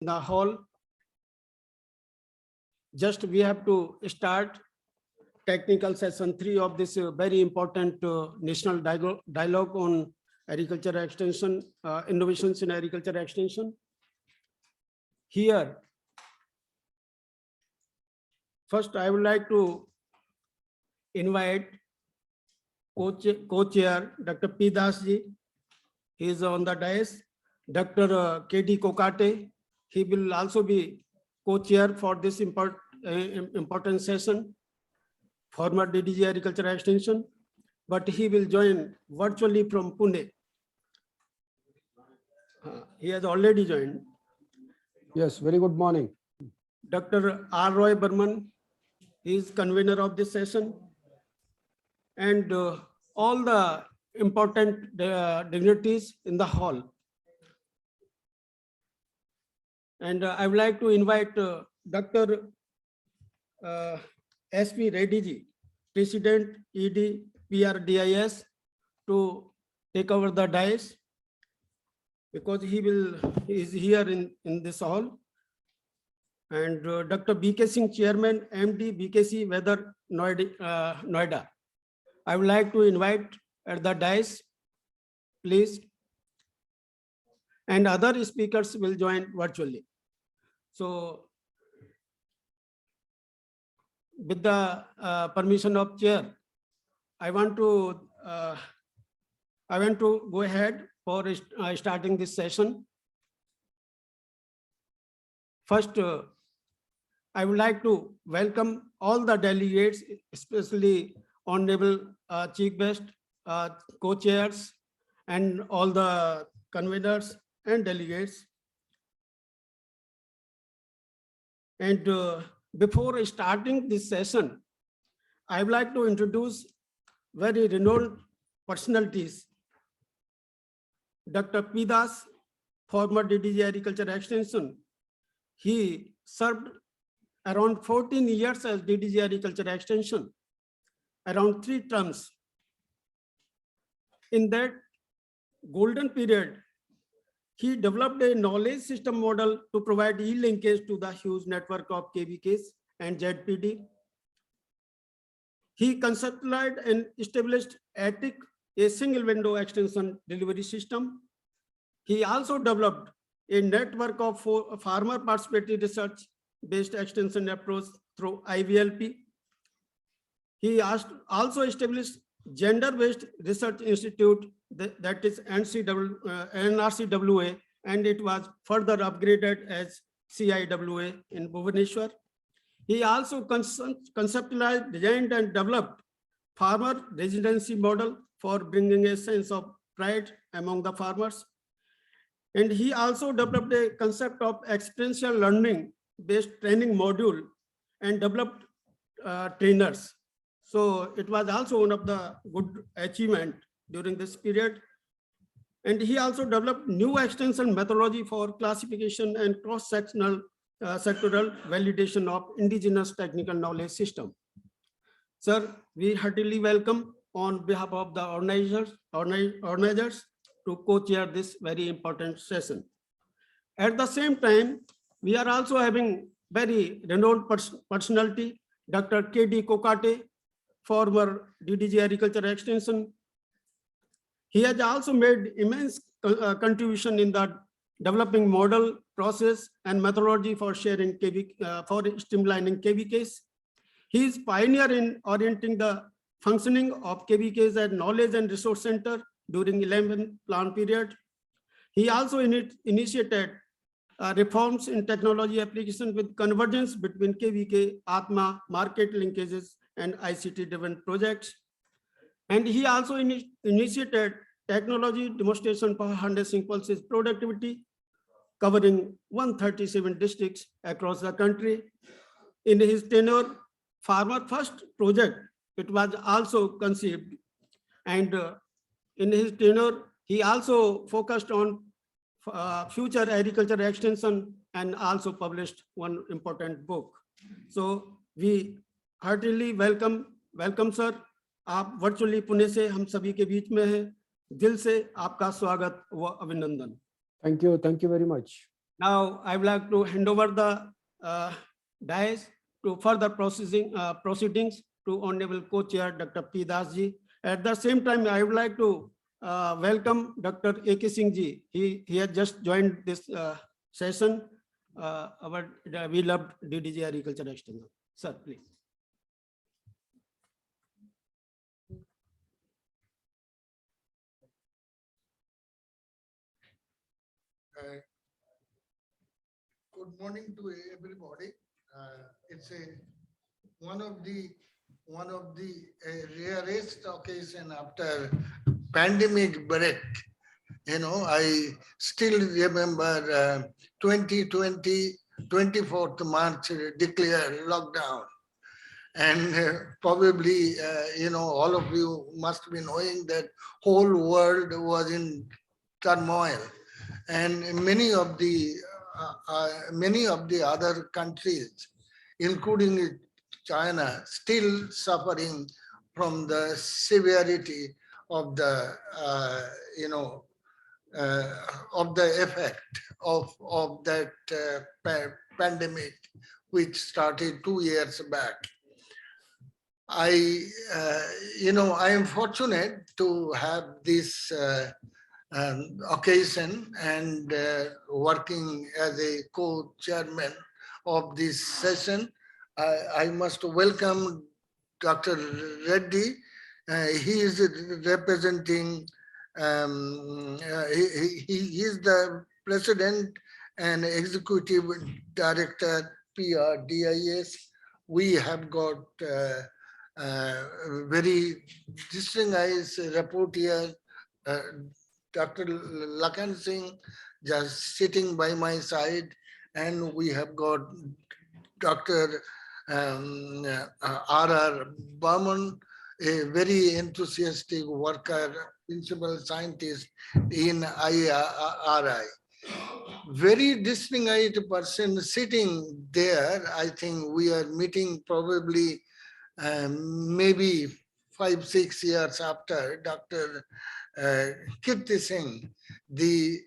in the hall. Just we have to start technical session 3 of this very important national dialogue on agriculture extension, innovations in agriculture extension. Here, first I would like to invite co-chair Dr. P. Das ji. He is on the dais. Dr. K.D. Kokate, he will also be co-chair for this important session, former DDG Agriculture Extension, but he will join virtually from Pune. He has already joined. Yes, very good morning. Dr. R. Roy Burman, he is convener of this session, and all the important dignitaries in the hall. And I would like to invite Dr. S.P. Reddy ji, President ED PRDIS, to take over the dais, because he is here in this hall. And Dr. B.K. Singh, Chairman, MD, BKC Weather, Noida. I would like to invite at the dais, please. And other speakers will join virtually. So, with the permission of chair, I want to go ahead for starting this session. First, I would like to welcome all the delegates, especially Honorable Chief Guest, co-chairs, and all the conveners and delegates. And before starting this session, I would like to introduce very renowned personalities. Dr. P. Das, former DDG Agriculture Extension. He served around 14 years as DDG Agriculture Extension, around 3 terms. In that golden period, he developed a knowledge system model to provide e-linkage to the huge network of KVKs and ZPD. He conceptualized and established ATIC, a single window extension delivery system. He also developed a network of farmer participatory research based extension approach through IVLP. He also established gender-based research institute, that is NRCWA, and it was further upgraded as CIWA in Bhubaneswar. He also conceptualized, designed, and developed farmer residency model for bringing a sense of pride among the farmers. And he also developed a concept of experiential learning based training module and developed trainers. So it was also one of the good achievement during this period. And he also developed new extension methodology for classification and cross-sectional sectoral validation of indigenous technical knowledge system. Sir, we heartily welcome on behalf of the organizers to co-chair this very important session. At the same time, we are also having very renowned personality, Dr. K.D. Kokate, former DDG Agriculture Extension. He has also made immense contribution in the developing model, process, and methodology for sharing for streamlining KVKs. He is pioneer in orienting the functioning of KVKs as knowledge and resource center during 11th plan period. He also initiated reforms in technology application with convergence between KVK, Atma, market linkages, and ICT-driven projects. And he also initiated technology demonstration for harnessing pulses productivity, covering 137 districts across the country. In his tenure, Farmer First project, it was also conceived. And in his tenure, he also focused on future agriculture extension and also published one important book. So we heartily welcome sir. आप virtually Pune से हम सभी के बीच में हैं. दिल से आपका स्वागत व अभिनंदन. Thank you very much. Now, I would like to hand over the dais to further proceedings to Honorable Co-Chair Dr. P. Das ji. At the same time, I would like to welcome Dr. A.K. Singh ji. He has just joined this session. We loved DDG Agriculture Extension. Sir, please. Good morning to everybody. It's one of the rarest occasion after pandemic break. You know, I still remember 2020, 24th March declared lockdown. And probably, you know, all of you must be knowing that whole world was in turmoil. And many of the other countries, including China, still suffering from the severity of the of the effect of that pandemic, which started 2 years back. I am fortunate to have this occasion and working as a co-chairman of this session. I must welcome Dr. Reddy. He is representing, he is the president and executive director, PRDIS. We have got very distinguished reporter, Dr. Lakan Singh, just sitting by my side, and we have got Dr. R.R. Burman, a very enthusiastic worker, principal scientist in ICAR. Very distinguished person sitting there. I think we are meeting probably maybe 5-6 years after Dr. Kirti Singh, the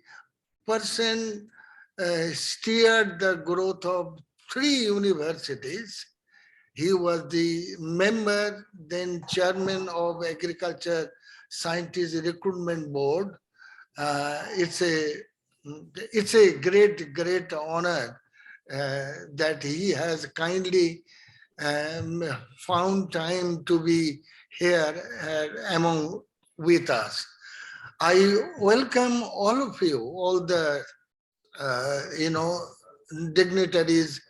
person steered the growth of 3 universities. He was the member, then chairman of Agriculture Scientist Recruitment Board. It's a great honor that he has kindly found time to be here among with us. I welcome all of you, all the dignitaries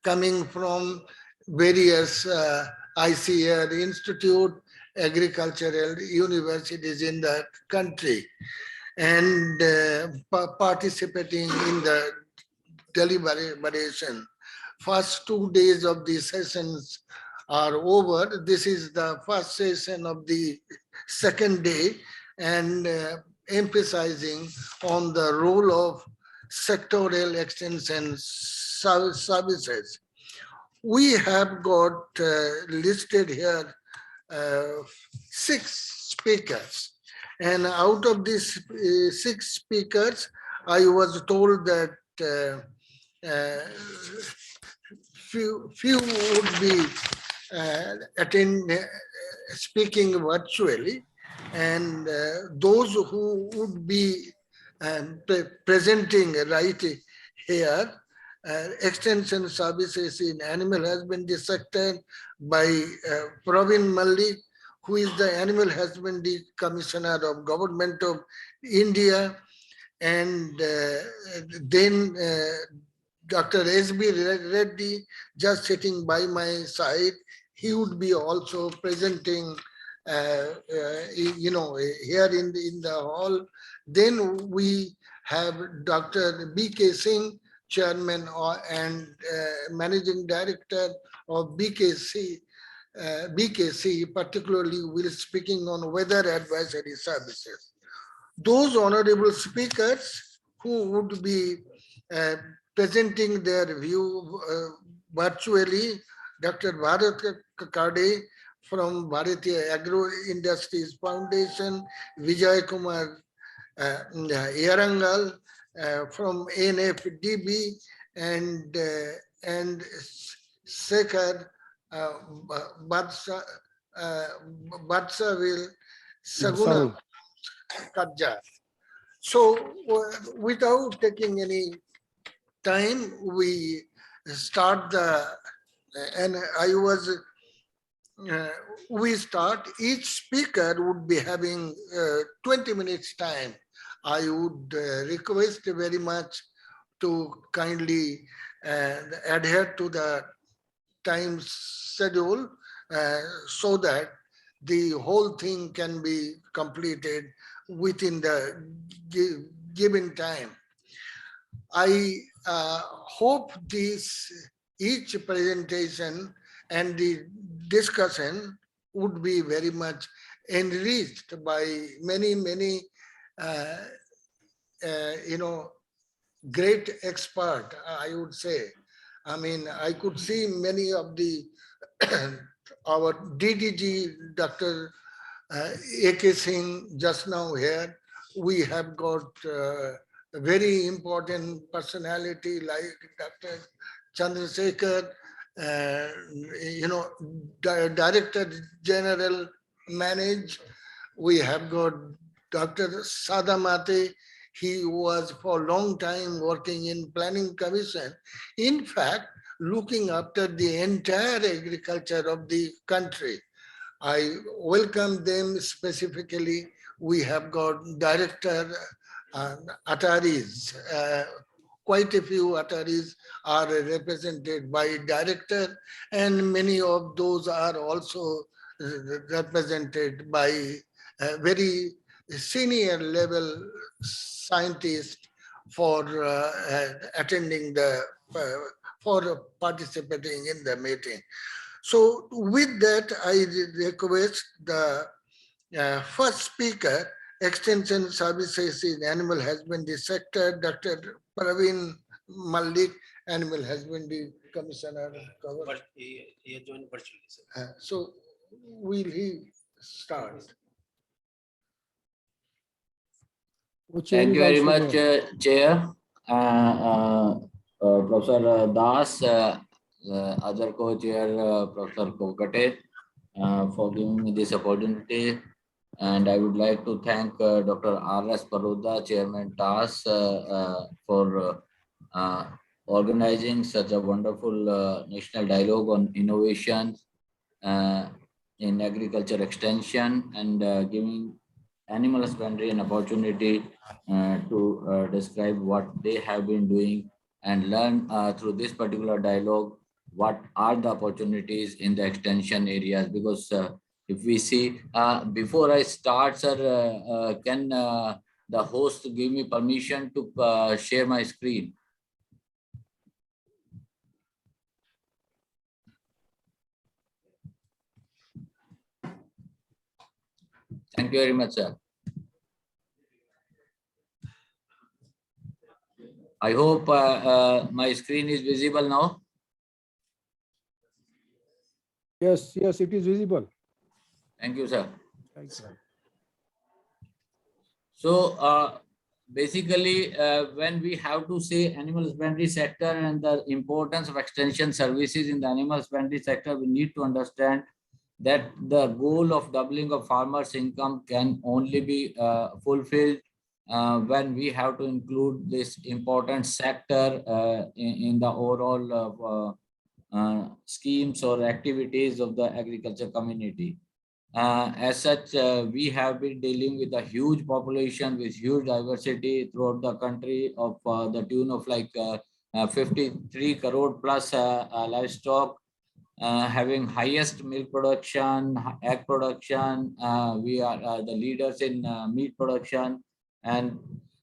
coming from various ICAR institute, agricultural universities in the country, and participating in the deliberation. First 2 days of the sessions are over. This is the first session of the second day, and emphasizing on the role of sectorial extension services. We have got listed here 6 speakers, and out of these 6 speakers, I was told that few would be speaking virtually, and those who would be presenting right here, extension services in animal husbandry sector by Praveen Mallik, who is the Animal Husbandry Commissioner of Government of India, and then Dr. S.B. Reddy, just sitting by my side. He would be also presenting, here in the hall. Then we have Dr. B.K. Singh, Chairman and Managing Director of BKC, particularly will speaking on weather advisory services. Those honorable speakers who would be presenting their view virtually, Dr. Bharat Kakade from Bharatiya Agro Industries Foundation, Vijay Kumar Yarangal, from NFDB and Sekar Batsa, Batsaville, Saguna Sorry. Kadja. So without taking any time, we start and I was, we start, each speaker would be having 20 minutes time. I would request very much to kindly adhere to the time schedule so that the whole thing can be completed within the given time. I hope this each presentation and the discussion would be very much enriched by many uh, great expert, I would say. I mean, I could see many of the our DDG, Dr. A.K. Singh just now here. We have got a very important personality like Dr. Chandrasekhar, Director General Manage. We have got Dr. Sadamate. He was for a long time working in Planning Commission. In fact, looking after the entire agriculture of the country. I welcome them specifically. We have got director Ataris. Quite a few Ataris are represented by director, and many of those are also represented by very senior level scientists for attending the, for participating in the meeting. So with that, I request the first speaker, Extension Services in Animal Husbandry Sector, Dr. Praveen Malik, Animal Husbandry Commissioner. So will he start? Whichever Thank you very wants much, to Chair. Professor Das, other co-chair, Professor Kokate, for giving me this opportunity. And I would like to thank Dr. R.S. Paroda, Chairman TAAS, for organizing such a wonderful national dialogue on innovation in agriculture extension and giving animal husbandry an opportunity to describe what they have been doing and learn through this particular dialogue what are the opportunities in the extension areas. Because if we see, before I start, sir, can the host give me permission to share my screen? Thank you very much, sir. I hope my screen is visible now. Yes, yes, it is visible. Thank you, sir. Thank you. So basically, when we have to say animal husbandry sector and the importance of extension services in the animal husbandry sector, we need to understand that the goal of doubling of farmers' income can only be fulfilled when we have to include this important sector in the overall schemes or activities of the agriculture community. As such, we have been dealing with a huge population with huge diversity throughout the country of the tune of like 53 crore plus livestock, having highest milk production, egg production. We are the leaders in meat production, and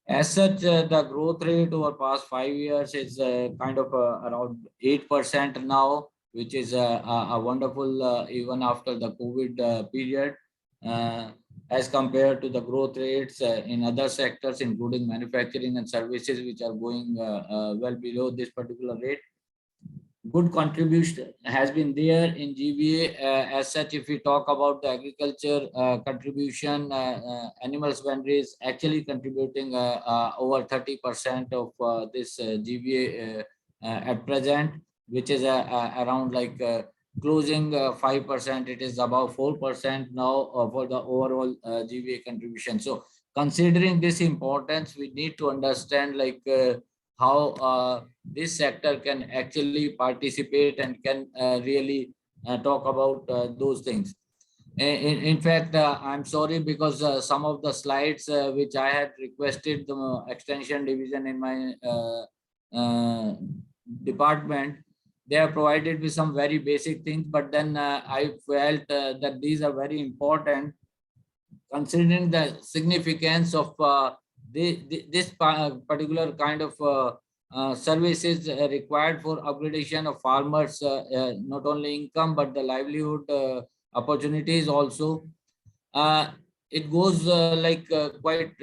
as such, the growth rate over past 5 years is kind of around 8% now, which is a wonderful even after the COVID period, as compared to the growth rates in other sectors, including manufacturing and services, which are going well below this particular rate. good contribution has been there in GBA. As such, if we talk about the agriculture contribution, animal husbandry is actually contributing over 30% of this GBA at present, which is around like closing 5%. It is about 4% now for the overall GBA contribution. So considering this importance, we need to understand like how this sector can actually participate and can really talk about those things. In fact, I'm sorry because some of the slides which I had requested the extension division in my department, they are provided with some very basic things, but then I felt that these are very important considering the significance of this particular kind of services required for upgradation of farmers, not only income but the livelihood opportunities also. Uh, it goes quite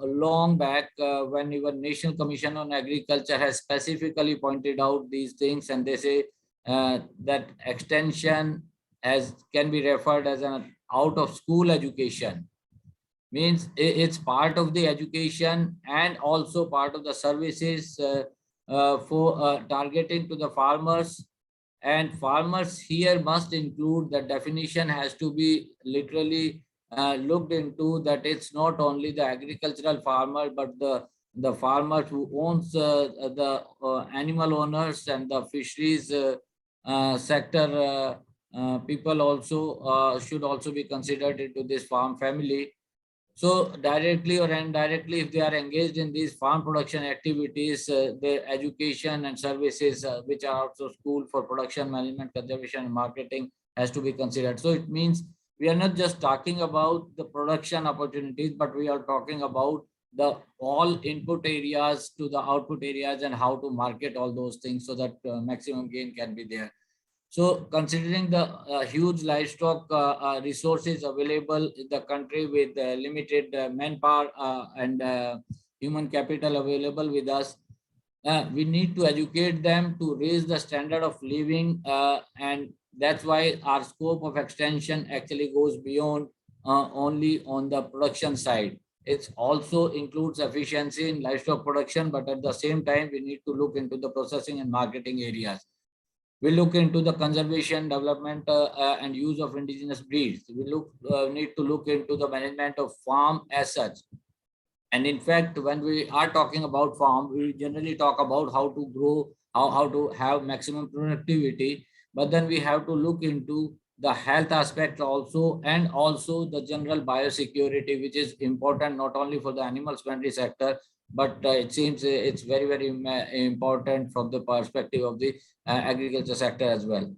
long back when even National Commission on Agriculture has specifically pointed out these things, and they say that extension as can be referred as an out of school education, means it's part of the education and also part of the services for targeting to the farmers. And farmers here must include, the definition has to be literally looked into, that it's not only the agricultural farmer but the farmers who owns the animal owners and the fisheries sector people also should also be considered into this farm family. So directly or indirectly, if they are engaged in these farm production activities, their education and services, which are also school for production management, conservation and marketing, has to be considered. So it means we are not just talking about the production opportunities, but we are talking about the all input areas to the output areas and how to market all those things so that maximum gain can be there. So considering the huge livestock resources available in the country with limited manpower and human capital available with us, we need to educate them to raise the standard of living, and that's why our scope of extension actually goes beyond only on the production side. It also includes efficiency in livestock production, but at the same time, we need to look into the processing and marketing areas. We look into the conservation, development, and use of indigenous breeds. We need to look into the management of farm as such. And in fact, when we are talking about farm, we generally talk about how to grow, how to have maximum productivity. But then we have to look into the health aspect also, and also the general biosecurity, which is important not only for the animal husbandry sector, but it seems it's very, very important from the perspective of the agriculture sector as well.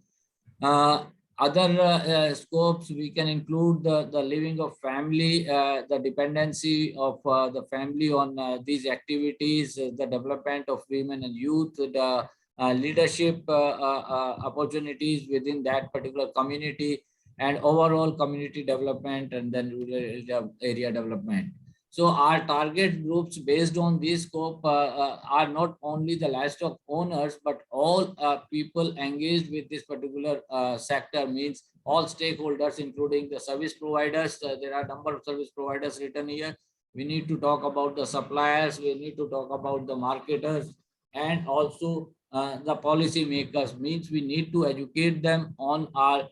Other scopes, we can include the living of family, the dependency of the family on these activities, the development of women and youth, the leadership opportunities within that particular community, and overall community development, and then rural area development. So our target groups based on this scope are not only the livestock owners, but all people engaged with this particular sector, means all stakeholders, including the service providers. There are a number of service providers written here. We need to talk about the suppliers, we need to talk about the marketers, and also the policy makers, means we need to educate them on our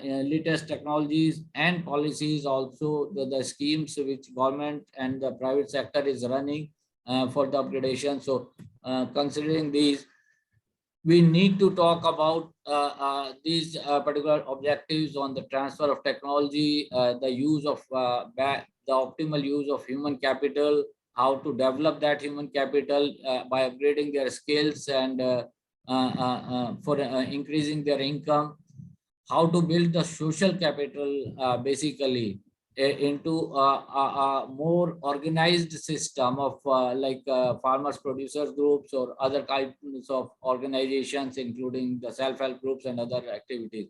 latest technologies and policies, also the schemes which government and the private sector is running for the upgradation. So considering these, we need to talk about these particular objectives on the transfer of technology, the use of the optimal use of human capital, how to develop that human capital by upgrading their skills and for increasing their income, how to build the social capital basically into a more organized system of farmers, producers groups, or other kinds of organizations, including the self-help groups and other activities.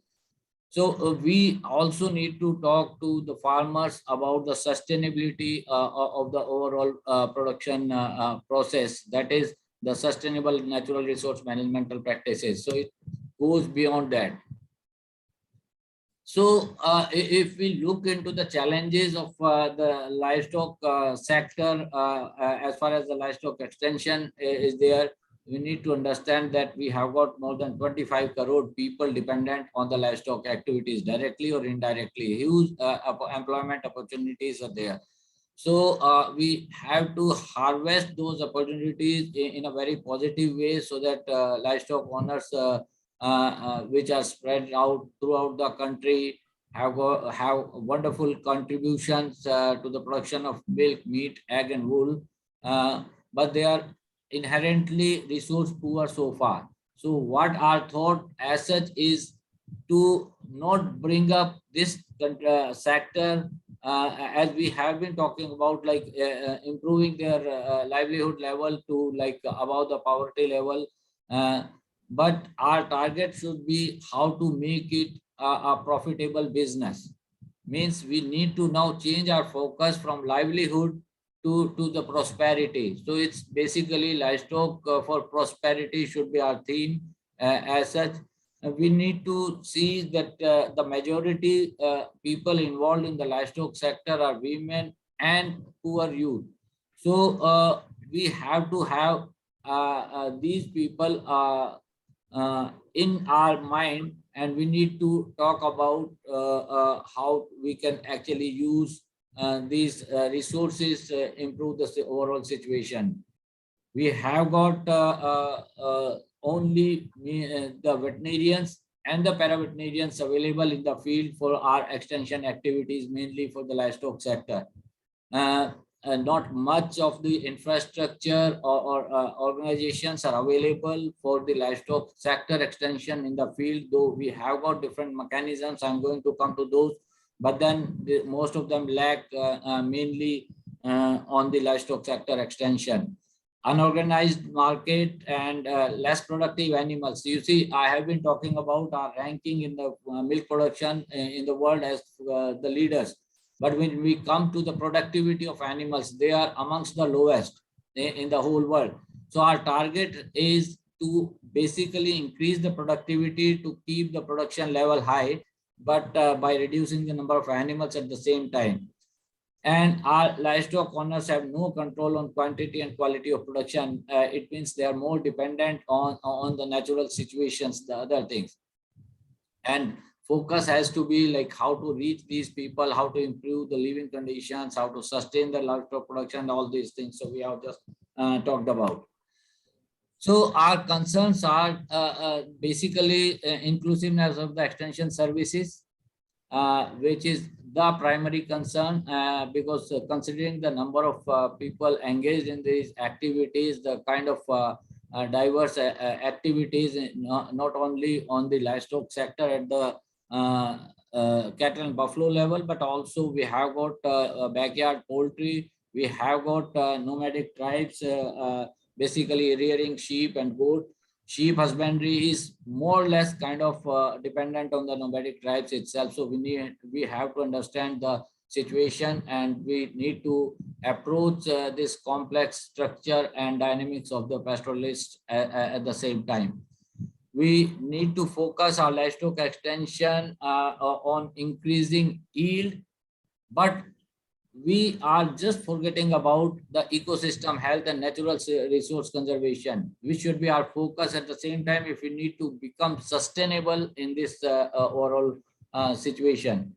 So we also need to talk to the farmers about the sustainability of the overall production process, that is the sustainable natural resource managemental practices. So goes beyond that. So if we look into the challenges of the livestock sector, as far as the livestock extension is there, we need to understand that we have got more than 25 crore people dependent on the livestock activities, directly or indirectly. Huge employment opportunities are there. So we have to harvest those opportunities in a very positive way, so that livestock owners which are spread out throughout the country have wonderful contributions to the production of milk, meat, egg, and wool, but they are inherently resource poor so far. So what our thought as such is to not bring up this sector, as we have been talking about, like improving their livelihood level to like above the poverty level. But our target should be how to make it a profitable business. Means we need to now change our focus from livelihood to the prosperity. So it's basically livestock for prosperity should be our theme. As such, we need to see that the majority people involved in the livestock sector are women and poor youth. So we have to have these people in our mind, and we need to talk about how we can actually use these resources improve the overall situation. We have got only the veterinarians and the paraveterinarians available in the field for our extension activities, mainly for the livestock sector. Not much of the infrastructure or organizations are available for the livestock sector extension in the field, though we have got different mechanisms. I'm going to come to those, but then most of them lack mainly on the livestock sector extension. Unorganized market and less productive animals. You see, I have been talking about our ranking in the milk production in the world as the leaders. But when we come to the productivity of animals, they are amongst the lowest in the whole world. So our target is to basically increase the productivity to keep the production level high, but by reducing the number of animals at the same time. And our livestock owners have no control on quantity and quality of production. It means they are more dependent on the natural situations, the other things. And focus has to be like how to reach these people, how to improve the living conditions, how to sustain the livestock production, all these things. So we have just talked about. So our concerns are basically inclusiveness of the extension services, which is the primary concern, because considering the number of people engaged in these activities, the kind of diverse activities, not only on the livestock sector at the cattle and buffalo level, but also we have got backyard poultry, we have got nomadic tribes basically rearing sheep and goat. Sheep husbandry is more or less kind of dependent on the nomadic tribes itself. So we have to understand the situation, and we need to approach this complex structure and dynamics of the pastoralists at the same time. We need to focus our livestock extension on increasing yield, but we are just forgetting about the ecosystem health and natural resource conservation, which should be our focus at the same time if we need to become sustainable in this overall situation.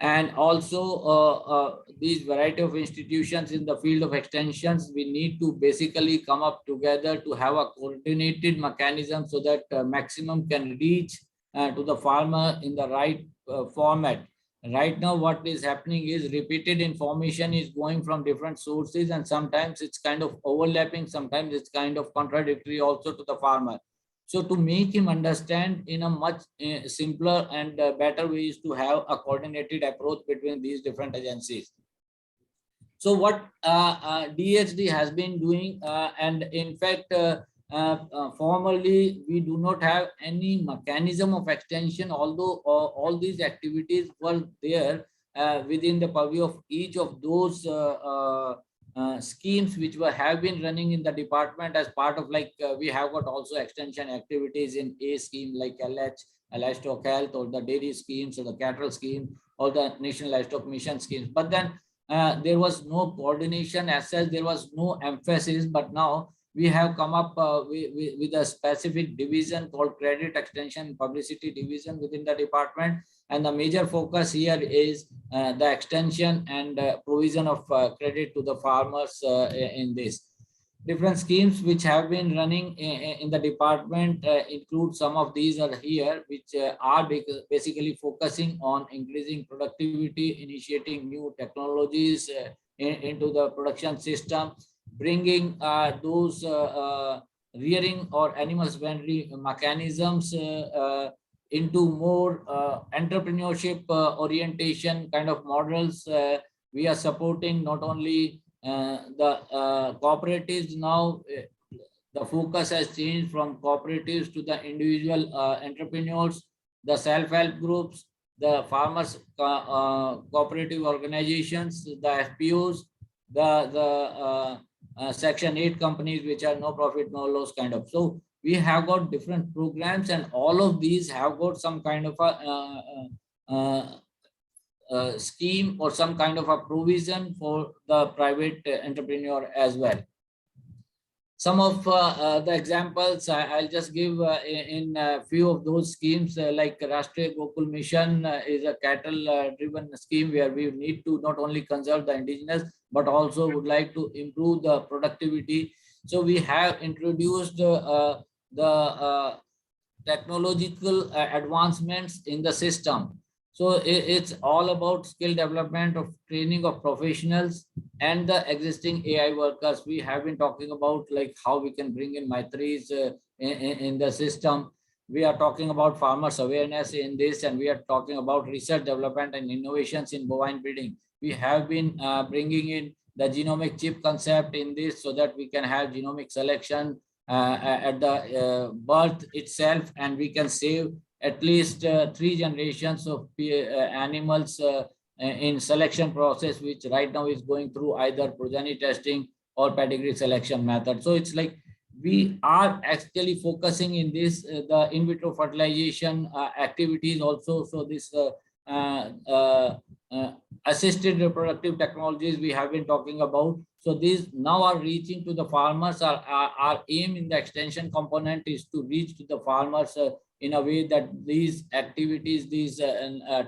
And also these variety of institutions in the field of extensions, we need to basically come up together to have a coordinated mechanism so that maximum can reach to the farmer in the right format. Right now, what is happening is repeated information is going from different sources, and sometimes it's kind of overlapping, sometimes it's kind of contradictory also to the farmer. So to make him understand in a much simpler and better way is to have a coordinated approach between these different agencies. So what DHD has been doing, and in fact, formally, we do not have any mechanism of extension, although all these activities were there within the purview of each of those schemes which have been running in the department as part of we have got also extension activities in a scheme like LH, livestock health, or the dairy schemes, or the cattle scheme, or the National Livestock Mission schemes. But then there was no coordination as such, there was no emphasis. But now we have come up with a specific division called Credit Extension Publicity Division within the department. And the major focus here is the extension and provision of credit to the farmers in this. Different schemes which have been running in the department include some of these are here, which are basically focusing on increasing productivity, initiating new technologies into the production system, bringing those rearing or animal husbandry mechanisms into more entrepreneurship orientation kind of models. We are supporting not only the cooperatives now. The focus has changed from cooperatives to the individual entrepreneurs, the self-help groups, the farmers cooperative organizations, the FPOs, the Section 8 companies, which are no profit, no loss kind of. So we have got different programs, and all of these have got some kind of a scheme or some kind of a provision for the private entrepreneur as well. Some of the examples I'll just give in a few of those schemes, like Rashtriya Gokul Mission is a cattle driven scheme where we need to not only conserve the indigenous, but also would like to improve the productivity. So we have introduced the technological advancements in the system. So it's all about skill development of training of professionals and the existing AI workers. We have been talking about like how we can bring in Maitris in the system. We are talking about farmers awareness in this, and we are talking about research development and innovations in bovine breeding. We have been bringing in the genomic chip concept in this so that we can have genomic selection at the birth itself, and we can save at least 3 generations of animals in selection process, which right now is going through either progeny testing or pedigree selection method. So it's like we are actually focusing in this the in vitro fertilization activities also. So this assisted reproductive technologies we have been talking about. So these now are reaching to the farmers. Our aim in the extension component is to reach to the farmers in a way that these activities, these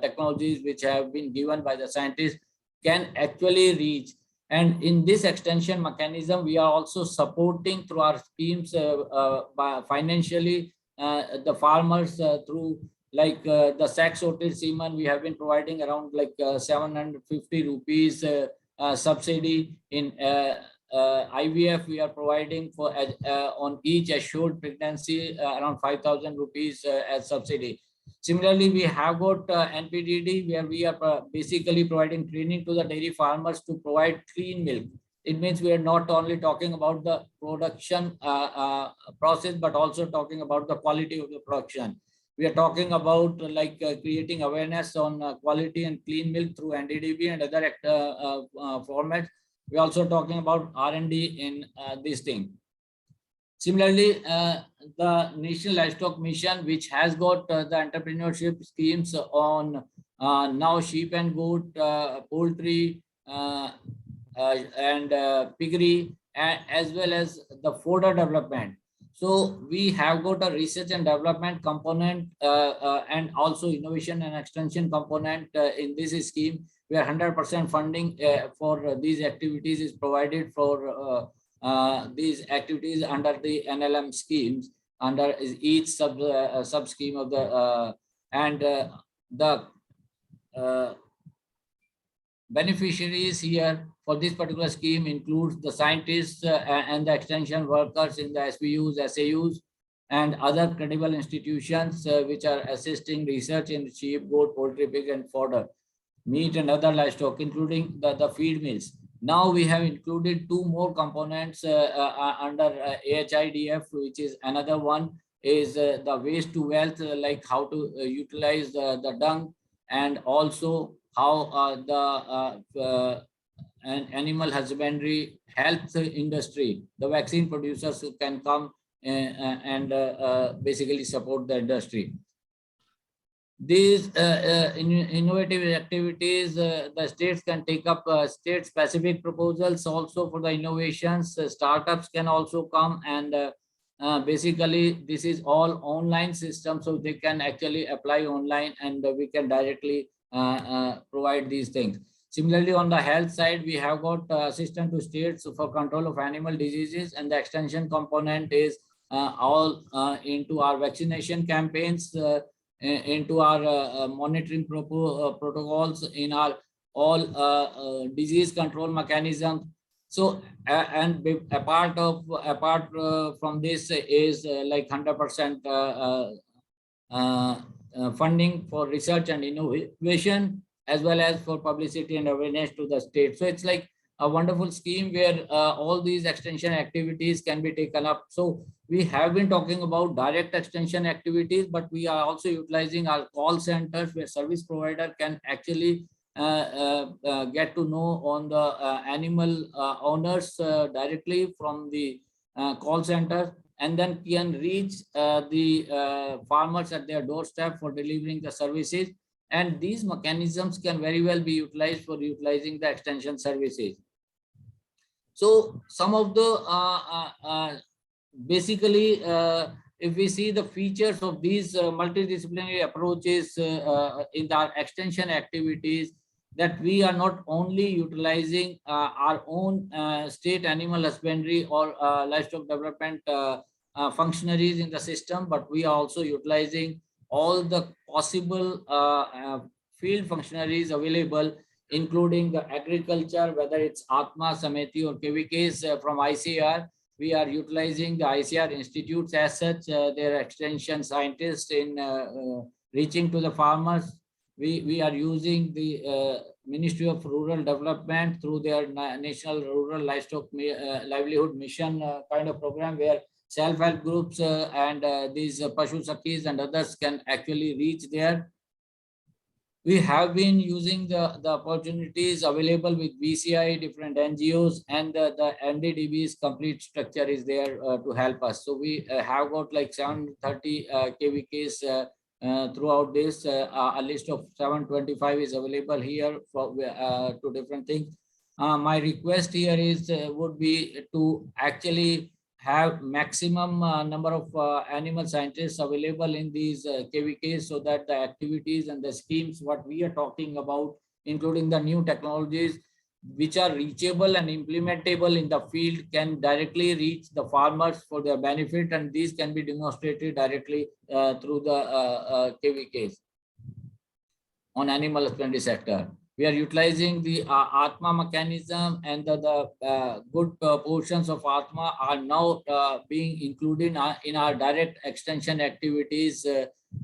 technologies which have been given by the scientists can actually reach. And in this extension mechanism, we are also supporting through our schemes by financially the farmers through like the sex sorted semen. We have been providing around like 750 rupees subsidy. In IVF, we are providing for on each assured pregnancy around 5,000 rupees as subsidy. Similarly, we have got NPDD, where we are basically providing training to the dairy farmers to provide clean milk. It means we are not only talking about the production process, but also talking about the quality of the production. We are talking about like creating awareness on quality and clean milk through NDDB and other formats. We're also talking about R&D in this thing. Similarly, the National Livestock Mission, which has got the entrepreneurship schemes on now sheep and goat, poultry, and piggery, as well as the fodder development. So we have got a research and development component and also innovation and extension component in this scheme, where 100% funding for these activities is provided for these activities under the NLM schemes, under each sub scheme of the beneficiaries here for this particular scheme includes the scientists and the extension workers in the SBUs, SAUs, and other credible institutions which are assisting research in sheep, goat, poultry, pig, and fodder, meat, and other livestock, including the feed mills. Now we have included 2 more components under AHIDF, which is another one is the waste to wealth, like how to utilize the dung, and also how and animal husbandry health industry, the vaccine producers who can come and basically support the industry. These innovative activities, the states can take up state-specific proposals also for the innovations. Startups can also come and basically this is all online system, so they can actually apply online and we can directly provide these things. Similarly, on the health side, we have got assistance to states for control of animal diseases, and the extension component is all into our vaccination campaigns, into our monitoring protocols, in our all disease control mechanisms. So apart from this is like 100% funding for research and innovation, as well as for publicity and awareness to the state. So it's like a wonderful scheme where all these extension activities can be taken up. So we have been talking about direct extension activities, but we are also utilizing our call centers where service provider can actually get to know on the animal owners directly from the call center, and then can reach the farmers at their doorstep for delivering the services. And these mechanisms can very well be utilized for utilizing the extension services. So some of the basically, if we see the features of these multidisciplinary approaches in our extension activities, that we are not only utilizing our own state animal husbandry or livestock development functionaries in the system, but we are also utilizing all the possible field functionaries available, including the agriculture, whether it's Atma, Sameti or KVKs from ICAR. We are utilizing the ICAR institutes as such, their extension scientists in reaching to the farmers. We are using the Ministry of Rural Development through their National Rural Livestock Livelihood Mission kind of program, where self-help groups and these Pashu Sakhis and others can actually reach there. We have been using the opportunities available with BCI, different NGOs, and the NDDB's complete structure is there to help us. So we have got like 730 KVKs throughout this. A list of 725 is available here for to different things. My request here is would be to actually have maximum number of animal scientists available in these KVKs, so that the activities and the schemes what we are talking about, including the new technologies which are reachable and implementable in the field, can directly reach the farmers for their benefit, and these can be demonstrated directly through the KVKs on animal husbandry sector. We are utilizing the Atma mechanism, and the good portions of Atma are now being included in our direct extension activities,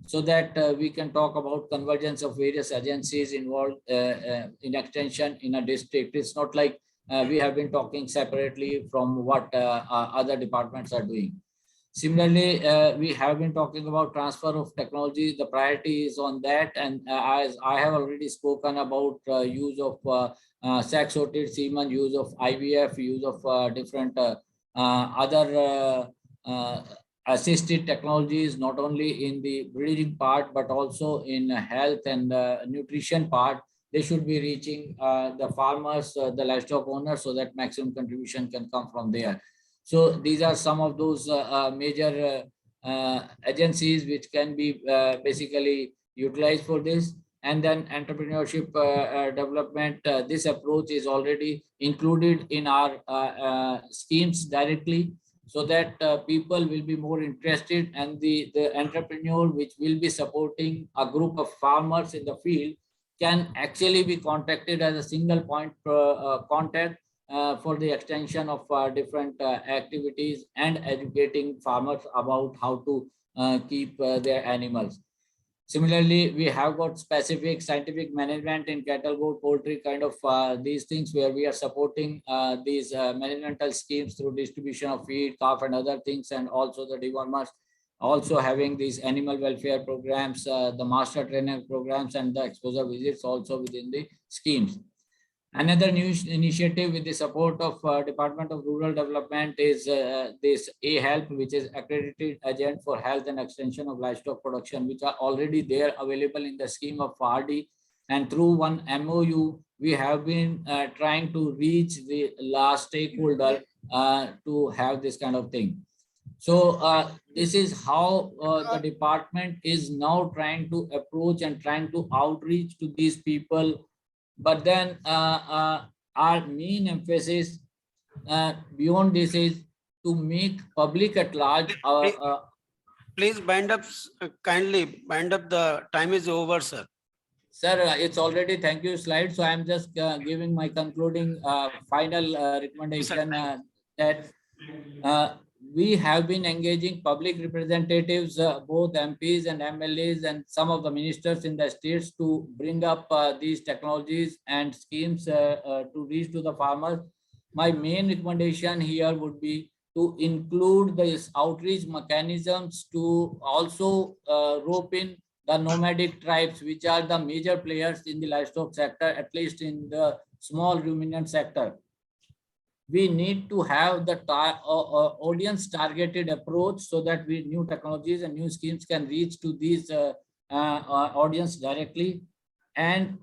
so that we can talk about convergence of various agencies involved in extension in a district. It's not like we have been talking separately from what other departments are doing. Similarly, we have been talking about transfer of technology. The priority is on that, and as I have already spoken about use of sex-sorted semen, use of IVF, use of different other assisted technologies, not only in the breeding part but also in health and nutrition part. They should be reaching the farmers, the livestock owners, so that maximum contribution can come from there. So these are some of those major agencies which can be basically utilized for this. And then entrepreneurship development, this approach is already included in our schemes directly, so that people will be more interested, and the entrepreneur which will be supporting a group of farmers in the field can actually be contacted as a single point contact for the extension of different activities and educating farmers about how to keep their animals. Similarly, we have got specific scientific management in cattle, goat, poultry, kind of these things, where we are supporting these managemental schemes through distribution of feed, calf and other things, and also the dewormers. Also having these animal welfare programs, the master trainer programs, and the exposure visits also within the schemes. Another new initiative with the support of Department of Rural Development is this A-Help, which is accredited agent for health and extension of livestock production, which are already there available in the scheme of RD. And through one MOU, we have been trying to reach the last stakeholder to have this kind of thing. So this is how the department is now trying to approach and trying to outreach to these people. But then our main emphasis beyond this is to make public at large. Please bind up, kindly bind up. The time is over, sir. Sir, it's already, thank you, slide. So I'm just giving my concluding final recommendation that we have been engaging public representatives, both MPs and MLAs and some of the ministers in the states to bring up these technologies and schemes to reach to the farmers. My main recommendation here would be to include these outreach mechanisms to also rope in the nomadic tribes, which are the major players in the livestock sector, at least in the small ruminant sector. We need to have the audience targeted approach so that we new technologies and new schemes can reach to these audience directly. And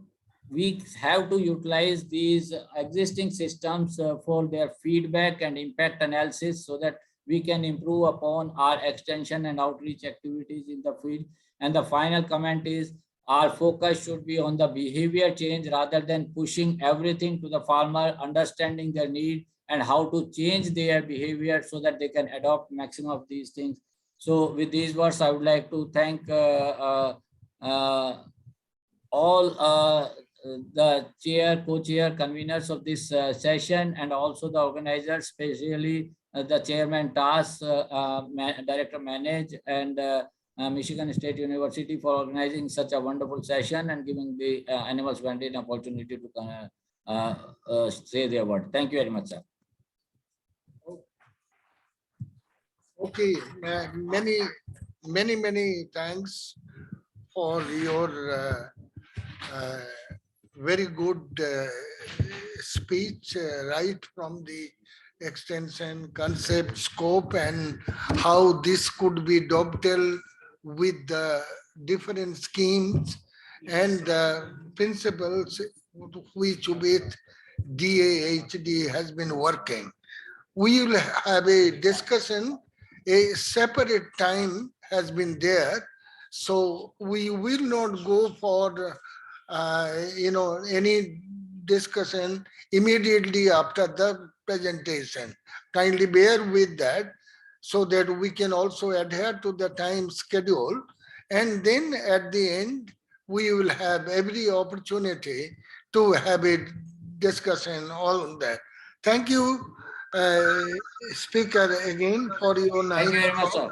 we have to utilize these existing systems for their feedback and impact analysis so that we can improve upon our extension and outreach activities in the field. And the final comment is our focus should be on the behavior change rather than pushing everything to the farmer, understanding their need and how to change their behavior so that they can adopt maximum of these things. So with these words, I would like to thank all the chair, co-chair, conveners of this session, and also the organizers, especially the chairman TAAS, director manage, and Michigan State University for organizing such a wonderful session and giving the animal husbandry an opportunity to say their word. Thank you very much, sir. Okay, many thanks for your very good speech, right from the extension, concept, scope, and how this could be dovetailed with the different schemes and the principles which with DAHD has been working. We will have a discussion, a separate time has been there. So we will not go for any discussion immediately after the presentation. Kindly bear with that so that we can also adhere to the time schedule. And then at the end, we will have every opportunity to have a discussion on that. Thank you, Speaker, again for your nice. Thank you very much, sir.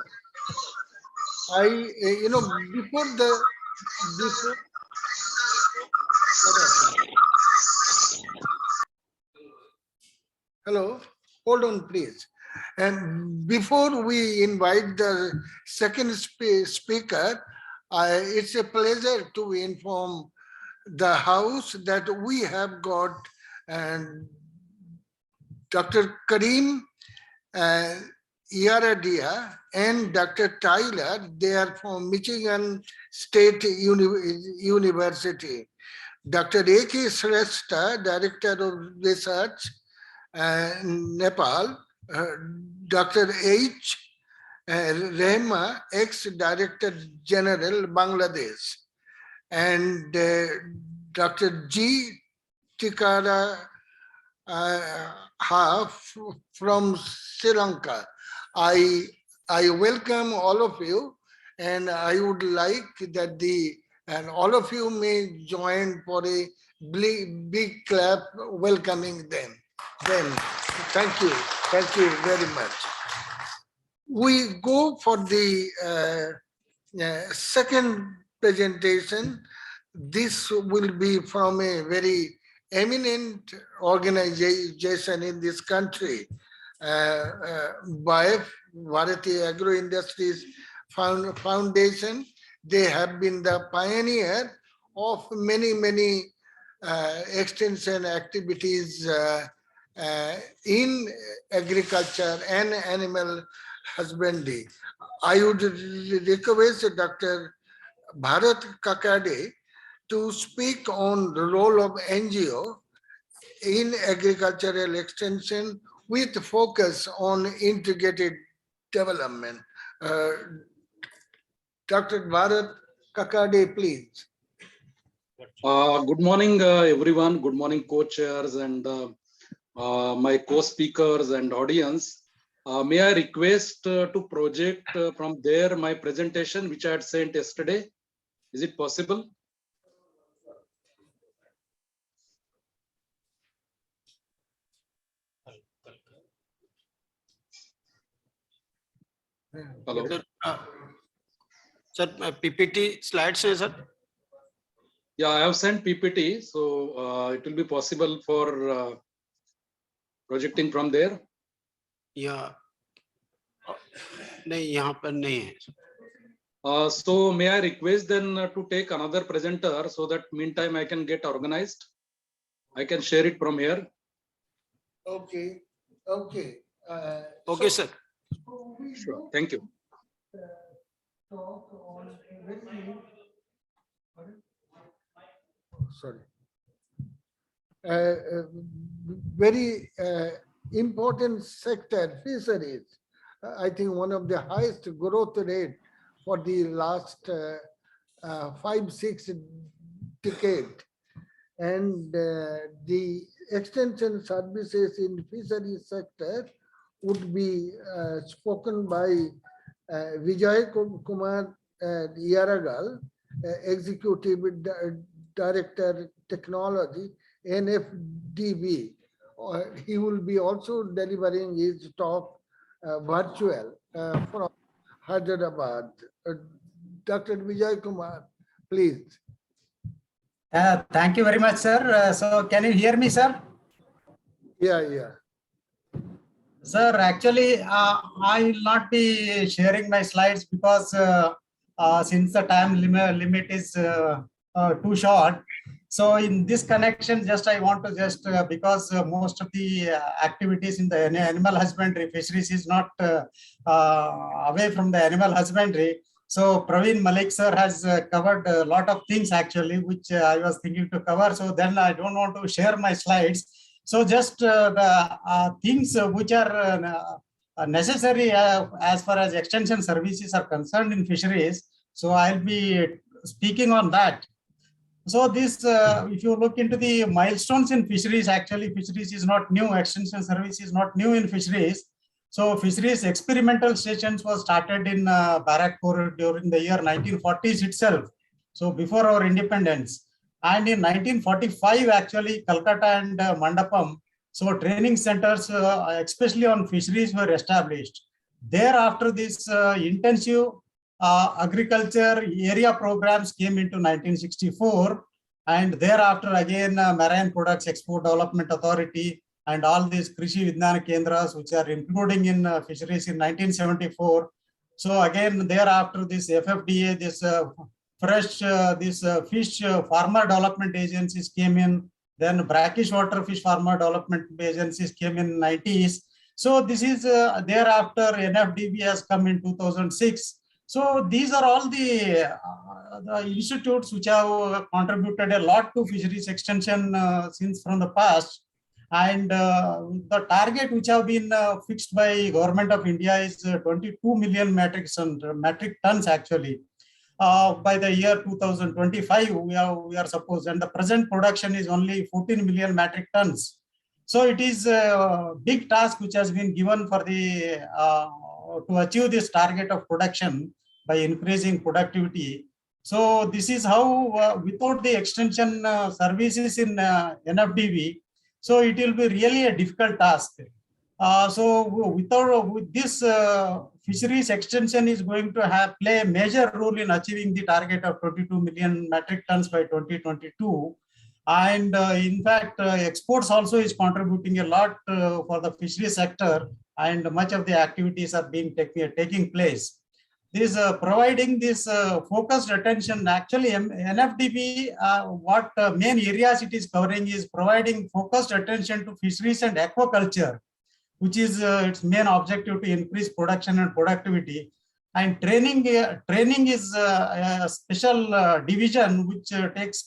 Hello, hold on, please. And before we invite the second speaker, it's a pleasure to inform the House that we have got Dr. Karim Yaradia and Dr. Tyler. They are from Michigan State University. Dr. A.K. Shrestha, Director of Research, Nepal. Dr. H. Rehma, ex-Director General, Bangladesh. And Dr. G. Tikara from Sri Lanka. I welcome all of you, and I would like that all of you may join for a big clap welcoming them. Thank you very much. We go for the second presentation. This will be from a very eminent organization in this country, Bharati Agro Industries Foundation. They have been the pioneer of many extension activities in agriculture and animal husbandry. I would request Dr. Bharat Kakade to speak on the role of NGO in agricultural extension with focus on integrated development. Dr. Bharat Kakade, please. Good morning, everyone. Good morning, co-chairs and my co-speakers and audience. May I request to project from there my presentation, which I had sent yesterday? Is it possible? Hello. Sir, PPT slides है sir. Yeah, I have sent PPT, so it will be possible for projecting from there. या नहीं यहाँ पर नहीं है. So may I request then to take another presenter so that meantime I can get organized. I can share it from here. Okay, okay. Okay sir. Sure. Thank you. Talk on sorry. Very important sector, fisheries. I think one of the highest growth rate for the last 5-6 decades. And the extension services in fisheries sector would be spoken by Vijay Kumar Yaragal, Executive Director Technology, NFDB. He will be also delivering his talk virtual from Hyderabad. Dr. Vijay Kumar, please. Thank you very much, sir. So can you hear me, sir? Yeah. Sir, actually, I will not be sharing my slides because since the time limit is too short. So in this connection, I want to because most of the activities in the animal husbandry fisheries is not away from the animal husbandry. So Praveen Malik sir has covered a lot of things actually, which I was thinking to cover. So then I don't want to share my slides. So just the things which are necessary as far as extension services are concerned in fisheries. So I'll be speaking on that. So this, if you look into the milestones in fisheries, actually fisheries is not new, extension service is not new in fisheries. So fisheries experimental stations was started in Barakpur during the year 1940s itself. So before our independence. And in 1945, actually Calcutta and Mandapam, so training centers, especially on fisheries, were established. Thereafter, this intensive agriculture area programs came into 1964, and thereafter again Marine Products Export Development Authority and all these Krishi Vijnana Kendras, which are including in fisheries in 1974. So again thereafter this FFDA, this fish farmer development agencies came in. Then brackish water fish farmer development agencies came in 90s. So this is thereafter NFDB has come in 2006. So these are all the institutes which have contributed a lot to fisheries extension since from the past. And the target which have been fixed by Government of India is 22 million metric tons actually. By the year 2025, we are supposed, and the present production is only 14 million metric tons. So it is a big task which has been given for the to achieve this target of production by increasing productivity. So this is how without the extension services in NFDB, so it will be really a difficult task. So with this fisheries extension is going to play a major role in achieving the target of 22 million metric tons by 2022. And in fact, exports also is contributing a lot for the fisheries sector, and much of the activities are being taking place. this providing this focused attention. Actually, NFDB, what main areas it is covering is providing focused attention to fisheries and aquaculture, which is its main objective to increase production and productivity. And training is a special division which takes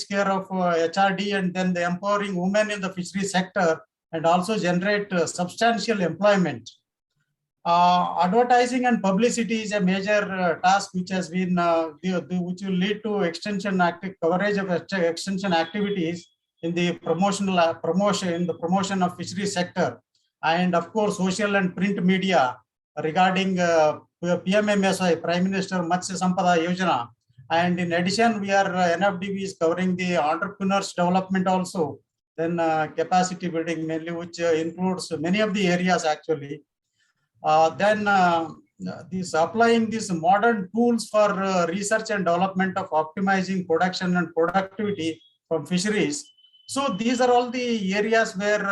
care of HRD and then the empowering women in the fishery sector and also generate substantial employment. Advertising and publicity is a major task which has been which will lead to extension coverage of extension activities in the promotion of fishery sector, and of course social and print media regarding PMMSY, Prime Minister Matsya Sampada Yojana. And in addition, we are NFDB is covering the entrepreneurs development also, then capacity building mainly, which includes many of the areas actually. Then this applying these modern tools for research and development of optimizing production and productivity from fisheries. So these are all the areas where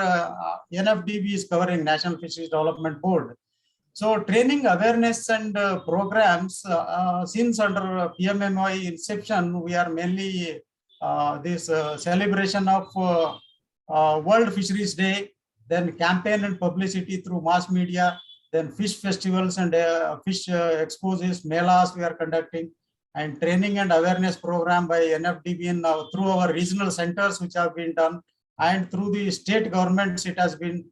NFDB is covering, National Fisheries Development Board. So training awareness and programs, since under PMMY inception, we are mainly this celebration of World Fisheries Day, then campaign and publicity through mass media, then fish festivals and fish exposes, melas we are conducting, and training and awareness program by NFDB through our regional centers which have been done, and through the state governments it has been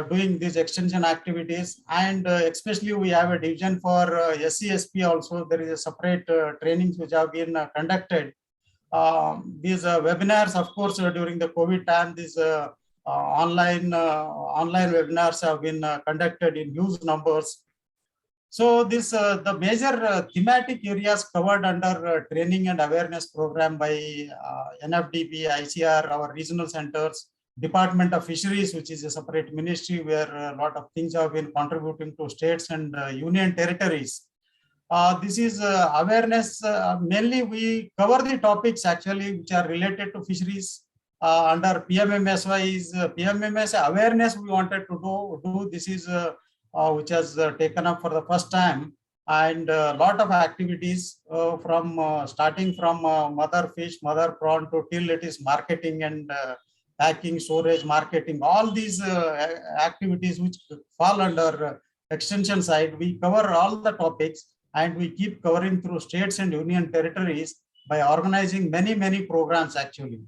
doing these extension activities. And especially we have a division for SCSP also. There is a separate trainings which have been conducted. These webinars, of course, during the COVID time, these online webinars have been conducted in huge numbers. So this the major thematic areas covered under training and awareness program by NFDB, ICAR, our regional centers, Department of Fisheries, which is a separate ministry where a lot of things have been contributing to states and union territories. This is awareness. Mainly we cover the topics actually which are related to fisheries. Under PMMSY is PMMS awareness we wanted to do. This is which has taken up for the first time, and a lot of activities from starting from mother fish, mother prawn to till it is marketing and packing, storage, marketing, all these activities which fall under extension side. We cover all the topics and we keep covering through states and union territories by organizing many programs actually.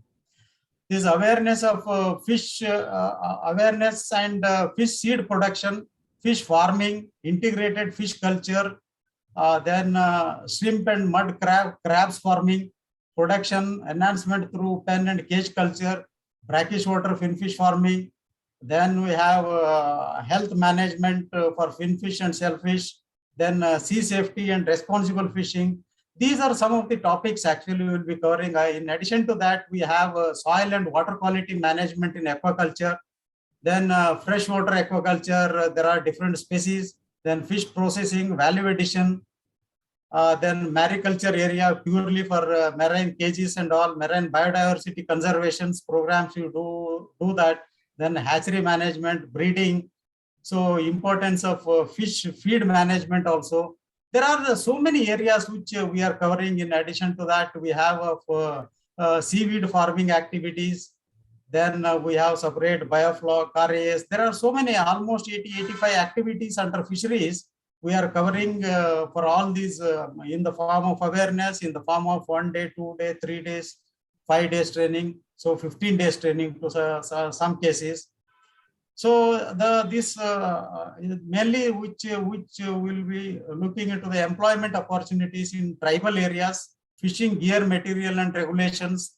This awareness of fish awareness and fish seed production, fish farming, integrated fish culture, then shrimp and mud crabs farming, production enhancement through pen and cage culture, brackish water finfish farming. Then we have health management for finfish and shellfish, then sea safety and responsible fishing. These are some of the topics actually we will be covering. In addition to that, we have soil and water quality management in aquaculture, then freshwater aquaculture, there are different species, then fish processing, value addition, then mariculture area purely for marine cages and all, marine biodiversity conservation programs, you do that. Then hatchery management, breeding. So importance of fish feed management also. There are so many areas which we are covering. In addition to that, we have seaweed farming activities. Then we have separate biofloc, RAS. There are so many, almost 80-85 activities under fisheries. We are covering for all these in the form of awareness, in the form of 1 day, 2 day, 3 days, 5 days training. So 15 days training to some cases. So this mainly which will be looking into the employment opportunities in tribal areas, fishing gear, material and regulations,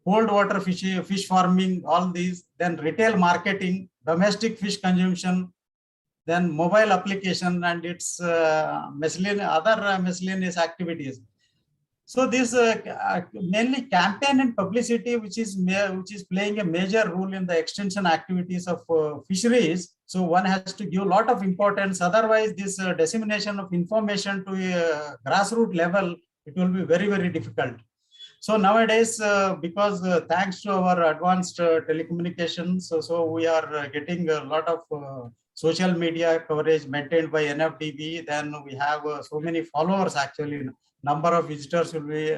cold water fish farming, all these, then retail marketing, domestic fish consumption, then mobile application and its other miscellaneous activities. So this mainly campaign and publicity, which is playing a major role in the extension activities of fisheries. So one has to give a lot of importance. Otherwise, this dissemination of information to a grassroots level, it will be very difficult. So nowadays, because thanks to our advanced telecommunications, so we are getting a lot of social media coverage maintained by NFDB. Then we have so many followers actually. Number of visitors will be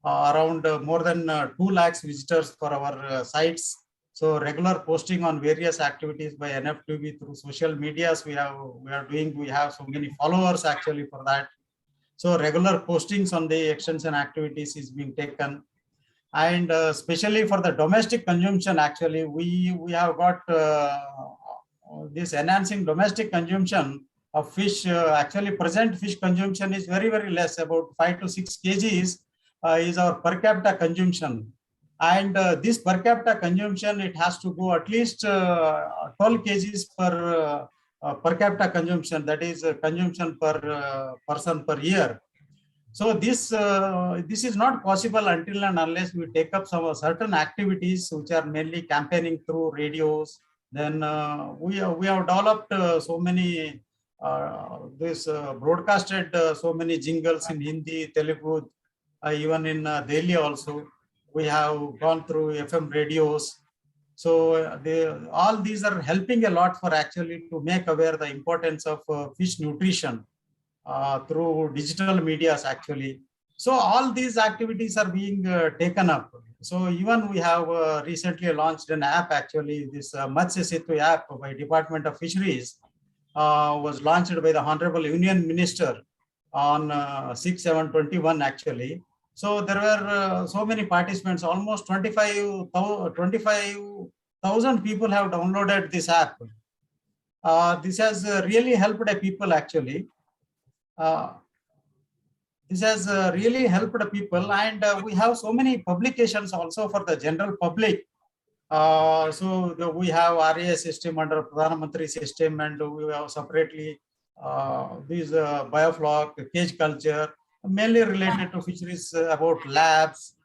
around more than 2 lakhs visitors for our sites. So regular posting on various activities by NFTV through social medias we have so many followers actually for that. So regular postings on the extension activities is being taken. And especially for the domestic consumption, actually, we have got this enhancing domestic consumption of fish. Actually, present fish consumption is very, very less, about 5 to 6 kgs is our per capita consumption. And this per capita consumption, it has to go at least 12 kgs per capita consumption, that is consumption per person per year. So this is not possible until and unless we take up some certain activities which are mainly campaigning through radios. Then we have developed so many broadcasted so many jingles in Hindi, Telugu, even in Delhi also. We have gone through FM radios. So all these are helping a lot for actually to make aware the importance of fish nutrition through digital medias actually. So all these activities are being taken up. So even we have recently launched an app actually, this Matsya Setu app by Department of Fisheries was launched by the Honorable Union Minister on 6/7/21 actually. So there were so many participants, almost 25,000 people have downloaded this app. This has really helped people actually. This has really helped people, and we have so many publications also for the general public. So we have RA system under Pradhan Mantri system, and we have separately these biofloc, cage culture, mainly related to fisheries, about labs.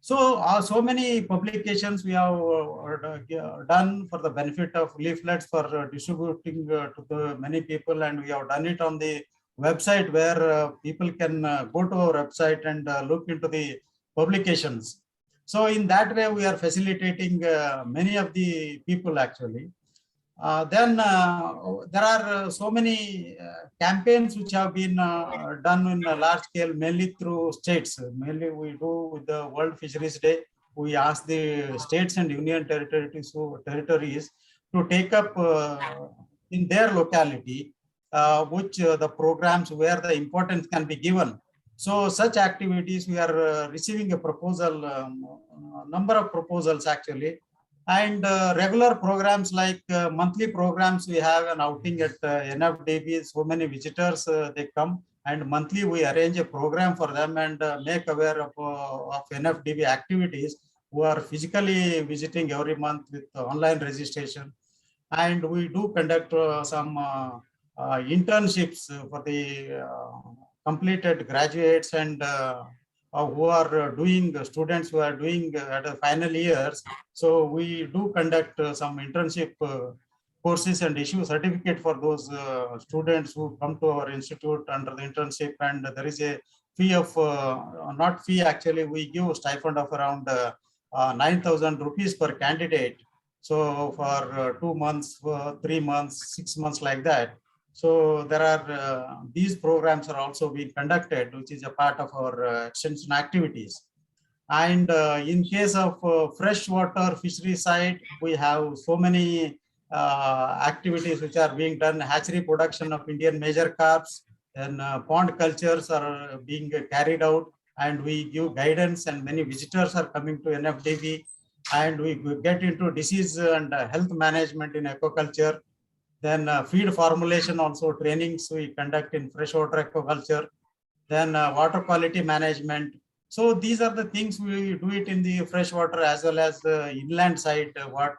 So so many publications we have done for the benefit of leaflets for distributing to the many people, and we have done it on the website where people can go to our website and look into the publications. So in that way, we are facilitating many of the people actually. Then there are so many campaigns which have been done in a large scale, mainly through states. Mainly we do with the World Fisheries Day. We ask the states and union territories to take up in their locality which the programs where the importance can be given. So such activities, we are receiving a proposal, number of proposals actually. And regular programs like monthly programs, we have an outing at NFDB. So many visitors, they come, and monthly we arrange a program for them and make aware of NFDB activities, who are physically visiting every month with online registration. And we do conduct some internships for the completed graduates and who are doing students who are doing at the final years. So we do conduct some internship courses and issue certificate for those students who come to our institute under the internship. And there is a fee of, not fee actually, we give stipend of around 9,000 rupees per candidate. So for 2 months, 3 months, 6 months like that. So there are these programs are also being conducted, which is a part of our extension activities. And in case of freshwater fishery side, we have so many activities which are being done. Hatchery production of Indian major carps, and pond cultures are being carried out, and we give guidance, and many visitors are coming to NFDB, and we get into disease and health management in aquaculture. Then feed formulation also trainings we conduct in freshwater aquaculture. Then water quality management. So these are the things we do it in the freshwater as well as the inland side, what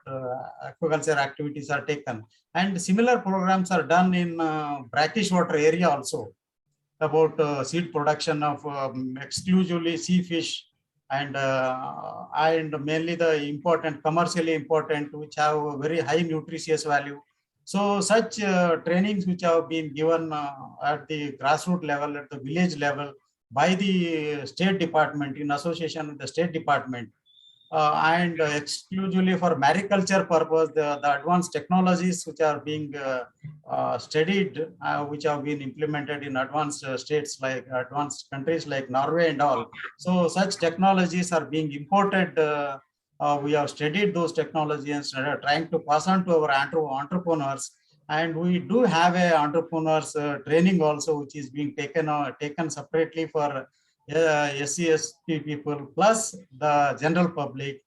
aquaculture activities are taken. And similar programs are done in brackish water area also, about seed production of exclusively sea fish, and mainly the important, commercially important, which have a very high nutritious value. So such trainings which have been given at the grassroots level, at the village level, by the State Department in association with the State Department. and exclusively for mariculture purpose, the advanced technologies which are being studied, which have been implemented in advanced states like advanced countries like Norway and all. So such technologies are being imported. We have studied those technologies and are trying to pass on to our entrepreneurs. And we do have a entrepreneurs training also, which is being taken separately for SC/ST people plus the general public.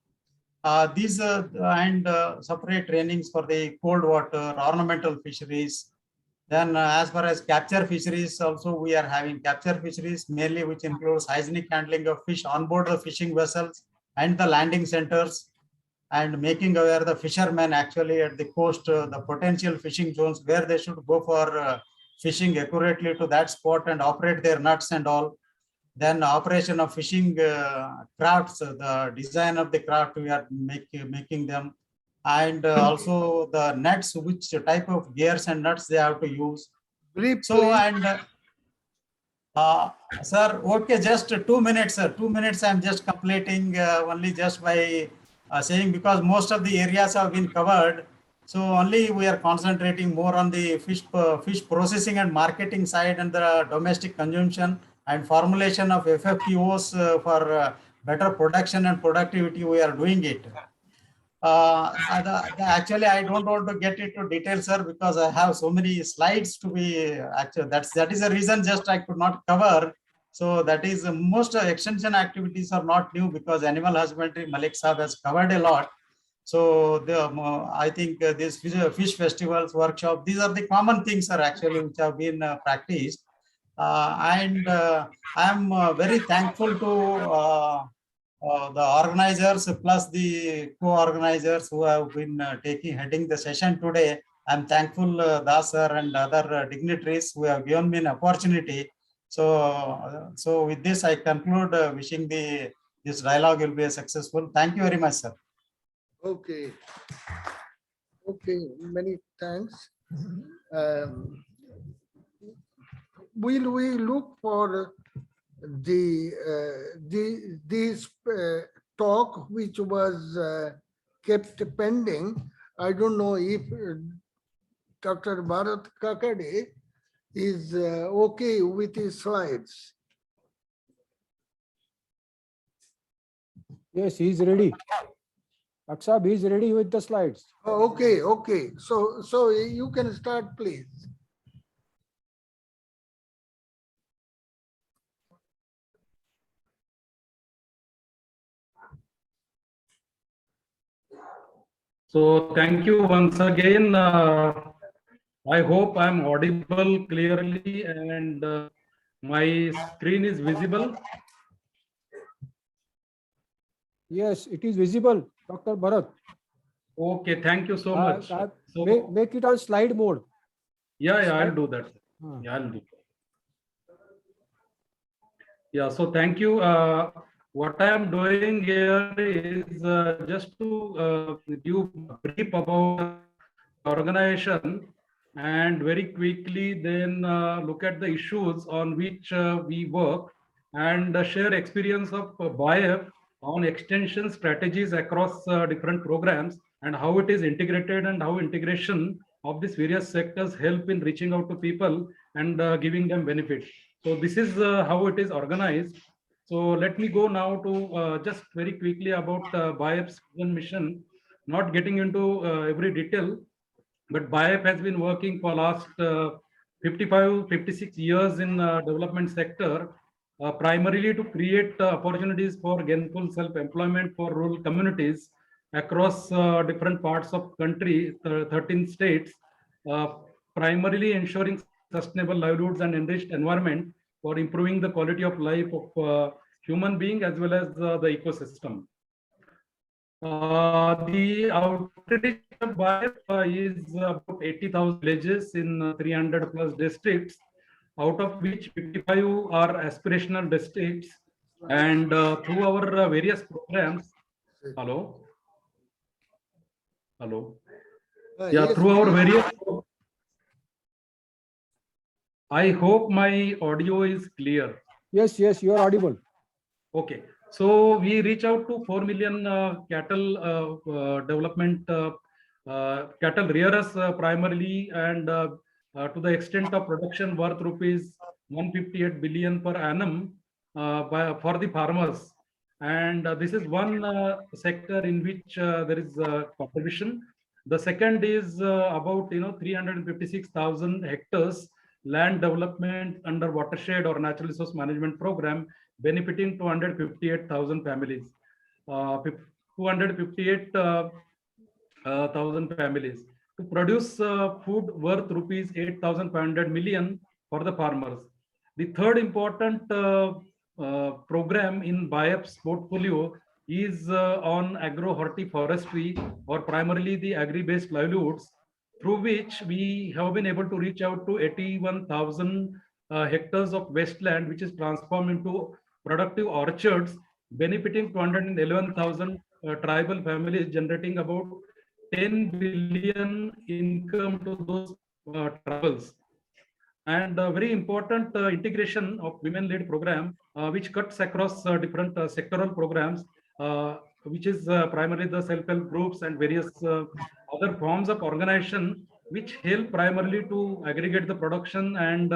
These and separate trainings for the cold water, ornamental fisheries. Then as far as capture fisheries, also we are having capture fisheries mainly, which includes hygienic handling of fish on board the fishing vessels and the landing centers, and making aware the fishermen actually at the coast, the potential fishing zones where they should go for fishing accurately to that spot and operate their nets and all. Then operation of fishing crafts, the design of the craft we are making them, and also the nets, which type of gears and nuts they have to use. Brief, So please. and sir, okay, just 2 minutes, sir. 2 minutes. I'm just completing only just by saying, because most of the areas have been covered. So only we are concentrating more on the fish processing and marketing side and the domestic consumption and formulation of FFPOs for better production and productivity. We are doing it. Actually, I don't want to get into details, sir, because I have so many slides to be actually. That is the reason just I could not cover. So that is most extension activities are not new, because animal husbandry Malik Saab has covered a lot. So I think these fish festivals, workshop, these are the common things, sir, actually, which have been practiced. And I am very thankful to the organizers plus the co-organizers who have been heading the session today. I'm thankful, Das sir and other dignitaries who have given me an opportunity. So with this, I conclude wishing this dialogue will be successful. Thank you very much, sir. Okay. Okay, many thanks. Will we look for this talk which was kept pending? I don't know if Dr. Bharat Kakade is okay with his slides. Yes, he is ready. Aksab, he is ready with the slides. Oh, okay, okay. So you can start, please. So thank you once again. I hope I'm audible clearly and my screen is visible. Yes, it is visible, Dr. Bharat. Okay, thank you so much. So Make it on slide mode. yeah, I'll do that. Ah. Yeah, I'll do that. Yeah, so thank you. What I am doing here is just to give a brief about organization and very quickly then look at the issues on which we work and share experience of BIF on extension strategies across different programs and how it is integrated and how integration of these various sectors help in reaching out to people and giving them benefits. So this is how it is organized. So let me go now to just very quickly about BIF's mission, not getting into every detail, but BIF has been working for last 55, 56 years in development sector, primarily to create opportunities for gainful self-employment for rural communities across different parts of country, 13 states, primarily ensuring sustainable livelihoods and enriched environment for improving the quality of life of human being as well as the ecosystem. The outreach of BIF is about 80,000 villages in 300 plus districts, out of which 55 are aspirational districts. And through our various programs, hello? Yeah, Yes, through our please. various, I hope my audio is clear. Yes, you are audible. Okay. So we reach out to 4 million cattle development, cattle rearers primarily, and to the extent of production worth rupees 158 billion per annum for the farmers. And this is one sector in which there is competition. The second is about 356,000 hectares land development under watershed or natural resource management program, benefiting 258,000 families. 258,000 families to produce food worth rupees 8,500 million for the farmers. The third important program in BIAP's portfolio is on agro-hortiforestry, or primarily the agri-based livelihoods, through which we have been able to reach out to 81,000 hectares of wasteland, which is transformed into productive orchards, benefiting 211,000 tribal families, generating about 10 billion income to those tribals. And very important integration of women-led program, which cuts across different sectoral programs, which is primarily the self-help groups and various other forms of organization, which help primarily to aggregate the production and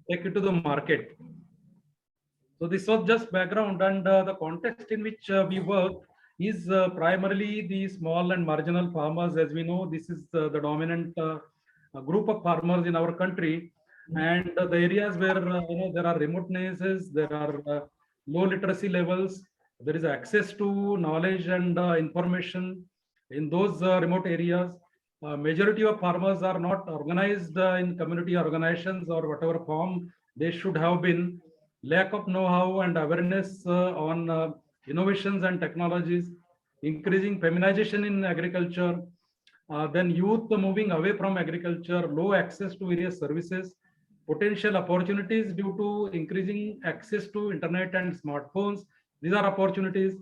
take it to the market. So this was just background, and the context in which we work is primarily the small and marginal farmers. As we know, this is the dominant group of farmers in our country, and the areas where there are remotenesses, there are low literacy levels, there is access to knowledge and information in those remote areas. Majority of farmers are not organized in community organizations or whatever form they should have been. Lack of know-how and awareness on innovations and technologies, increasing feminization in agriculture, then youth moving away from agriculture, low access to various services, potential opportunities due to increasing access to internet and smartphones. These are opportunities.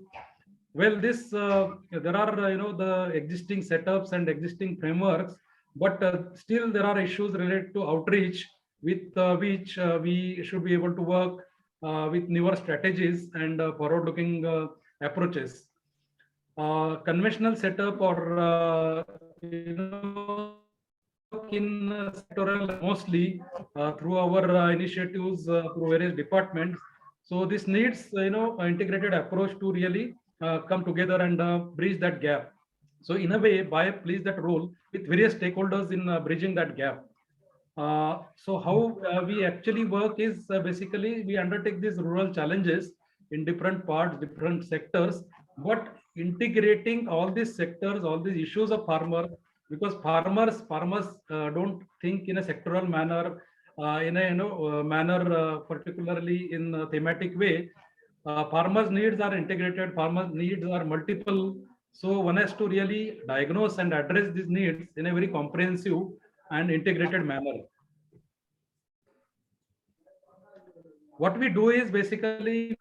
Well, this there are the existing setups and existing frameworks, but still there are issues related to outreach, with which we should be able to work with newer strategies and forward-looking approaches. Conventional setup or in sectoral mostly through our initiatives through various departments. So this needs integrated approach to really come together and bridge that gap. So in a way, BIAP plays that role with various stakeholders in bridging that gap. So how we actually work is basically we undertake these rural challenges in different parts, different sectors, but integrating all these sectors, all these issues of farmer, because farmers don't think in a sectoral manner, in a manner particularly in a thematic way. Farmers' needs are integrated, farmers' needs are multiple. So one has to really diagnose and address these needs in a very comprehensive and integrated manner. What we do is basically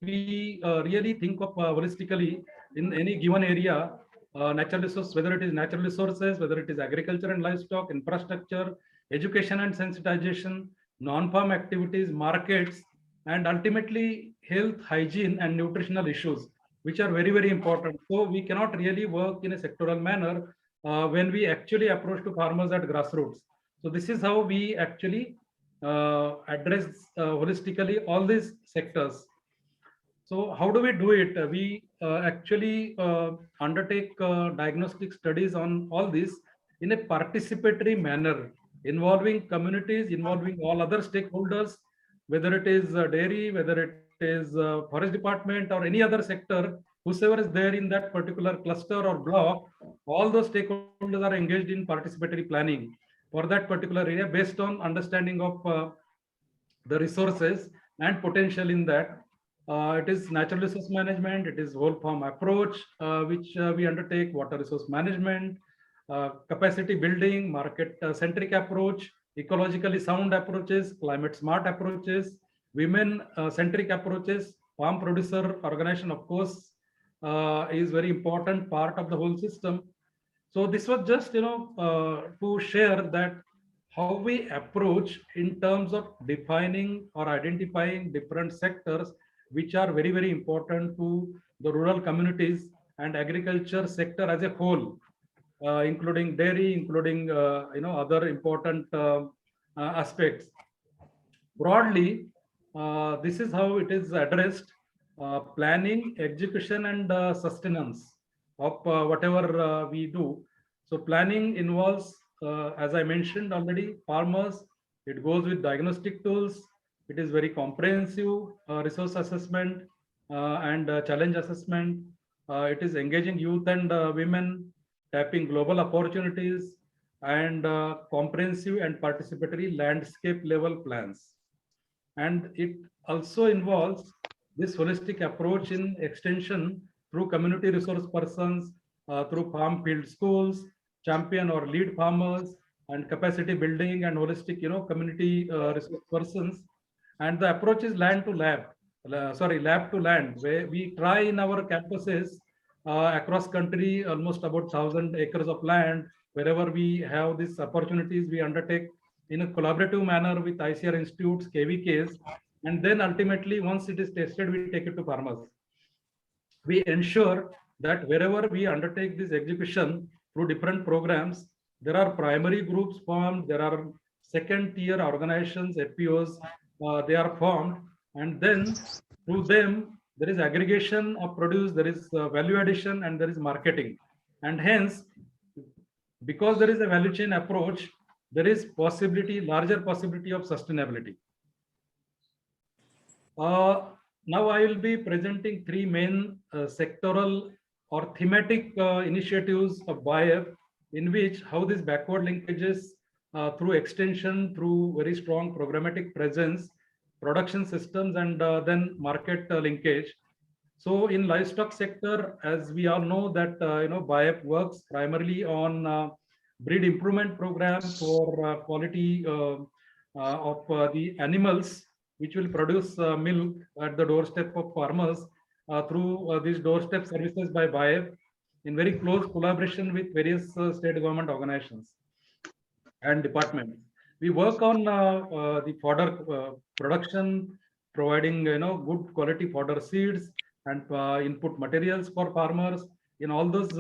we really think of holistically in any given area, natural resources, whether it is natural resources, whether it is agriculture and livestock, infrastructure, education and sensitization, non-farm activities, markets, and ultimately health, hygiene, and nutritional issues, which are very, very important. So we cannot really work in a sectoral manner when we actually approach to farmers at grassroots. So this is how we actually address holistically all these sectors. So how do we do it? We actually undertake diagnostic studies on all this in a participatory manner, involving communities, involving all other stakeholders, whether it is dairy, whether it is forest department or any other sector, whosoever is there in that particular cluster or block, all those stakeholders are engaged in participatory planning for that particular area based on understanding of the resources and potential in that. It is natural resource management, it is whole farm approach, which we undertake, water resource management, capacity building, market centric approach, ecologically sound approaches, climate smart approaches, women centric approaches, farm producer organization, of course, is very important part of the whole system. So this was just, to share that how we approach in terms of defining or identifying different sectors which are very, very important to the rural communities and agriculture sector as a whole, including dairy, including other important aspects. Broadly, this is how it is addressed: planning, execution, and sustenance of whatever we do. So planning involves, as I mentioned already, farmers. It goes with diagnostic tools. It is very comprehensive resource assessment and challenge assessment. It is engaging youth and women, tapping global opportunities, and comprehensive and participatory landscape level plans. And it also involves this holistic approach in extension through community resource persons, through farm field schools, champion or lead farmers, and capacity building and holistic, community resource persons. And the approach is lab to land, where we try in our campuses across country, almost about 1,000 acres of land. Wherever we have these opportunities, we undertake in a collaborative manner with ICAR institutes, KVKs, and then ultimately, once it is tested, we take it to farmers. We ensure that wherever we undertake this execution through different programs, there are primary groups formed, there are second tier organizations, FPOs, they are formed, and then through them, there is aggregation of produce, there is value addition, and there is marketing. And hence, because there is a value chain approach, there is larger possibility of sustainability. Now I will be presenting three main sectoral or thematic initiatives of BIF, in which how these backward linkages through extension, through very strong programmatic presence, production systems, and then market linkage. So in livestock sector, as we all know that BIF works primarily on breed improvement program for quality of the animals, which will produce milk at the doorstep of farmers through these doorstep services by BIF, in very close collaboration with various state government organizations and departments. We work on the fodder production, providing good quality fodder seeds and input materials for farmers in all those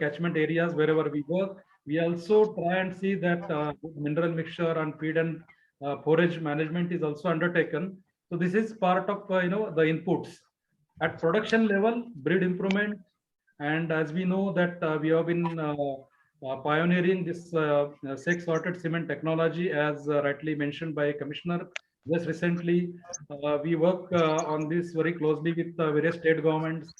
catchment areas wherever we work. We also try and see that mineral mixture and feed and forage management is also undertaken. So this is part of the inputs at production level, breed improvement, and as we know that we have been pioneering this sex sorted cement technology, as rightly mentioned by Commissioner. Just recently, we work on this very closely with various state governments,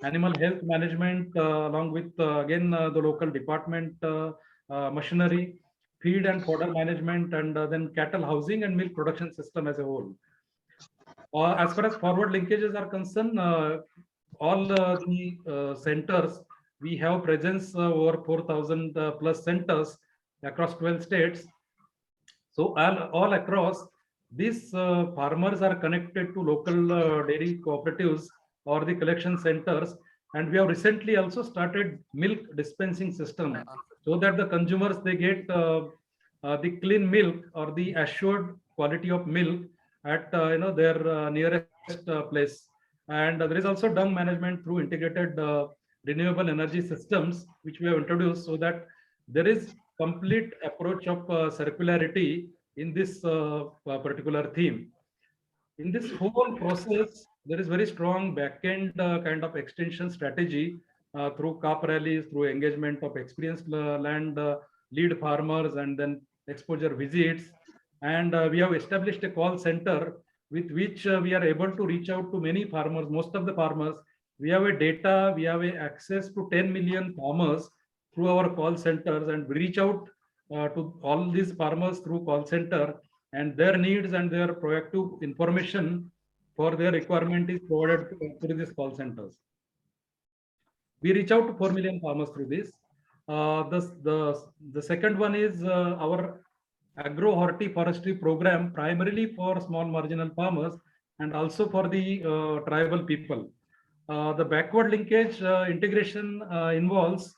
animal health management, along with again the local department machinery, feed and fodder management, and then cattle housing and milk production system as a whole. As far as forward linkages are concerned, all the centers, we have presence over 4,000 plus centers across 12 states. So all across, these farmers are connected to local dairy cooperatives or the collection centers. And we have recently also started milk dispensing system, so that the consumers, they get the clean milk or the assured quality of milk at their nearest place. And there is also dung management through integrated renewable energy systems, which we have introduced, so that there is complete approach of circularity in this particular theme. In this whole process, there is very strong back-end kind of extension strategy through CAP rallies, through engagement of experienced land lead farmers, and then exposure visits. And we have established a call center with which we are able to reach out to many farmers, most of the farmers. We have a data, we have a access to 10 million farmers through our call centers, and we reach out to all these farmers through call center, and their needs and their proactive information for their requirement is provided through these call centers. We reach out to 4 million farmers through this. The second one is our agro-hortiforestry program, primarily for small marginal farmers and also for the tribal people. The backward linkage integration involves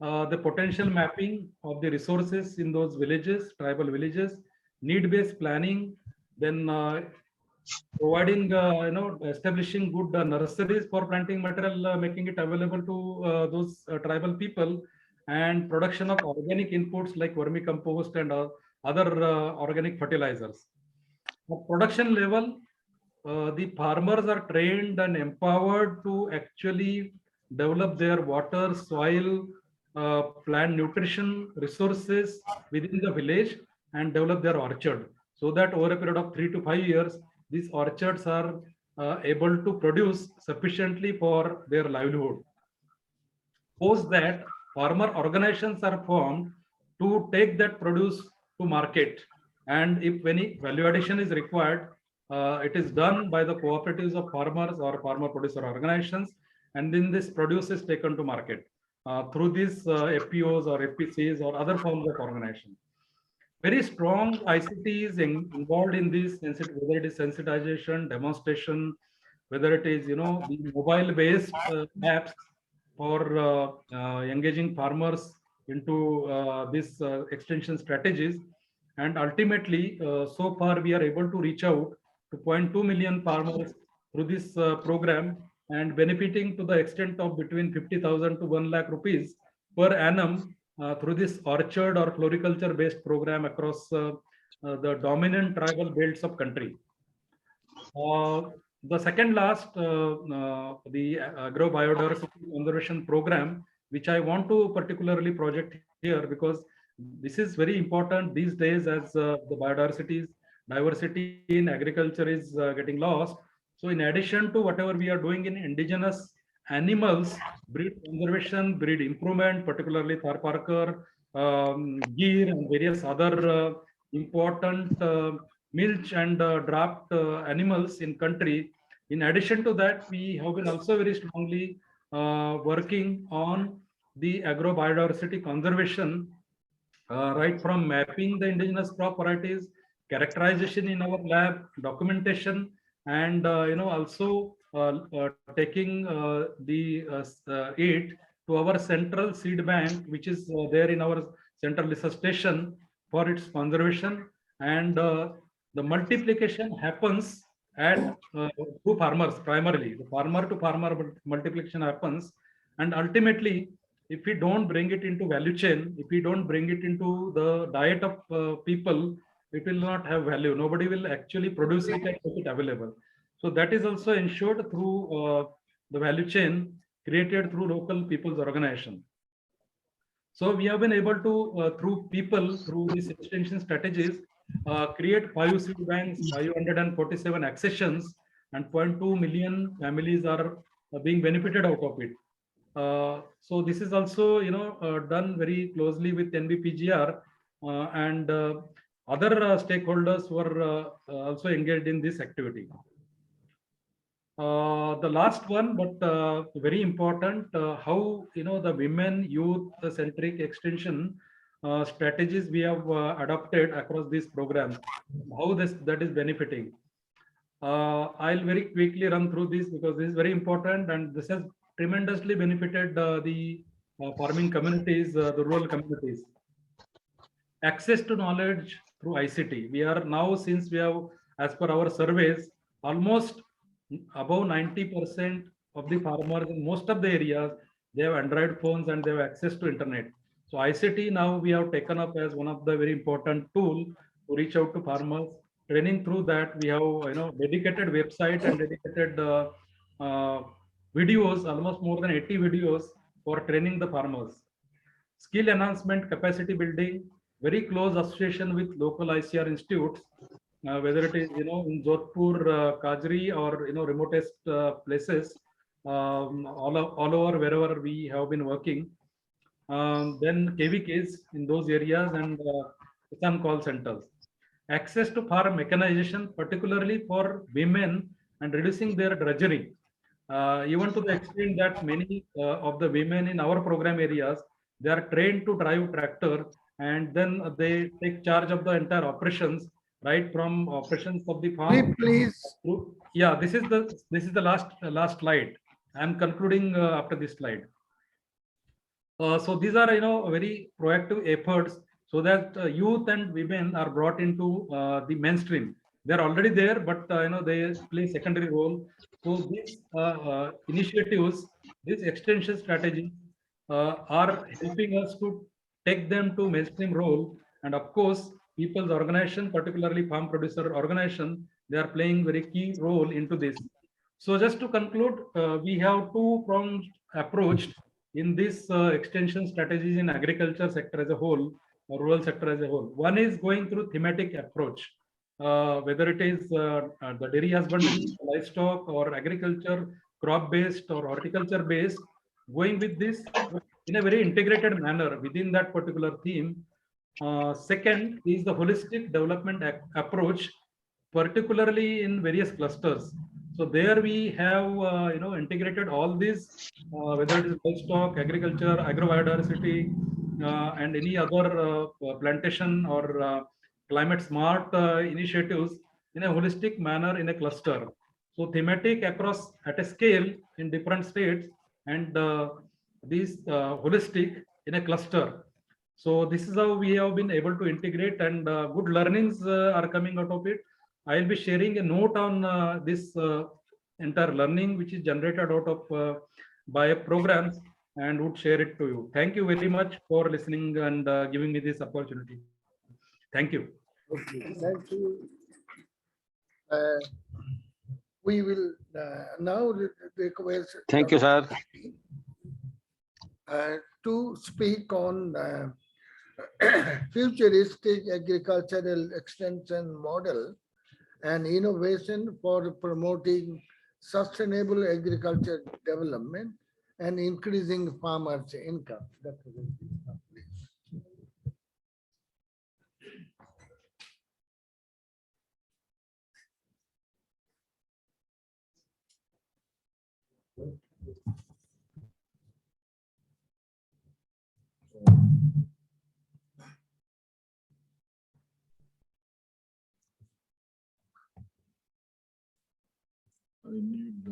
the potential mapping of the resources in those villages, tribal villages, need-based planning, then providing, establishing good nurseries for planting material, making it available to those tribal people, and production of organic inputs like vermicompost and other organic fertilizers. At production level, the farmers are trained and empowered to actually develop their water, soil, plant nutrition resources within the village and develop their orchard, so that over a period of 3 to 5 years, these orchards are able to produce sufficiently for their livelihood. Post that, farmer organizations are formed to take that produce to market. And if any value addition is required, it is done by the cooperatives of farmers or farmer producer organizations. And then this produce is taken to market through these FPOs or FPCs or other forms of organization. Very strong ICT is involved in this, whether it is sensitization, demonstration, whether it is, the mobile-based apps for engaging farmers into these extension strategies. And ultimately, so far, we are able to reach out to 0.2 million farmers through this program and benefiting to the extent of between 50,000 to 1 lakh rupees per annum through this orchard or floriculture based program across the dominant tribal belts of country. The second last, the agrobiodiversity conservation program, which I want to particularly project here because this is very important these days as the diversity in agriculture is getting lost. So in addition to whatever we are doing in indigenous animals, breed conservation, breed improvement, particularly Tharparkar, Gir and various other important milch and draft animals in country. In addition to that, we have been also very strongly working on the agrobiodiversity conservation, right from mapping the indigenous crop varieties, characterization in our lab, documentation, and also taking it to our central seed bank, which is there in our central research station for its conservation. And the multiplication happens at two farmers primarily. The farmer to farmer multiplication happens, and ultimately, if we don't bring it into value chain, if we don't bring it into the diet of people, it will not have value. Nobody will actually produce it and make it available. So that is also ensured through the value chain created through local people's organization. So we have been able to, through these extension strategies, create 5 seed banks, 547 accessions, and 0.2 million families are being benefited out of it. So this is also, done very closely with NBPGR and other stakeholders who are also engaged in this activity. The last one, but very important, how the women youth centric extension strategies we have adopted across this program, how that is benefiting. I'll very quickly run through this because this is very important and this has tremendously benefited the farming communities, the rural communities. Access to knowledge through ICT. We are now, since we have, as per our surveys, almost above 90% of the farmers in most of the areas, they have Android phones and they have access to internet. So ICT now we have taken up as one of the very important tool to reach out to farmers. Training through that, we have dedicated website and dedicated videos, almost more than 80 videos for training the farmers. Skill enhancement, capacity building, very close association with local ICAR institutes, whether it is in Jodhpur, Kajri, or remotest places, all over wherever we have been working. Then KVKs in those areas and Kisan call centers. Access to farm mechanization, particularly for women, and reducing their drudgery. Even to the extent that many of the women in our program areas, they are trained to drive tractor and then they take charge of the entire operations, right from operations of the farm. Please. Yeah, this is the last slide. I am concluding after this slide. So these are very proactive efforts so that youth and women are brought into the mainstream. They are already there, but they play secondary role. So these initiatives, these extension strategies are helping us to take them to mainstream role. And of course, people's organization, particularly farm producer organization, they are playing very key role into this. So just to conclude, we have two-pronged approach in this extension strategies in agriculture sector as a whole, or rural sector as a whole. One is going through thematic approach, whether it is the dairy husbandry, livestock, or agriculture, crop-based or horticulture-based, going with this in a very integrated manner within that particular theme. Second is the holistic development approach, particularly in various clusters. So there we have integrated all these, whether it is livestock, agriculture, agrobiodiversity, and any other plantation or climate smart initiatives in a holistic manner in a cluster. So thematic across at a scale in different states, and these holistic in a cluster. So this is how we have been able to integrate, and good learnings are coming out of it. I'll be sharing a note on this entire learning which is generated out of by programs, and would share it to you. Thank you very much for listening and giving me this opportunity. Thank you. Okay, thank you. We will now request. Thank you, sir. To speak on futuristic agricultural extension model and innovation for promoting sustainable agriculture development and increasing farmers' income. Dr. Venkat, please. I need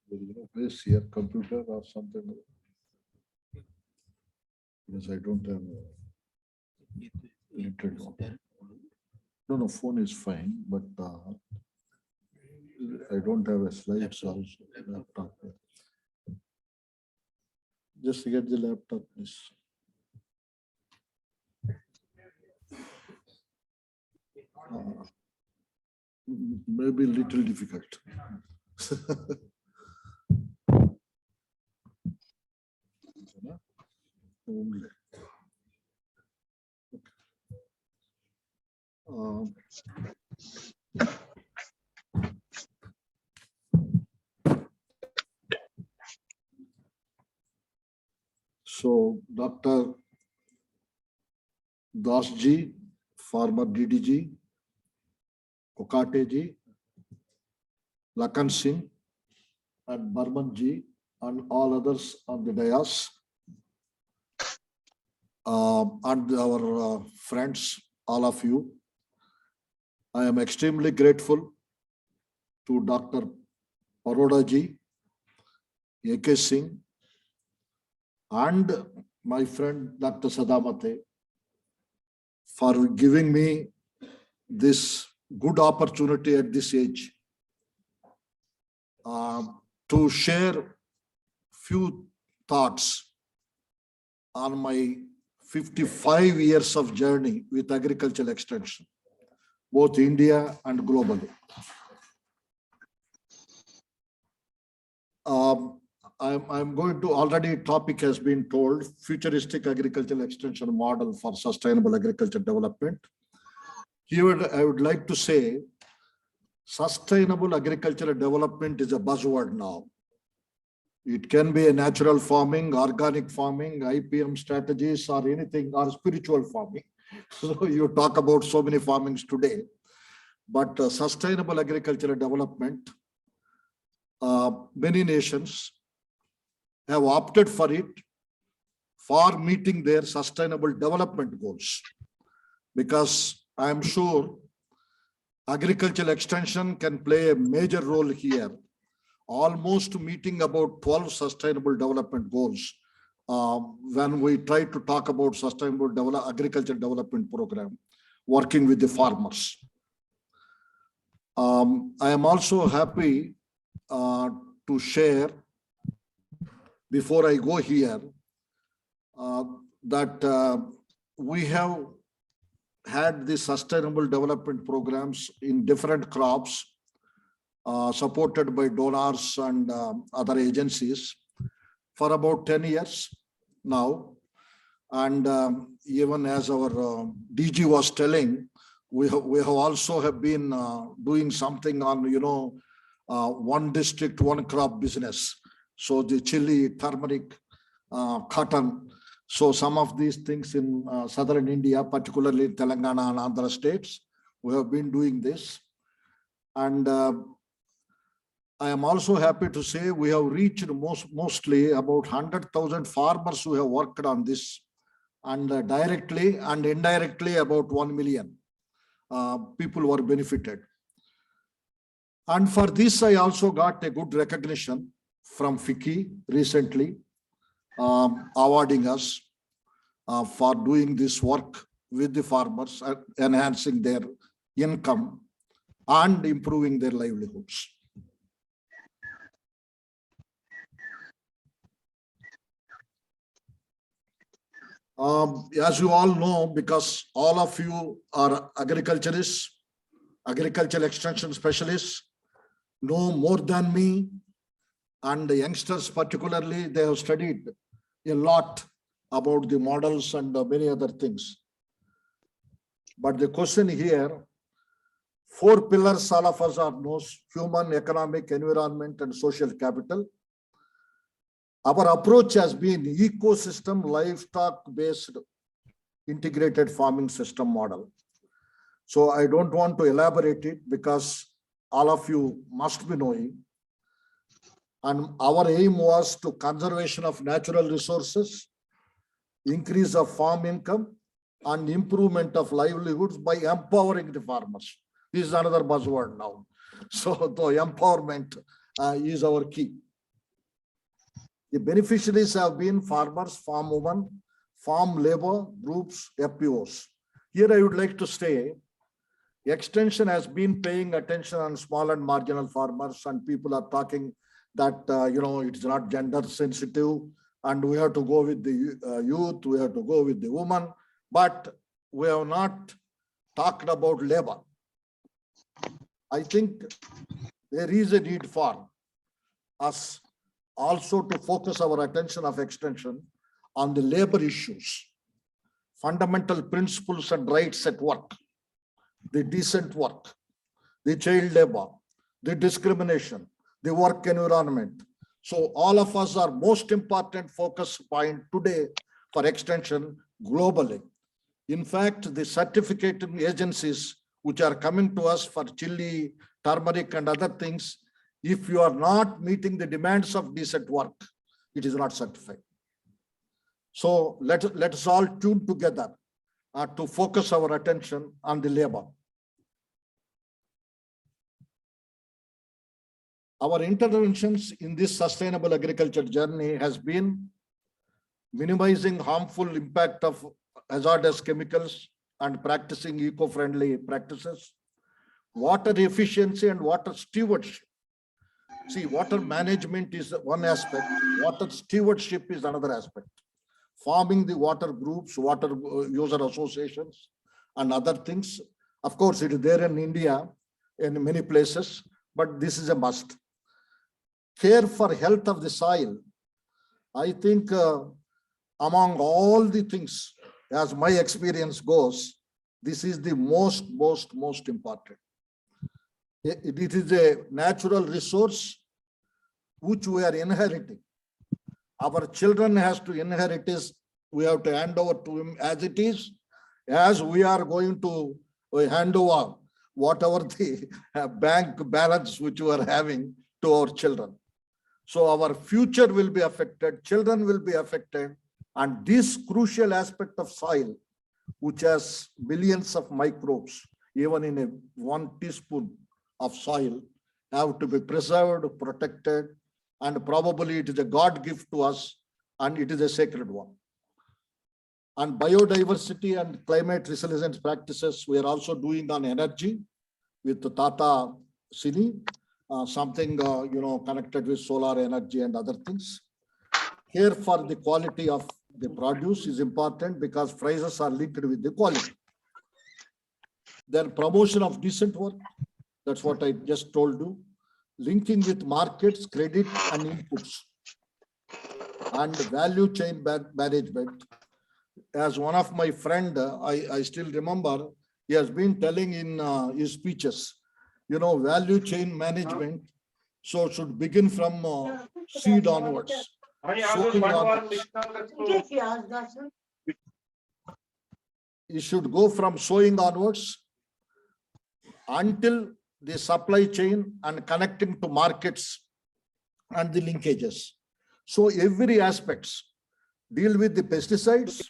there is no place here, computer or something. Because I don't have a printed one. No, phone is fine, but I don't have a slides also. Laptop. Just get the laptop, please. Maybe a little difficult. Only. So Dr. Das ji, former DDG, Kokate ji, Lakan Singh, and Burman ji, and all others on the dais, and our friends, all of you. I am extremely grateful to Dr. Paroda ji, A.K. Singh, and my friend Dr. Sadamate for giving me this good opportunity at this age to share few thoughts on my 55 years of journey with agricultural extension, both India and globally. I'm going to, already topic has been told, futuristic agricultural extension model for sustainable agriculture development. Here I would like to say sustainable agricultural development is a buzzword now. It can be a natural farming, organic farming, IPM strategies, or anything, or spiritual farming. So you talk about so many farmings today, but sustainable agricultural development, many nations have opted for it for meeting their sustainable development goals, because I am sure agricultural extension can play a major role here, almost meeting about 12 sustainable development goals when we try to talk about sustainable agriculture development program, working with the farmers. I am also happy to share, before I go here, that we have had the sustainable development programs in different crops, supported by donors and other agencies for about 10 years now. And even as our DG was telling, we have also been doing something on, one district, one crop business. So the chili, turmeric, cotton. So some of these things in southern India, particularly Telangana and Andhra states, we have been doing this. And I am also happy to say we have reached mostly about 100,000 farmers who have worked on this, and directly and indirectly about 1 million people were benefited. And for this, I also got a good recognition from FICCI recently, awarding us for doing this work with the farmers, enhancing their income and improving their livelihoods. As you all know, because all of you are agriculturists, agricultural extension specialists, know more than me, and the youngsters particularly, they have studied a lot about the models and many other things. But the question here, 4 pillars all of us are knows: human, economic, environment, and social capital. Our approach has been ecosystem livestock-based integrated farming system model. So I don't want to elaborate it because all of you must be knowing. And our aim was to conservation of natural resources, increase of farm income, and improvement of livelihoods by empowering the farmers. This is another buzzword now. So the empowerment is our key. The beneficiaries have been farmers, farm women, farm labor groups, FPOs. Here I would like to say, extension has been paying attention on small and marginal farmers, and people are talking that, it's not gender sensitive and we have to go with the youth, we have to go with the woman, but we have not talked about labor. I think there is a need for us also to focus our attention of extension on the labor issues, fundamental principles and rights at work, the decent work, the child labor, the discrimination, the work environment. So all of us are most important focus point today for extension globally. In fact, the certificating agencies which are coming to us for chili, turmeric and other things, if you are not meeting the demands of decent work, it is not certified. So let us all tune together to focus our attention on the labor. Our interventions in this sustainable agriculture journey has been minimizing harmful impact of hazardous chemicals and practicing eco-friendly practices, water efficiency and water stewardship. See, water management is one aspect, water stewardship is another aspect. Forming the water groups, water user associations and other things. Of course, it is there in India in many places, but this is a must. Care for health of the soil. I think among all the things, as my experience goes, this is the most important. It is a natural resource which we are inheriting. Our children has to inherit this. We have to hand over to him as it is, as we are going to hand over whatever the bank balance which we are having to our children. So our future will be affected, children will be affected, and this crucial aspect of soil, which has billions of microbes, even in a 1 teaspoon of soil, have to be preserved, protected, and probably it is a God gift to us and it is a sacred one. And biodiversity and climate resilience practices, we are also doing on energy with the Tata Cine, something connected with solar energy and other things. Care for the quality of the produce is important because prices are linked with the quality. Then promotion of decent work, that's what I just told you. Linking with markets, credit and inputs, and value chain management. As one of my friend, I still remember, he has been telling in his speeches, value chain management, so should begin from seed onwards. Sowing onwards. It should go from sowing onwards until the supply chain and connecting to markets and the linkages. So every aspects, deal with the pesticides,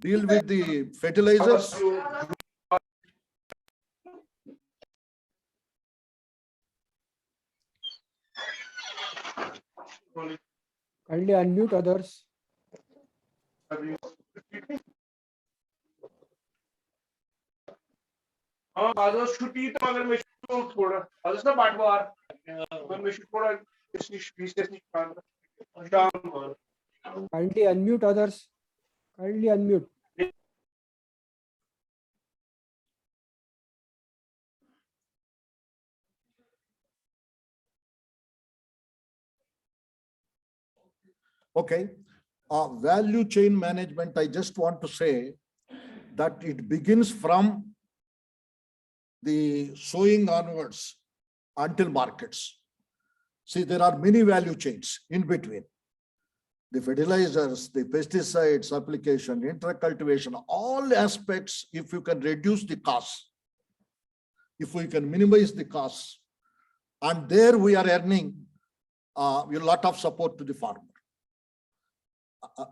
deal with the fertilizers. Kindly unmute others. Kindly unmute others. Kindly unmute. Okay. Value chain management, I just want to say that it begins from the sowing onwards until markets. See, there are many value chains in between. The fertilizers, the pesticides application, intercultivation, all aspects, if you can reduce the costs, if we can minimize the costs, and there we are earning a lot of support to the farmer.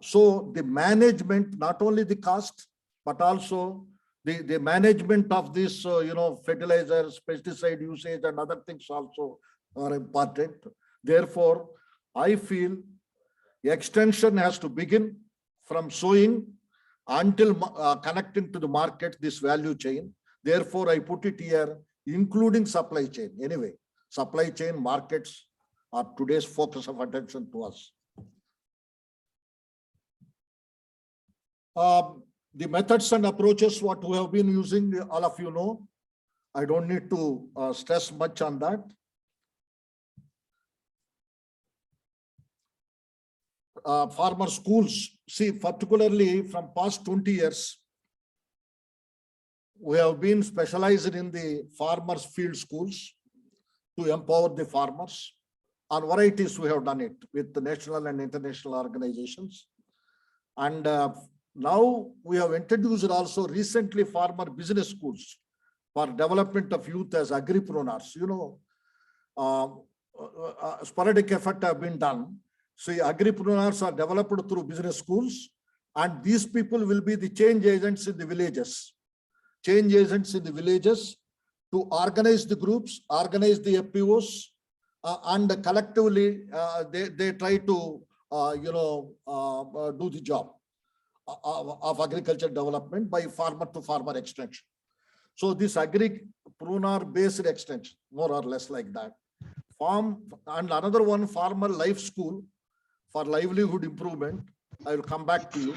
So the management, not only the cost, but also the management of this, fertilizers, pesticide usage and other things also are important. Therefore, I feel the extension has to begin from sowing until connecting to the market, this value chain. Therefore, I put it here, including supply chain. Anyway, supply chain markets are today's focus of attention to us. The methods and approaches, what we have been using, all of you know. I don't need to stress much on that. Farmer schools, see, particularly from past 20 years, we have been specialized in the farmers field schools to empower the farmers. On varieties, we have done it with the national and international organizations. And now we have introduced also recently farmer business schools for development of youth as agripreneurs. Sporadic effort have been done. So agripreneurs are developed through business schools, and these people will be the change agents in the villages. Change agents in the villages to organize the groups, organize the FPOs, and collectively they try to do the job of agriculture development by farmer to farmer extension. So this agripreneur based extension, more or less like that. Farm, and another one, farmer life school for livelihood improvement. I will come back to you.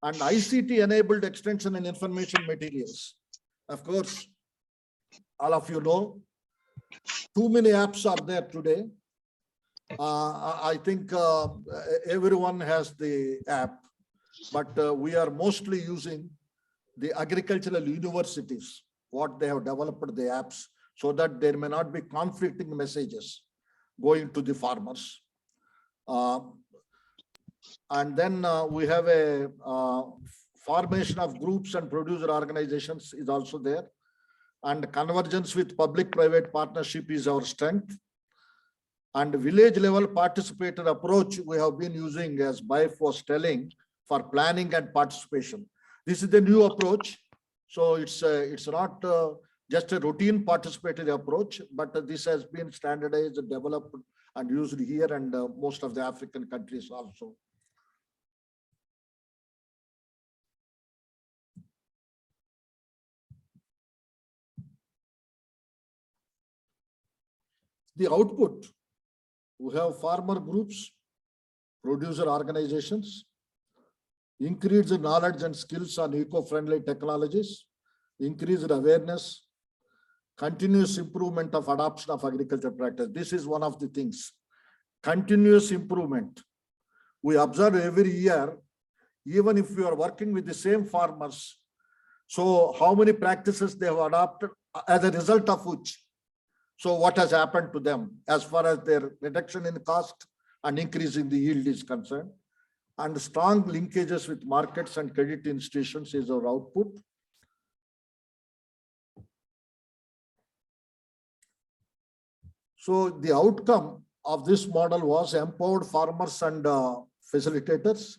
And ICT enabled extension and information materials. Of course, all of you know, too many apps are there today. I think everyone has the app, but we are mostly using the agricultural universities, what they have developed the apps, so that there may not be conflicting messages going to the farmers. And then we have a formation of groups and producer organizations is also there. And convergence with public-private partnership is our strength. And village level participator approach we have been using, as Baif was telling, for planning and participation. This is the new approach. So it's not just a routine participatory approach, but this has been standardized, developed, and used here and most of the African countries also. The output, we have farmer groups, producer organizations, increase the knowledge and skills on eco-friendly technologies, increased awareness, continuous improvement of adoption of agriculture practice. This is one of the things. Continuous improvement. We observe every year, even if we are working with the same farmers, so how many practices they have adopted as a result of which, so what has happened to them as far as their reduction in cost and increase in the yield is concerned, and strong linkages with markets and credit institutions is our output. So the outcome of this model was empowered farmers and facilitators,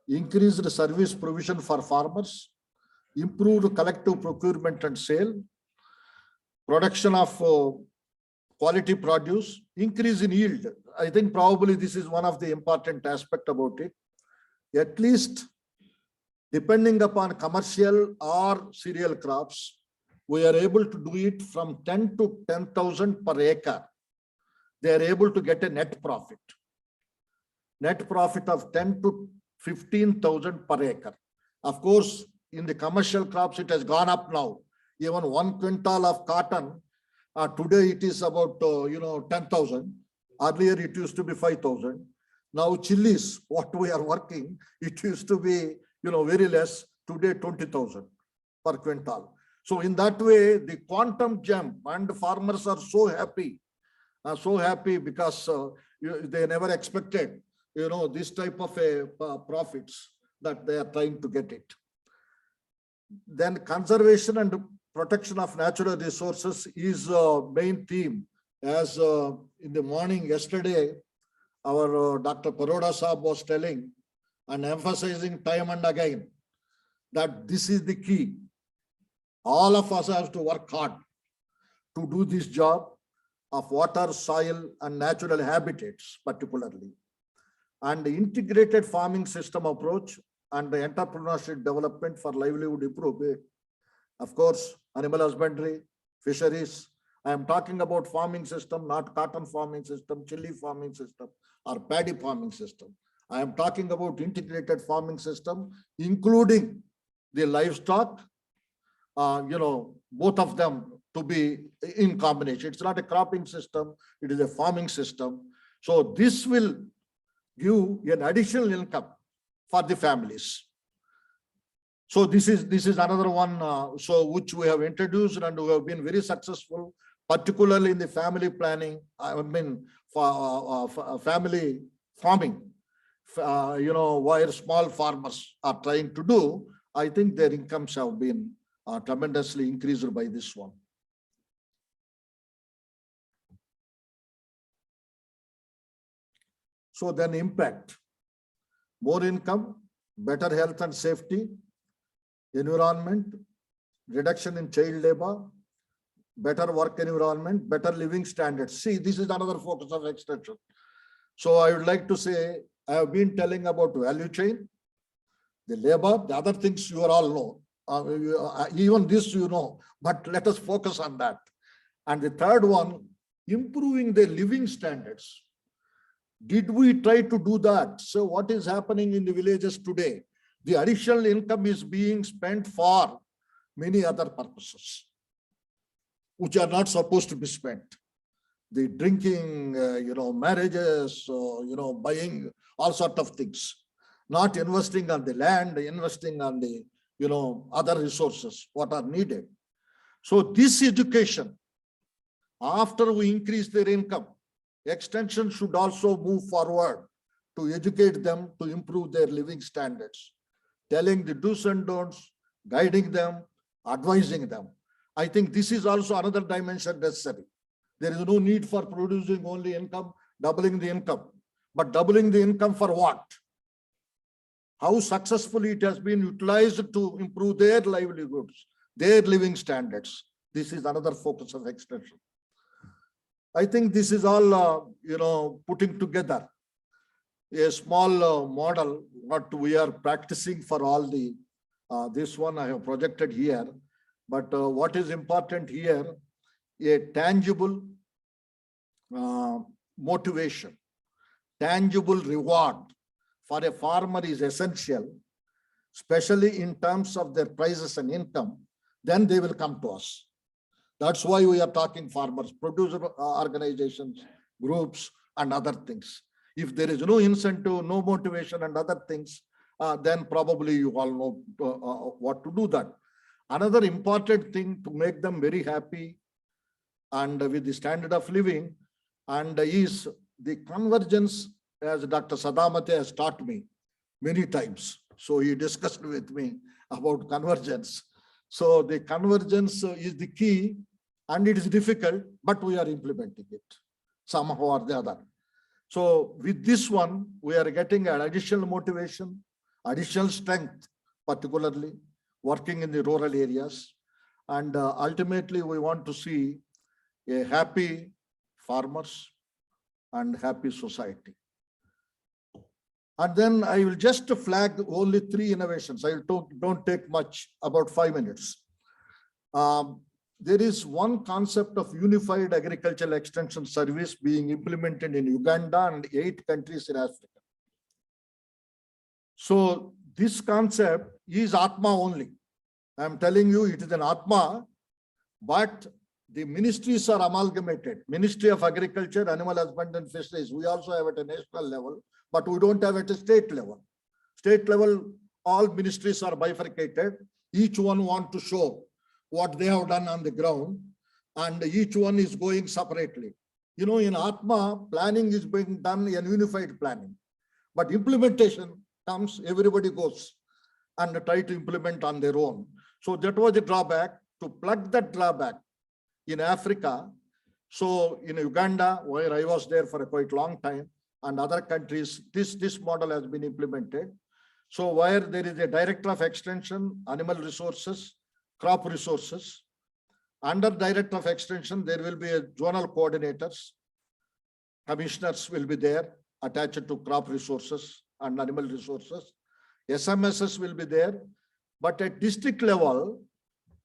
increased service provision for farmers, improved collective procurement and sale, production of quality produce, increase in yield. I think probably this is one of the important aspects about it. At least depending upon commercial or cereal crops, we are able to do it from 10 to 10,000 per acre. They are able to get a net profit of 10 to 15,000 per acre. Of course, in the commercial crops, it has gone up now. Even 1 quintal of cotton, today it is about 10,000. Earlier it used to be 5,000. Now chilies, what we are working, it used to be very less. Today 20,000 per quintal. So in that way, the quantum jump, and farmers are so happy because they never expected this type of profits that they are trying to get it. Then conservation and protection of natural resources is a main theme. As in the morning yesterday, our Dr. Paroda Saab was telling and emphasizing time and again that this is the key. All of us have to work hard to do this job of water, soil, and natural habitats particularly. And the integrated farming system approach and the entrepreneurship development for livelihood improvement. Of course, animal husbandry, fisheries. I am talking about farming system, not cotton farming system, chili farming system, or paddy farming system. I am talking about integrated farming system, including the livestock, both of them to be in combination. It's not a cropping system, it is a farming system. So this will give an additional income for the families. So this is another one which we have introduced and we have been very successful, particularly in the family planning. I mean, for family farming, where small farmers are trying to do. I think their incomes have been tremendously increased by this one. So then impact, more income, better health and safety, environment, reduction in child labor, better work environment, better living standards. See, this is another focus of extension. So I would like to say, I have been telling about value chain, the labor, the other things you all know. Even this but let us focus on that. And the third one, improving the living standards. Did we try to do that? So what is happening in the villages today? The additional income is being spent for many other purposes, which are not supposed to be spent. The drinking, marriages, buying all sorts of things, not investing on the land, investing on the, other resources, what are needed. So this education, after we increase their income, extension should also move forward to educate them to improve their living standards, telling the do's and don'ts, guiding them, advising them. I think this is also another dimension necessary. There is no need for producing only income, doubling the income, but doubling the income for what? How successfully it has been utilized to improve their livelihoods, their living standards. This is another focus of extension. I think this is all, putting together a small model, what we are practicing for all the, this one I have projected here. But what is important here, a tangible motivation, tangible reward for a farmer is essential, especially in terms of their prices and income, then they will come to us. That's why we are talking farmers, producer organizations, groups, and other things. If there is no incentive, no motivation and other things, then probably you all know what to do that. Another important thing to make them very happy and with the standard of living and is the convergence, as Dr. Sadamate has taught me many times. So he discussed with me about convergence. So the convergence is the key, and it is difficult, but we are implementing it somehow or the other. So with this one, we are getting an additional motivation, additional strength, particularly working in the rural areas. And ultimately, we want to see a happy farmers and happy society. And then I will just flag only 3 innovations. I don't take much, about 5 minutes. There is one concept of unified agricultural extension service being implemented in Uganda and 8 countries in Africa. So this concept is Atma only. I'm telling you, it is an Atma, but the ministries are amalgamated. Ministry of Agriculture, Animal Husbandry and Fisheries, we also have at a national level, but we don't have at a state level. State level, all ministries are bifurcated. Each one want to show what they have done on the ground, and each one is going separately. You know, in Atma, planning is being done in unified planning, but implementation comes, everybody goes and try to implement on their own. So that was a drawback. To plug that drawback in Africa, so in Uganda, where I was there for a quite long time, and other countries, this model has been implemented. So where there is a director of extension, animal resources, crop resources. Under director of extension, there will be a zonal coordinators. Commissioners will be there attached to crop resources and animal resources. SMSs will be there. But at district level,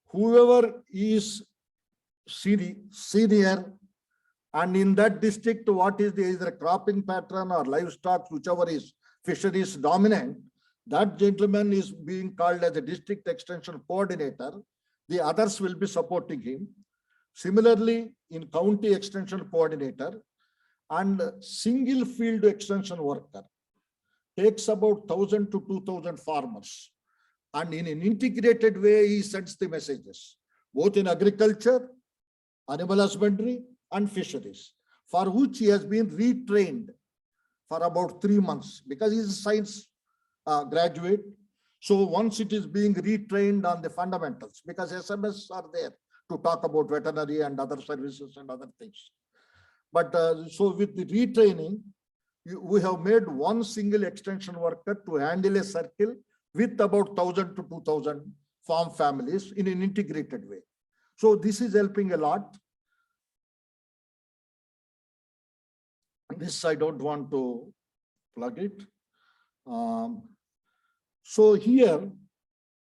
whoever is senior and in that district, what is the either cropping pattern or livestock, whichever is fisheries dominant, that gentleman is being called as a district extension coordinator. The others will be supporting him. Similarly, in county extension coordinator and single field extension worker takes about 1,000 to 2,000 farmers. And in an integrated way, he sends the messages, both in agriculture, animal husbandry, and fisheries, for which he has been retrained for about 3 months because he is a science graduate. So once it is being retrained on the fundamentals, because SMS are there to talk about veterinary and other services and other things. But so with the retraining, we have made one single extension worker to handle a circle with about 1,000 to 2,000 farm families in an integrated way. So this is helping a lot. This I don't want to plug it. So here,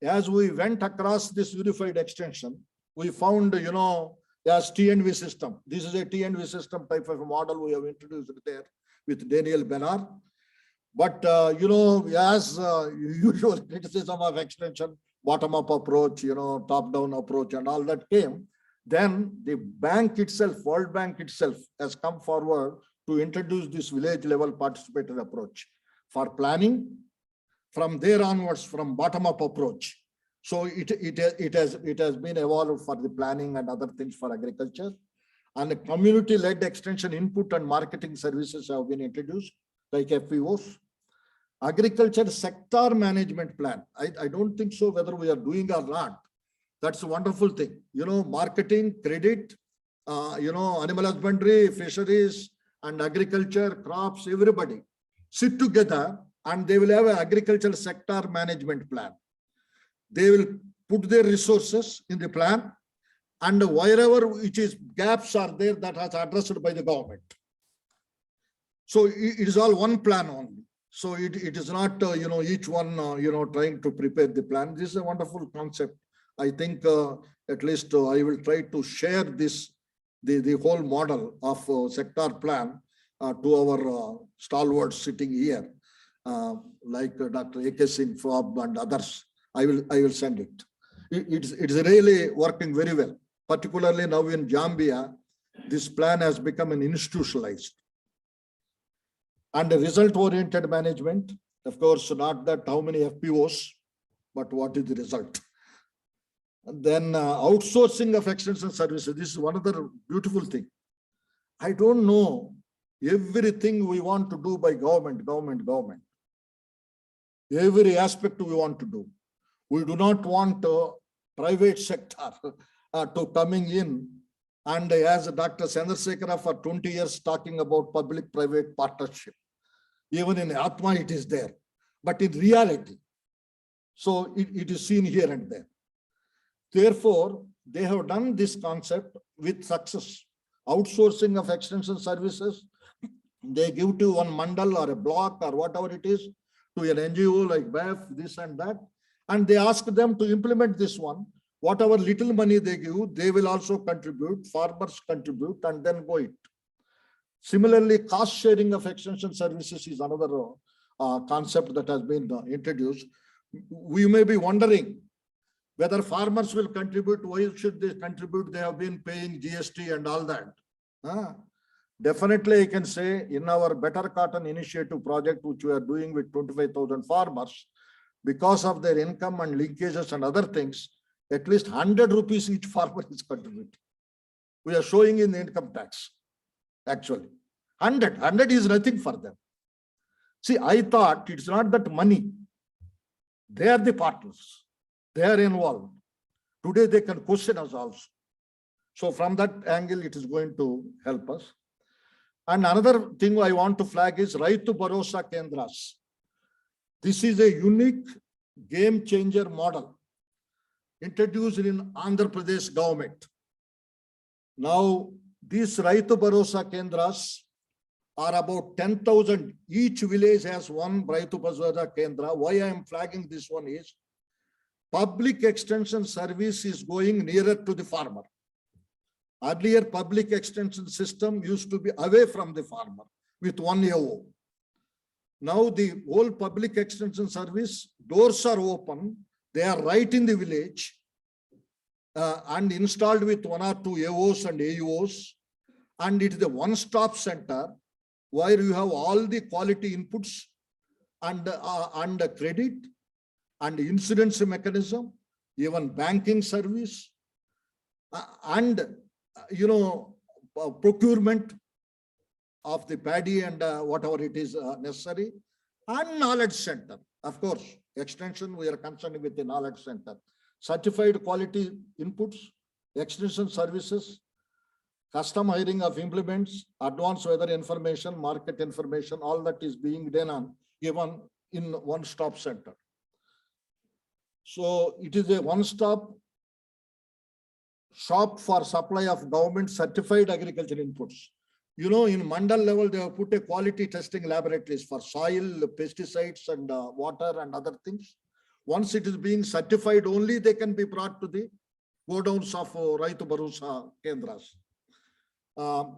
as we went across this unified extension, we found, you know, as TNV system. This is a TNV system type of a model we have introduced there with Daniel Benar. But, you know, as usual criticism of extension, bottom-up approach, you know, top-down approach and all that came, then the bank itself, World Bank itself has come forward to introduce this village level participatory approach for planning. From there onwards, from bottom-up approach. So it has been evolved for the planning and other things for agriculture. And the community-led extension input and marketing services have been introduced, like FPOs. Agriculture sector management plan. I don't think so whether we are doing or not. That's a wonderful thing. You know, marketing, credit, you know, animal husbandry, fisheries, and agriculture, crops, everybody sit together and they will have an agricultural sector management plan. They will put their resources in the plan And wherever which is gaps are there, that has addressed by the government. So it is all one plan only. So it is not, each one, trying to prepare the plan. This is a wonderful concept. I think at least I will try to share this, the whole model of sector plan to our stalwarts sitting here, like Dr. A.K. Singh, Fob and others. I will send it. It's really working very well. Particularly now in Zambia, this plan has become an institutionalized. And the result-oriented management, of course, not that how many FPOs, but what is the result. And then outsourcing of extension services. This is one other beautiful thing. I don't know everything we want to do by government. Every aspect we want to do. We do not want private sector to coming in. And as Dr. Chandrasekhara for 20 years talking about public-private partnership. Even in Atma, it is there, but in reality. So it is seen here and there. Therefore, they have done this concept with success. Outsourcing of extension services, they give to one mandal or a block or whatever it is to an NGO like BAF, this and that. And they ask them to implement this one. Whatever little money they give, they will also contribute, farmers contribute, and then go it. Similarly, cost sharing of extension services is another concept that has been introduced. We may be wondering whether farmers will contribute. Why should they contribute? They have been paying GST and all that. Definitely, I can say in our Better Cotton Initiative project, which we are doing with 25,000 farmers, because of their income and linkages and other things, at least 100 rupees each farmer is contributing. We are showing in the income tax. Actually, 100 is nothing for them. See, I thought it's not that money. They are the partners. They are involved. Today they can question us also. So from that angle, it is going to help us. And another thing I want to flag is Raitu Bharosa Kendras. This is a unique game changer model introduced in Andhra Pradesh government. Now, these Raitu Bharosa Kendras are about 10,000. Each village has one Raitu Bharosa Kendra. Why I am flagging this one is public extension service is going nearer to the farmer. Earlier, public extension system used to be away from the farmer with one AO. Now the whole public extension service, doors are open. They are right in the village and installed with one or two AOs and AUOs. And it is a one-stop center where you have all the quality inputs and credit and insurance mechanism, even banking service, and procurement of the paddy and whatever it is necessary, and knowledge center. Of course, extension, we are concerned with the knowledge center. Certified quality inputs, extension services, custom hiring of implements, advanced weather information, market information, all that is being done on given in one-stop center. So it is a one-stop shop for supply of government certified agriculture inputs. In mandal level, they have put a quality testing laboratories for soil, pesticides, and water and other things. Once it is being certified, only they can be brought to the godowns of Raitu Bharosa Kendras.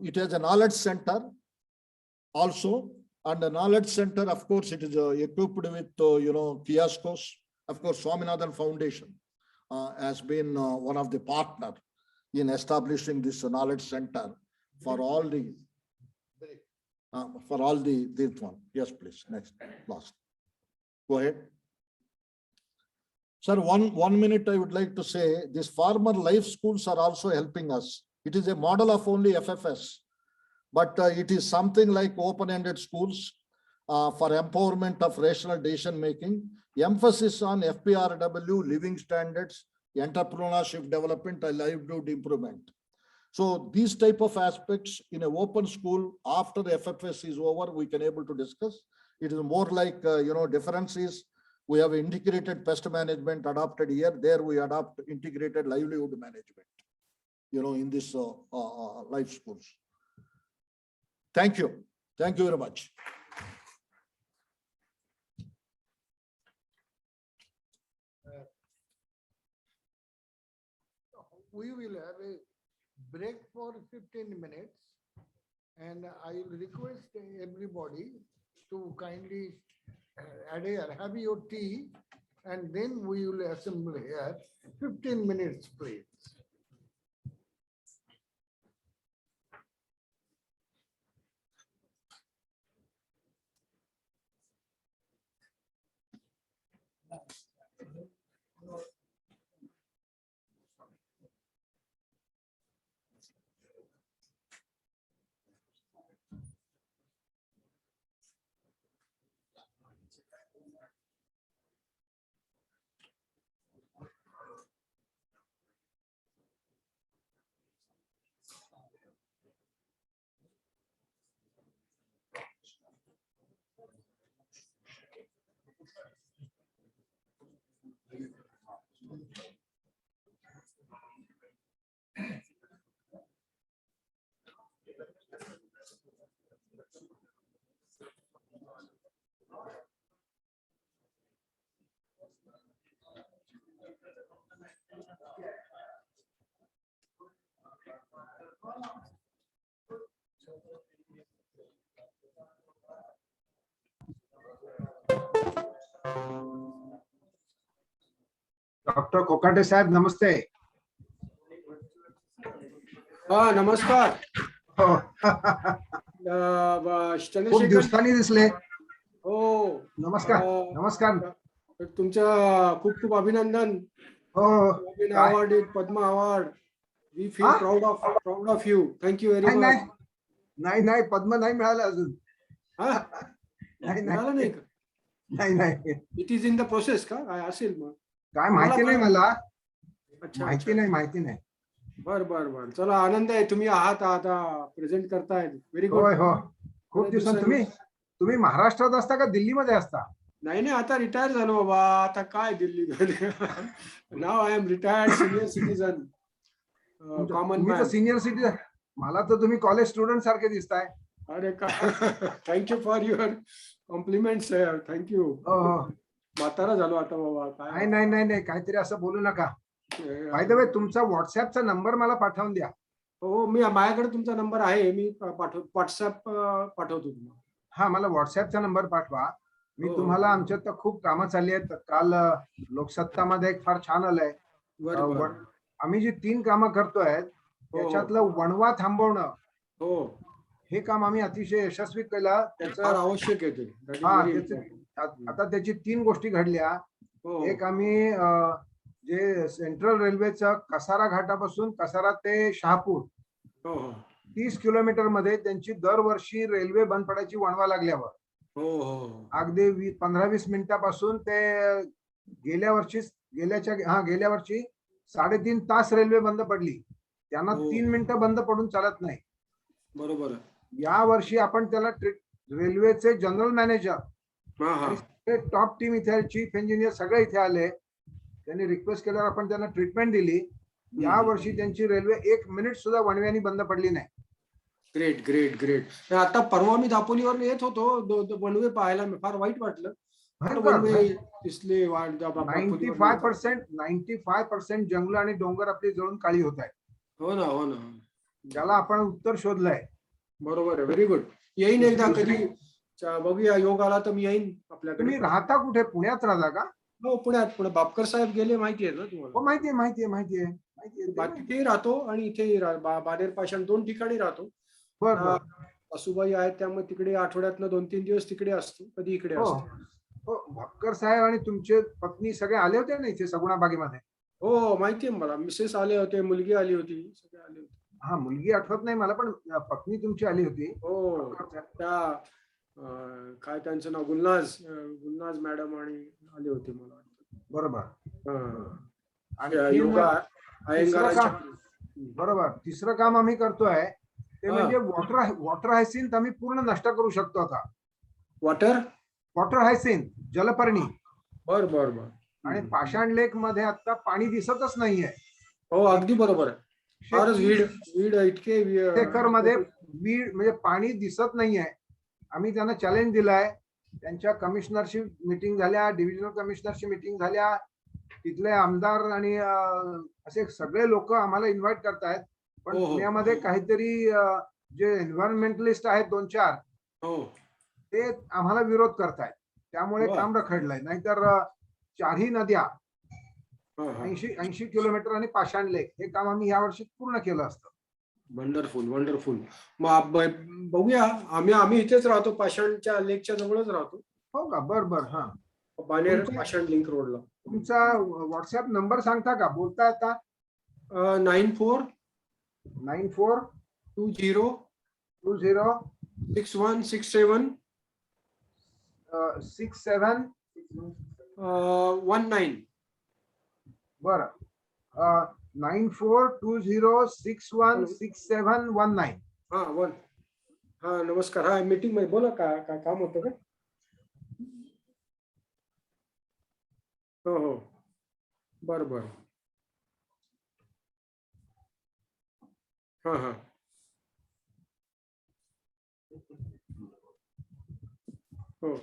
It has a knowledge center also, and the knowledge center, of course, it is equipped with kiosks. Of course, Swaminathan Foundation has been one of the partner in establishing this knowledge center for all the this one. Yes, please. Next, last. Go ahead. Sir, one minute I would like to say, these farmer life schools are also helping us. It is a model of only FFS, but it is something like open-ended schools for empowerment of rational decision making, emphasis on FPRW, living standards, entrepreneurship development, and livelihood improvement. So these type of aspects in an open school after the FFS is over, we can able to discuss. It is more like, difference is we have integrated pest management adopted here. There we adopt integrated livelihood management. in this life schools. Thank you. Thank you very much. We will have a break for 15 minutes, and I will request everybody to kindly have your tea, and then we will assemble here. 15 minutes, please. Doctor Kokate साहेब नमस्ते. नमस्कार. हो. खूप चंद्रशेखर दिवसांनी दिसले. हो नमस्कार. नमस्कार. तुमच्या खूप खूप अभिनंदन. हो. Award, Padma award. We feel proud of you. Thank you very much. नाही पद्म नाही मिळालं अजून. नाही. It is in the process का काय असेल मग काय माहिती नाही मला. अच्छा, माहिती नाही. बर. चला आनंद आहे तुम्ही आहात आता प्रेझेंट करताय. Very good. हो. खूप दिवसांनी. तुम्ही महाराष्ट्रात असता का दिल्लीमध्ये असता? नाही आता रिटायर झालो बाबा. आता काय दिल्ली. नाव I am retired senior citizen. Common तुम्ही तर सिनियर सिटीजन. मला तर तुम्ही कॉलेज स्टुडंट सारखे दिसताय. अरे का thank you for your compliments. Thank you. म्हातारा झालो आता बाबा. काय नाही काहीतरी असं बोलू नका. बाय द वे तुमचा व्हॉट्सअपचा नंबर मला पाठवून द्या. हो माझ्याकडे तुमचा नंबर आहे. मी व्हॉट्सअप पाठवतो तुम्हाला. हा मला व्हॉट्सअपचा नंबर पाठवा. मी तुम्हाला आमच्यात तर खूप कामं चालली आहेत. काल लोकसत्तामध्ये एक फार छान आलंय. आम्ही जी 3 कामं करतोय त्याच्यातलं वणवा थांबवणं हे काम आम्ही अतिशय यशस्वी केलं. त्याचं आवश्यक आहे. आता त्याची 3 गोष्टी घडल्या. एक आम्ही जे सेंट्रल रेल्वेचं कसारा घाटापासून कसारा ते शहापूर 30 किलोमीटर मध्ये त्यांची दरवर्षी रेल्वे बंद पडायची वणवा लागल्यावर अगदी 15-20 मिनिटापासून ते गेल्या वर्षी 3.5 तास रेल्वे बंद पडली. त्यांना 3 मिनिटं बंद पडून चालत नाही. बरोबर. या वर्षी आपण त्याला रेल्वेचे जनरल मॅनेजर टॉप टीम इथे, चीफ इंजिनियर सगळे इथे आले. त्यांनी रिक्वेस्ट केल्यावर आपण त्यांना ट्रीटमेंट दिली. या वर्षी त्यांची रेल्वे 1 मिनिट सुद्धा वणव्यानी बंद पडली नाही. ग्रेट. आता परवा मी दापोलीवर येत होतो. वणवे पाहायला फार वाईट वाटलं. 95% जंगल आणि डोंगर आपली जळून काळी होत आहे. हो ना. ज्याला आपण उत्तर शोधलंय. बरोबर आहे. Very good. येईन एकदा कधी बघूया. योग आला तर मी येईन आपल्याकडे. तुम्ही राहता कुठे? पुण्यात राहता का? हो पुण्यात. बापकर साहेब गेले माहिती आहे ना तुम्हाला? हो माहितीये. तिथे राहतो आणि इथे बानेर पाषाण 2 ठिकाणी राहतो. सासूबाई आहेत त्यामुळे तिकडे आठवड्यातनं 2-3 दिवस तिकडे असतो. कधी इकडे असतो. भापकर साहेब आणि तुमचे पत्नी सगळे आले होते ना इथे सगुणा बागेमध्ये? हो माहितीये मला. मिसेस आले होते, मुलगी आली होती, सगळे आले होते. हा मुलगी आठवत नाही मला पण पत्नी तुमची आली होती. हो त्या काय त्यांचं नाव गुलनाज मॅडम आणि आले होते मला. बरोबर. आणि योगा बरोबर. तिसरं काम आम्ही करतोय ते म्हणजे वॉटर हायसिंथ आम्ही पूर्ण नष्ट करू शकतो आता. वॉटर हायसिंथ जलपर्णी. बर. आणि पाषाण लेक मध्ये आता पाणी दिसतच नाहीये. हो अगदी बरोबर आहे. फारच वीड इतके एकर मध्ये वीड म्हणजे पाणी दिसत नाहीये. आम्ही त्यांना चॅलेंज दिलाय. त्यांच्या कमिशनरशी मीटिंग झाल्या, डिव्हिजनल कमिशनरशी मीटिंग झाल्या, तिथले आमदार आणि असे सगळे लोक आम्हाला इन्व्हाइट करतायत. पण पुण्यामध्ये काहीतरी जे एन्व्हायरमेंटलिस्ट आहेत 2-4 ते आम्हाला विरोध करतायत. त्यामुळे काम रखडलंय. नाहीतर 4ही नद्या 80 किलोमीटर आणि पाषाण लेक हे काम आम्ही यावर्षी पूर्ण केलं असतं. Wonderful wonderful. मग बघूया, आम्ही इथेच राहतो, पाषाणच्या लेकच्या जवळच राहतो. हो का? बर. हा, बानेर पाषाण लिंक रोडला. तुमचा व्हॉट्सअप नंबर सांगता का? बोलता येता? 94 20 6167 19. बरं. 9420616719. हा नमस्कार. हा मीटिंग मध्ये बोला. काय काम होतं का? हो बरं. हा हो.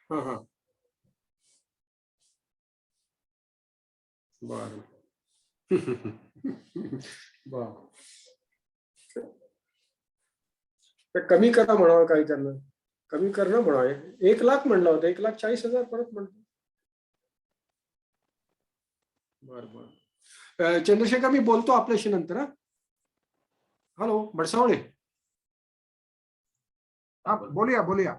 हा बर. कमी करा म्हणावं काही त्यांना. कमी करणं म्हणावे. 1 लाख म्हणलं होतं, 1,40,000 परत म्हणतो. बर. चंद्रशेखर, मी बोलतो आपल्याशी नंतर. हॅलो भडसावळे. हा, बोलूया.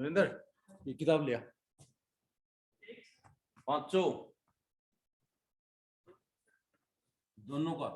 नरेंद्र ये किताब लिया 500 दोनों का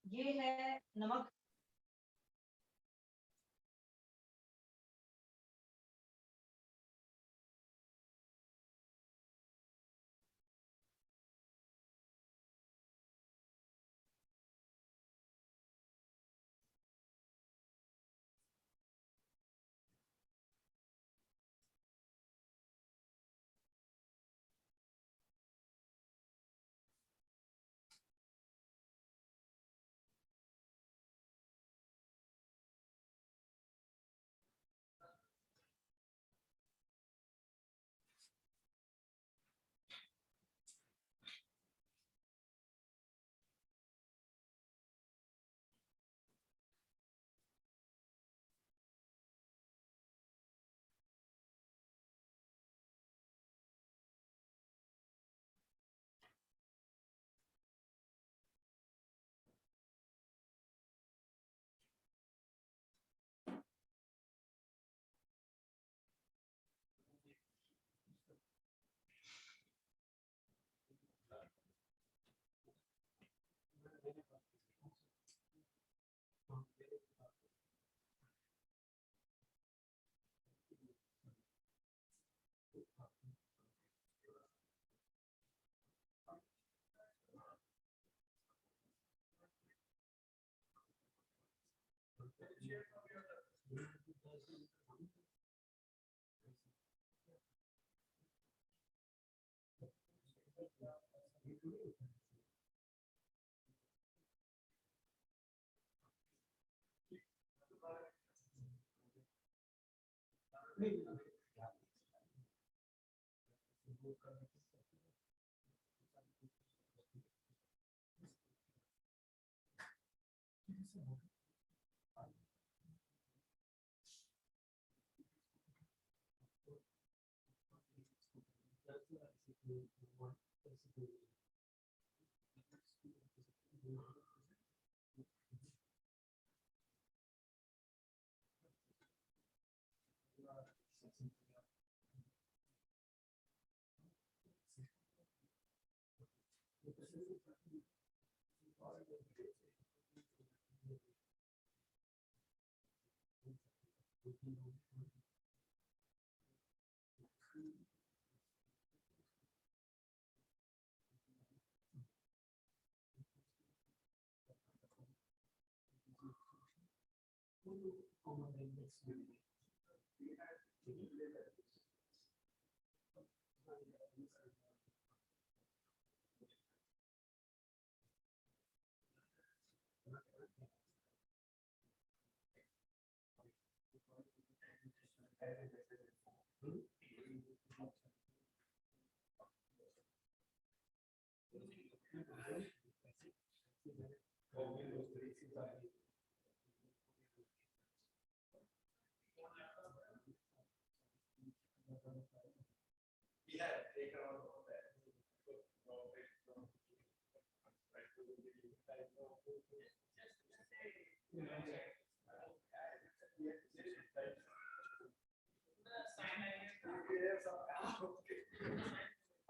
ये है नमक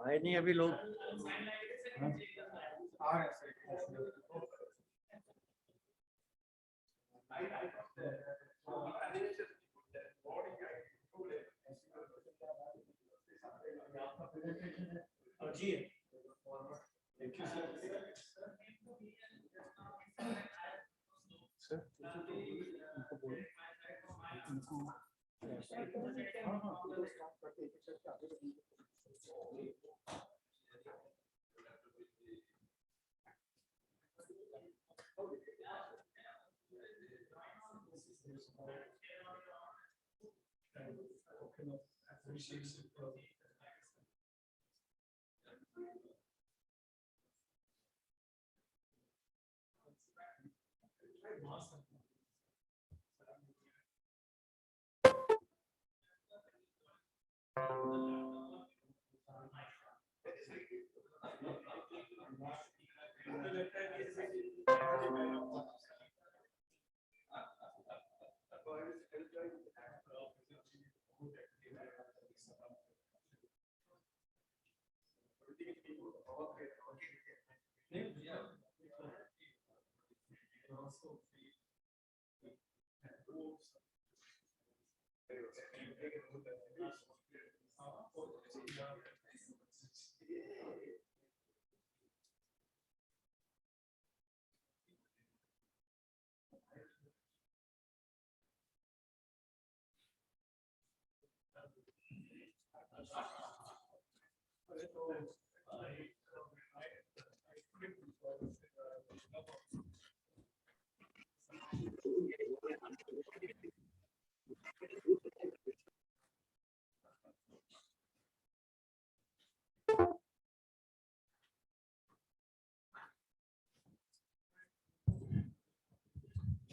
आए नहीं अभी लोग।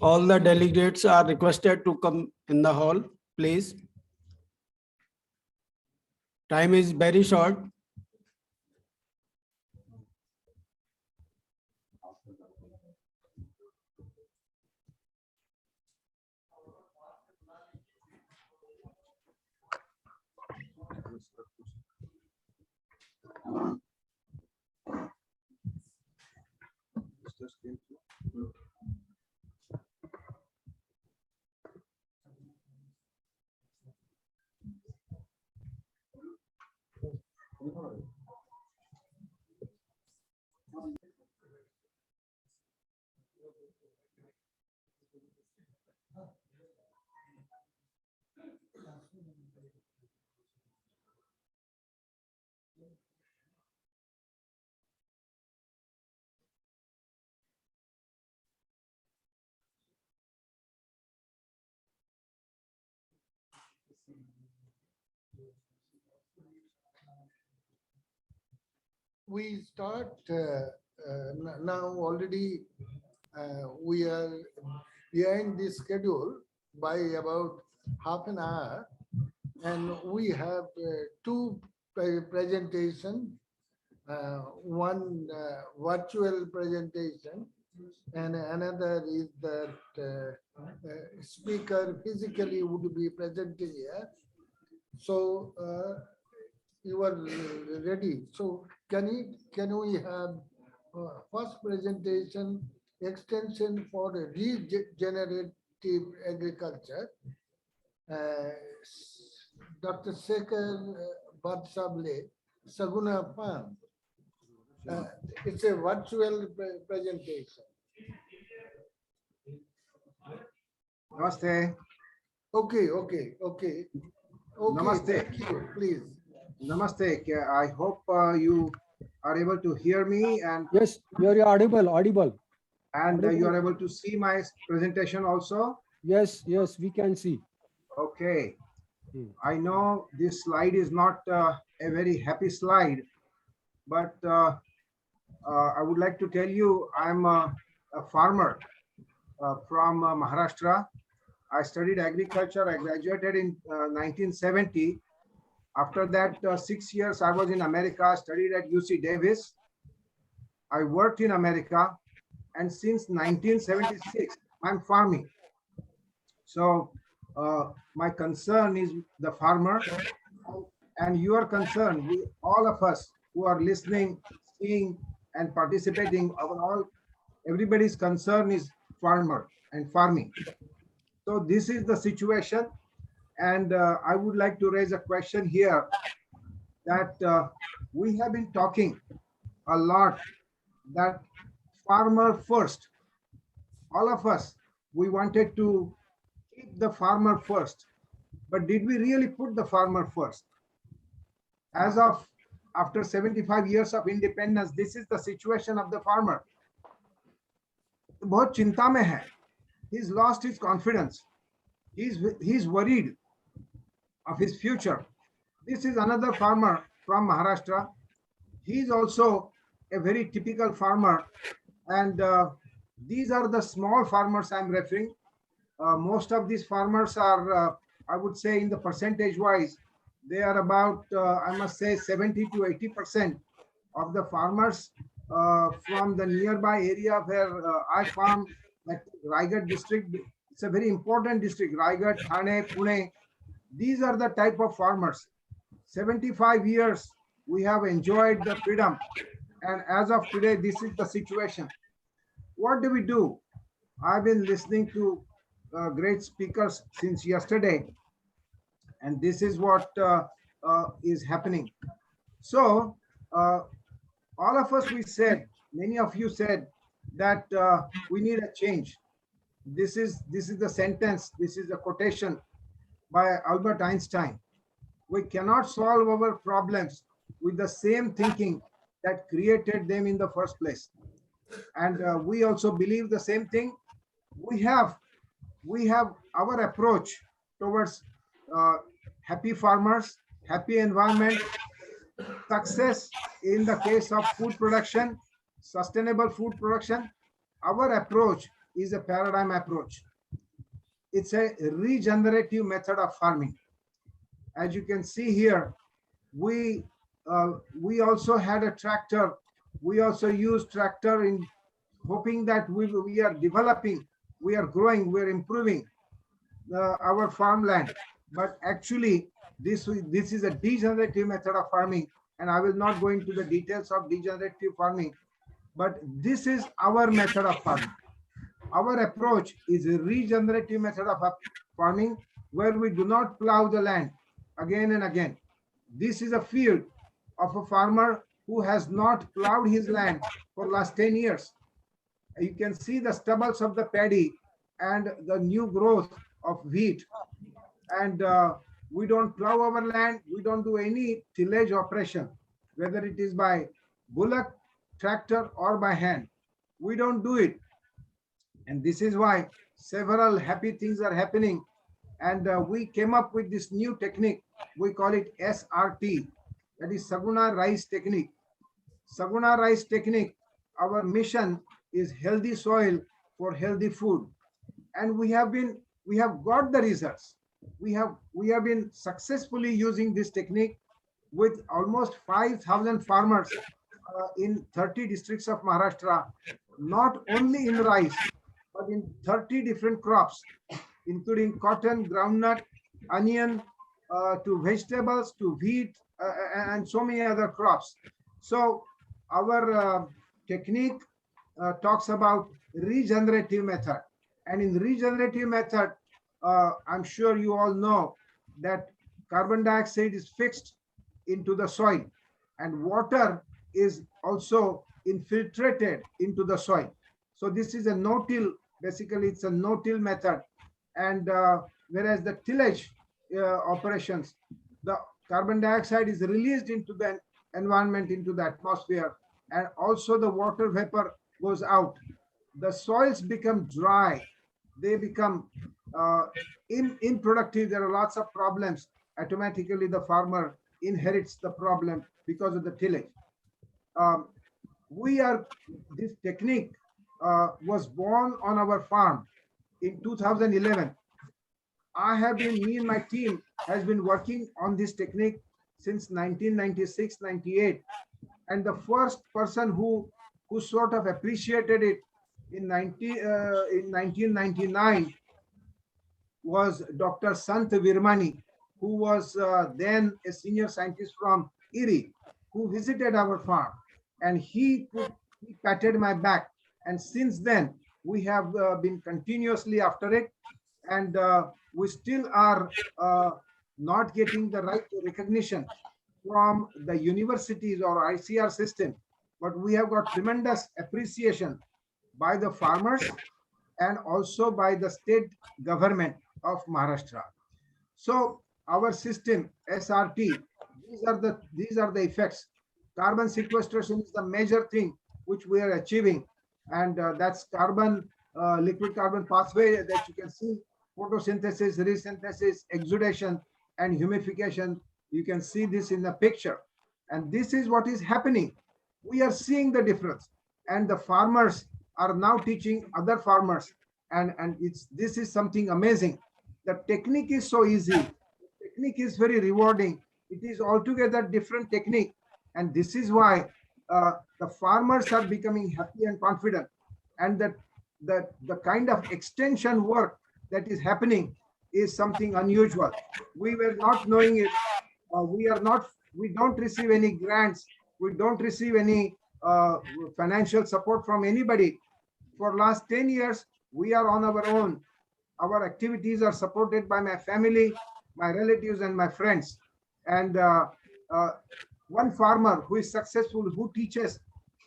All the delegates are requested to come in the hall, please. Time is very short. We start now already. We are behind the schedule by about half an hour, and we have two presentation, one virtual presentation, and another is that speaker physically would be presenting here. So you are ready. So can we have first presentation, extension for the regenerative agriculture? Dr. Shekhar Badsable, Saguna Farm. It's a virtual presentation. Namaste. Okay. Namaste. Thank you, please. Namaste. I hope you are able to hear me and Yes, you are audible. and you are able to see my presentation also. Yes, we can see. Okay. I know this slide is not a very happy slide, but I would like to tell you I'm a farmer from Maharashtra. I studied agriculture. I graduated in 1970. After that, 6 years I was in America, studied at UC Davis. I worked in America, and since 1976, I'm farming. So my concern is the farmer, and your concern, we, all of us who are listening, seeing, and participating, everybody's concern is farmer and farming. So this is the situation, and I would like to raise a question here that we have been talking a lot that farmer first. All of us, we wanted to keep the farmer first, but did we really put the farmer first? As of after 75 years of independence, this is the situation of the farmer. बहुत चिंता में है. He's lost his confidence. He's worried of his future. This is another farmer from Maharashtra. He's also a very typical farmer, and these are the small farmers I'm referring. Most of these farmers are, I would say, in the percentage wise, they are about, I must say, 70 to 80% of the farmers from the nearby area where I farm, like Raigad district. It's a very important district, Raigad, Thane, Pune. These are the type of farmers. 75 years we have enjoyed the freedom, and as of today, this is the situation. What do? I've been listening to great speakers since yesterday, and this is what is happening. So all of us, we said, many of you said that we need a change. This is the sentence, this is a quotation by Albert Einstein. We cannot solve our problems with the same thinking that created them in the first place. And we also believe the same thing. We have our approach towards happy farmers, happy environment, success in the case of food production, sustainable food production. Our approach is a paradigm approach. It's a regenerative method of farming. As you can see here, we also had a tractor. We also use tractor in hoping that we are developing, we are growing, we are improving our farmland. But actually, this is a degenerative method of farming, and I will not go into the details of degenerative farming, but this is our method of farming. Our approach is a regenerative method of farming, where we do not plow the land again and again. This is a field of a farmer who has not plowed his land for last 10 years. You can see the stubbles of the paddy and the new growth of wheat. And we don't plow our land. We don't do any tillage operation, whether it is by bullock, tractor, or by hand. We don't do it. And this is why several happy things are happening. And we came up with this new technique. We call it SRT, that is Saguna Rice Technique. Saguna Rice Technique, our mission is healthy soil for healthy food. And we have got the results. We have been successfully using this technique with almost 5,000 farmers in 30 districts of Maharashtra, not only in rice, but in 30 different crops, including cotton, groundnut, onion, to vegetables, to wheat, and so many other crops. So our technique talks about regenerative method. And in regenerative method, I'm sure you all know that carbon dioxide is fixed into the soil, and water is also infiltrated into the soil. So this is a no-till, basically it's a no-till method. And whereas the tillage operations, the carbon dioxide is released into the environment, into the atmosphere, and also the water vapor goes out. The soils become dry. They become unproductive. There are lots of problems. Automatically, the farmer inherits the problem because of the tillage. This technique was born on our farm in 2011. Me and my team has been working on this technique since 1996, 98. And the first person who sort of appreciated it in 1999 was Dr. Sant Virmani, who was then a senior scientist from IRI, who visited our farm, and he patted my back. And since then, we have been continuously after it, and we still are not getting the right recognition from the universities or ICR system, but we have got tremendous appreciation by the farmers and also by the state government of Maharashtra. So our system SRT, these are the effects. Carbon sequestration is the major thing which we are achieving, and that's carbon liquid carbon pathway that you can see: photosynthesis, resynthesis, exudation, and humidification. You can see this in the picture, and this is what is happening. We are seeing the difference, and the farmers are now teaching other farmers, and this is something amazing. The technique is so easy. The technique is very rewarding. It is altogether different technique, and this is why the farmers are becoming happy and confident, and that the kind of extension work that is happening is something unusual. We were not knowing it. We don't receive any grants. We don't receive any financial support from anybody. For last 10 years, we are on our own. Our activities are supported by my family, my relatives, and my friends. And one farmer who is successful, who teaches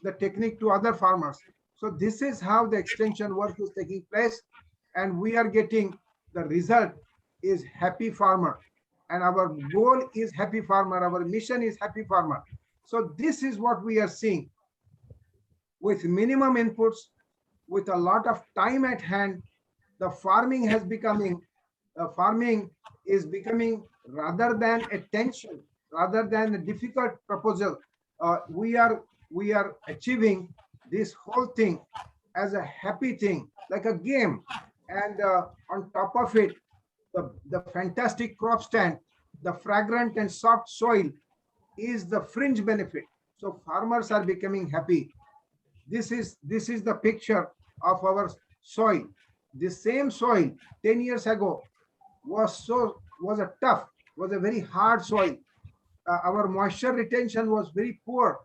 the technique to other farmers. So this is how the extension work is taking place. And we are getting the result is happy farmer. And our goal is happy farmer. Our mission is happy farmer. So this is what we are seeing. With minimum inputs, with a lot of time at hand, the farming is becoming rather than a tension, rather than a difficult proposal. We are achieving this whole thing as a happy thing, like a game. And on top of it, the fantastic crop stand, the fragrant and soft soil is the fringe benefit. So farmers are becoming happy. This is the picture of our soil. The same soil 10 years ago was a very hard soil. Our moisture retention was very poor.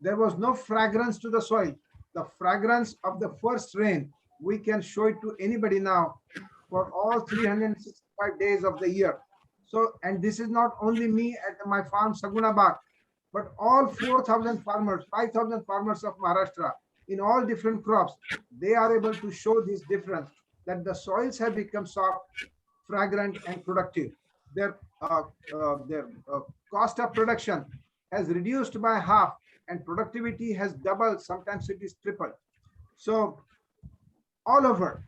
There was no fragrance to the soil. The fragrance of the first rain, we can show it to anybody now for all 365 days of the year. So, and this is not only me at my farm Sagunabad, but all 4,000 farmers, 5,000 farmers of Maharashtra in all different crops, they are able to show this difference, that the soils have become soft, fragrant, and productive. Their cost of production has reduced by half, and productivity has doubled, sometimes it is tripled. So all over,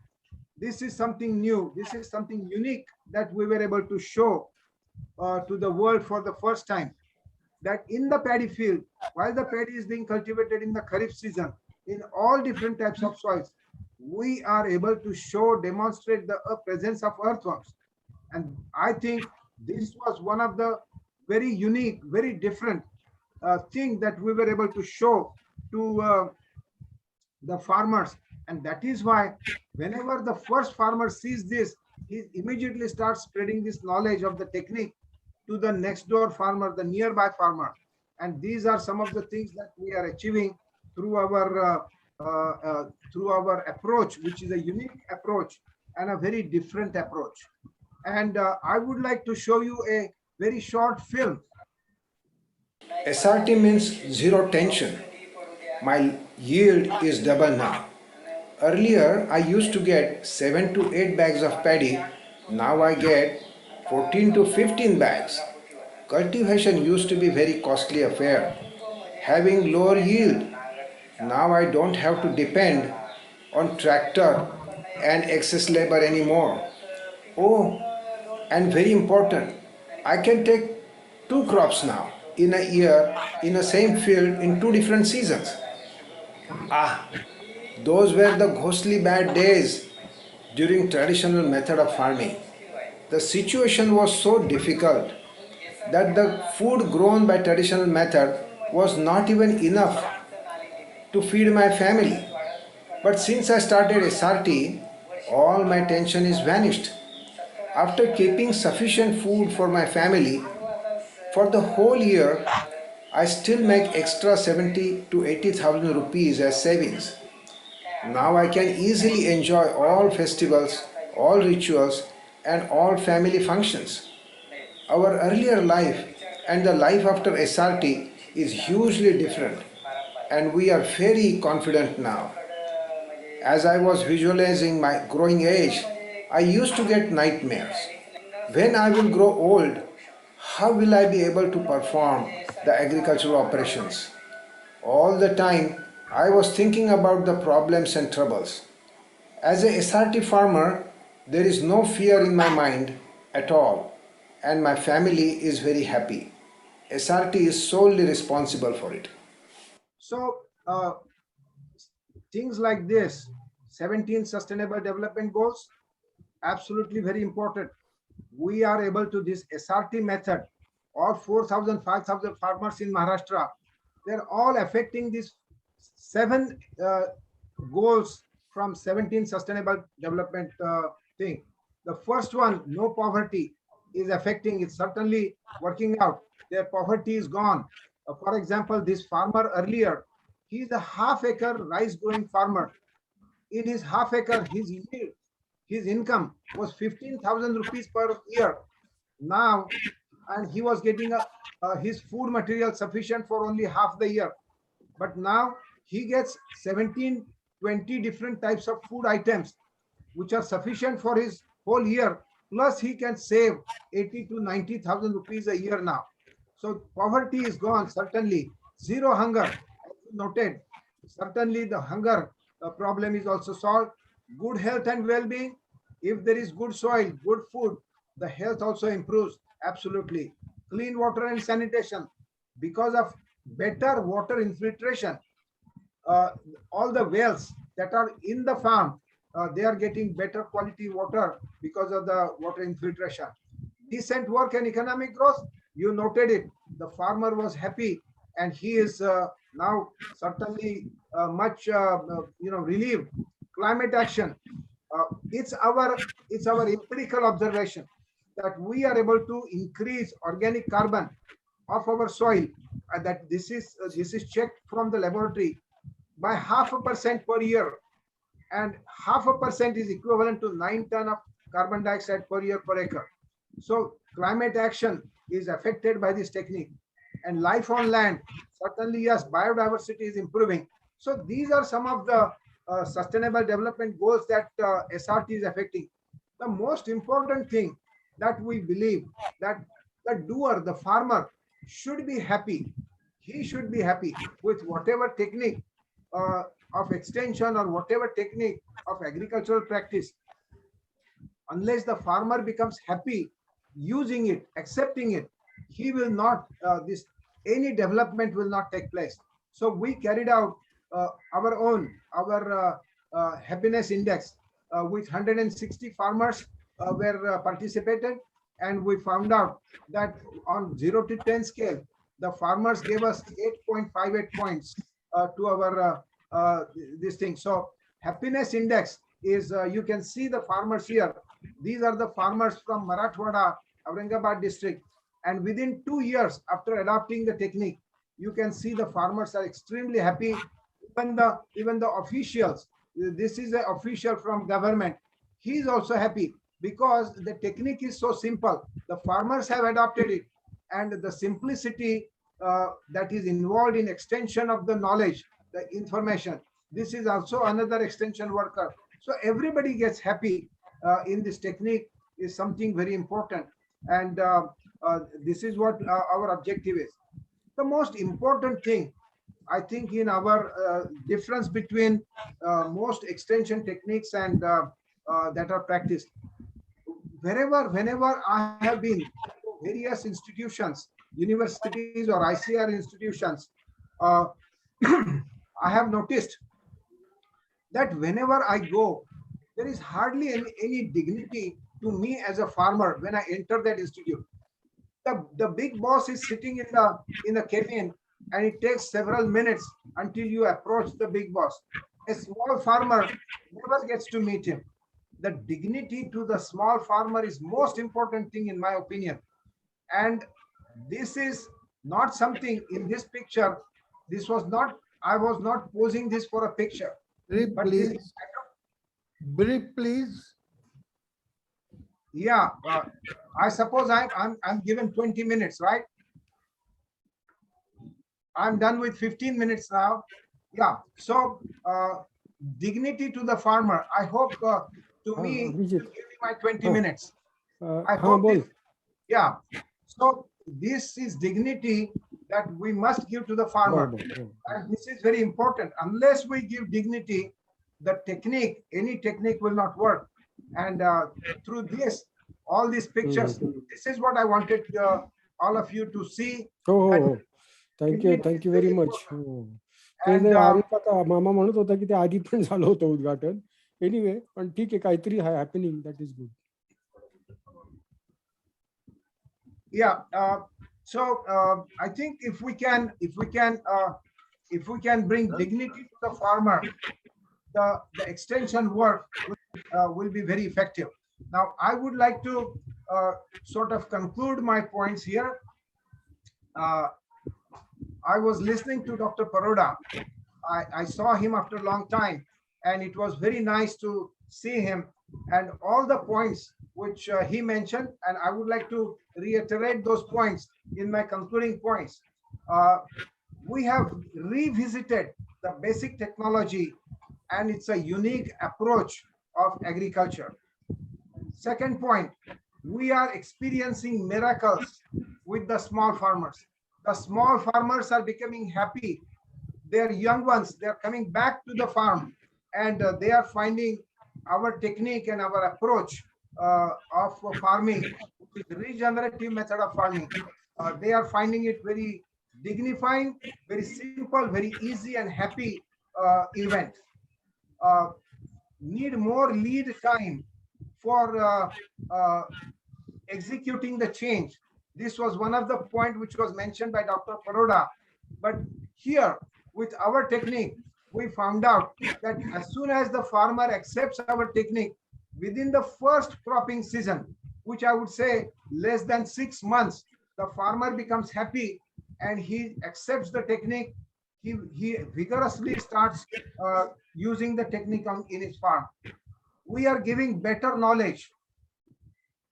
this is something new, this is something unique that we were able to show to the world for the first time, that in the paddy field, while the paddy is being cultivated in the Kharif season, in all different types of soils, we are able to show, demonstrate the presence of earthworms. And I think this was one of the very unique, very different thing that we were able to show to the farmers. And that is why whenever the first farmer sees this, he immediately starts spreading this knowledge of the technique to the next door farmer, the nearby farmer. And these are some of the things that we are achieving through our approach, which is a unique approach and a very different approach. And I would like to show you a very short film. SRT means zero tension. My yield is double now. Earlier, I used to get 7 to 8 bags of paddy. Now I get 14 to 15 bags. Cultivation used to be very costly affair, having lower yield. Now I don't have to depend on tractor and excess labor anymore. Oh, and very important, I can take 2 crops now in a year in the same field in 2 different seasons. Those were the ghostly bad days during traditional method of farming. The situation was so difficult that the food grown by traditional method was not even enough to feed my family. But since I started SRT, all my tension is vanished. After keeping sufficient food for my family, for the whole year, I still make extra 70 to 80,000 rupees as savings. Now I can easily enjoy all festivals, all rituals, and all family functions. Our earlier life and the life after SRT is hugely different, and we are very confident now. As I was visualizing my growing age, I used to get nightmares. When I will grow old, how will I be able to perform the agricultural operations? All the time, I was thinking about the problems and troubles. As a SRT farmer, there is no fear in my mind at all, and my family is very happy. SRT is solely responsible for it. So things like this, 17 Sustainable Development Goals, absolutely very important. We are able to this SRT method, all 4,000, 5,000 farmers in Maharashtra, they're all affecting these 7 goals from 17 Sustainable Development thing. The first one, no poverty, is affecting, it's certainly working out. Their poverty is gone. For example, this farmer earlier, he's a half-acre rice growing farmer. In his half-acre, his income was 15,000 rupees per year. Now, and he was getting his food material sufficient for only half the year. But now he gets 17, 20 different types of food items, which are sufficient for his whole year. Plus he can save 80 to 90,000 rupees a year now. So poverty is gone, certainly. Zero hunger, as you noted. Certainly the hunger problem is also solved. Good health and well-being. If there is good soil, good food, the health also improves. Absolutely. Clean water and sanitation. Because of better water infiltration, all the wells that are in the farm, they are getting better quality water because of the water infiltration. Decent work and economic growth, you noted it. The farmer was happy, and he is now certainly much relieved. Climate action, it's our empirical observation that we are able to increase organic carbon of our soil, that this is checked from the laboratory by 0.5% per year, and 0.5% is equivalent to 9 ton of carbon dioxide per year per acre. So climate action is affected by this technique. And life on land, certainly yes, biodiversity is improving. So these are some of the sustainable development goals that SRT is affecting. The most important thing that we believe, that the doer, the farmer, should be happy. He should be happy with whatever technique of extension or whatever technique of agricultural practice. Unless the farmer becomes happy using it, accepting it, he will not, any development will not take place. So we carried out our happiness index with 160 farmers were participated, and we found out that on 0 to 10 scale, the farmers gave us 8.58 points to our this thing. So happiness index is, you can see the farmers here. These are the farmers from Marathwada, Aurangabad district. And within 2 years after adopting the technique, you can see the farmers are extremely happy. Even the officials, this is an official from government, he is also happy because the technique is so simple. The farmers have adopted it, and the simplicity that is involved in extension of the knowledge, the information. This is also another extension worker. So everybody gets happy in this technique is something very important. And this is what our objective is. The most important thing, I think, in our difference between most extension techniques and that are practiced, whenever I have been to various institutions, universities or ICAR institutions, I have noticed that whenever I go, there is hardly any dignity to me as a farmer when I enter that institute. The big boss is sitting in the cabin, and it takes several minutes until you approach the big boss. a small farmer never gets to meet him. The dignity to the small farmer is most important thing in my opinion. And this is not something in this picture. This was not, I was not posing this for a picture. Brief, But this is, please. Brief, please. yeah, I suppose I'm given 20 minutes, right? I'm done with 15 minutes now. Yeah, so dignity to the farmer. I hope to me, Abhijit. to give me my 20 minutes. I हाँ hope बोल. yeah. So this is dignity that we must give to the farmer. बरोबर. And this is very important. Unless we give dignity, the technique, any technique will not work. And through this, all these pictures, this is what I wanted all of you to see. हो. Thank you very much. ते And जे आरिफ आता मामा म्हणत होता की ते आधी पण झालं होतं उद्घाटन. एनिवे पण ठीक आहे काहीतरी happening that is good. Yeah. So I think if we can bring dignity to the farmer, the extension work will be very effective. Now, I would like to sort of conclude my points here. I was listening to Dr. Paroda. I saw him after a long time, and it was very nice to see him and all the points which he mentioned, and I would like to reiterate those points in my concluding points. We have revisited the basic technology, and it's a unique approach of agriculture. Second point, we are experiencing miracles with the small farmers. The small farmers are becoming happy. They're young ones, they're coming back to the farm, and they are finding our technique and our approach of farming, which is regenerative method of farming. They are finding it very dignifying, very simple, very easy and happy event. Need more lead time for executing the change. This was one of the point which was mentioned by Dr. Paroda. But here, with our technique, we found out that as soon as the farmer accepts our technique, within the first cropping season, which I would say less than 6 months, the farmer becomes happy and he accepts the technique. He vigorously starts using the technique in his farm. We are giving better knowledge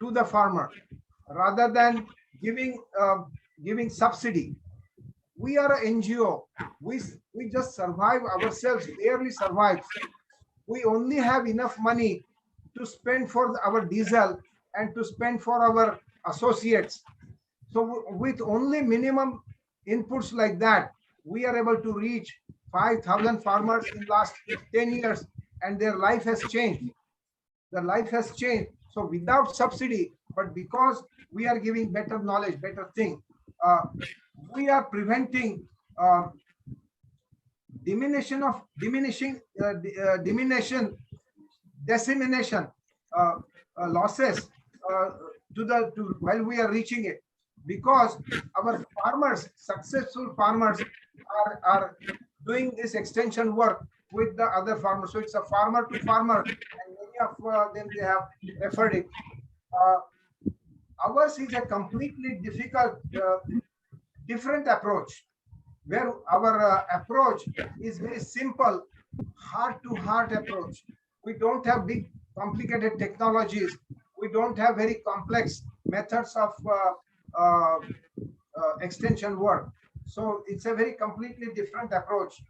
to the farmer rather than giving subsidy. We are an NGO. We just survive ourselves, barely survive. We only have enough money to spend for our diesel and to spend for our associates. So with only minimum inputs like that, we are able to reach 5,000 farmers in last 10 years, and their life has changed. The life has changed. So without subsidy, but because we are giving better knowledge, better thing, we are preventing dissemination losses while we are reaching it, because our farmers, successful farmers, are doing this extension work with the other farmers. So it's a farmer to farmer, and many of them, they have referred it. Ours is a completely different approach, where our approach is very simple, heart-to-heart approach. We don't have big complicated technologies. We don't have very complex methods of extension work. So it's a very completely different approach.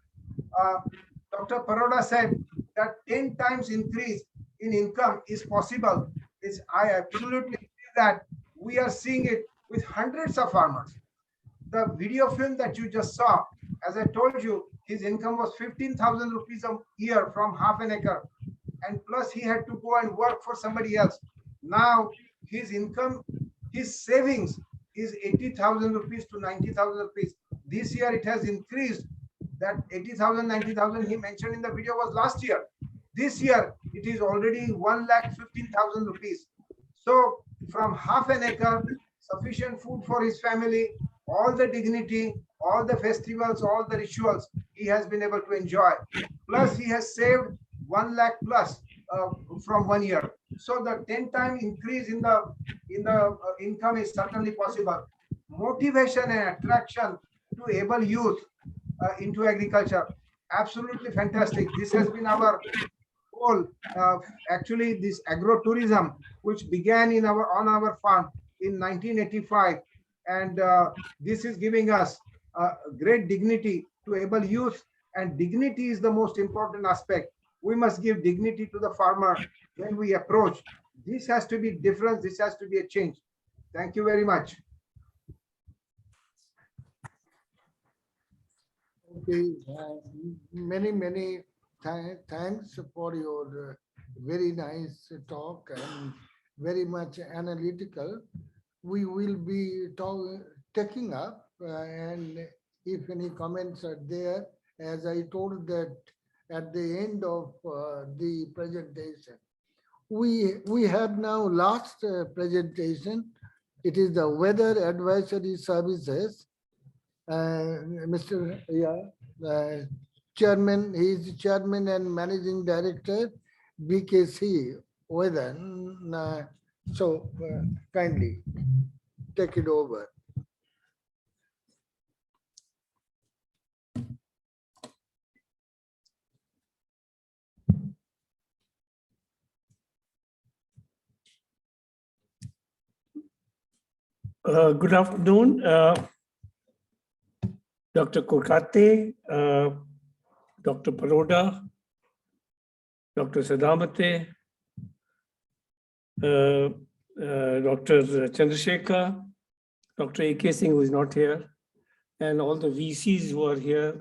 Dr. Paroda said that 10 times increase in income is possible. I absolutely feel that we are seeing it with hundreds of farmers. The video film that you just saw, as I told you, his income was 15,000 rupees a year from half an acre. And plus he had to go and work for somebody else. Now his income, his savings is 80,000 rupees to 90,000 rupees. This year it has increased. That 80,000, 90,000 he mentioned in the video was last year. This year it is already 1,15,000 rupees. So from half an acre, sufficient food for his family, all the dignity, all the festivals, all the rituals, he has been able to enjoy. Plus, he has saved 1 lakh plus from 1 year. So the 10-time increase in the income is certainly possible. Motivation and attraction to able youth into agriculture, absolutely fantastic. This has been our goal. Actually, this agro-tourism, which began on our farm in 1985, and this is giving us great dignity to able youth, and dignity is the most important aspect. We must give dignity to the farmer when we approach. This has to be different. This has to be a change. Thank you very much. Okay, many thanks for your very nice talk and very much analytical. We will be taking up and if any comments are there, as I told that at the end of the presentation. We have now last presentation. It is the Weather Advisory Services. Mr. Chairman, he is Chairman and Managing Director, BKC Weather. So kindly take it over. Good afternoon, Dr. Kokate, Dr. Paroda, Dr. Sadamate, Dr. Chandrasekhar, Dr. A.K. Singh, who is not here, and all the VCs who are here.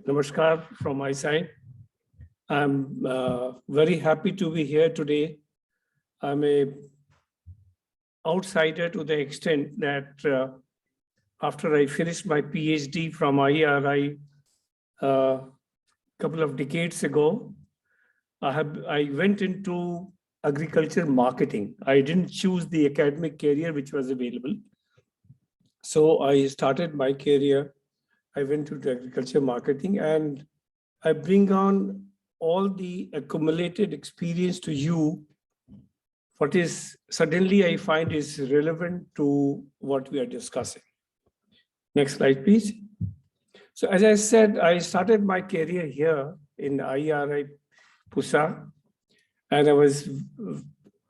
Namaskar from my side. I'm very happy to be here today. I'm a outsider to the extent that after I finished my PhD from ICAR a couple of decades ago, I went into agriculture marketing. I didn't choose the academic career which was available. So I started my career. I went into agriculture marketing, and I bring on all the accumulated experience to you. What is suddenly I find is relevant to what we are discussing. Next slide, please. So as I said, I started my career here in IRI Pusa, and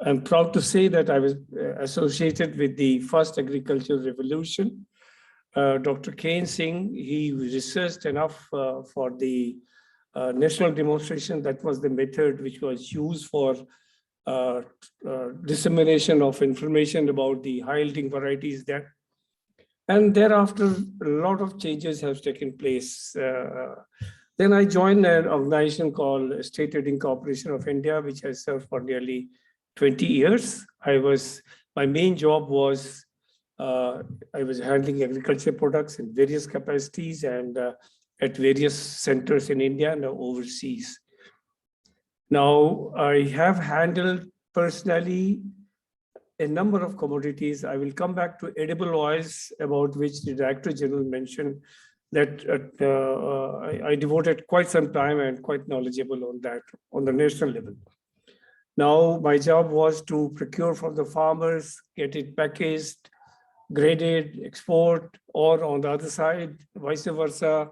I'm proud to say that I was associated with the first agricultural revolution. Dr. K. Singh, he researched enough for the national demonstration. That was the method which was used for dissemination of information about the high-yielding varieties there. And thereafter, a lot of changes have taken place. Then I joined an organization called State Trading Corporation of India, which I served for nearly 20 years. My main job was, I was handling agriculture products in various capacities and at various centers in India and overseas. Now, I have handled personally a number of commodities. I will come back to edible oils, about which the Director General mentioned that I devoted quite some time and quite knowledgeable on that on the national level. Now, my job was to procure from the farmers, get it packaged, graded, export, or on the other side, vice versa,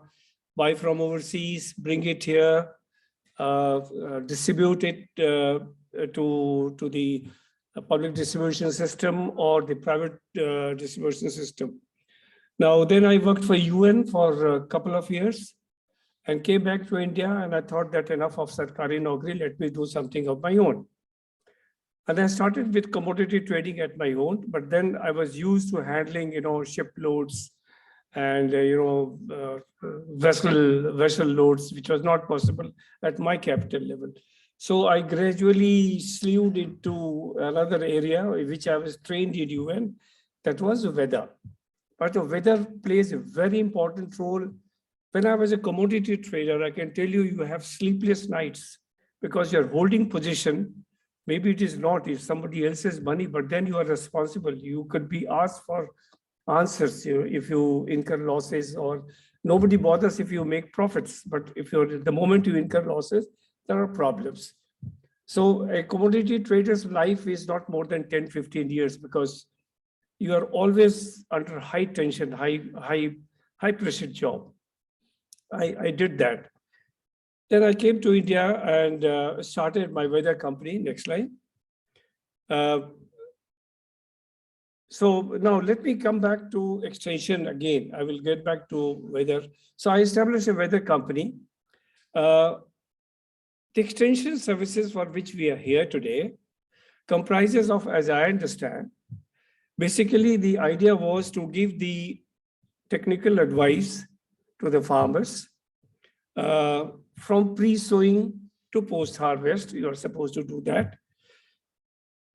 buy from overseas, bring it here, distribute it to the public distribution system or the private distribution system. Now, then I worked for UN for a couple of years and came back to India, and I thought that enough of Sarkari Naukri, let me do something of my own. And I started with commodity trading at my own, but then I was used to handling, ship loads and, vessel loads, which was not possible at my capital level. So I gradually slewed into another area which I was trained in UN, that was weather. But the weather plays a very important role. When I was a commodity trader, I can tell you, you have sleepless nights because you're holding position. Maybe it is not, it's somebody else's money, but then you are responsible. You could be asked for answers if you incur losses or Nobody bothers if you make profits, but if you're the moment you incur losses, there are problems. So a commodity trader's life is not more than 10, 15 years because you are always under high tension, high pressure job. I did that. Then I came to India and started my weather company. Next slide. So now let me come back to extension again. I will get back to weather. So I established a weather company. The extension services for which we are here today comprises of, as I understand, basically the idea was to give the technical advice to the farmers from pre-sowing to post-harvest. You are supposed to do that.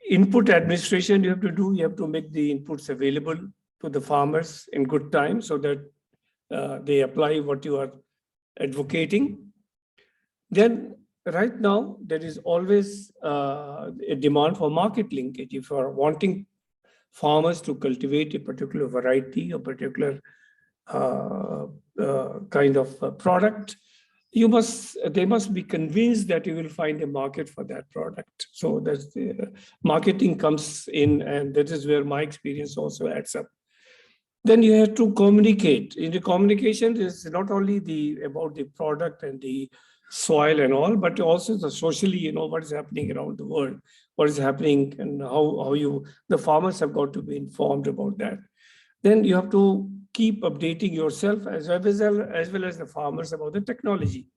Input administration you have to do. You have to make the inputs available to the farmers in good time so that they apply what you are advocating. Then right now, there is always a demand for market linkage. If you are wanting farmers to cultivate a particular variety, a particular kind of product, they must be convinced that you will find a market for that product. So that's the marketing comes in, and that is where my experience also adds up. Then you have to communicate. In the communication is not only about the product and the soil and all, but also the socially, what is happening around the world, what is happening, and how the farmers have got to be informed about that. Then you have to keep updating yourself as well as the farmers about the technology.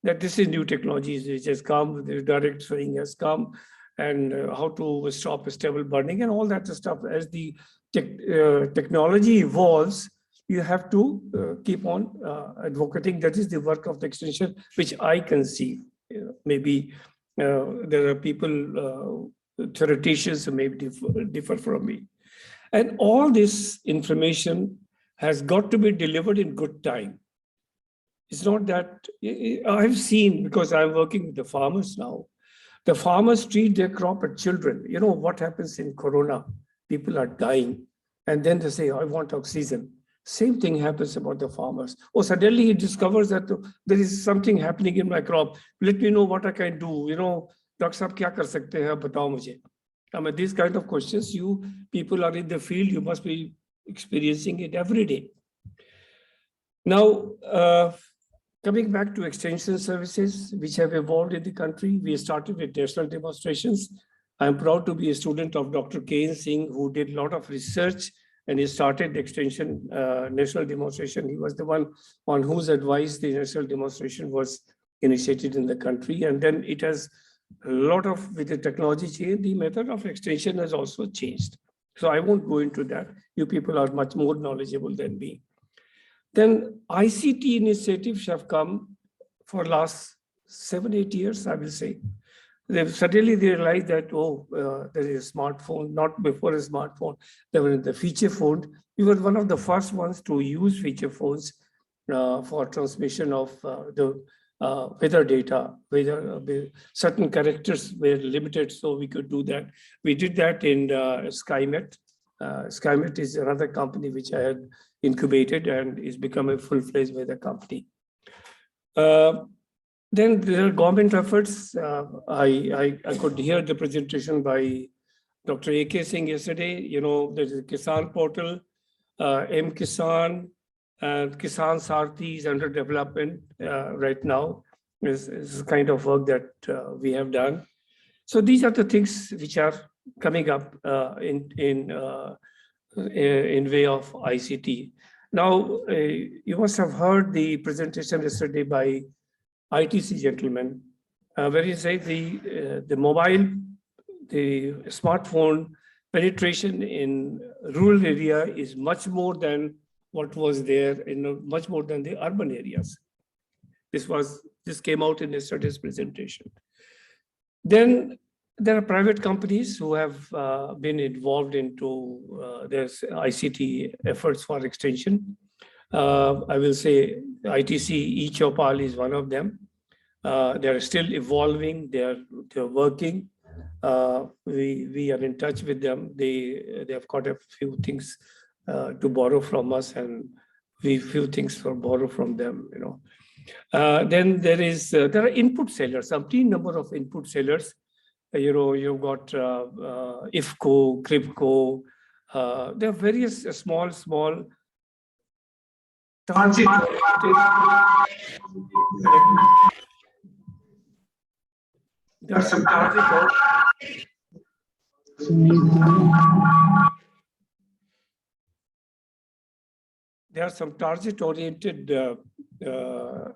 That this is new technologies which has come, the direct sowing has come, and how to stop stubble burning and all that stuff. As the technology evolves, you have to keep on advocating. That is the work of the extension, which I conceive. Maybe there are people, theoreticians who may differ from me. And all this information has got to be delivered in good time. It's not that I've seen, because I'm working with the farmers now, the farmers treat their crop as children. You know what happens in Corona? People are dying. And then they say, I want oxygen. Same thing happens about the farmers. Oh, suddenly he discovers that there is something happening in my crop. Let me know what I can do. Doctor Saab, kya kar sakte hain? Batao mujhe. I mean, these kind of questions, you people are in the field, you must be experiencing it every day. Now, coming back to extension services, which have evolved in the country, we started with national demonstrations. I'm proud to be a student of Dr. Kane Singh, who did a lot of research, and he started the extension national demonstration. He was the one on whose advice the national demonstration was initiated in the country. And then it has with the technology change, the method of extension has also changed. So I won't go into that. You people are much more knowledgeable than me. Then ICT initiatives have come for last 7-8 years, I will say. Suddenly they realized that, there is a smartphone, not before a smartphone. They were in the feature phone. We were one of the first ones to use feature phones for transmission of the weather data, whether certain characters were limited, so we could do that. We did that in SkyMet. SkyMet is another company which I had incubated and is become a full-fledged weather company. Then there are government efforts. I could hear the presentation by Dr. A.K. Singh yesterday. There's a Kisan portal, M-Kisan, and Kisan Sarthi is under development right now. Is kind of work that we have done. So these are the things which are coming up in way of ICT. Now, you must have heard the presentation yesterday by ITC gentleman, where he said the mobile, the smartphone penetration in rural area is much more than what was there, much more than the urban areas. This came out in yesterday's presentation. Then there are private companies who have been involved into their ICT efforts for extension. I will say ITC, eChopal is one of them. They are still evolving. They're working. We are in touch with them. They have got a few things to borrow from us, and we few things for borrow from them, you know. Then there are input sellers, some number of input sellers. You know, you've got IFCO, CRIPCO. There are various small transit. There are some target-oriented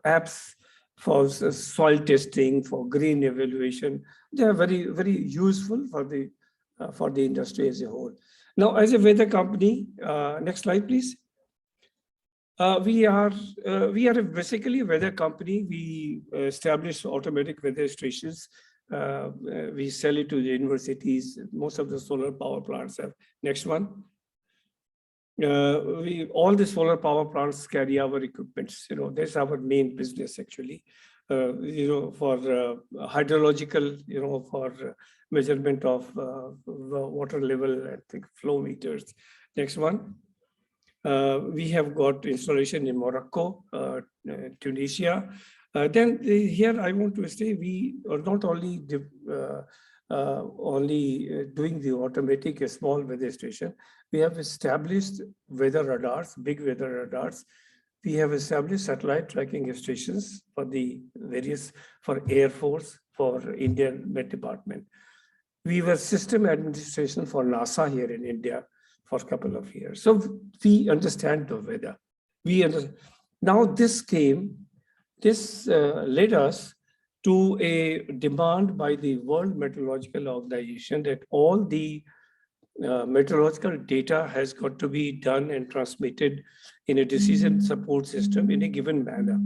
apps for soil testing, for green evaluation. They are very, very useful for the industry as a whole. Now, as a weather company, next slide, please. We are basically a weather company. We establish automatic weather stations. We sell it to the universities. Most of the solar power plants have. Next one. All the solar power plants carry our equipments. You know, that's our main business actually. You know, for hydrological, you know, for measurement of water level, I think flow meters. Next one. We have got installation in Morocco, Tunisia. Then here I want to say we are not only doing the automatic small weather station. We have established weather radars, big weather radars. We have established satellite tracking stations for the various, for Air Force, for Indian Met Department. We were system administration for NASA here in India for a couple of years. So we understand the weather. Now this led us to a demand by the World Meteorological Organization that all the meteorological data has got to be done and transmitted in a decision support system in a given manner.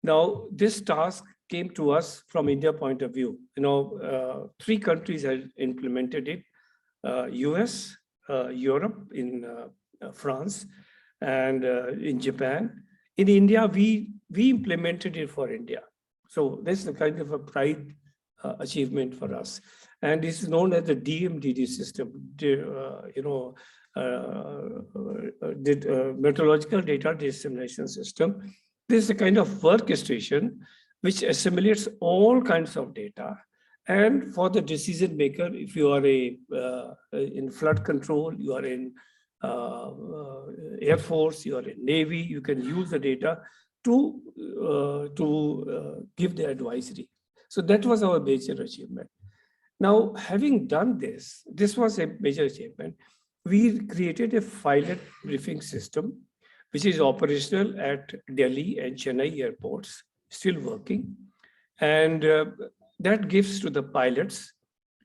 Now, this task came to us from India point of view. You know, 3 countries have implemented it: US, Europe, in France, and in Japan. In India, we implemented it for India. So that's the kind of a pride achievement for us. And this is known as the DMDD system, Meteorological Data Dissemination System. This is a kind of workstation which assimilates all kinds of data. And for the decision maker, if you are in flood control, you are in Air Force, you are in Navy, you can use the data to give the advisory. So that was our major achievement. Now, having done this was a major achievement. We created a pilot briefing system, which is operational at Delhi and Chennai airports, still working. And that gives to the pilots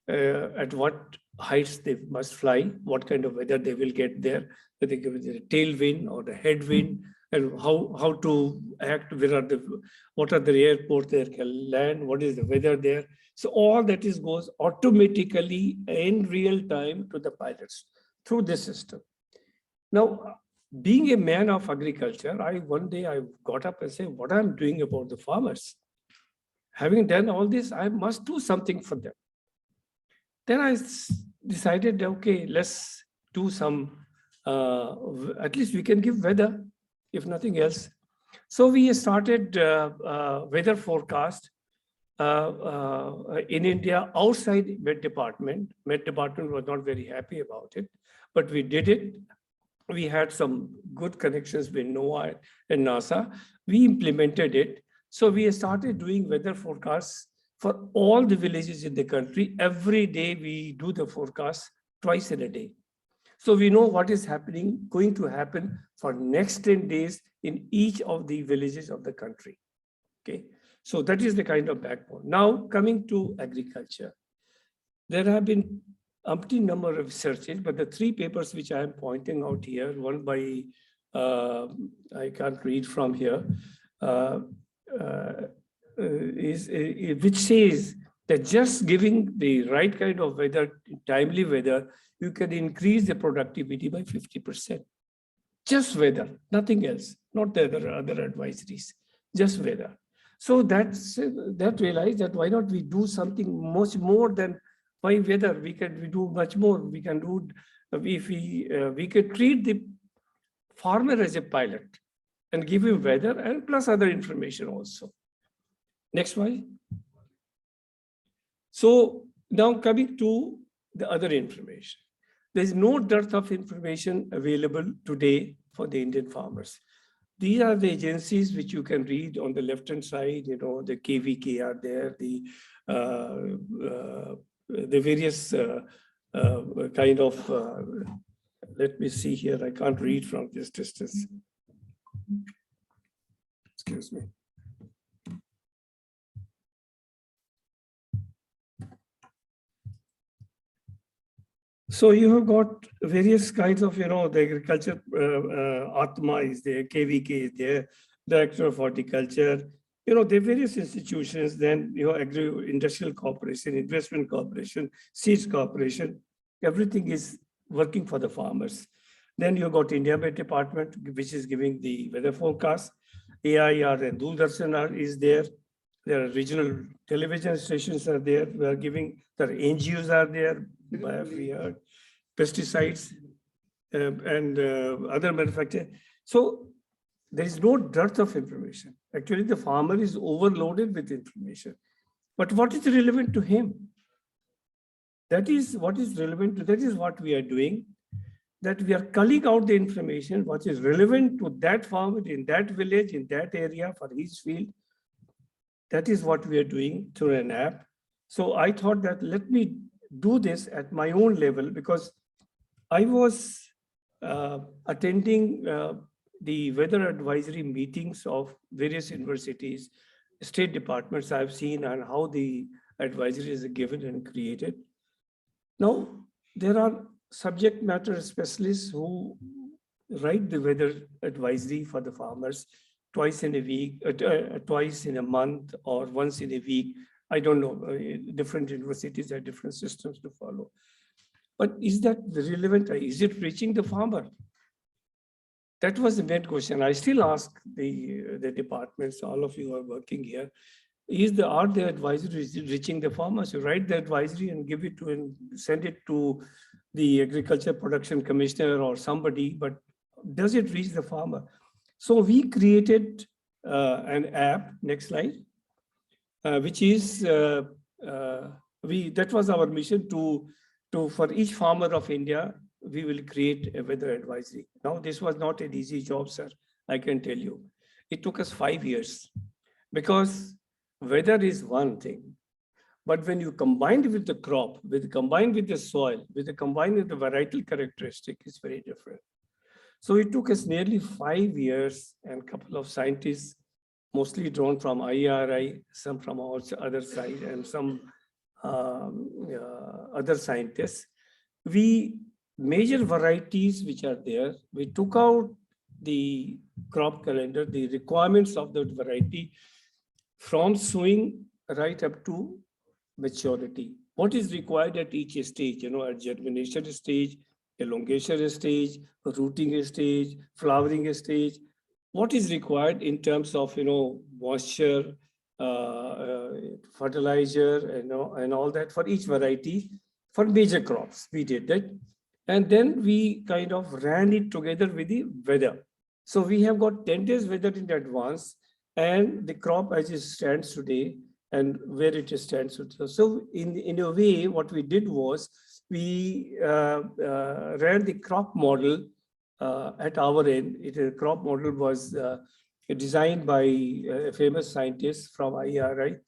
at what heights they must fly, what kind of weather they will get there, whether they give it a tailwind or the headwind, and how to act, what are the airports they can land, what is the weather there. So all that goes automatically in real time to the pilots through this system. Now, being a man of agriculture, one day I got up and said, what I'm doing about the farmers? Having done all this, I must do something for them. Then I decided, okay, let's do some, at least we can give weather, if nothing else. So we started weather forecast in India outside Met Department. Met Department was not very happy about it, but we did it. We had some good connections with NOAA and NASA. We implemented it. So we started doing weather forecasts for all the villages in the country. Every day we do the forecast twice in a day. So we know what is going to happen for next 10 days in each of the villages of the country. Okay, so that is the kind of backbone. Now coming to agriculture, there have been umpteen number of researches, but the 3 papers which I am pointing out here, one by, I can't read from here, which says that just giving the right kind of weather, timely weather, you can increase the productivity by 50%. Just weather, nothing else, not the other advisories, just weather. So that realized that why not we do something much more than by weather. We do much more. We can do, if we could treat the farmer as a pilot and give him weather and plus other information also. Next one. So now coming to the other information. There is no dearth of information available today for the Indian farmers. These are the agencies which you can read on the left-hand side, the KVK are there, the various kind of, let me see here, I can't read from this distance. Excuse me. So you have got various kinds of, the agriculture, Atma is there, KVK is there, Director of Horticulture, there are various institutions, then Agro-Industrial Corporation, Investment Corporation, Seeds Corporation, everything is working for the farmers. Then you got India Met Department, which is giving the weather forecast. AIR and Doordarshan is there. There are regional television stations are there. We are giving, the NGOs are there. We are pesticides and other manufacturers. So there is no dearth of information. Actually, the farmer is overloaded with information. But what is relevant to him? That is what is relevant to, that is what we are doing, that we are culling out the information, what is relevant to that farmer in that village, in that area for his field. That is what we are doing through an app. So I thought that let me do this at my own level, because I was attending the weather advisory meetings of various universities, state departments I've seen, and how the advisory is given and created. Now, there are subject matter specialists who write the weather advisory for the farmers twice in a week, twice in a month, or once in a week. I don't know, different universities have different systems to follow. But is that relevant? Is it reaching the farmer? That was the main question. I still ask the departments, all of you are working here, are the advisories reaching the farmers? You write the advisory and give it to and send it to the Agriculture Production Commissioner or somebody, but does it reach the farmer? So we created an app, next slide, which is, that was our mission to for each farmer of India, we will create a weather advisory. Now, this was not an easy job, sir, I can tell you. It took us 5 years because weather is one thing, but when you combine it with the crop, combined with the soil, combined with the varietal characteristic, it's very different. So it took us nearly 5 years, and a couple of scientists, mostly drawn from IRI, some from our other side, and some other scientists. We measure varieties which are there. We took out the crop calendar, the requirements of that variety from sowing right up to maturity. What is required at each stage, at germination stage, elongation stage, rooting stage, flowering stage. What is required in terms of, moisture, fertilizer, and all that for each variety for major crops. We did that. And then we kind of ran it together with the weather. So we have got 10 days weather in advance, and the crop as it stands today and where it stands. So in a way, what we did was we ran the crop model at our end. The crop model was designed by a famous scientist from IRI.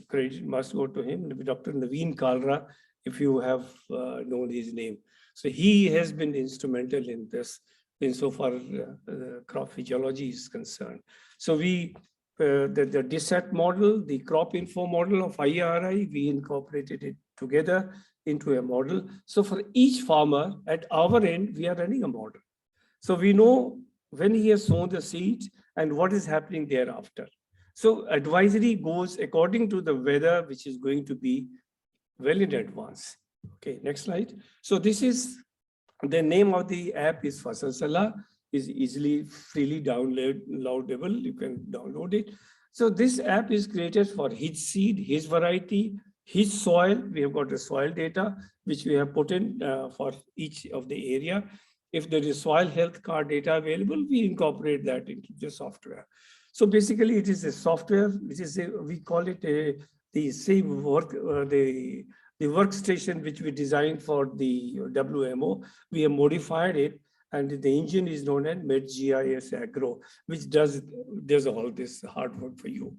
Credit must go to him, Dr. Naveen Kalra, if you have known his name. So he has been instrumental in this, insofar crop physiology is concerned. So we, the DISAT model, the crop info model of IRI, we incorporated it together into a model. So for each farmer at our end, we are running a model. So we know when he has sown the seeds and what is happening thereafter. So advisory goes according to the weather, which is going to be well in advance. Okay, next slide. So this is the name of the app is Fasal Salah, is easily freely downloadable. You can download it. So this app is created for his seed, his variety, his soil. We have got the soil data, which we have put in for each of the area. If there is soil health card data available, we incorporate that into the software. So basically, it is a software which is we call it the same work the workstation which we designed for the WMO. We have modified it, and the engine is known as MedGIS Agro, which does all this hard work for you.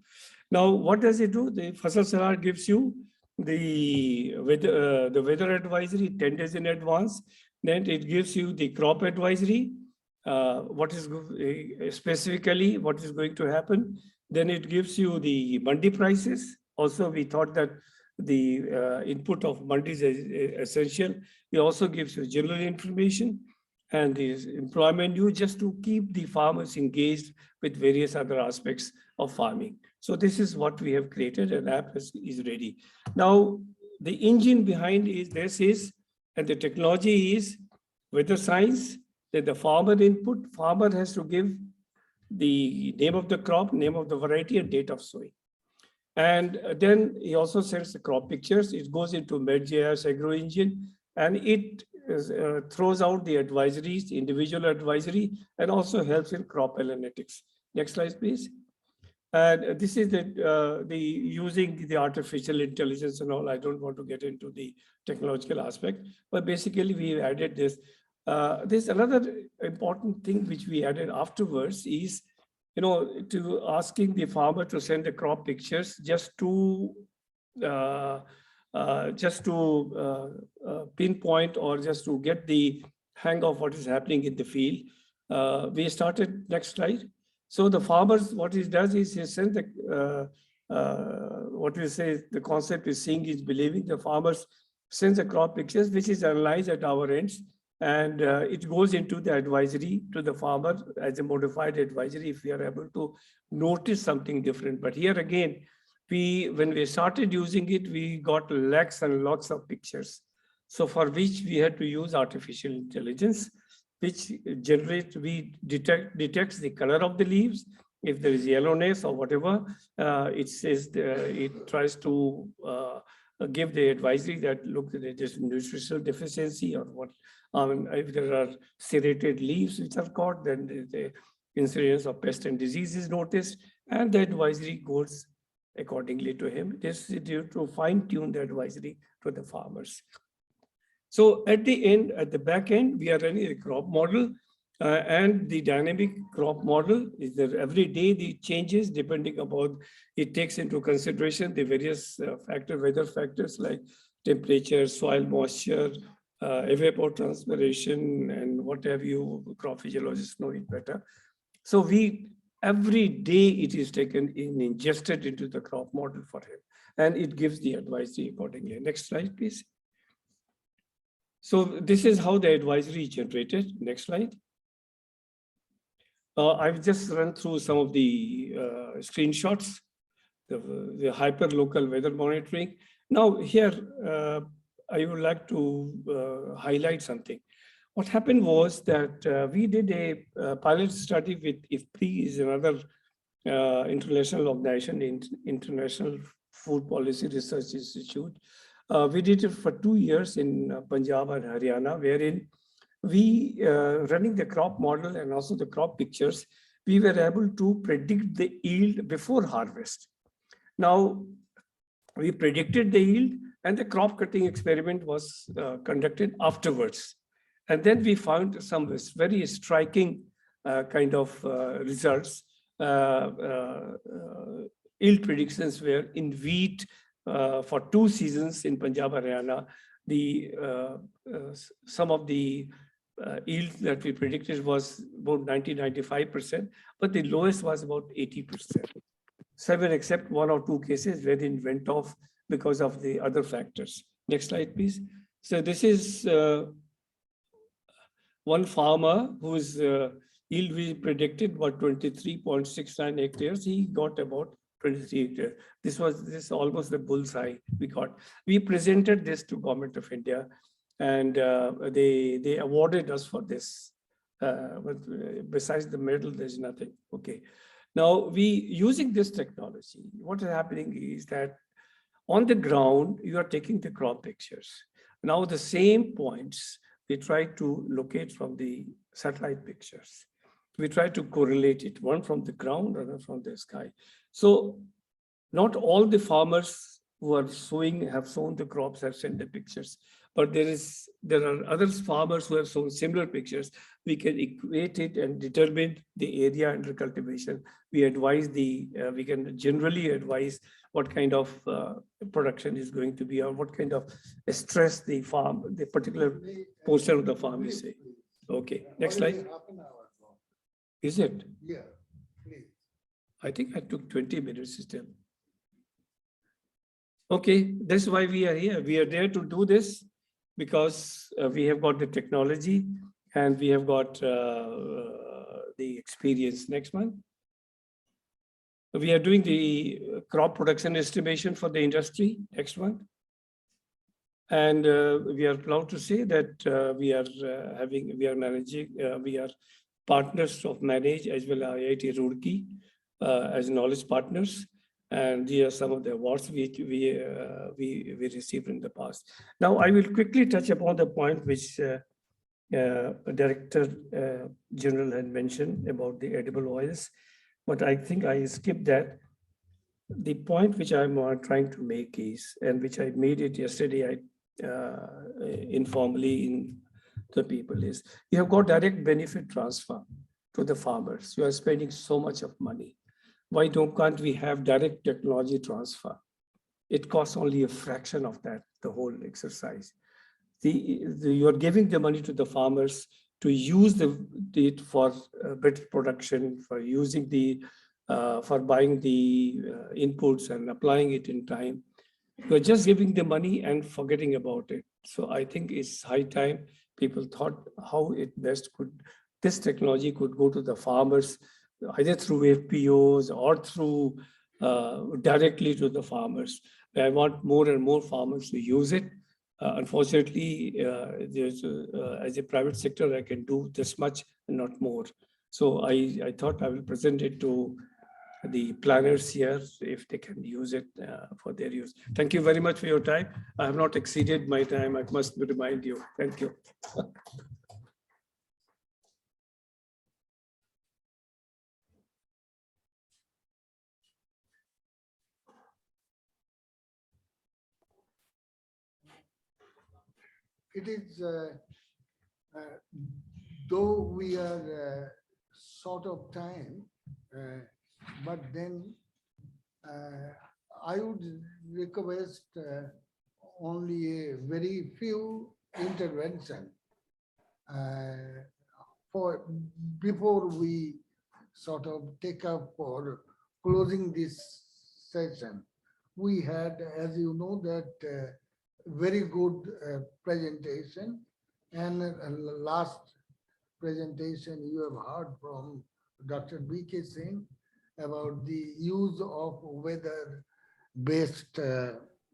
Now, what does it do? The Fasal Salar gives you the weather advisory 10 days in advance. Then it gives you the crop advisory, what is specifically what is going to happen. Then it gives you the mandi prices. Also, we thought that the input of mandis is essential. It also gives you general information and the employment news, just to keep the farmers engaged with various other aspects of farming. So this is what we have created. An app is ready. Now, the engine behind is, and the technology is weather science, that the farmer input. Farmer has to give the name of the crop, name of the variety, and date of sowing. And then he also sends the crop pictures. It goes into MedGIS Agro Engine, and it throws out the advisories, individual advisory, and also helps in crop analytics. Next slide, please. And this is the using the artificial intelligence and all. I don't want to get into the technological aspect, but basically we added this. There's another important thing which we added afterwards is, to asking the farmer to send the crop pictures just to pinpoint or just to get the hang of what is happening in the field. We started, next slide. So the farmers, what he does is he sends the, what we say, the concept is seeing is believing. The farmers sends the crop pictures, which is analyzed at our ends. And it goes into the advisory to the farmer as a modified advisory if we are able to notice something different. But here again, when we started using it, we got lakhs and lots of pictures. So for which we had to use artificial intelligence, which detects the color of the leaves. If there is yellowness or whatever, it says it tries to give the advisory that look, there's nutritional deficiency or what. If there are serrated leaves which are caught, then the incidence of pest and disease is noticed, and the advisory goes accordingly to him. This is due to fine-tune the advisory to the farmers. So at the end, at the back end, we are running a crop model, and the dynamic crop model is that every day the changes depending upon, it takes into consideration the various weather factors like temperature, soil moisture, evapotranspiration, and what have you. Crop physiologists know it better. So every day it is taken in, ingested into the crop model for him, and it gives the advisory accordingly. Next slide, please. So this is how the advisory is generated. Next slide. I've just run through some of the screenshots, the hyper-local weather monitoring. Now here, I would like to highlight something. What happened was that we did a pilot study with IFPRI, is another international organization, International Food Policy Research Institute. We did it for 2 years in Punjab and Haryana, wherein we, running the crop model and also the crop pictures, we were able to predict the yield before harvest. Now, we predicted the yield, and the crop cutting experiment was conducted afterwards. And then we found some very striking kind of results. Yield predictions were in wheat for 2 seasons in Punjab, Haryana. Some of the yield that we predicted was about 90–95%, but the lowest was about 80%. 7 except 1 or 2 cases wherein went off because of the other factors. Next slide, please. So this is one farmer whose yield we predicted was 23.69 hectares. He got about 23 hectares. This was almost the bullseye we got. We presented this to Government of India, and they awarded us for this. But besides the medal, there's nothing. Okay. Now, using this technology, what is happening is that on the ground, you are taking the crop pictures. Now, the same points we try to locate from the satellite pictures. We try to correlate it, one from the ground, other from the sky. So not all the farmers who are sowing have sown the crops have sent the pictures, but there are other farmers who have sown similar pictures. We can equate it and determine the area under cultivation. We advise we can generally advise what kind of production is going to be, or what kind of stress the particular portion of the farm is saying. Okay, next slide. Is it? Yeah, please. I think I took 20 minutes still. Okay, that's why we are here. We are there to do this because we have got the technology and we have got the experience. Next one. We are doing the crop production estimation for the industry. Next one. And we are proud to say that we are partners of Manage as well as IIT Roorkee as knowledge partners. And these are some of the awards we received in the past. Now, I will quickly touch upon the point which Director General had mentioned about the edible oils, but I think I skipped that. The point which I'm trying to make is, and which I made it yesterday, informally in the people, is you have got direct benefit transfer to the farmers. You are spending so much of money. Why can't we have direct technology transfer? It costs only a fraction of that, the whole exercise. You are giving the money to the farmers to use it for better production, for using for buying the inputs and applying it in time. You're just giving the money and forgetting about it. So I think it's high time people thought how this technology could go to the farmers, either through FPOs or through directly to the farmers. I want more and more farmers to use it. Unfortunately, as a private sector, I can do this much and not more. So I thought I will present it to the planners here if they can use it for their use. Thank you very much for your time. I have not exceeded my time. I must remind you. Thank you. It is, though we are short of time, but then I would request only a very few intervention before we sort of take up for closing this session. We had, as you know, that very good presentation, and last presentation you have heard from Dr. B.K. Singh about the use of weather-based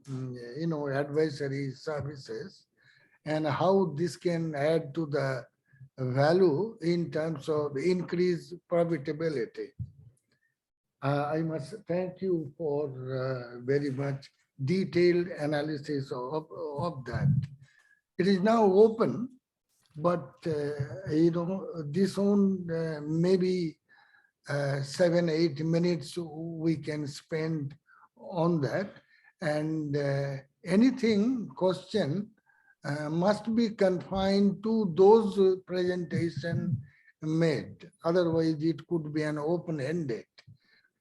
advisory services and how this can add to the value in terms of increased profitability. I must thank you for very much detailed analysis of that. It is now open, but this own maybe 7-8 minutes we can spend on that, and anything question must be confined to those presentation made. Otherwise, it could be an open-ended.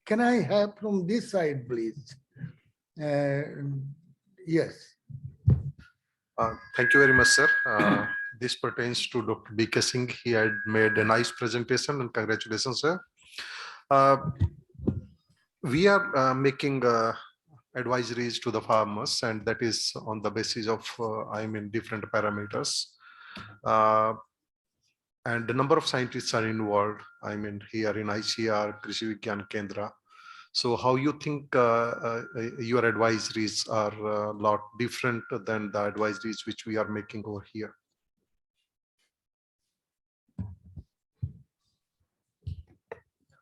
Can I have from this side, please? Yes. Thank you very much, sir. This pertains to Dr. B.K. Singh. He had made a nice presentation, and congratulations, sir. We are making advisories to the farmers, and that is on the basis of, different parameters. And the number of scientists are involved, here in ICAR, Krishi Vigyan Kendra. So how you think your advisories are a lot different than the advisories which we are making over here?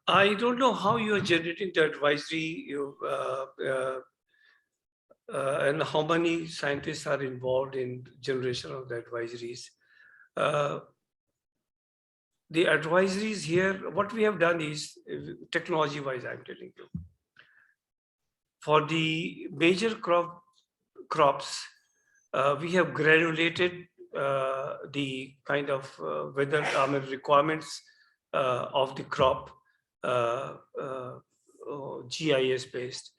I don't know how you are generating the advisory and how many scientists are involved in generation of the advisories. The advisories here, what we have done is, technology wise, I'm telling you, for the major crops, we have granulated the kind of weather requirements of the crop, GIS based.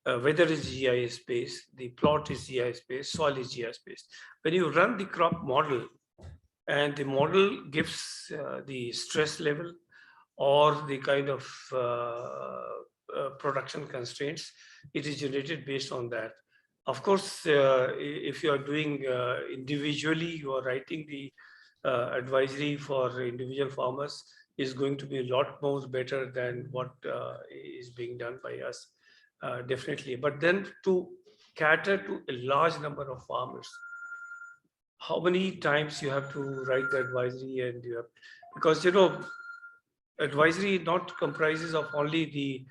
Weather is GIS based, the plot is GIS based, soil is GIS based. When you run the crop model, and the model gives the stress level or the kind of production constraints, it is generated based on that. Of course, if you are doing individually, you are writing the advisory for individual farmers is going to be a lot more better than what is being done by us, definitely. But then to cater to a large number of farmers, how many times you have to write the advisory, and you have, because advisory not comprises of only the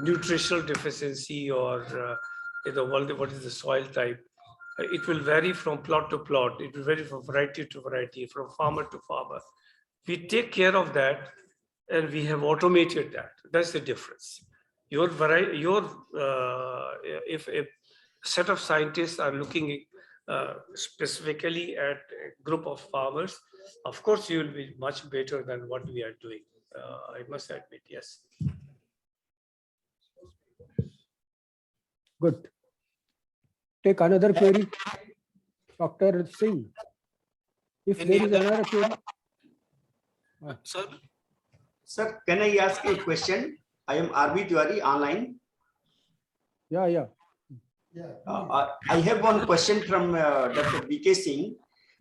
nutritional deficiency or what is the soil type. It will vary from plot to plot. It will vary from variety to variety, from farmer to farmer. We take care of that, and we have automated that. That's the difference. If a set of scientists are looking specifically at a group of farmers, of course you will be much better than what we are doing. I must admit, yes. Good. Take another query, Dr. Singh. If there is another query. Sir, can I ask a question? I am RB Tiwari online. Yeah. I have one question from Dr. BK Singh.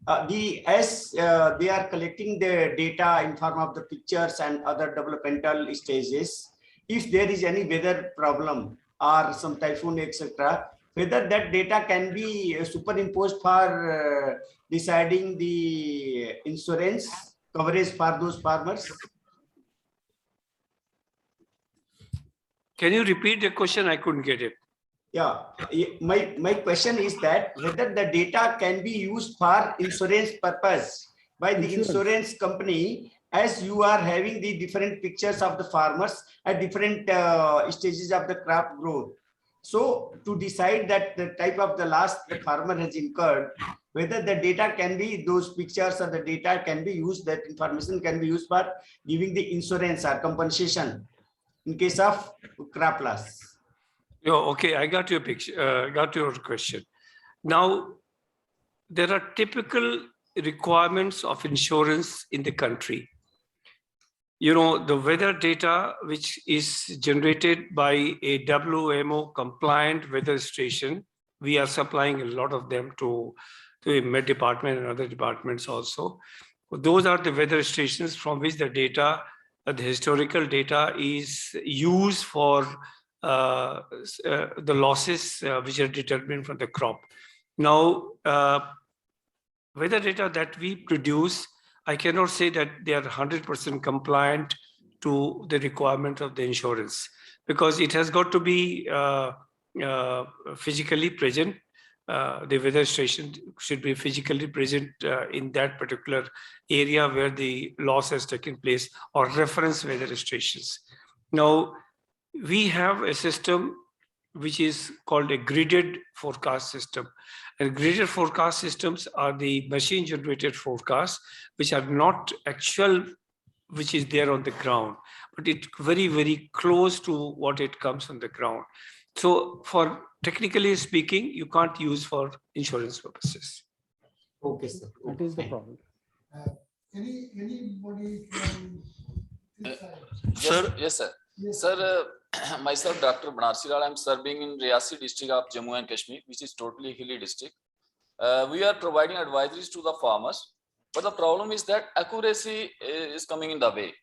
As they are collecting the data in form of the pictures and other developmental stages, if there is any weather problem or some typhoon, etc., whether that data can be superimposed for deciding the insurance coverage for those farmers? Can you repeat the question? I couldn't get it. Yeah, my question is that whether the data can be used for insurance purpose by the insurance company, as you are having the different pictures of the farmers at different stages of the crop growth. So to decide that the type of the loss the farmer has incurred, whether the data can be, those pictures or the data can be used, that information can be used for giving the insurance or compensation in case of crop loss. Oh, okay, I got your picture. Got your question. Now, there are typical requirements of insurance in the country. The weather data, which is generated by a WMO compliant weather station, we are supplying a lot of them to the Met Department and other departments also. Those are the weather stations from which the data, the historical data, is used for the losses which are determined from the crop. Now, weather data that we produce, I cannot say that they are 100% compliant to the requirement of the insurance, because it has got to be physically present. The weather station should be physically present in that particular area where the loss has taken place, or reference weather stations. Now, we have a system which is called a gridded forecast system. And gridded forecast systems are the machine generated forecasts, which are not actual, which is there on the ground, but it's very, very close to what it comes on the ground. So for technically speaking, you can't use for insurance purposes. Okay, sir. That is the problem. Anybody from this side? Sir, yes, sir. Yes. Sir, myself, Dr. Banarsi Lal, I'm serving in Riyasi district of Jammu and Kashmir, which is totally hilly district. We are providing advisories to the farmers, but the problem is that accuracy is coming in the way,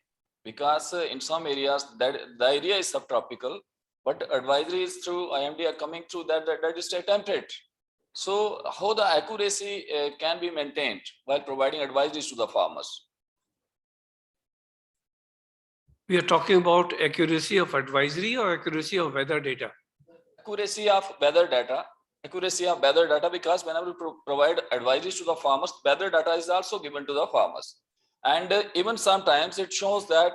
because in some areas that the area is subtropical, but advisories through IMD are coming through that is a temperate. So how the accuracy can be maintained while providing advisories to the farmers? We are talking about accuracy of advisory or accuracy of weather data? Accuracy of weather data, accuracy of weather data, because whenever we provide advisories to the farmers, weather data is also given to the farmers. And even sometimes it shows that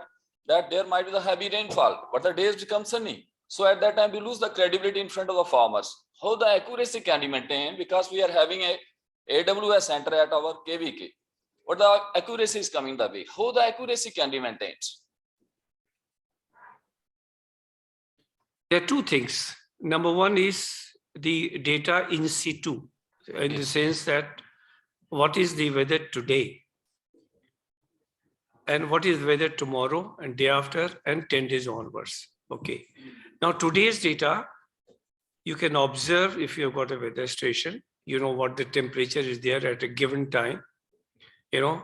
there might be the heavy rainfall, but the days become sunny. So at that time, we lose the credibility in front of the farmers. How the accuracy can be maintained, because we are having a AWS center at our KVK, but the accuracy is coming the way. How the accuracy can be maintained? There are two things. Number one is the data in situ, in the sense that what is the weather today and what is weather tomorrow and day after and 10 days onwards. Okay. Now today's data, you can observe if you've got a weather station, you know what the temperature is there at a given time. You know,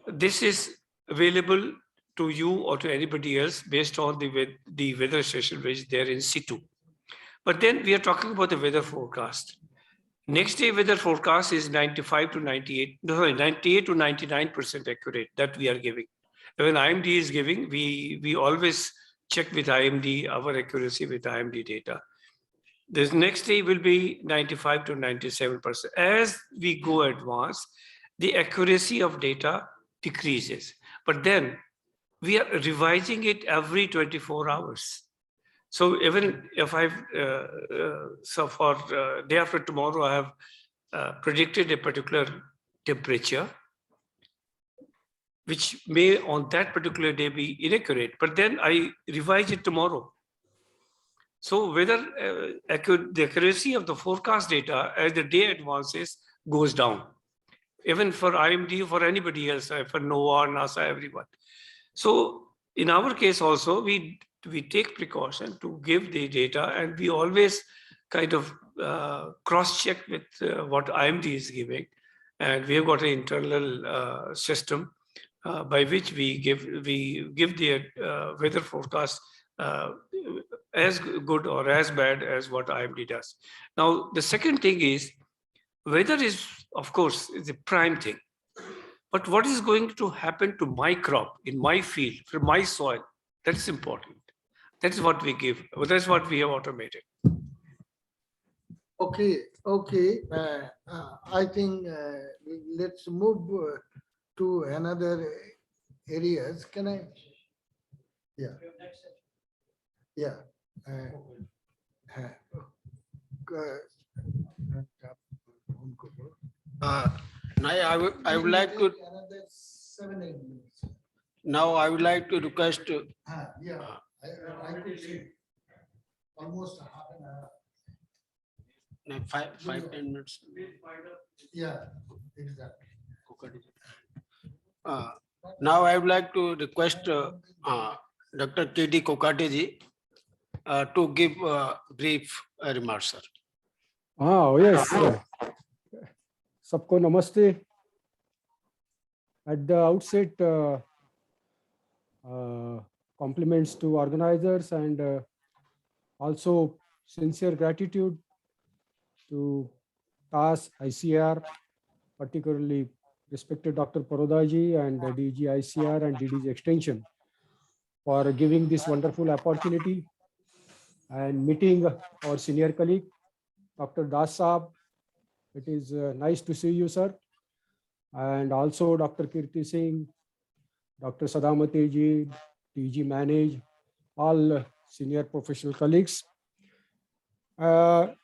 this is available to you or to anybody else based on the weather station which is there in situ. But then we are talking about the weather forecast. Next day weather forecast is 98 to 99% accurate that we are giving. When IMD is giving, we always check with IMD, our accuracy with IMD data. This next day will be 95 to 97%. As we go advance, the accuracy of data decreases. But then we are revising it every 24 hours. So even if so for day after tomorrow, I have predicted a particular temperature, which may on that particular day be inaccurate, but then I revise it tomorrow. So whether the accuracy of the forecast data as the day advances goes down, even for IMD, for anybody else, for NOAA, NASA, everyone. So in our case also, we take precaution to give the data, and we always kind of cross-check with what IMD is giving. And we have got an internal system by which we give the weather forecast as good or as bad as what IMD does. Now, the second thing is, weather is, of course, is the prime thing. But what is going to happen to my crop in my field, from my soil, that's important. That's what we give. That's what we have automated. Okay. I think let's move to another areas. Can I? Yeah. Now I would like to. Now I would like to request. I could say almost half an hour. 5-10 minutes. Yeah, exactly. Now I would like to request Dr. K.D. Kokate ji to give brief remarks, sir. Oh, yes. Sabko namaste. At the outset, compliments to organizers and also sincere gratitude to TAAS, ICAR, particularly respected Dr. Parodaji and DG ICR and DDG Extension for giving this wonderful opportunity and meeting our senior colleague, Dr. Das Saab. It is nice to see you, sir. And also Dr. Kirti Singh, Dr. Sadamati ji, DG Manage, all senior professional colleagues. In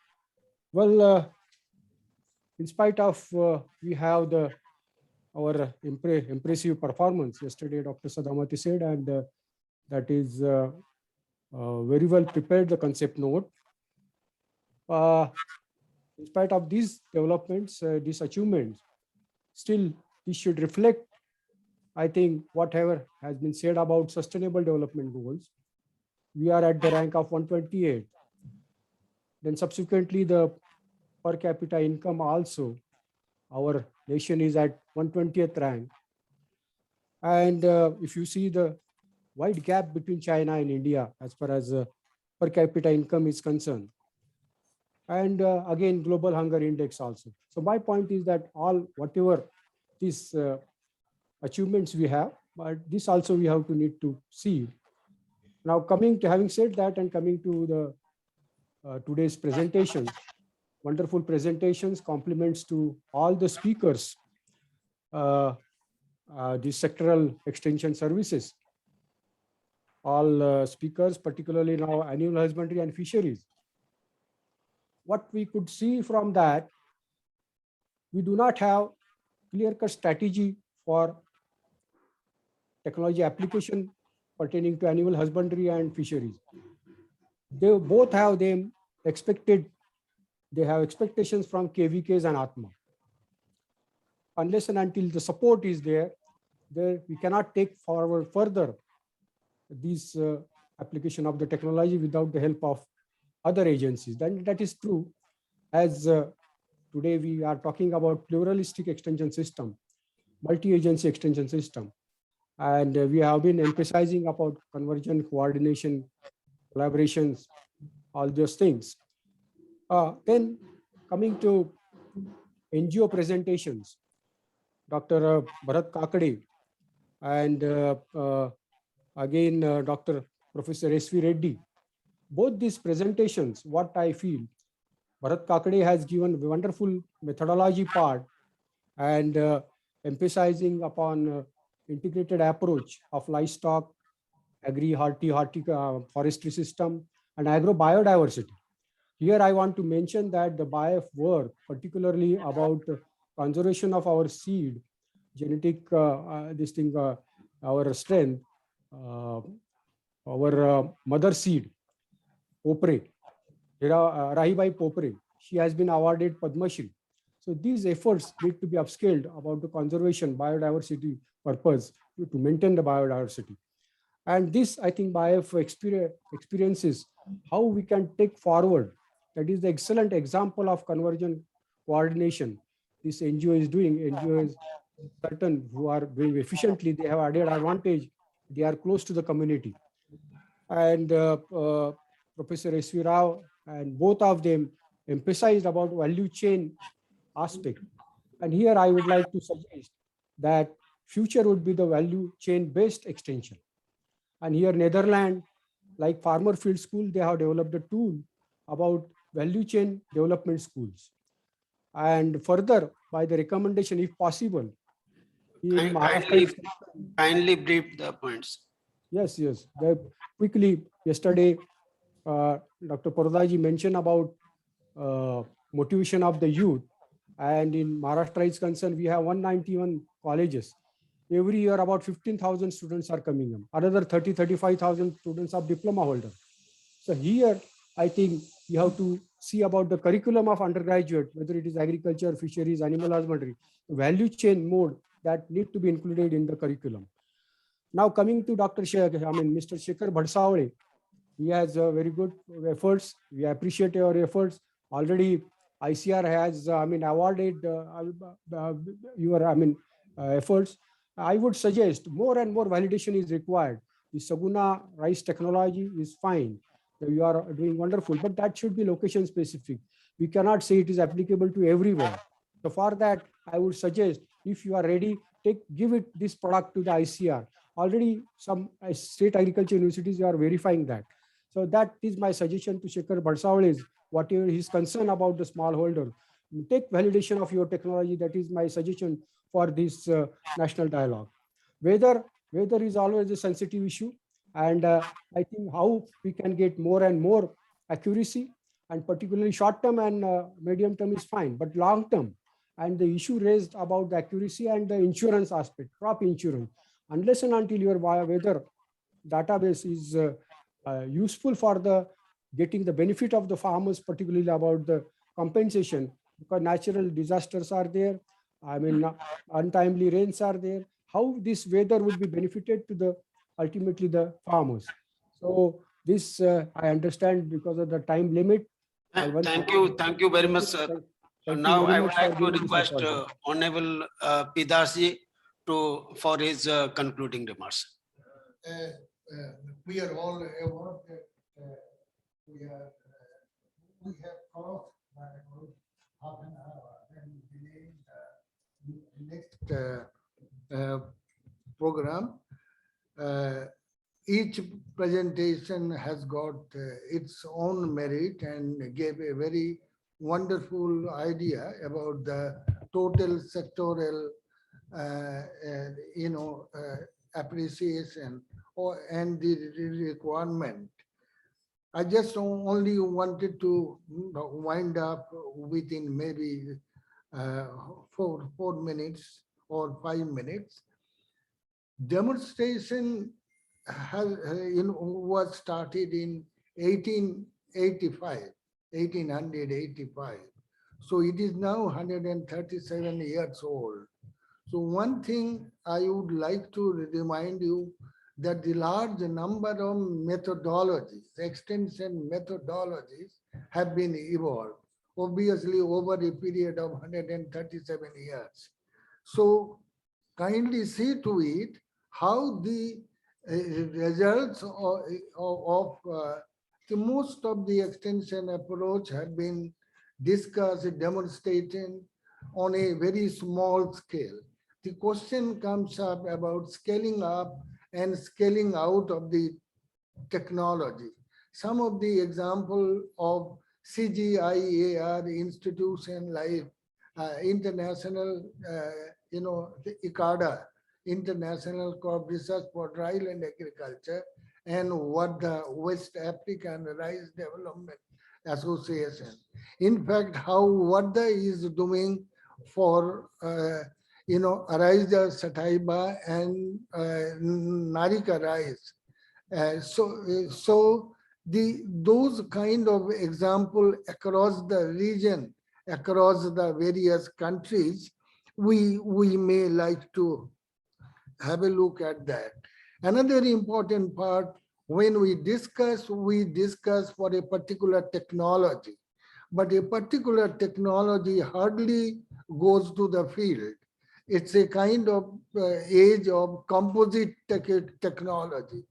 spite of we have our impressive performance yesterday, Dr. Sadamati said, and that is very well prepared, the concept note. In spite of these developments, these achievements, still this should reflect, I think, whatever has been said about sustainable development goals. We are at the rank of 128. Then subsequently, the per capita income also, our nation is at 120th rank. And if you see the wide gap between China and India as far as per capita income is concerned. And again, global hunger index also. So my point is that whatever these achievements we have, but this also we have to need to see. Now having said that and coming to the today's presentation, wonderful presentations, compliments to all the speakers, the sectoral extension services, all speakers, particularly now animal husbandry and fisheries. What we could see from that, we do not have clear-cut strategy for technology application pertaining to animal husbandry and fisheries. They both have them expected, they have expectations from KVKs and Atma. Unless and until the support is there, we cannot take forward further this application of the technology without the help of other agencies. Then that is true, as today we are talking about pluralistic extension system, multi-agency extension system. And we have been emphasizing about conversion, coordination, collaborations, all those things. Then coming to NGO presentations, Dr. Bharat Kakade and again Dr. Professor S.V. Reddy. Both these presentations, what I feel, Bharat Kakade has given a wonderful methodology part and emphasizing upon integrated approach of livestock, forestry system, and agro biodiversity. Here I want to mention that the BIF work, particularly about conservation of our seed, genetic, our strength, our mother seed, Popre, Rahibai Popre, she has been awarded Padma Shri. So these efforts need to be upscaled about the conservation, biodiversity purpose to maintain the biodiversity. And this, I think, BIF experiences how we can take forward. That is the excellent example of conversion coordination this NGO is doing. NGO is certain who are doing efficiently, they have added advantage, they are close to the community. And Professor S.V. Rao and both of them emphasized about value chain aspect. And here I would like to suggest that future would be the value chain based extension. And here Netherlands, like Farmer Field School, they have developed a tool about value chain development schools. And further, by the recommendation, if possible, in kindly brief the points. Yes. Quickly, yesterday, Dr. Pordaji mentioned about motivation of the youth. And in Maharashtra is concerned, we have 191 colleges. Every year, about 15,000 students are coming in. Another 35,000 students are diploma holders. So here, I think you have to see about the curriculum of undergraduate, whether it is agriculture, fisheries, animal husbandry, value chain mode that need to be included in the curriculum. Now coming to Mr. Shekhar Bhadsawale, he has very good efforts. We appreciate your efforts. Already ICAR has, awarded your, efforts. I would suggest more and more validation is required. The Saguna rice technology is fine. You are doing wonderful, but that should be location specific. We cannot say it is applicable to everywhere. So for that, I would suggest if you are ready, give this product to the ICAR. Already some state agriculture universities are verifying that. So that is my suggestion to Shekhar Bhadsawale is whatever his concern about the smallholder. Take validation of your technology. That is my suggestion for this national dialogue. Weather is always a sensitive issue. And I think how we can get more and more accuracy, and particularly short term and medium term is fine, but long term, and the issue raised about the accuracy and the insurance aspect, crop insurance, unless and until your weather database is useful for the getting the benefit of the farmers, particularly about the compensation, because natural disasters are there. Untimely rains are there. How this weather would be benefited to the ultimately the farmers. So this I understand because of the time limit. Thank you very much, sir. Now I would like to request Honorable Pidasji for his concluding remarks. We are all aware that we have crossed by about half an hour and delaying the next program. Each presentation has got its own merit and gave a very wonderful idea about the total sectoral, appreciation and the requirement. I just only wanted to wind up within maybe 4 minutes or 5 minutes. Demonstration was started in 1885. So it is now 137 years old. So one thing I would like to remind you that the large number of methodologies, extension methodologies have been evolved, obviously over a period of 137 years. So kindly see to it how the results of the most of the extension approach have been discussed, demonstrated on a very small scale. The question comes up about scaling up and scaling out of the technology. Some of the example of CGIAR institution like international, the ICAR, International Crop Research for Dryland Agriculture, and what the West African Rice Development Association. In fact, how WADA is doing for Araiza Sataiba and Narika rice. So those kind of example across the region, across the various countries, we may like to have a look at that. Another important part, when we discuss for a particular technology, but a particular technology hardly goes to the field. It's a kind of age of composite technology,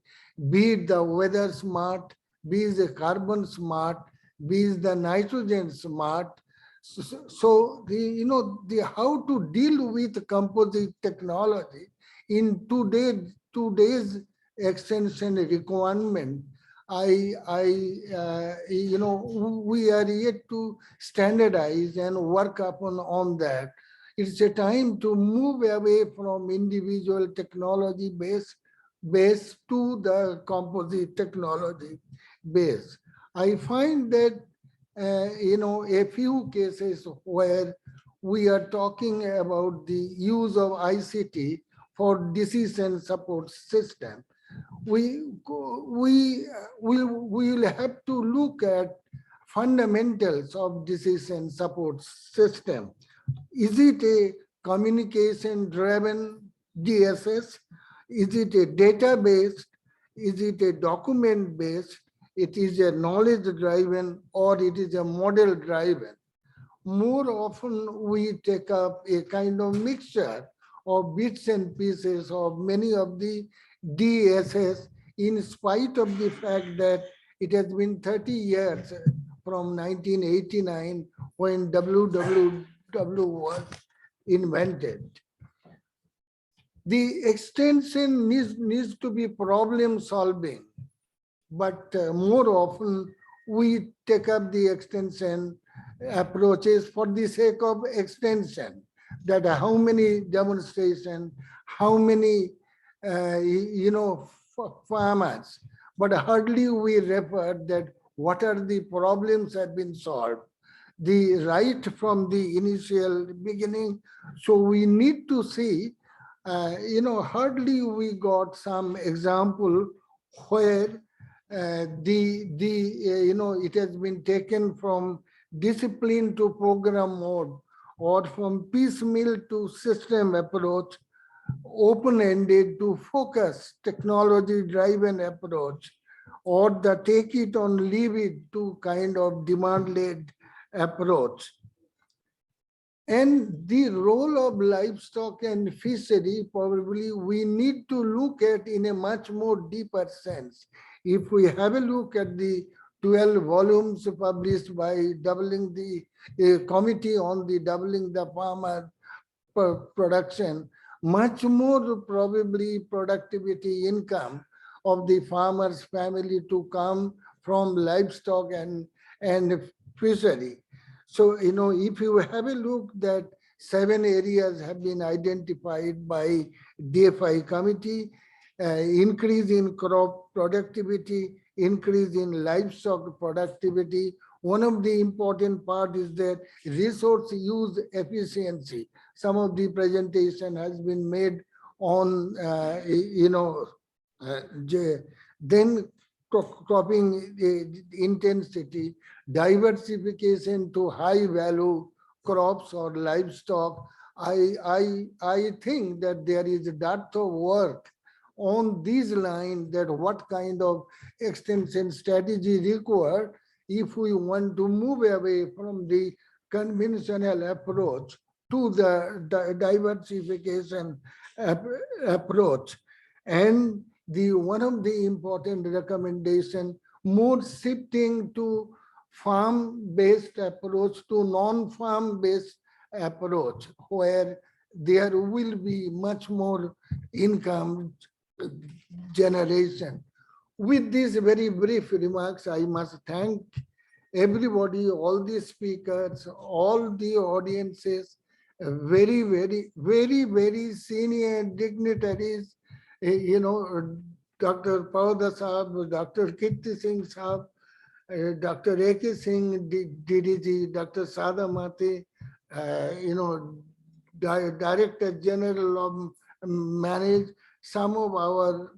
be it the weather smart, be it the carbon smart, be it the nitrogen smart. So the how to deal with composite technology in today's extension requirement, we are yet to standardize and work on that. It's a time to move away from individual technology base to the composite technology base. I find that a few cases where we are talking about the use of ICT for decision support system, we will have to look at fundamentals of decision support system. Is it a communication driven DSS? Is it a database? Is it a document based? It is a knowledge driven or it is a model driven. More often we take up a kind of mixture of bits and pieces of many of the DSS, in spite of the fact that it has been 30 years from 1989 when WWW was invented. The extension needs to be problem solving, but more often we take up the extension approaches for the sake of extension, that how many demonstrations, how many farmers, but hardly we refer that what are the problems have been solved, the right from the initial beginning. So we need to see, hardly we got some example where it has been taken from discipline to program mode, or from piecemeal to system approach, open-ended to focus, technology-driven approach, or the take it or leave it to kind of demand-led approach. And the role of livestock and fishery, probably we need to look at in a much more deeper sense. If we have a look at the 12 volumes published by doubling the committee on the doubling the farmer production, much more probably productivity income of the farmer's family to come from livestock and fishery. So, if you have a look that 7 areas have been identified by DFI committee, increase in crop productivity, increase in livestock productivity. One of the important part is that resource use efficiency. Some of the presentation has been made on, then cropping intensity, diversification to high value crops or livestock. I think that there is a depth of work on these lines, that what kind of extension strategy required if we want to move away from the conventional approach to the diversification approach. And one of the important recommendation, more shifting to farm-based approach to non-farm-based approach, where there will be much more income generation. With these very brief remarks, I must thank everybody, all the speakers, all the audiences, very, very, very, very senior dignitaries, Dr. Pauda Saab, Dr. Kirti Singh Saab, Dr. A.K. Singh, DDG, Dr. Sada Mate, Director General of Manage, some of our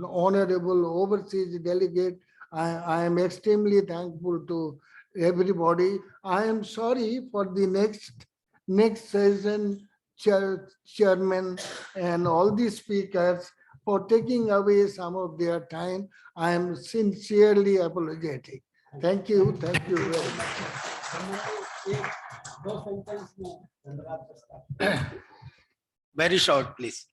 honorable overseas delegate. I am extremely thankful to everybody. I am sorry for the next session chairman and all the speakers for taking away some of their time. I am sincerely apologetic. Thank you. Thank you very much. Very short, please.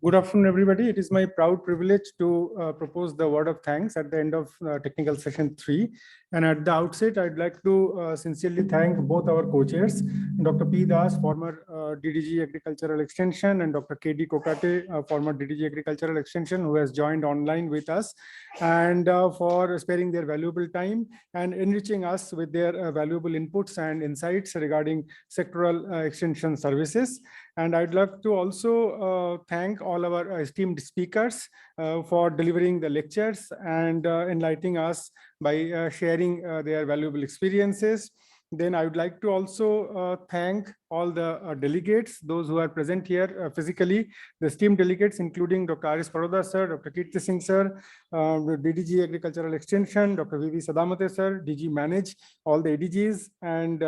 Good afternoon, everybody. It is my proud privilege to propose the word of thanks at the end of technical session 3. And at the outset, I'd like to sincerely thank both our co-chairs, Dr. P. Das, former DDG Agricultural Extension, and Dr. K.D. Kokate, former DDG Agricultural Extension, who has joined online with us, and for sparing their valuable time and enriching us with their valuable inputs and insights regarding sectoral extension services. And I'd like to also thank all our esteemed speakers for delivering the lectures and enlightening us by sharing their valuable experiences. Then I would like to also thank all the delegates, those who are present here physically, the esteemed delegates, including Dr. R.S. Paroda sir, Dr. Kirti Singh sir, DDG Agricultural Extension, Dr. V.V. Sadamate sir, DG Manage, all the ADGs and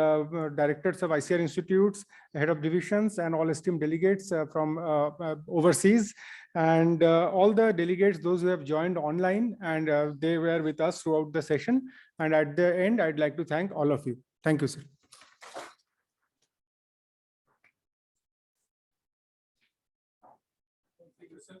directors of ICAR institutes, head of divisions, and all esteemed delegates from overseas, and all the delegates, those who have joined online, and they were with us throughout the session. And at the end, I'd like to thank all of you. Thank you, sir. Thank you, sir.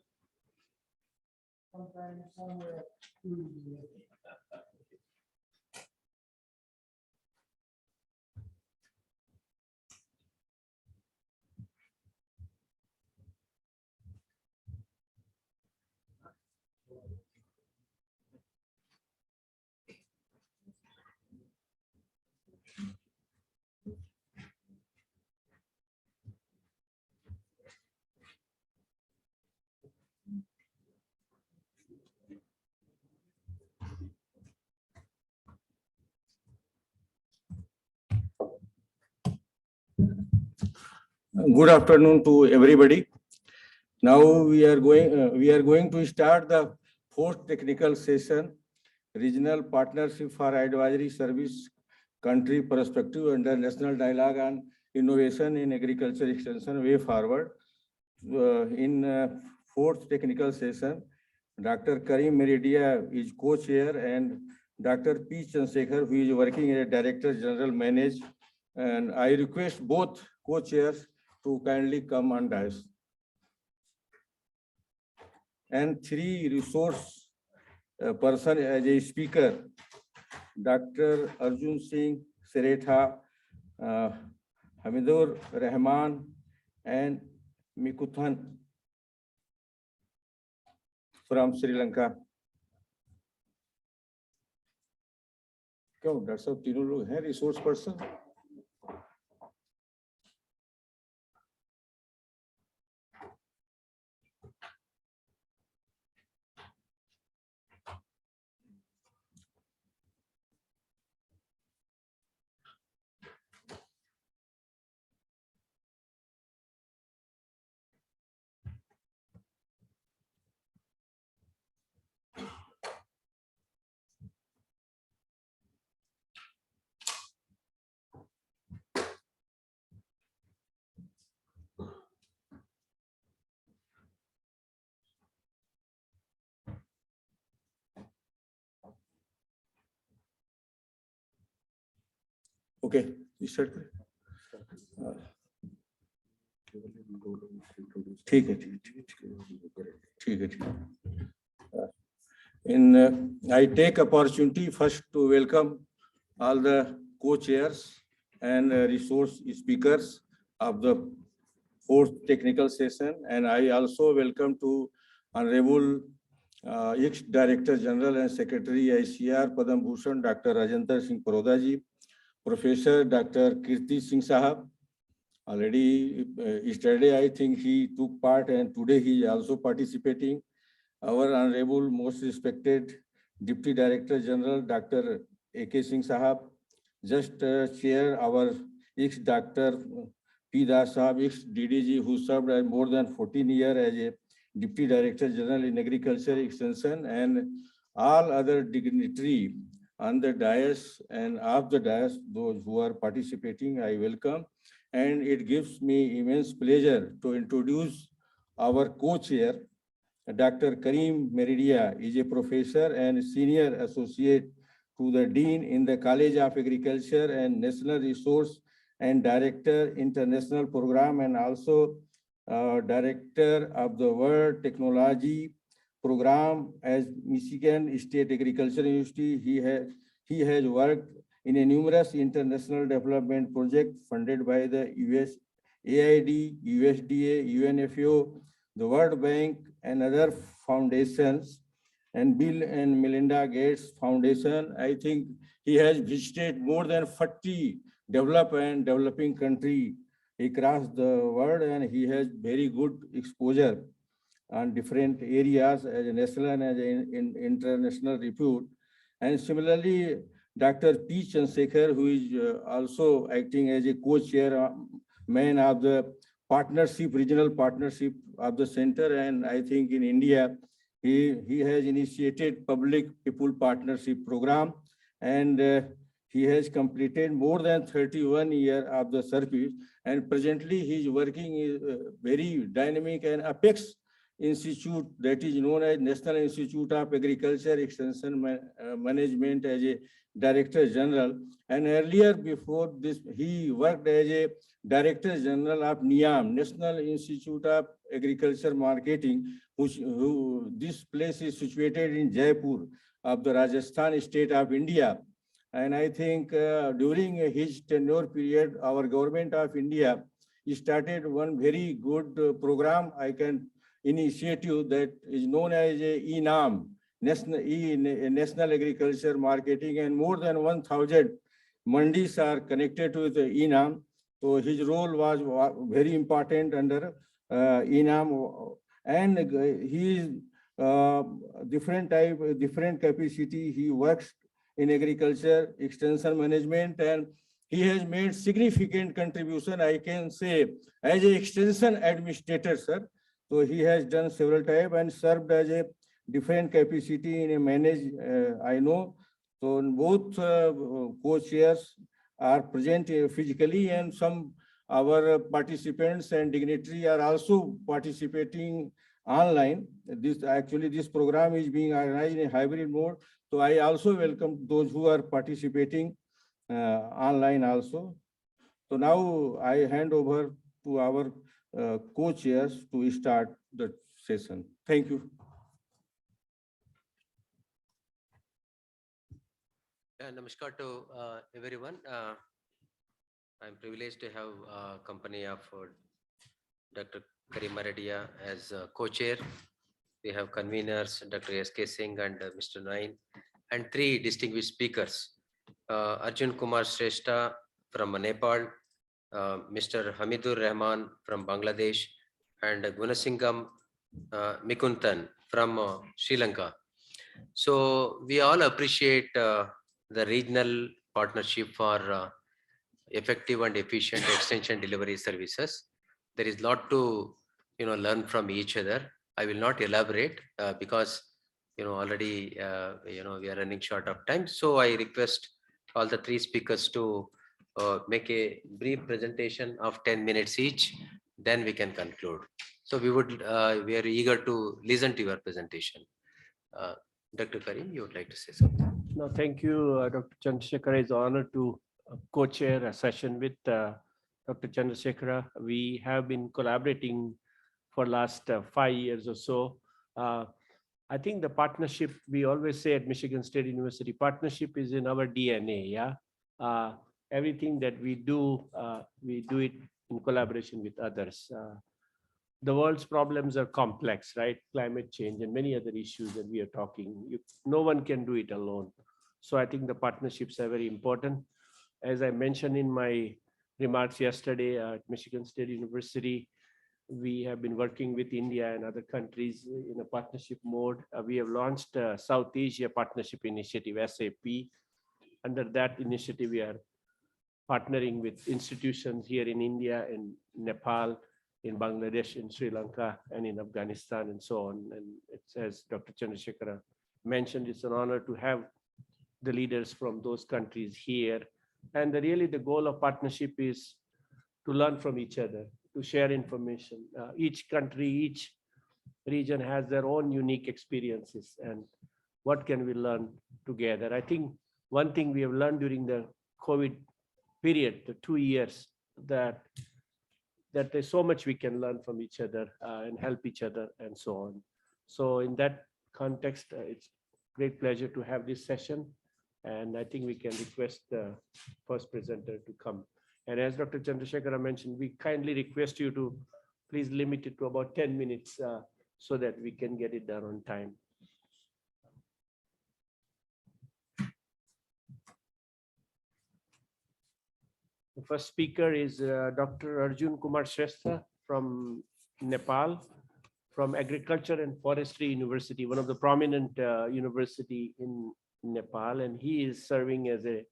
Good afternoon to everybody. Now we are going to start the fourth technical session, Regional Partnership for Advisory Service Country Perspective under National Dialogue on Innovation in Agriculture Extension Way Forward. In fourth technical session, Dr. Karim Meridia is co-chair, and Dr. P. Chandrasekhar, who is working as a Director General Manage. And I request both co-chairs to kindly come on dais. And three resource person as a speaker, Dr. Arjun Singh Seretha, Hamidur Rahman, and Mikuthan from Sri Lanka. क्यों doctor साहब तीनों लोग हैं resource person? Okay start करें। ठीक है ठीक है। I take opportunity first to welcome all the co-chairs and resource speakers of the fourth technical session, and I also welcome to Honorable ex-Director General and Secretary ICAR Padam Bhushan Dr. Rajendra Singh Paroda ji, Professor Dr. Kirti Singh Sahab. Already yesterday I think he took part, and today he is also participating. Our Honorable most respected Deputy Director General Dr. A.K. Singh Sahab, just chair our ex-Dr. P. Das Sahab, ex-DDG, who served more than 14 years as a Deputy Director General in Agriculture Extension, and all other dignitaries on the dais and off the dais, those who are participating, I welcome. And it gives me immense pleasure to introduce our co-chair, Dr. Karim Meridia is a professor and senior associate to the Dean in the College of Agriculture and National Resource and Director International Program, and also Director of the World Technology Program as Michigan State Agriculture University. He has worked in a numerous international development projects funded by the USAID, USDA, UNFO, the World Bank, and other foundations, and Bill and Melinda Gates Foundation. I think he has visited more than 40 developed and developing countries across the world, and he has very good exposure on different areas as a national and as in international repute. And similarly, Dr. P. Chandrasekhar, who is also acting as a co-chair man of the partnership, regional partnership of the center, and I think in India, he has initiated public people partnership program, and he has completed more than 31 years of the service, and presently he is working in very dynamic and apex institute that is known as National Institute of Agriculture Extension Management as a Director General, and earlier before this he worked as a Director General of NIAM, National Institute of Agriculture Marketing, this place is situated in Jaipur of the Rajasthan state of India. And I think during his tenure period, our government of India started one very good program, initiative that is known as ENAM, National Agriculture Marketing, and more than 1,000 mandis are connected to the ENAM. So his role was very important under ENAM, and he is different capacity. He works in agriculture, extension management, and he has made significant contribution, I can say, as an extension administrator, sir. So he has done several times and served as a different capacity in a I know. So both co-chairs are present physically, and some our participants and dignitaries are also participating online. This program is being organized in a hybrid mode. So I also welcome those who are participating online also. So now I hand over to our co-chairs to start the session. Thank you. Namaskar to everyone. I'm privileged to have company of Dr. Karim Meridia as co-chair. We have conveners, Dr. S.K. Singh and Mr. Nain, and 3 distinguished speakers. Arjun Kumar Shrestha from Nepal, Mr. Hamidur Rahman from Bangladesh, and Gunasingam Mikuntan from Sri Lanka. So we all appreciate the regional partnership for effective and efficient extension delivery services. There is a lot to learn from each other. I will not elaborate because already we are running short of time. So I request all the three speakers to make a brief presentation of 10 minutes each. Then we can conclude. So we are eager to listen to your presentation. Dr. Karim, you would like to say something? No, thank you, Dr. Chandrasekhara. It's an honor to co-chair a session with Dr. Chandrasekhara. We have been collaborating for last 5 years or so. I think the partnership, we always say at Michigan State University, partnership is in our DNA. Yeah, everything that we do it in collaboration with others. The world's problems are complex, right? Climate change and many other issues that we are talking. No one can do it alone. So I think the partnerships are very important. As I mentioned in my remarks yesterday at Michigan State University, we have been working with India and other countries in a partnership mode. We have launched a South Asia Partnership Initiative, SAP. Under that initiative, we are partnering with institutions here in India, in Nepal, in Bangladesh, in Sri Lanka, and in Afghanistan, and so on. And it's, as Dr. Chandrasekhara mentioned, it's an honor to have the leaders from those countries here. And really the goal of partnership is to learn from each other, to share information. Each country, each region has their own unique experiences, and what can we learn together? I think one thing we have learned during the COVID period, the 2 years, that there's so much we can learn from each other and help each other and so on. So in that context, it's great pleasure to have this session. And I think we can request the first presenter to come. And as Dr. Chandrasekhara mentioned, we kindly request you to please limit it to about 10 minutes so that we can get it done on time. The first speaker is Dr. Arjun Kumar Shrestha from Nepal, from Agriculture and Forestry University, one of the prominent university in Nepal, and he is serving as a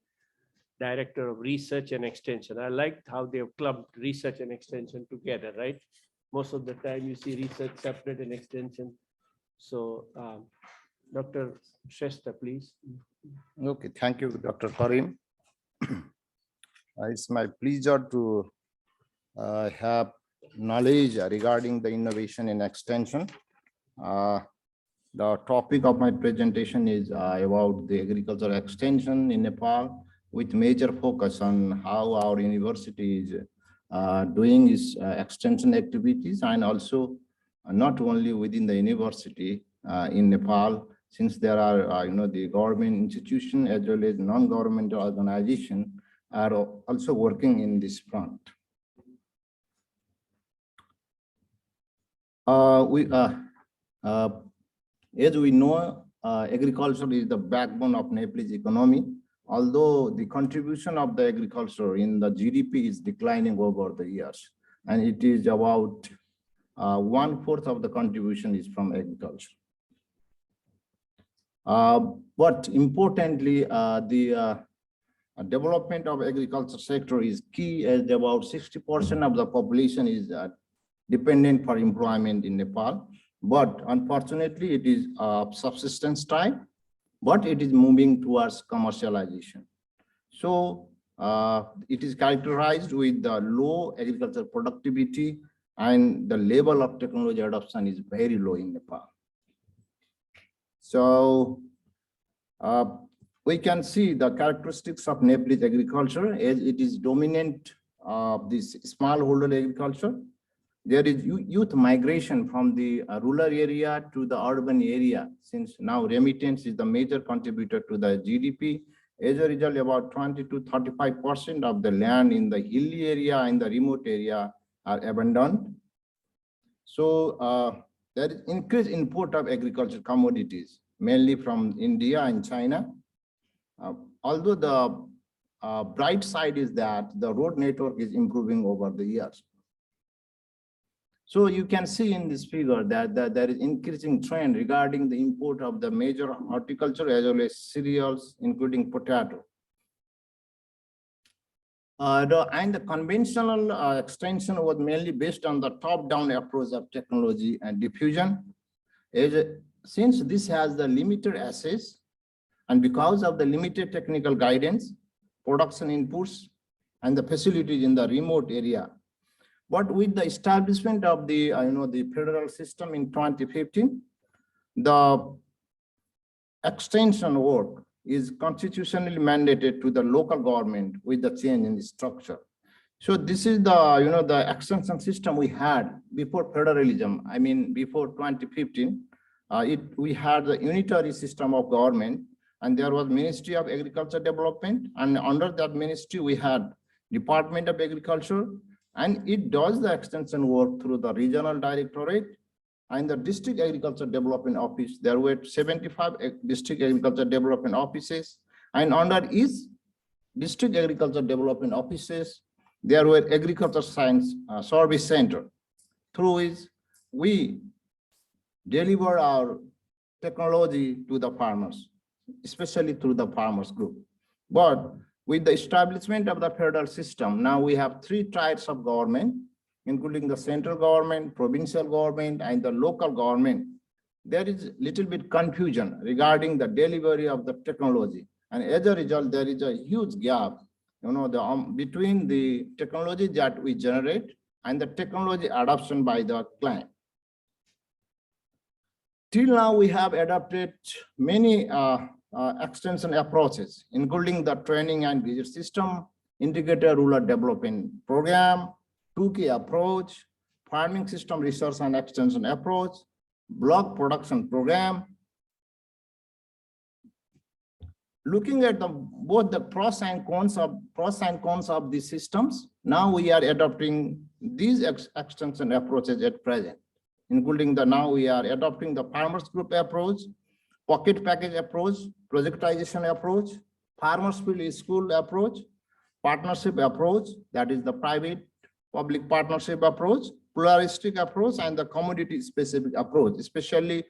director of research and extension. I liked how they have clubbed research and extension together, right? Most of the time you see research separate and extension. So Dr. Shrestha, please. Okay, thank you, Dr. Karim. It's my pleasure to have knowledge regarding the innovation in extension. The topic of my presentation is about the agricultural extension in Nepal, with major focus on how our university is doing its extension activities, and also not only within the university in Nepal, since there are the government institution as well as non-governmental organization are also working in this front. As we know, agriculture is the backbone of Nepal's economy. Although the contribution of the agriculture in the GDP is declining over the years, and it is about 1/4 of the contribution is from agriculture. But importantly, the development of agriculture sector is key, as about 60% of the population is dependent for employment in Nepal. But unfortunately, it is subsistence type, but it is moving towards commercialization. So it is characterized with the low agricultural productivity, and the level of technology adoption is very low in Nepal. So we can see the characteristics of Nepalese agriculture, as it is dominant this smallholder agriculture. There is youth migration from the rural area to the urban area, since now remittance is the major contributor to the GDP. As a result, about 20 to 35% of the land in the hilly area and the remote area are abandoned. So there is increased import of agricultural commodities, mainly from India and China. although the bright side is that the road network is improving over the years. So you can see in this figure that there is increasing trend regarding the import of the major horticulture as well as cereals, including potato. And the conventional extension was mainly based on the top-down approach of technology and diffusion. Since this has the limited access, and because of the limited technical guidance, production inputs, and the facilities in the remote area. But with the establishment of the the federal system in 2015, the extension work is constitutionally mandated to the local government with the change in the structure. So this is the the extension system we had before federalism. I mean before 2015, we had the unitary system of government, and there was Ministry of Agriculture Development, and under that ministry we had Department of Agriculture, and it does the extension work through the regional directorate and the district agriculture development office. There were 75 district agriculture development offices, and under each district agriculture development offices, there were agriculture science service center, through which we deliver our technology to the farmers, especially through the farmers group. But with the establishment of the federal system, now we have 3 tiers of government, including the central government, provincial government, and the local government. There is little bit confusion regarding the delivery of the technology. And as a result, there is a huge gap, between the technology that we generate and the technology adoption by the client. Till now, we have adopted many extension approaches, including the training and visit system, integrated rural development program, 2K approach, farming system research and extension approach, block production program. Looking at both the pros and cons of these systems, now we are adopting these extension approaches at present, including now we are adopting the farmers group approach, pocket package approach, projectization approach, farmers field school approach, partnership approach, that is the private public partnership approach, pluralistic approach, and the commodity specific approach. Especially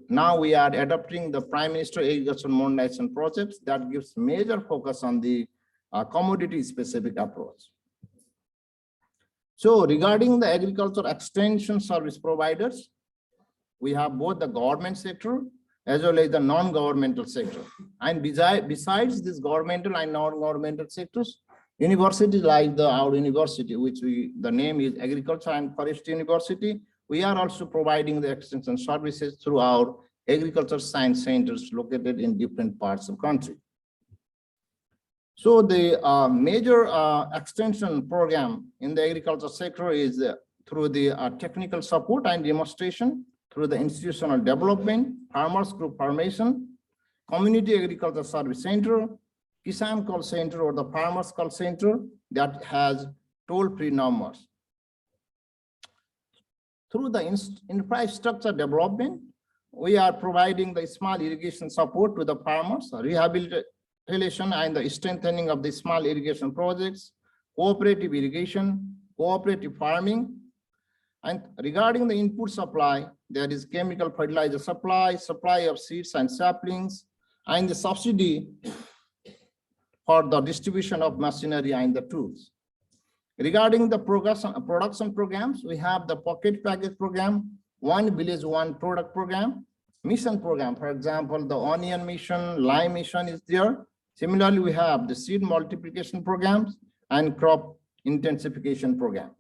now we are adopting the Prime Minister Agriculture Modernization projects that gives major focus on the commodity specific approach. So regarding the agriculture extension service providers, we have both the government sector as well as the non-governmental sector. And besides this governmental and non-governmental sectors, universities like our university, which the name is Agriculture and Forestry University, we are also providing the extension services through our agriculture science centers located in different parts of the country. So the major extension program in the agriculture sector is through the technical support and demonstration, through the institutional development, farmers group formation, community agriculture service center, Kisan call center or the farmers call center that has toll-free numbers. Through the infrastructure development, we are providing the small irrigation support to the farmers, rehabilitation and the strengthening of the small irrigation projects, cooperative irrigation, cooperative farming. And regarding the input supply, there is chemical fertilizer supply, supply of seeds and saplings, and the subsidy for the distribution of machinery and the tools. Regarding the production programs, we have the pocket package program, One Village, One Product program, mission program. For example, the onion mission, lime mission is there. Similarly, we have the seed multiplication programs and crop intensification program.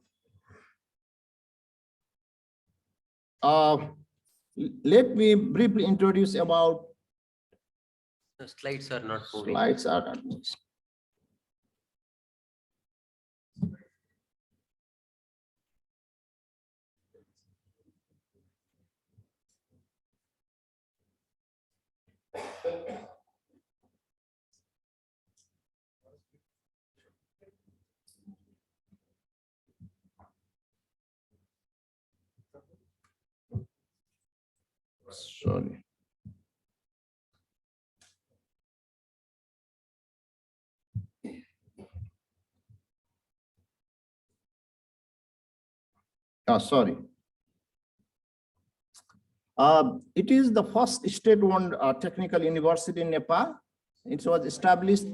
Let me briefly introduce about. The slides are not moving. Slides are not moving. Sorry. Sorry. It is the first state-owned technical university in Nepal. It was established.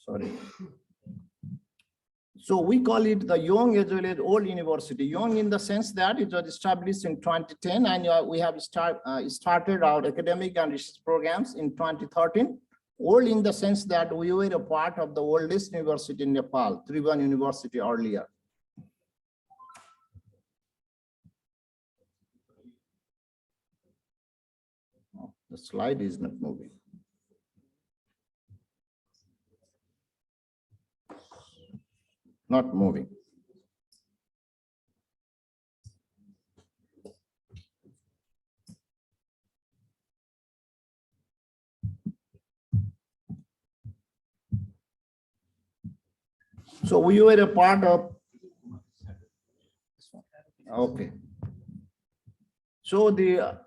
Sorry. So we call it the young as well as old university. Young in the sense that it was established in 2010, and we have started our academic and research programs in 2013. Old in the sense that we were a part of the oldest university in Nepal, Tribhuvan University earlier. Oh, the slide is not moving. Not moving. So we were a part of, okay. So the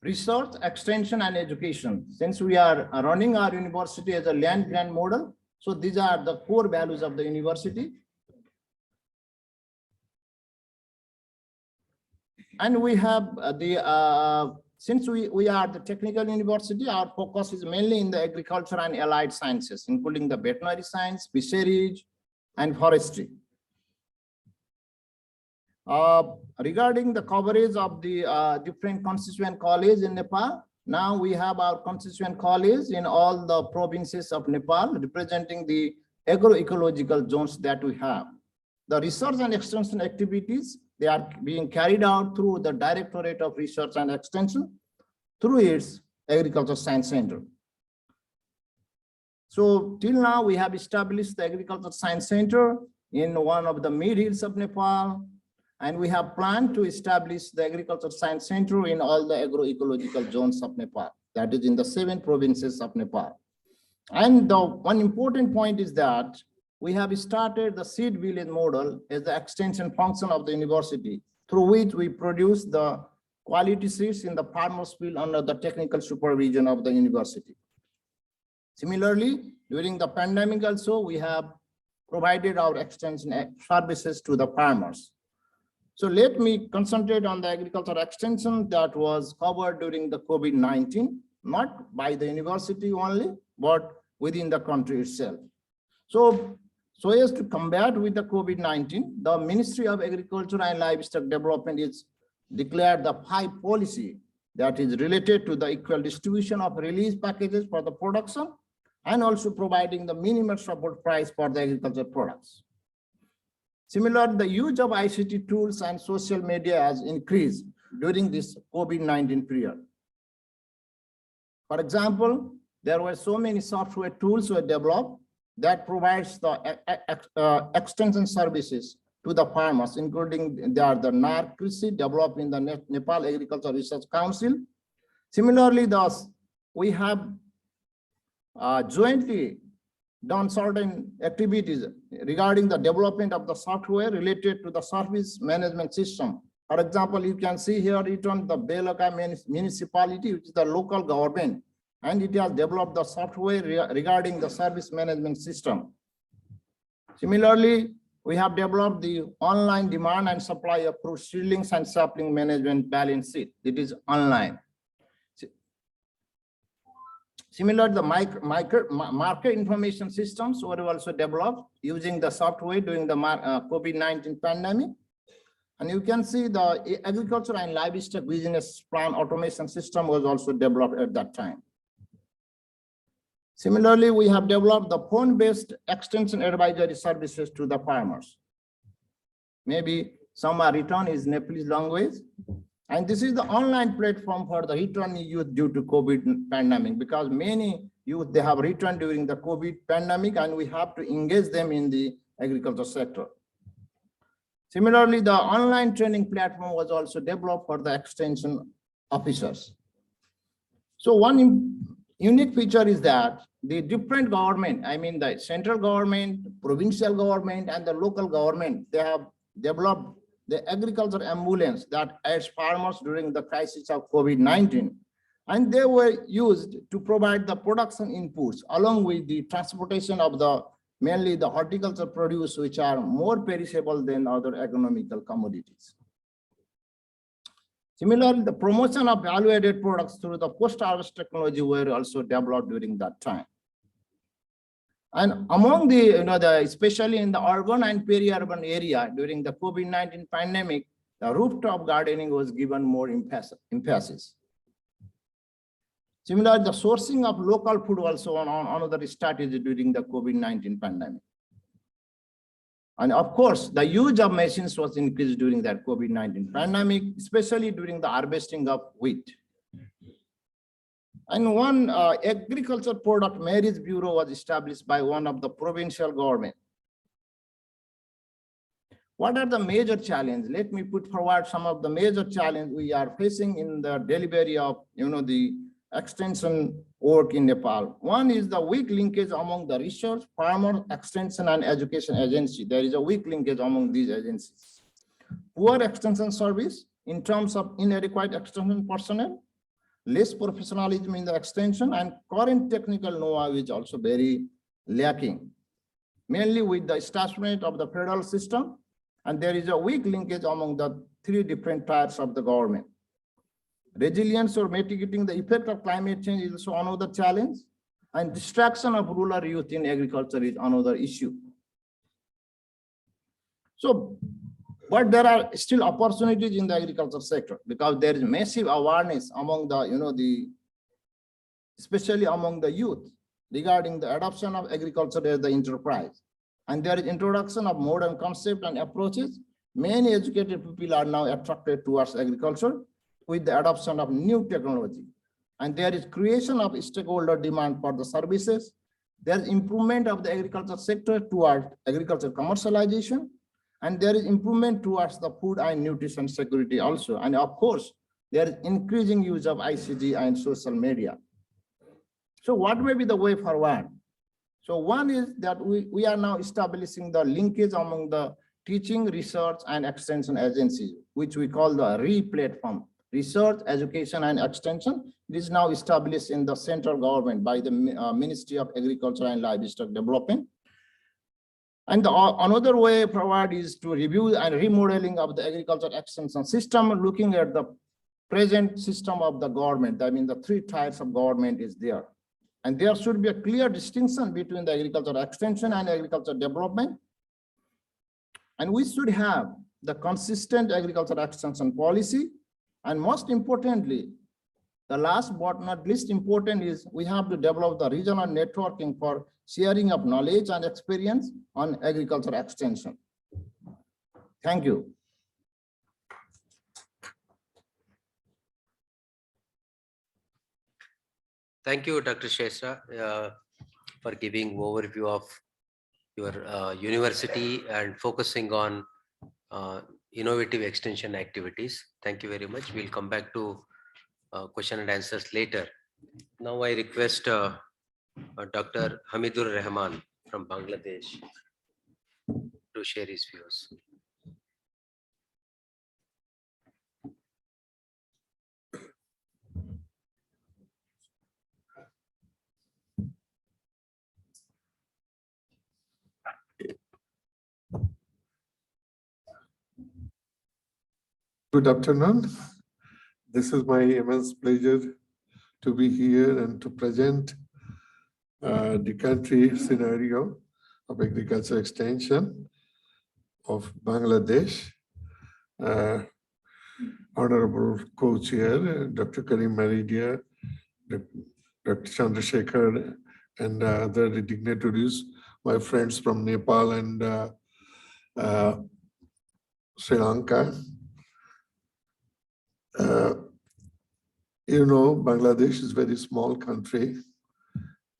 research, extension, and education, since we are running our university as a land grant model, so these are the core values of the university. And we have since we are the technical university, our focus is mainly in the agriculture and allied sciences, including the veterinary science, fisheries, and forestry. Regarding the coverage of the different constituent colleges in Nepal, now we have our constituent colleges in all the provinces of Nepal, representing the agroecological zones that we have. The research and extension activities, they are being carried out through the Directorate of Research and Extension through its Agriculture Science Center. So till now, we have established the Agriculture Science Center in one of the mid-hills of Nepal, and we have planned to establish the Agriculture Science Center in all the agroecological zones of Nepal, that is in the 7 provinces of Nepal. And the one important point is that we have started the seed village model as the extension function of the university, through which we produce the quality seeds in the farmers' field under the technical supervision of the university. Similarly, during the pandemic also, we have provided our extension services to the farmers. So let me concentrate on the agricultural extension that was covered during the COVID-19, not by the university only, but within the country itself. So as to combat with the COVID-19, the Ministry of Agriculture and Livestock Development is declared the 5 policy that is related to the equal distribution of release packages for the production, and also providing the minimum support price for the agricultural products. Similarly, the use of ICT tools and social media has increased during this COVID-19 period. For example, there were so many software tools were developed that provides the extension services to the farmers, including the NAR Krishi developed in the Nepal Agricultural Research Council. Similarly, we have jointly done certain activities regarding the development of the software related to the service management system. For example, you can see here written the Belaka municipality, which is the local government, and it has developed the software regarding the service management system. Similarly, we have developed the online demand and supply of fruit seedlings and sapling management balance sheet. It is online. Similarly, the market information systems were also developed using the software during the COVID-19 pandemic. And you can see the agriculture and livestock business plan automation system was also developed at that time. Similarly, we have developed the phone-based extension advisory services to the farmers. Maybe some are written in Nepalese language. And this is the online platform for the returning youth due to COVID pandemic, because many youth, they have returned during the COVID pandemic, and we have to engage them in the agriculture sector. Similarly, the online training platform was also developed for the extension officers. So one unique feature is that the different government, I mean the central government, provincial government, and the local government, they have developed the agriculture ambulance that aids farmers during the crisis of COVID-19. And they were used to provide the production inputs along with the transportation of the mainly the horticulture produce, which are more perishable than other economical commodities. Similarly, the promotion of value-added products through the post-harvest technology were also developed during that time. And among the, especially in the urban and peri-urban area during the COVID-19 pandemic, the rooftop gardening was given more emphasis. Similarly, the sourcing of local food also on another strategy during the COVID-19 pandemic. And of course, the use of machines was increased during that COVID-19 pandemic, especially during the harvesting of wheat. And one agriculture product marriage bureau was established by one of the provincial government. What are the major challenges? Let me put forward some of the major challenges we are facing in the delivery of, the extension work in Nepal. One is the weak linkage among the research, farmer, extension, and education agency. There is a weak linkage among these agencies. Poor extension service in terms of inadequate extension personnel, less professionalism in the extension, and current technical know-how is also very lacking, mainly with the establishment of the federal system. And there is a weak linkage among the three different tiers of the government. Resilience or mitigating the effect of climate change is also another challenge, and distraction of rural youth in agriculture is another issue. So, but there are still opportunities in the agriculture sector because there is massive awareness among the, especially among the youth regarding the adoption of agriculture as the enterprise. And there is introduction of modern concepts and approaches. Many educated people are now attracted towards agriculture with the adoption of new technology. And there is creation of stakeholder demand for the services. There is improvement of the agriculture sector towards agriculture commercialization. And there is improvement towards the food and nutrition security also. And of course, there is increasing use of ICT and social media. So what may be the way forward? So one is that we are now establishing the linkage among the teaching, research, and extension agencies, which we call the RE-platform. Research, education, and extension. It is now established in the central government by the Ministry of Agriculture and Livestock Development. And another way forward is to review and remodeling of the agriculture extension system, looking at the present system of the government. I mean, the three tiers of government is there. And there should be a clear distinction between the agriculture extension and agriculture development. And we should have the consistent agriculture extension policy. And most importantly, the last but not least important is we have to develop the regional networking for sharing of knowledge and experience on agriculture extension. Thank you. Thank you, Dr. Shestra, for giving overview of your university and focusing on innovative extension activities. Thank you very much. We'll come back to question and answers later. Now I request Dr. Hamidur Rahman from Bangladesh to share his views. Good afternoon. This is my immense pleasure to be here and to present the country scenario of agriculture extension of Bangladesh. Honorable co-chair, Dr. Karim Maridia, Dr. Chandrasekhar, and other dignitaries, my friends from Nepal and Sri Lanka. Bangladesh is a very small country.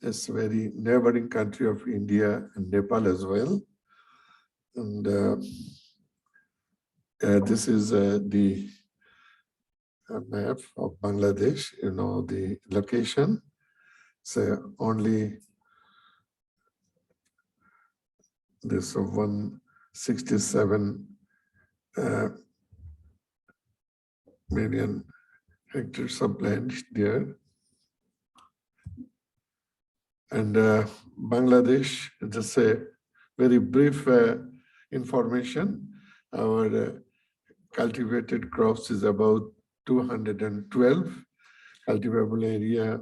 It's a very neighboring country of India and Nepal as well. And this is the map of Bangladesh, you know, the location. So only this 167 million hectares of land there. And Bangladesh, just a very brief information. Our cultivated crops is about 212. Cultivable area,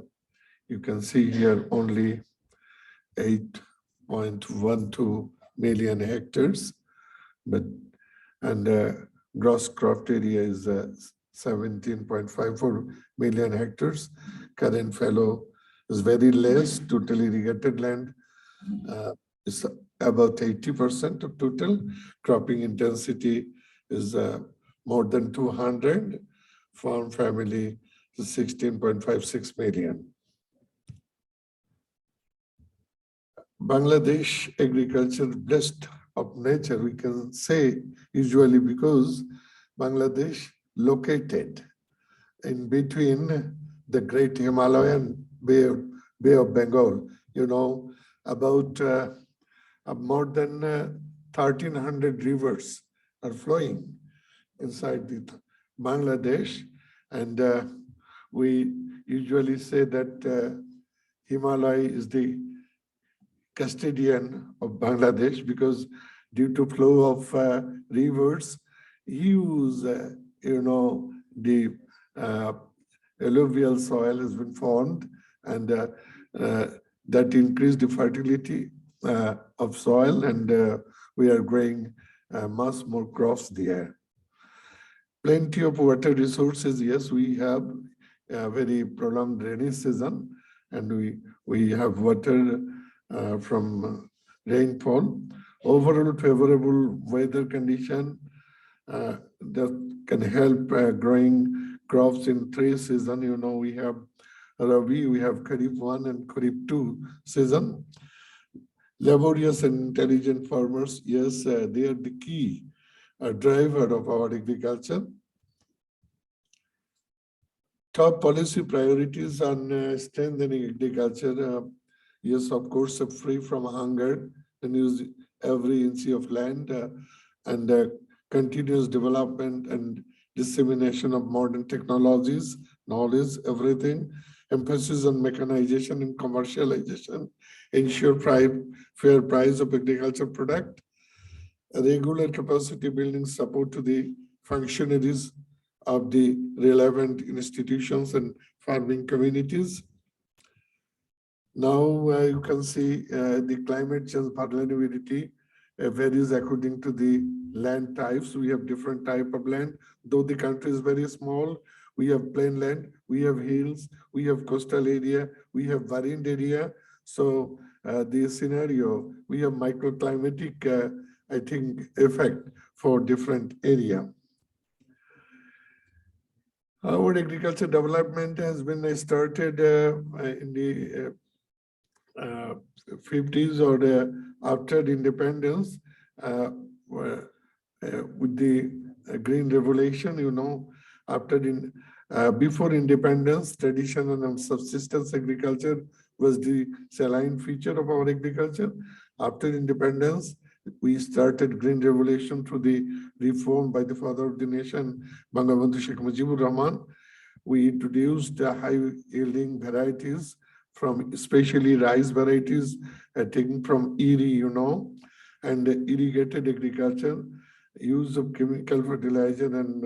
you can see here only 8.12 million hectares, but gross cropped area is 17.54 million hectares. Current fallow is very less. Total irrigated land is about 80% of total. Cropping intensity is more than 200. Farm family is 16.56 million. Bangladesh agriculture blessed of nature, we can say, usually because Bangladesh located in between the great Himalayan Bay of Bengal, you know, about more than 1,300 rivers are flowing inside the Bangladesh. And we usually say that Himalaya is the custodian of Bangladesh because due to flow of rivers, huge, you know, the alluvial soil has been formed, and that increased the fertility of soil, and we are growing much more crops there. Plenty of water resources. Yes, we have a very prolonged rainy season, and we have water from rainfall. Overall favorable weather condition that can help growing crops in 3 seasons. You know, we have Rabi, we have Kharif 1 and Kharif 2 season. Laborious and intelligent farmers, yes, they are the key driver of our agriculture. Top policy priorities on strengthening agriculture. Yes, of course, free from hunger and use every inch of land and continuous development and dissemination of modern technologies, knowledge, everything. Emphasis on mechanization and commercialization, ensure fair price of agriculture product, regular capacity building support to the functionaries of the relevant institutions and farming communities. Now you can see the climate change vulnerability varies according to the land types. We have different type of land. Though the country is very small, we have plain land, we have hills, we have coastal area, we have variant area. So the scenario, we have microclimatic, I think, effect for different area. Our agriculture development has been started in the 50s or after independence with the Green Revolution, you know, before independence, traditional and subsistence agriculture was the saline feature of our agriculture. After independence, we started Green Revolution through the reform by the father of the nation, Bangabandhu Sheikh Mujibur Rahman. We introduced high-yielding varieties from especially rice varieties taken from Erie, you know, and irrigated agriculture, use of chemical fertilizer and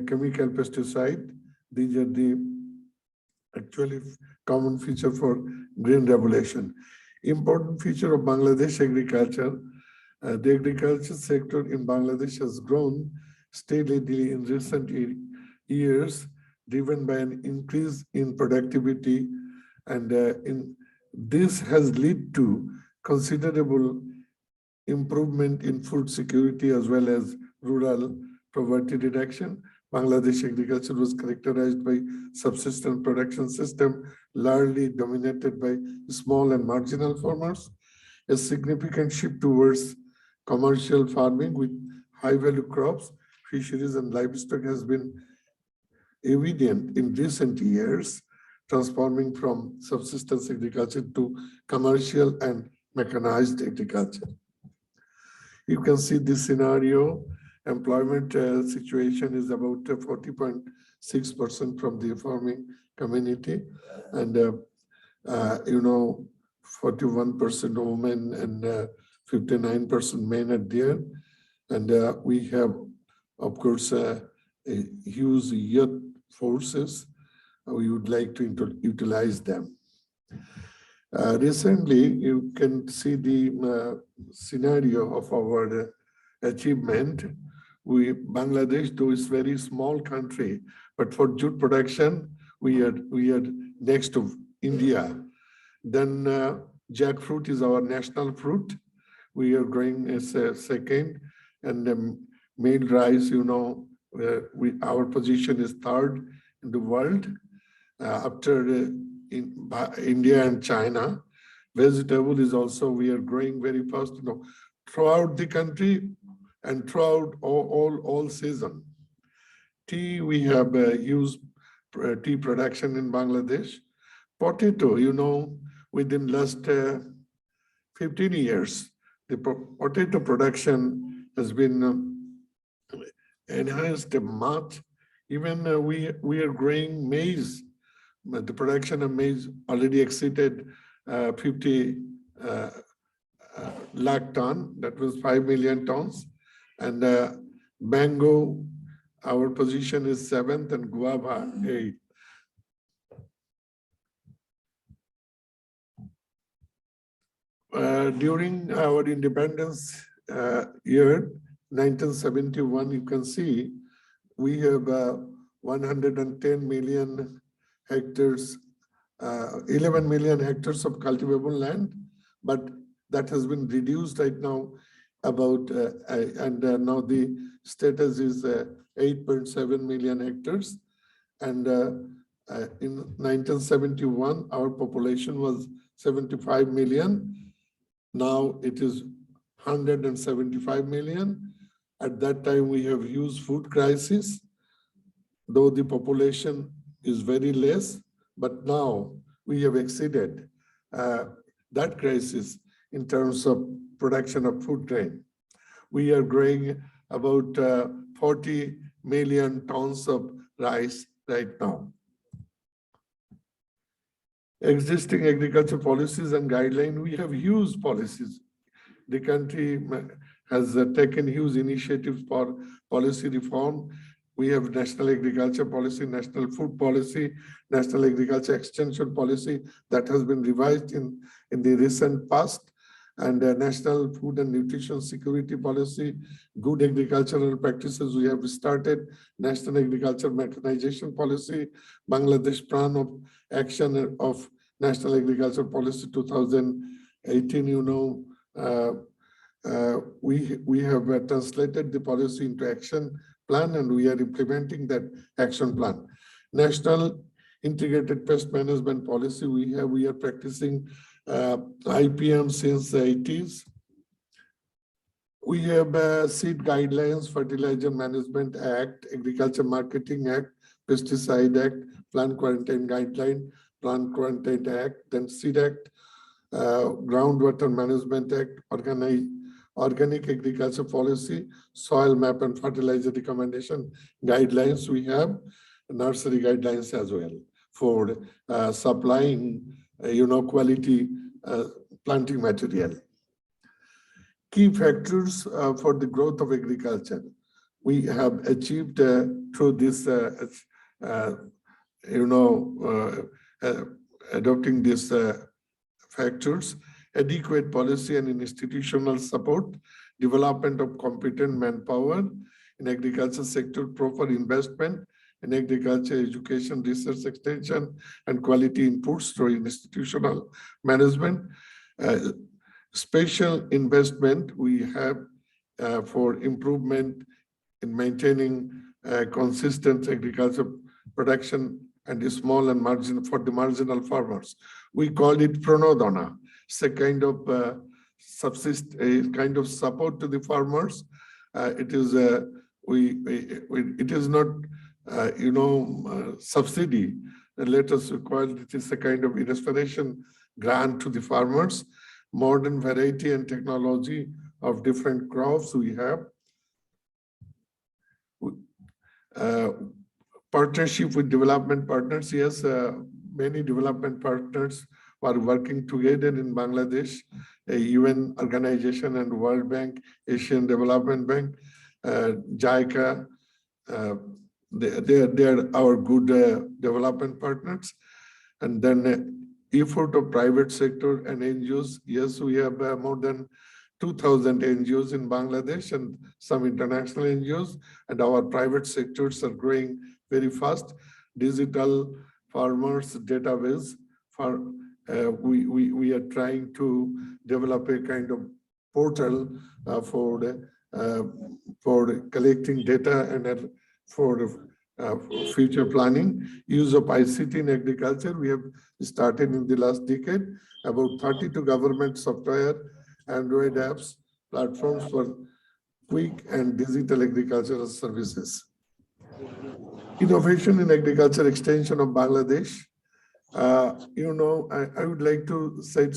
chemical pesticide. These are the actually common feature for Green Revolution. Important feature of Bangladesh agriculture, the agriculture sector in Bangladesh has grown steadily in recent years, driven by an increase in productivity, and this has led to considerable improvement in food security as well as rural poverty reduction. Bangladesh agriculture was characterized by subsistence production system, largely dominated by small and marginal farmers. A significant shift towards Commercial farming with high value crops, fisheries and livestock has been evident in recent years, transforming from subsistence agriculture to commercial and mechanized agriculture. You can see this scenario. Employment situation is about 40.6% from the farming community, and 41% women and 59% men are there. And we have, of course, a huge youth forces. We would like to utilize them. Recently, you can see the scenario of our achievement. Bangladesh, though is very small country, but for jute production, we are next to India. Then jackfruit is our national fruit. We are growing as a second, and maize rice, our position is third in the world after India and China. Vegetable is also, we are growing very fast, throughout the country and throughout all season. Tea, we have used tea production in Bangladesh. Potato, within last 15 years, the potato production has been enhanced much. Even we are growing maize. The production of maize already exceeded 50 lakh ton. That was 5 million tons. And mango, our position is 7th, and guava 8th. During our independence year, 1971, you can see we have 110 million hectares, 11 million hectares of cultivable land, but that has been reduced right now about, now the status is 8.7 million hectares. And in 1971, our population was 75 million. Now it is 175 million. At that time, we have huge food crisis, though the population is very less, but now we have exceeded that crisis in terms of production of food grain. We are growing about 40 million tons of rice right now. Existing agriculture policies and guidelines, we have huge policies. The country has taken huge initiatives for policy reform. We have National Agriculture Policy, National Food Policy, National Agriculture Extension Policy that has been revised in the recent past, and National Food and Nutrition Security Policy, Good Agricultural Practices we have started, National Agriculture Mechanization Policy, Bangladesh Plan of Action of National Agriculture Policy 2018, we have translated the policy into action plan, and we are implementing that action plan. National Integrated Pest Management Policy, we are practicing IPM since the 80s. We have Seed Guidelines, Fertilizer Management Act, Agriculture Marketing Act, Pesticide Act, Plant Quarantine Guideline, Plant Quarantine Act, then Seed Act, Groundwater Management Act, Organic Agriculture Policy, Soil Map and Fertilizer Recommendation Guidelines. We have nursery guidelines as well for supplying, quality planting material. Key factors for the growth of agriculture. We have achieved through this, adopting these factors: adequate policy and institutional support, development of competent manpower in agriculture sector, proper investment in agriculture, education, research extension, and quality inputs through institutional management. Special investment we have for improvement in maintaining consistent agriculture production and the small and for the marginal farmers. We call it pranodana. It's a kind of subsist a kind of support to the farmers. It is it is not subsidy. Let us call it is a kind of inspiration grant to the farmers. Modern variety and technology of different crops we have. Partnership with development partners. Yes, many development partners are working together in Bangladesh, a UN organization and World Bank, Asian Development Bank, JICA. They are our good development partners. And then effort of private sector and NGOs. Yes, we have more than 2,000 NGOs in Bangladesh and some international NGOs, and our private sectors are growing very fast. Digital farmers database for we are trying to develop a kind of portal for collecting data and for future planning. Use of ICT in agriculture, we have started in the last decade. About 32 government software, Android apps, platforms for quick and digital agricultural services. Innovation in agriculture extension of Bangladesh. I would like to cite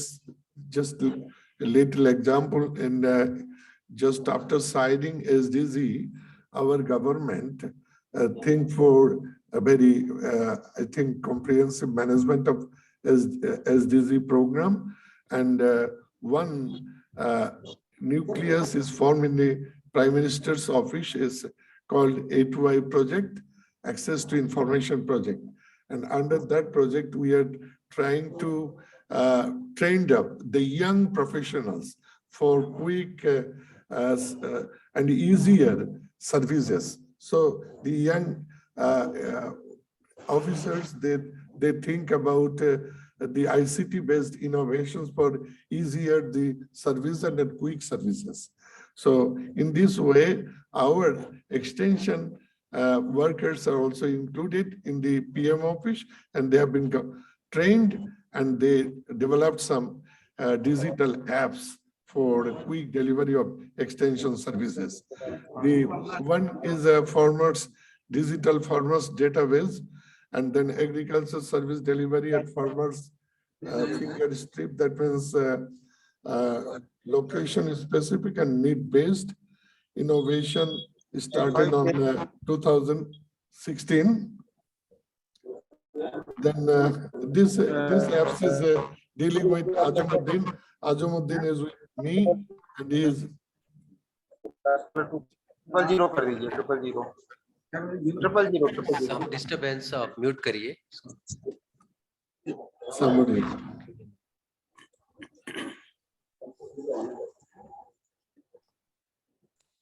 just a little example. And just after signing SDG, our government think for a very, I think, comprehensive management of SDG program. And one nucleus is formed in the Prime Minister's office, is called A2I project, Access to Information project. And under that project, we are trying to train up the young professionals for quick and easier services. So the young officers, they think about the ICT-based innovations for easier the service and quick services. So in this way, our extension workers are also included in the PM office, and they have been trained, and they developed some digital apps for quick delivery of extension services. The one is a digital farmers database, and then agriculture service delivery at farmers finger strip. That means location specific and need-based innovation started on 2016. Then this apps is dealing with Ajamuddin. Ajamuddin is with me, and he is. Some disturbance of mute करिए. Somebody.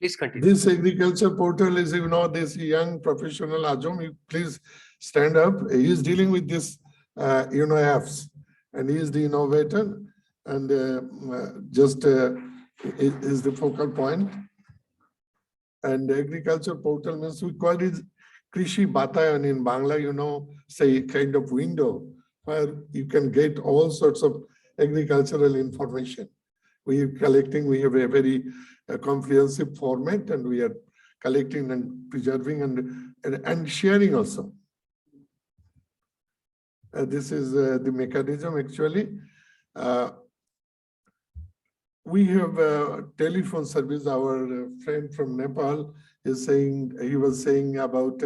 Please continue. This agriculture portal is, this young professional Ajam, you please stand up. He is dealing with this, apps, and he is the innovator, and is the focal point. And the agriculture portal means we call it Krishi Batayan in Bangla, say kind of window where you can get all sorts of agricultural information. We are collecting, we have a very comprehensive format, and we are collecting and preserving and sharing also. This is the mechanism actually. We have a telephone service. Our friend from Nepal is saying, he was saying about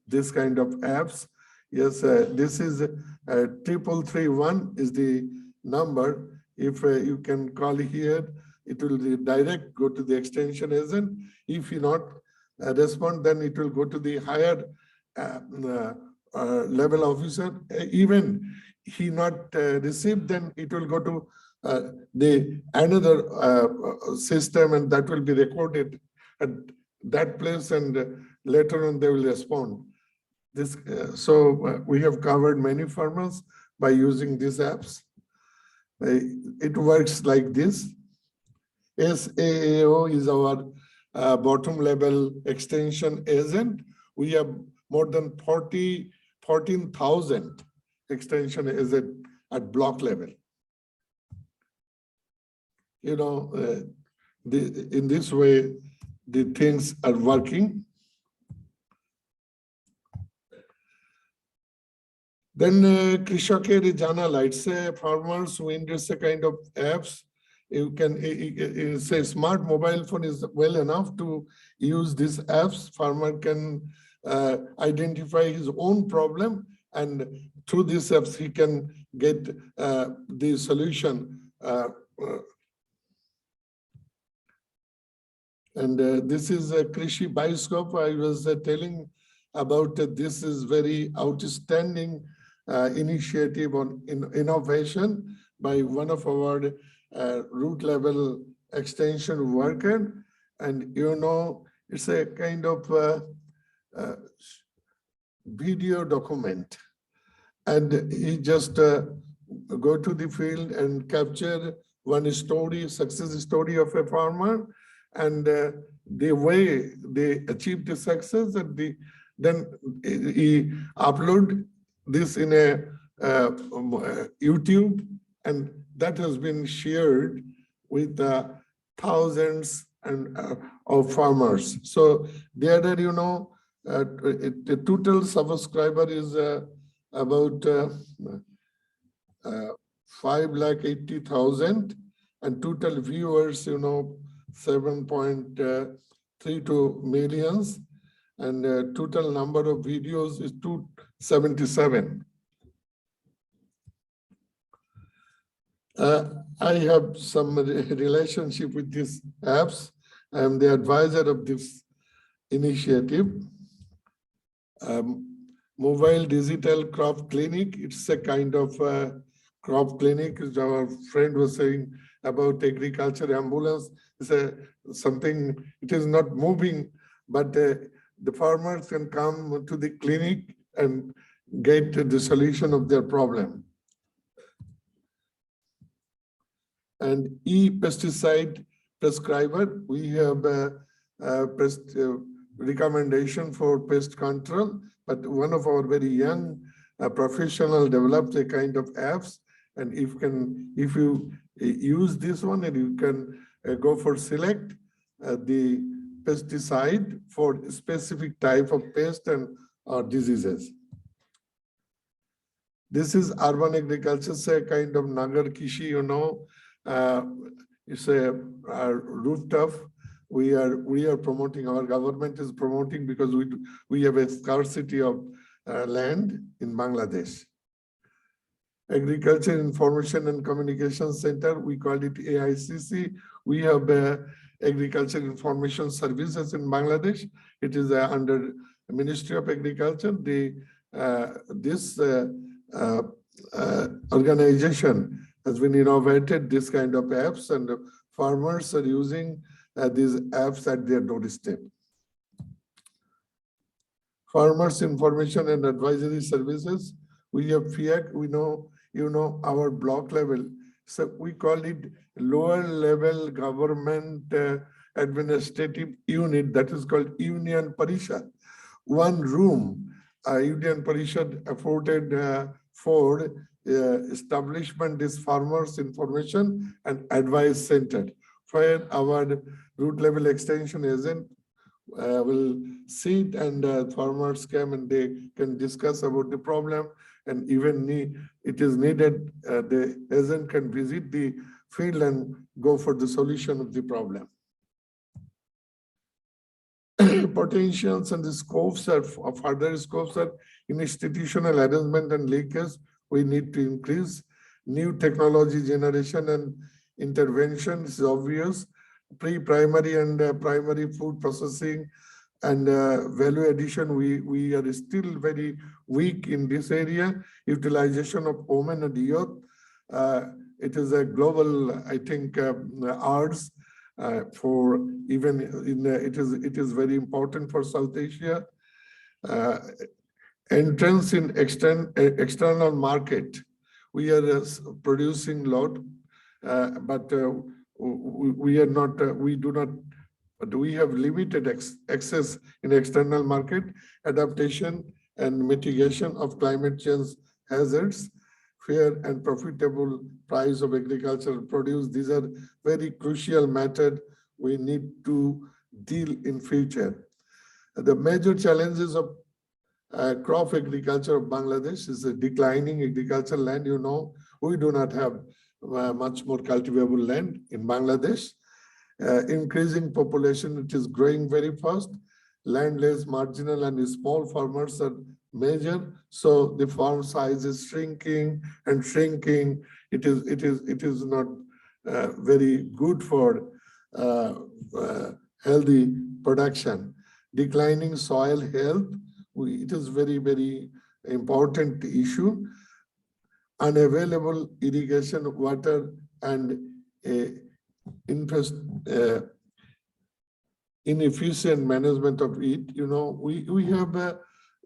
this kind of apps. Yes, this is 3331 is the number. If you can call here, it will direct go to the extension agent. If you not respond, then it will go to the higher level officer. Even he not received, then it will go to the another system, and that will be recorded at that place, and later on they will respond. This so we have covered many farmers by using these apps. It works like this. SAAO is our bottom level extension agent. We have more than 14,000 extension agent at block level. you know, in this way, the things are working. Then Krishake Janala, it's a farmers win this a kind of apps. You can say smart mobile phone is well enough to use these apps. Farmer can identify his own problem, and through these apps he can get the solution. And this is a Krishi Bioscope. I was telling about this is very outstanding initiative on innovation by one of our root level extension worker. And you know, it's a kind of video document. And he just go to the field and capture one story, success story of a farmer, and the way they achieved the success, and then he upload this in a YouTube, and that has been shared with thousands of farmers. So there are, you know, the total subscriber is about 580,000, and total viewers, you know, 7.32 millions, and total number of videos is 277. I have some relationship with these apps. I am the advisor of this initiative. Mobile digital crop clinic, it's a kind of crop clinic. As our friend was saying about agriculture ambulance, it's something, it is not moving, but the farmers can come to the clinic and get the solution of their problem. And e-pesticide prescriber, we have a recommendation for pest control, but one of our very young professional developed a kind of apps, and if you use this one, and you can go for select the pesticide for specific type of pest and diseases. This is urban agriculture, say kind of Nagar Kishi, you know, it's a rooftop. We are promoting, our government is promoting, because we have a scarcity of land in Bangladesh. Agriculture Information and Communication Center, we call it AICC. We have Agriculture Information Services in Bangladesh. It is under Ministry of Agriculture. This organization has been innovated this kind of apps, and farmers are using these apps at their doorstep. Farmers Information and Advisory Services. We have FIAC, we know, you know, our block level. So we call it lower level government administrative unit, that is called Union Parishad. One room, Union Parishad afforded for establishment is Farmers Information and Advice Center, where our root level extension agent will sit, and farmers come and they can discuss about the problem, and even it is needed, the agent can visit the field and go for the solution of the problem. Potentials and the scopes are further scopes are in institutional arrangement and linkage. We need to increase new technology generation and intervention is obvious. Pre-primary and primary food processing and value addition, we are still very weak in this area. Utilization of women and youth, it is a global, I think, arts for even in it is very important for South Asia. Entrance in external market, we are producing lot, but we are not, we do not, but we have limited access in external market. Adaptation and mitigation of climate change hazards, fair and profitable price of agricultural produce. These are very crucial matters we need to deal in future. The major challenges of crop agriculture of Bangladesh is the declining agricultural land. You know, we do not have much more cultivable land in Bangladesh. Increasing population, it is growing very fast. Landless, marginal, and small farmers are major. So the farm size is shrinking and shrinking. It is not very good for healthy production. Declining soil health, it is very, very important issue. Unavailable irrigation water and inefficient management of it. You know, we have a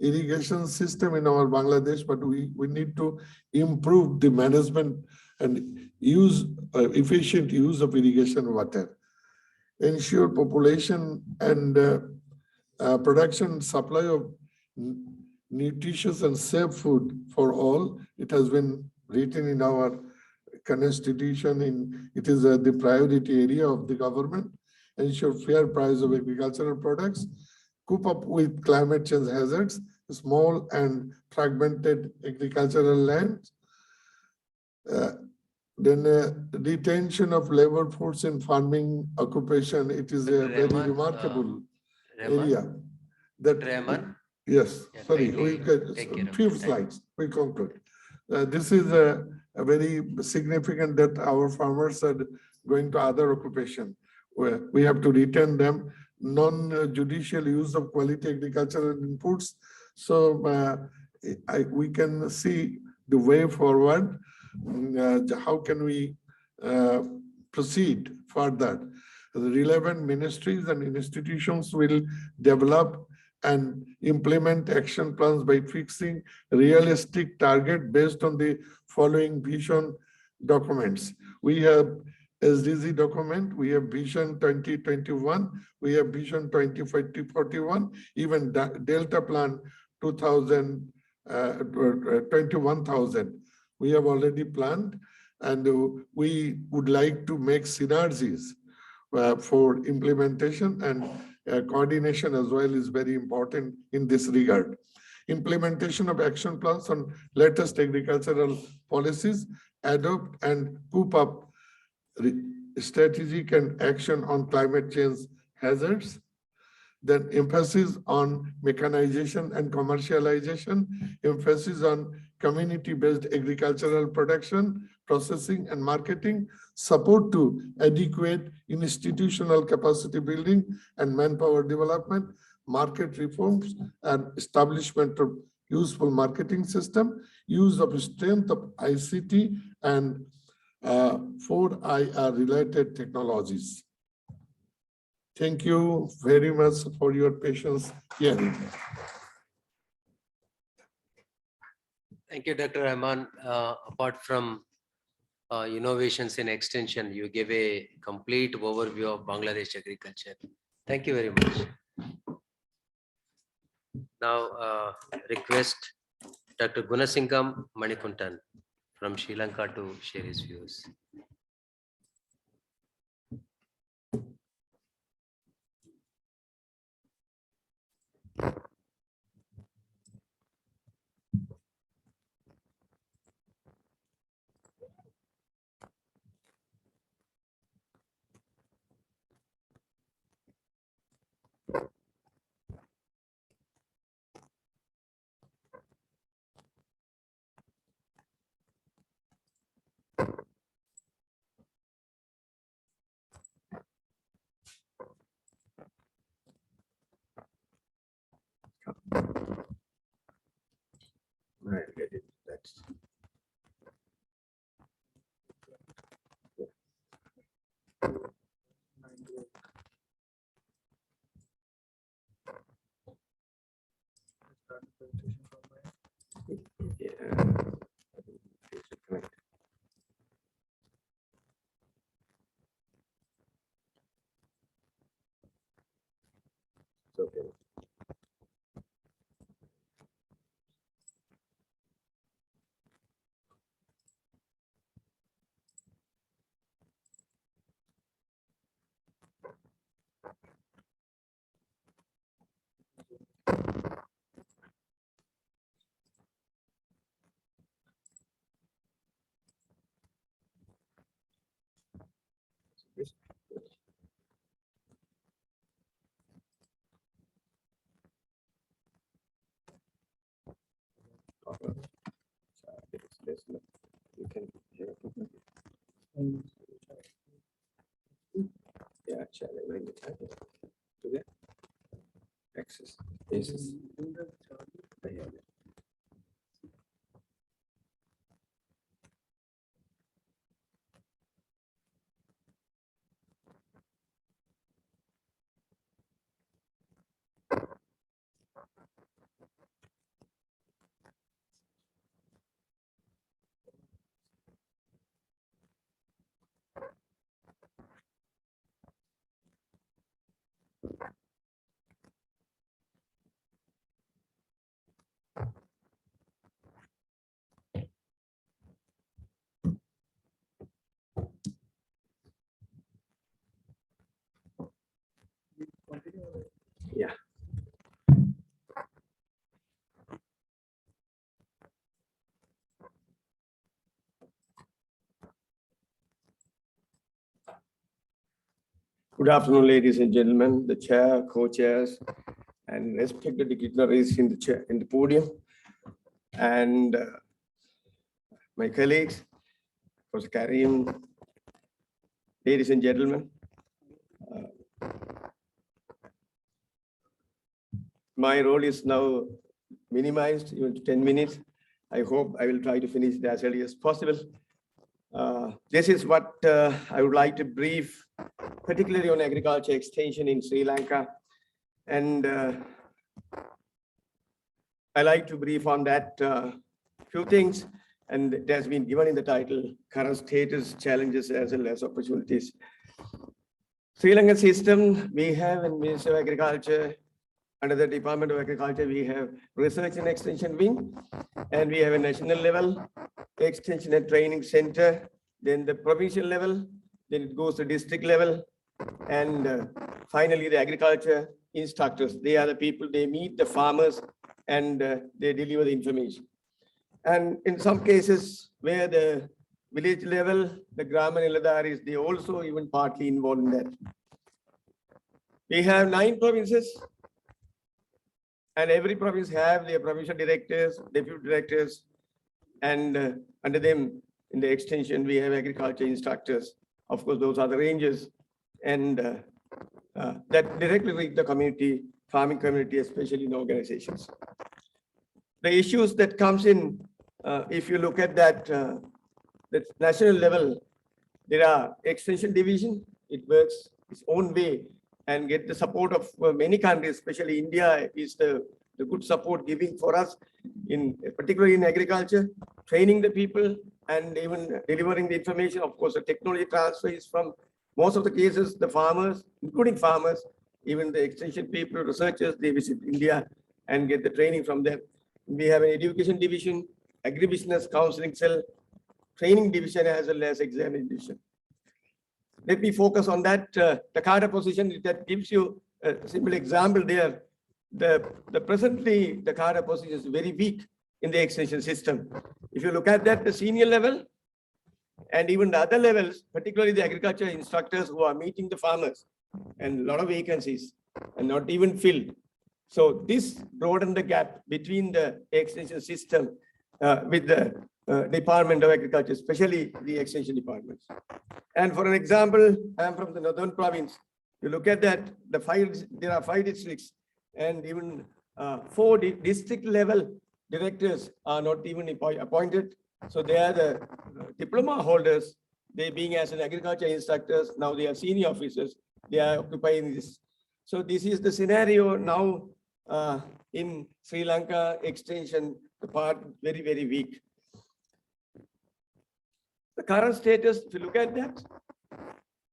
irrigation system in our Bangladesh, but we need to improve the management and use efficient use of irrigation water. Ensure population and production supply of nutritious and safe food for all. It has been written in our constitution. It is the priority area of the government. Ensure fair price of agricultural products. Cope up with climate change hazards. Small and fragmented agricultural lands. Then retention of labor force in farming occupation. It is a very remarkable area. Yes, sorry, we'll get few slides, we conclude. This is a very significant that our farmers are going to other occupation, where we have to retain them, non-judicial use of quality agricultural inputs. So we can see the way forward. How can we proceed further? The relevant ministries and institutions will develop and implement action plans by fixing realistic target based on the following vision documents. We have SDG document, we have Vision 2021, we have Vision 2041, even Delta Plan 21,000. We have already planned, and we would like to make synergies for implementation, and coordination as well is very important in this regard. Implementation of action plans on latest agricultural policies, adopt and coop up strategic and action on climate change hazards. Then emphasis on mechanization and commercialization, emphasis on community-based agricultural production, processing and marketing, support to adequate institutional capacity building and manpower development, market reforms and establishment of useful marketing system, use of strength of ICT and 4IR related technologies. Thank you very much for your patience hearing. Thank you, Dr. Rahman. Apart from innovations in extension, you gave a complete overview of Bangladesh agriculture. Thank you very much. Now, request Dr. Gunasingam Manikuntan from Sri Lanka to share his views. Right, get it. That's okay. You can yeah, shall I bring it to the access basis? Yeah. Good afternoon, ladies and gentlemen, the chair, co-chairs, and respected dignitaries in the chair, in the podium, and my colleagues, Professor Karim, ladies and gentlemen. My role is now minimized even to 10 minutes. I hope I will try to finish it as early as possible. This is what I would like to brief, particularly on agriculture extension in Sri Lanka. And I like to brief on that few things, and it has been given in the title, current status, challenges as well as opportunities. Sri Lanka system, we have in Ministry of Agriculture, under the Department of Agriculture, we have Research and Extension Wing, and we have a national level extension and training center, then the provincial level, then it goes to district level, and finally the agriculture instructors. They are the people, they meet the farmers and they deliver the information. And in some cases where the village level, the Grama Niladaris, they also even partly involved in that. We have 9 provinces, and every province have their provincial directors, deputy directors, and under them in the extension, we have agriculture instructors. Of course, those are the rangers, and that directly reach the community, farming community, especially in organizations. The issues that comes in, if you look at that, the national level, there are extension division, it works its own way and get the support of many countries, especially India is the good support giving for us, in particularly in agriculture, training the people and even delivering the information. Of course, the technology transfer is from most of the cases, the farmers, including farmers, even the extension people, researchers, they visit India and get the training from them. We have an education division, agribusiness counseling cell, training division as well as examining division. Let me focus on that. The CADA position that gives you a simple example there. The presently the CADA position is very weak in the extension system. If you look at that, the senior level and even the other levels, particularly the agriculture instructors who are meeting the farmers, and a lot of vacancies and not even filled. So this broadened the gap between the extension system with the Department of Agriculture, especially the extension departments. And for an example, I'm from the northern province. You look at that, there are 5 districts, and even 4 district level directors are not even appointed. So they are the diploma holders. They being as an agriculture instructors, now they are senior officers. They are occupying this. So this is the scenario now in Sri Lanka extension, the part very, very weak. The current status, if you look at that,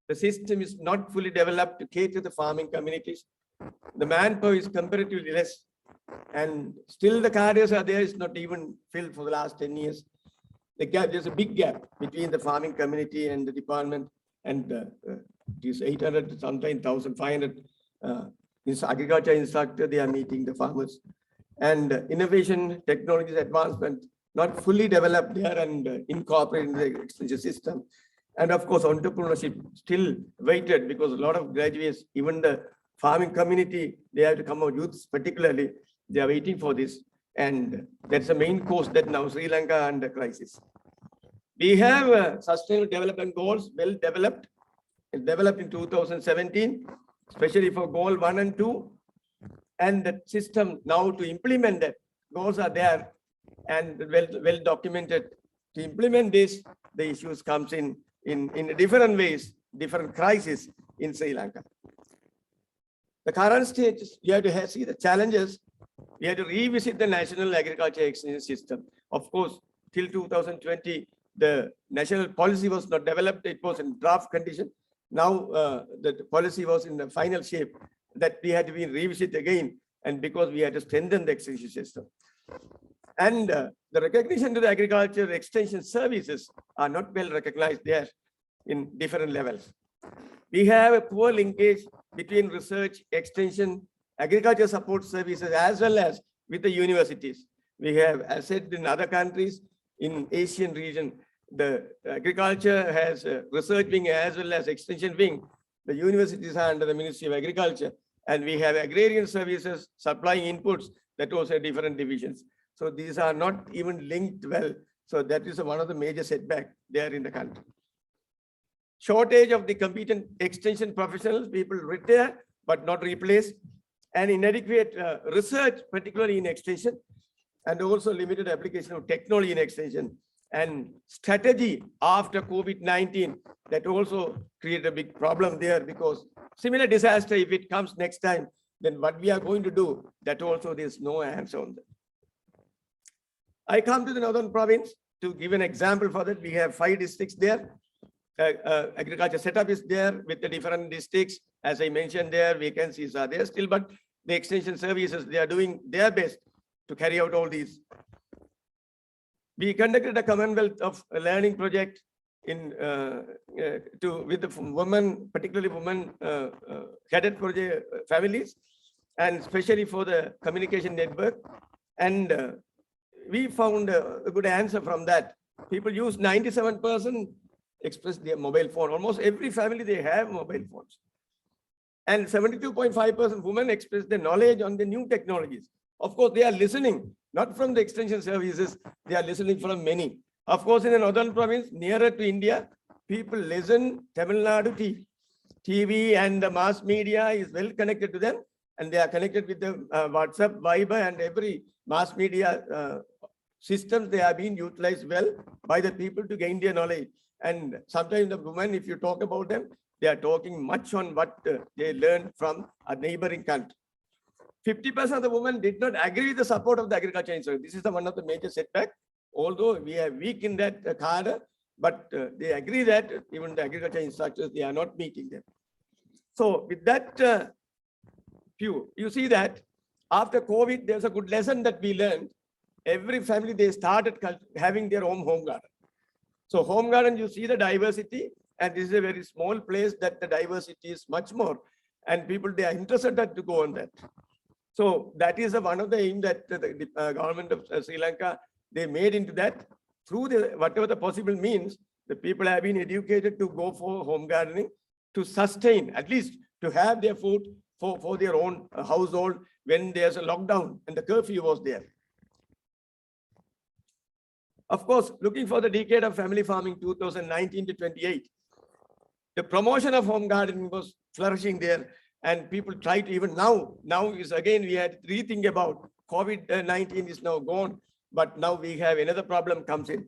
the system is not fully developed to cater to the farming communities. The manpower is comparatively less, and still the cadres are there, it's not even filled for the last 10 years. The gap, there's a big gap between the farming community and the department, and these 800, sometimes 1,500 this agriculture instructor, they are meeting the farmers. And innovation, technologies, advancement, not fully developed there and incorporated in the extension system. And of course, entrepreneurship still waited because a lot of graduates, even the farming community, they have to come out, youths particularly, they are waiting for this. And that's the main cause that now Sri Lanka under crisis. We have sustainable development goals well developed in 2017, especially for goal 1 and 2. And the system now to implement that, goals are there and well documented. To implement this, the issues comes in different ways, different crises in Sri Lanka. The current stage, you have to see the challenges. We have to revisit the national agriculture extension system. Of course, till 2020, the national policy was not developed. It was in draft condition. Now the policy was in the final shape that we had to be revisited again, and because we had to strengthen the extension system. And the recognition to the agriculture extension services are not well recognized there in different levels. We have a poor linkage between research, extension, agriculture support services, as well as with the universities. We have, as said in other countries in Asian region, the agriculture has a research wing as well as extension wing. The universities are under the Ministry of Agriculture, and we have agrarian services supplying inputs that also have different divisions. So these are not even linked well. So that is one of the major setbacks there in the country. Shortage of the competent extension professionals, people retire but not replaced, and inadequate research, particularly in extension, and also limited application of technology in extension. And strategy after COVID-19, that also created a big problem there, because similar disaster, if it comes next time, then what we are going to do, that also there's no answer on that. I come to the northern province to give an example for that. We have 5 districts there. Agriculture setup is there with the different districts. As I mentioned there, vacancies are there still, but the extension services, they are doing their best to carry out all these. We conducted a Commonwealth of Learning project with the women, particularly women cadet project families, and especially for the communication network. And we found a good answer from that. People use 97% express their mobile phone. Almost every family, they have mobile phones. And 72.5% women express their knowledge on the new technologies. Of course, they are listening, not from the extension services, they are listening from many. Of course, in the northern province, nearer to India, people listen Tamil Nadu TV, and the mass media is well connected to them, and they are connected with the WhatsApp, Viber, and every mass media systems. They are being utilized well by the people to gain their knowledge. And sometimes the women, if you talk about them, they are talking much on what they learned from a neighboring country. 50% of the women did not agree with the support of the agriculture insurance. This is one of the major setbacks. Although we are weak in that cadre, but they agree that even the agriculture instructors, they are not meeting them. So with that view, you see that after COVID, there's a good lesson that we learned. Every family, they started having their own home garden. So home garden, you see the diversity, and this is a very small place that the diversity is much more, and people, they are interested to go on that. So that is one of the aim that the government of Sri Lanka, they made into that. Through whatever the possible means, the people have been educated to go for home gardening, to sustain, at least to have their food for their own household when there's a lockdown and the curfew was there. Of course, looking for the decade of family farming 2019 to 28, the promotion of home gardening was flourishing there, and people try to, even now is again, we had to rethink about COVID-19 is now gone, but now we have another problem comes in.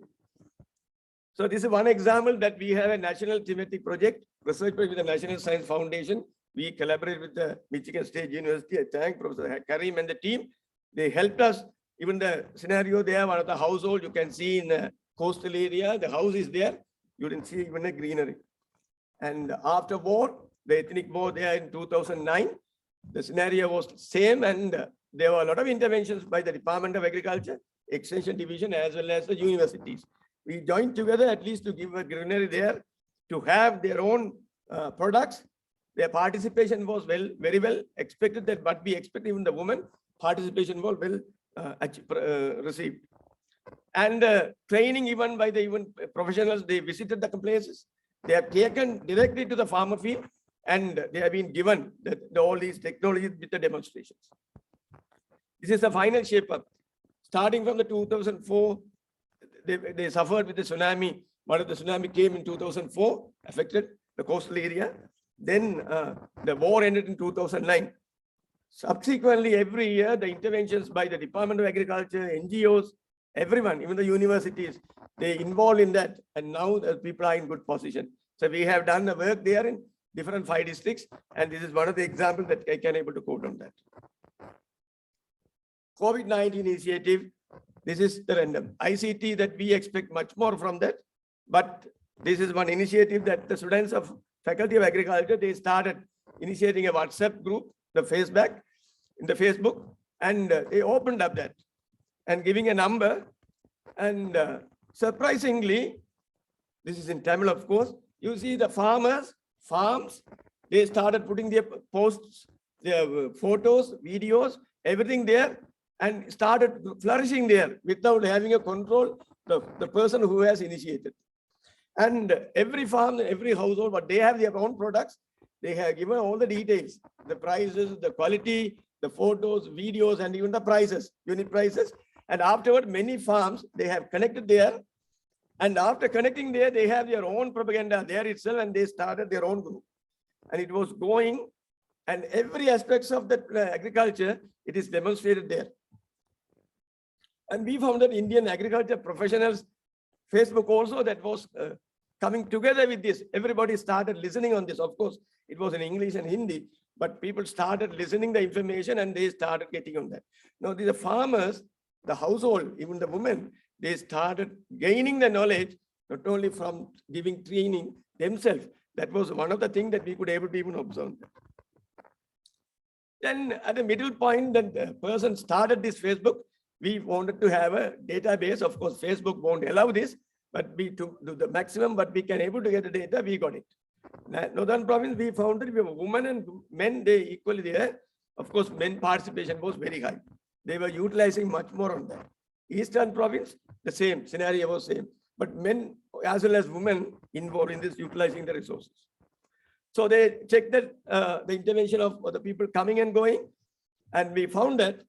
So this is one example that we have a national thematic project, research with the National Science Foundation. We collaborate with the Michigan State University. I thank Professor Karim and the team. They helped us. Even the scenario there, one of the household, you can see in the coastal area, the house is there. You didn't see even a greenery. And after war, the ethnic war there in 2009, the scenario was same, and there were a lot of interventions by the Department of Agriculture, Extension Division, as well as the universities. We joined together at least to give a greenery there, to have their own products. Their participation was very well expected, that what we expect, even the women participation was well received. And training even by the professionals, they visited the places. They have taken directly to the farmer field, and they have been given all these technologies with the demonstrations. This is the final shape up. starting from the 2004, they suffered with the tsunami. One of the tsunami came in 2004, affected the coastal area. Then the war ended in 2009. Subsequently, every year, the interventions by the Department of Agriculture, NGOs, everyone, even the universities, they involved in that. And now the people are in good position. So we have done the work there in different 5 districts. And this is one of the examples that I can able to quote on that. COVID-19 initiative, this is the random ICT that we expect much more from that. But this is one initiative that the students of Faculty of Agriculture, they started initiating a WhatsApp group, the Facebook, and they opened up that and giving a number. And surprisingly, this is in Tamil, of course, you see the farms, they started putting their posts, their photos, videos, everything there, and started flourishing there without having a control, the person who has initiated. And every farm, every household, but they have their own products. They have given all the details, the prices, the quality, the photos, videos, and even the prices, unit prices. And afterward, many farms, they have connected there. And after connecting there, they have their own propaganda there itself, and they started their own group. And it was going, and every aspects of the agriculture, it is demonstrated there. And we found that Indian agriculture professionals, Facebook also, that was coming together with this. Everybody started listening on this. Of course, it was in English and Hindi, but people started listening the information and they started getting on that. Now, the farmers, the household, even the women, they started gaining the knowledge, not only from giving training themselves. That was one of the things that we could able to even observe. Then at the middle point, that the person started this Facebook, we wanted to have a database. Of course, Facebook won't allow this, but we took the maximum, but we can able to get the data, we got it. Northern province, we found that we have women and men, they equally there. Of course, men participation was very high. They were utilizing much more on that. Eastern province, the same scenario was same, but men as well as women involved in this utilizing the resources. So they checked that the intervention of the people coming and going, and we found that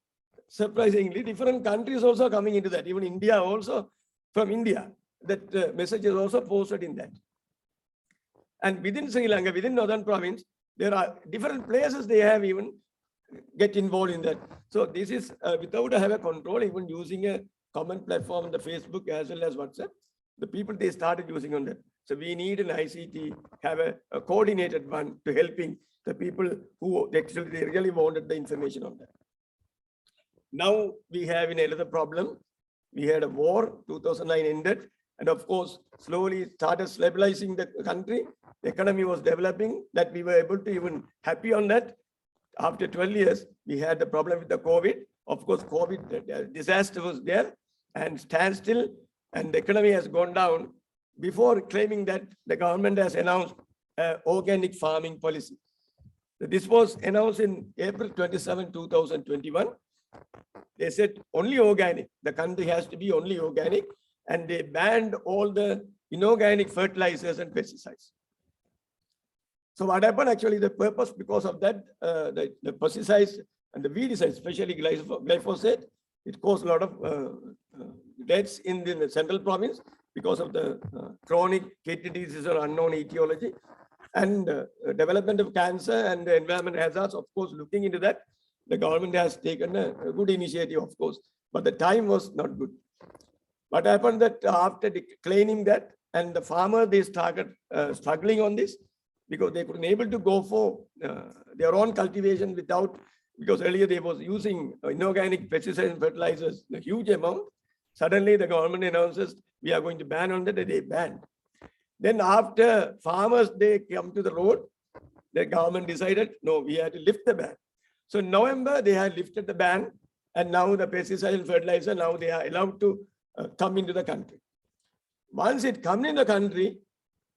surprisingly different countries also coming into that. Even India also, from India, that message is also posted in that. And within Sri Lanka, within Northern province, there are different places they have even get involved in that. So this is without have a control, even using a common platform, the Facebook as well as WhatsApp, the people they started using on that. So we need an ICT, have a coordinated one to helping the people who actually they really wanted the information on that. Now we have another problem. We had a war, 2009 ended, and of course, slowly started stabilizing the country. The economy was developing, that we were able to even happy on that. After 12 years, we had the problem with the COVID. Of course, COVID disaster was there and standstill, and the economy has gone down. Before claiming that, the government has announced organic farming policy. This was announced in April 27, 2021. They said only organic. The country has to be only organic, and they banned all the inorganic fertilizers and pesticides. So what happened actually, the purpose because of that, the pesticides and the weedicides, especially glyphosate, it caused a lot of deaths in the central province because of the chronic kidney disease or unknown etiology, and development of cancer and the environment hazards. Of course, looking into that, the government has taken a good initiative, of course, but the time was not good. What happened that after declining that, and the farmer, they started struggling on this because they couldn't able to go for their own cultivation without, because earlier they was using inorganic pesticides and fertilizers, a huge amount. Suddenly the government announces we are going to ban on that, they banned. Then after farmers, they come to the road, the government decided, no, we had to lift the ban. So in November, they had lifted the ban, and now the pesticide and fertilizer, now they are allowed to come into the country. Once it comes in the country,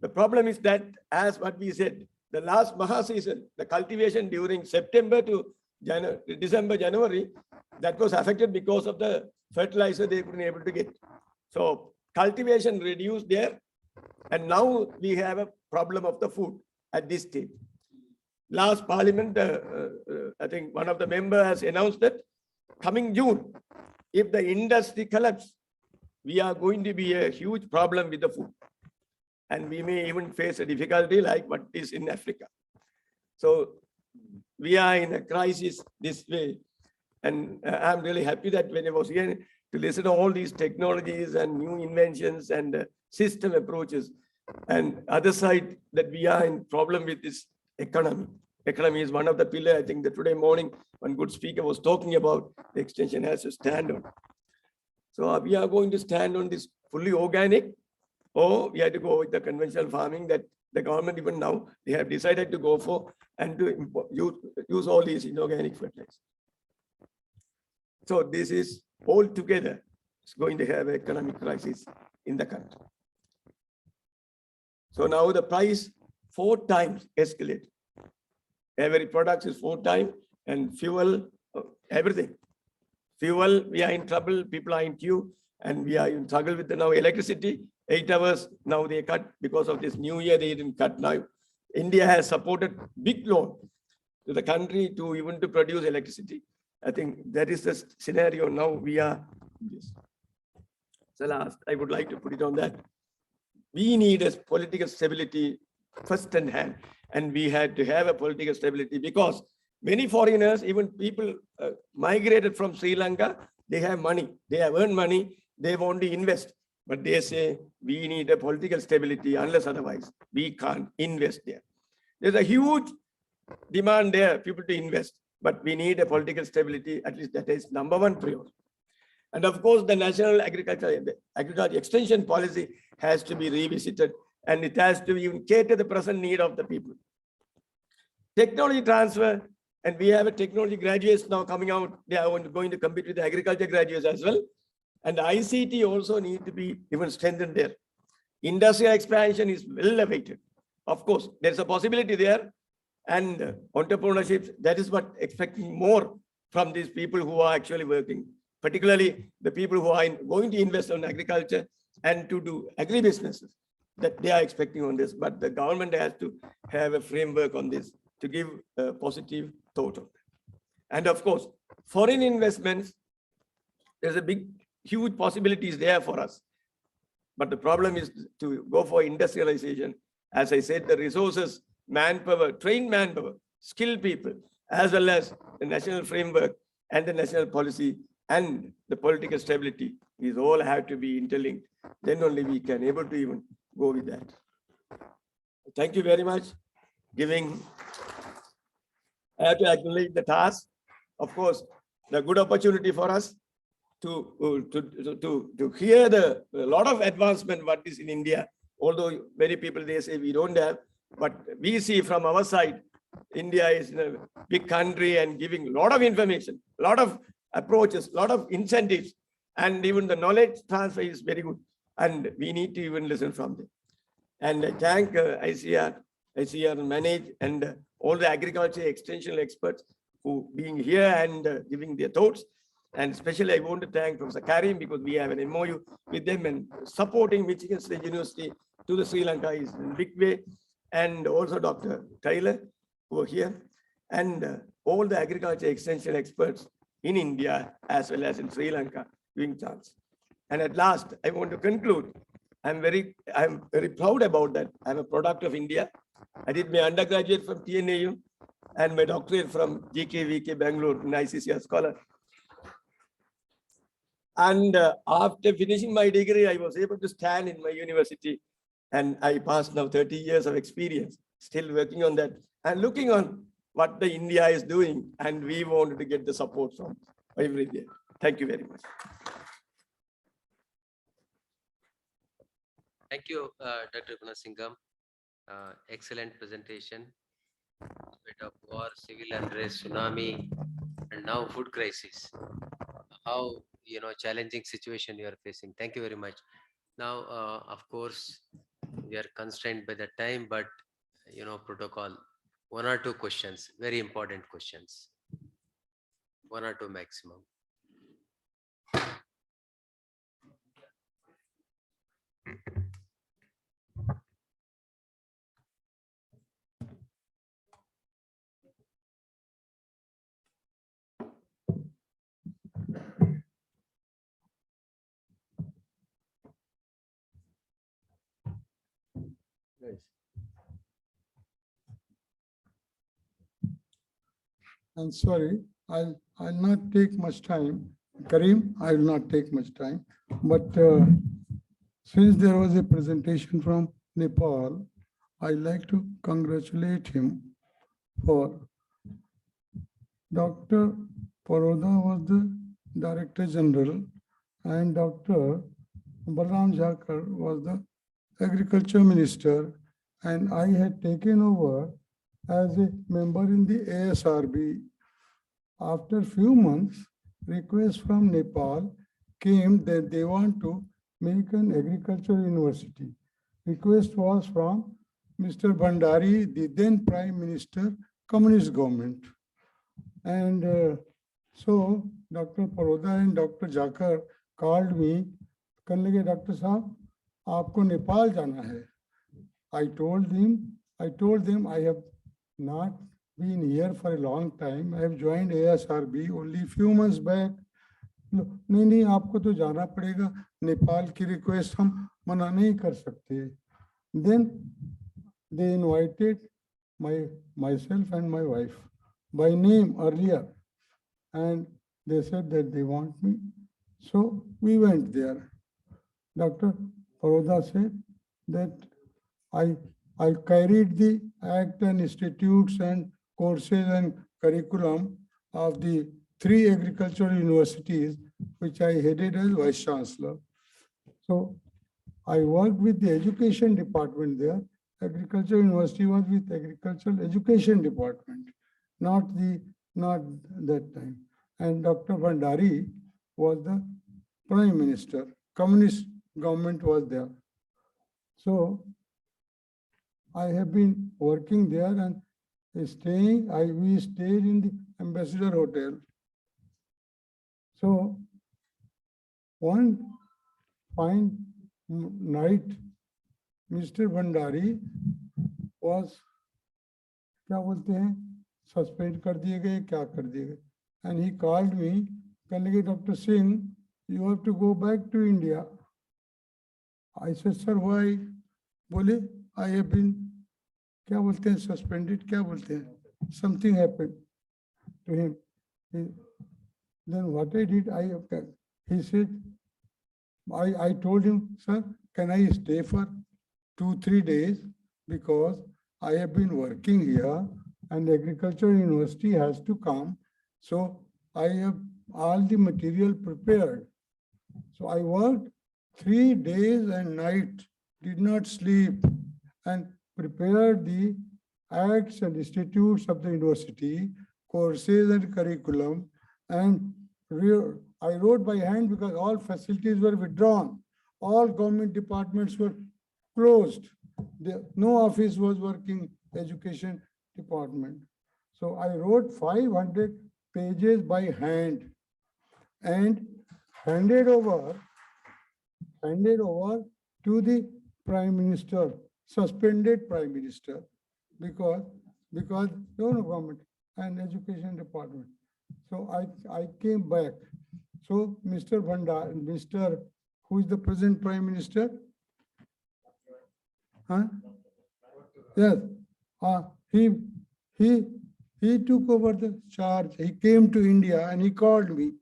the problem is that, as what we said, the last Maha season, the cultivation during September to December, January, that was affected because of the fertilizer they couldn't able to get. So cultivation reduced there, and now we have a problem of the food at this stage. Last parliament, I think one of the members has announced that coming June, if the industry collapses, we are going to be a huge problem with the food. And we may even face a difficulty like what is in Africa. So we are in a crisis this way. And I'm really happy that when I was here to listen to all these technologies and new inventions and system approaches, and other side that we are in problem with this economy. Economy is one of the pillars. I think that today morning, one good speaker was talking about the extension has to stand on. So we are going to stand on this fully organic, or we have to go with the conventional farming that the government even now, they have decided to go for and to use all these inorganic fertilizers. So this is all together, it's going to have an economic crisis in the country. So now the price 4 times escalated. Every product is 4 times, and fuel, everything. Fuel, we are in trouble, people are in queue, and we are in struggle with the now electricity. 8 hours, now they cut because of this new year, they didn't cut now. India has supported big loan to the country to even to produce electricity. I think that is the scenario now we are in this. So last, I would like to put it on that. We need a political stability first in hand, and we had to have a political stability because many foreigners, even people migrated from Sri Lanka, they have money, they have earned money, they want to invest, but they say we need a political stability, unless otherwise we can't invest there. There's a huge demand there, people to invest, but we need a political stability, at least that is #1 priority. And of course, the national agriculture extension policy has to be revisited, and it has to even cater the present need of the people. Technology transfer, and we have a technology graduates now coming out, they are going to compete with the agriculture graduates as well. And ICT also need to be even strengthened there. Industrial expansion is well awaited. Of course, there's a possibility there, and entrepreneurship, that is what expecting more from these people who are actually working, particularly the people who are going to invest in agriculture and to do agribusinesses, that they are expecting on this. But the government has to have a framework on this to give a positive thought on that. And of course, foreign investments, there's a big, huge possibilities there for us. But the problem is to go for industrialization. As I said, the resources, manpower, trained manpower, skilled people, as well as the national framework and the national policy and the political stability, these all have to be interlinked. Then only we can able to even go with that. Thank you very much. I have to acknowledge the TAAS. Of course, the good opportunity for us to hear a lot of advancement what is in India, although many people, they say we don't have, but we see from our side, India is a big country and giving a lot of information, a lot of approaches, a lot of incentives, and even the knowledge transfer is very good. And we need to even listen from them. And I thank ICAR manage and all the agriculture extension experts who being here and giving their thoughts. And especially I want to thank Professor Karim because we have an MOU with them and supporting Michigan State University to the Sri Lanka is in a big way. And also Dr. Taylor who are here and all the agriculture extension experts in India as well as in Sri Lanka doing chance. And at last, I want to conclude. I'm very proud about that. I'm a product of India. I did my undergraduate from TNAU and my doctorate from GKVK Bangalore in ICCR scholar. And after finishing my degree, I was able to stand in my university and I passed now 30 years of experience, still working on that and looking on what the India is doing. And we wanted to get the support from everywhere. Thank you very much. Thank you, Dr. Gunasingam. Excellent presentation. Bit of war, civil unrest, tsunami, and now food crisis. How challenging situation you are facing. Thank you very much. Now, of course, we are constrained by the time, but protocol. 1 or 2 questions, very important questions. 1 or 2 maximum. I'm sorry, I'll not take much time. Kareem, I will not take much time. But since there was a presentation from Nepal, I like to congratulate him for Dr. Paroda was the Director General and Dr. Balram Jakar was the Agriculture Minister, and I had taken over as a member in the ASRB. After few months, request from Nepal came that they want to make an agriculture university. Request was from Mr. Bhandari, the then Prime Minister, Communist government. And so Dr. Paroda and Dr. Jakar called me, कहने लगे doctor साहब आपको नेपाल जाना है. I told them I have not been here for a long time. I have joined ASRB only few months back. नहीं आपको तो जाना पड़ेगा, नेपाल की रिक्वेस्ट हम मना नहीं कर सकते. Then they invited myself and my wife by name earlier, and they said that they want me. So we went there. Dr. Paroda said that I carried the act and institutes and courses and curriculum of the 3 agricultural universities, which I headed as Vice Chancellor. So I worked with the education department there. Agriculture University was with Agricultural Education Department, not that time. And Dr. Bhandari was the Prime Minister. Communist government was there. So I have been working there and we stayed in the Ambassador Hotel. So one fine night, Mr. Bhandari was, क्या बोलते हैं, suspend कर दिए गए, क्या कर दिए गए. And he called me, कहने लगे Dr. Singh, you have to go back to India. I said, sir, why? बोले, I have been, क्या बोलते हैं, suspended, क्या बोलते हैं, something happened to him. Then what I did, he said, I told him, sir, can I stay for 2-3 days, because I have been working here and Agriculture University has to come. So I have all the material prepared. So I worked 3 days and night, did not sleep, and prepared the acts and institutes of the university, courses and curriculum, and I wrote by hand because all facilities were withdrawn. All government departments were closed. No office was working, education department. So I wrote 500 pages by hand and handed over to the Prime Minister, suspended Prime Minister, because no government and education department. So I came back. So Mr. Bhandari, who is the present Prime Minister? Huh? Yes. He took over the charge. He came to India and he called me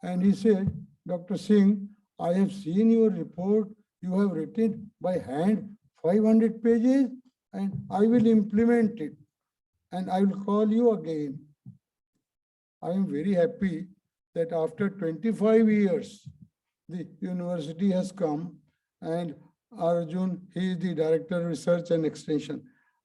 and he said, Dr. Singh, I have seen your report. You have written by hand 500 pages and I will implement it and I will call you again. I am very happy that after 25 years, the university has come, and Arjun, he is the Director of Research and Extension.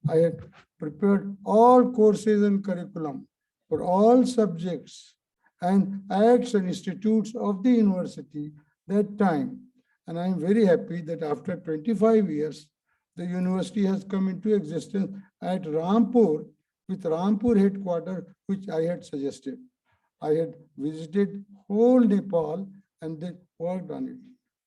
I had prepared all courses and curriculum for all subjects and acts and institutes of the university that time. And I am very happy that after 25 years, the university has come into existence at Rampur, with Rampur headquarters, which I had suggested. I had visited whole Nepal and then worked on it.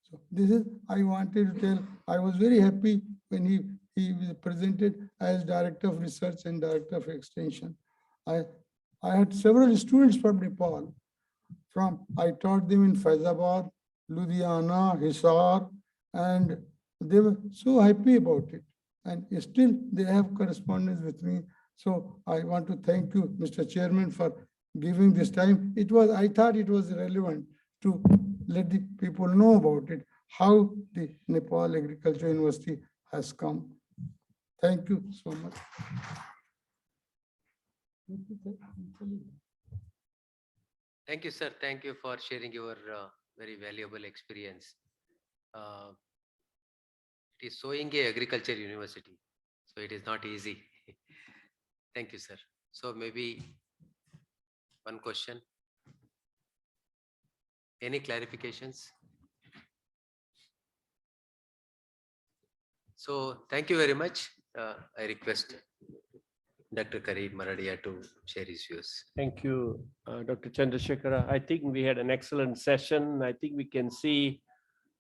So this is, I wanted to tell, I was very happy when he was presented as Director of Research and Director of Extension. I had several students from Nepal. I taught them in Faizabad, Ludhiana, Hisar, and they were so happy about it. And still they have correspondence with me. So I want to thank you, Mr. Chairman, for giving this time. I thought it was relevant to let the people know about it, how the Nepal Agriculture University has come. Thank you so much. Thank you, sir. Thank you for sharing your very valuable experience. It is showing a agriculture university, so it is not easy. Thank you, sir. So maybe one question. Any clarifications? So thank you very much. I request Dr. Karim Maradia to share his views. Thank you, Dr. Chandrasekhara. I think we had an excellent session. I think we can see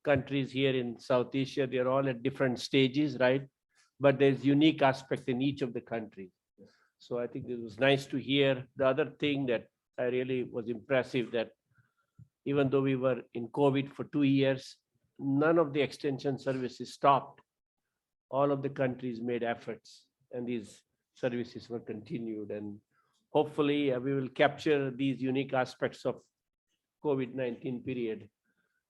countries here in South Asia, they're all at different stages, right? But there's unique aspect in each of the countries. So I think it was nice to hear. The other thing that I really was impressive that even though we were in COVID for 2 years, none of the extension services stopped. All of the countries made efforts and these services were continued. And hopefully we will capture these unique aspects of COVID-19 period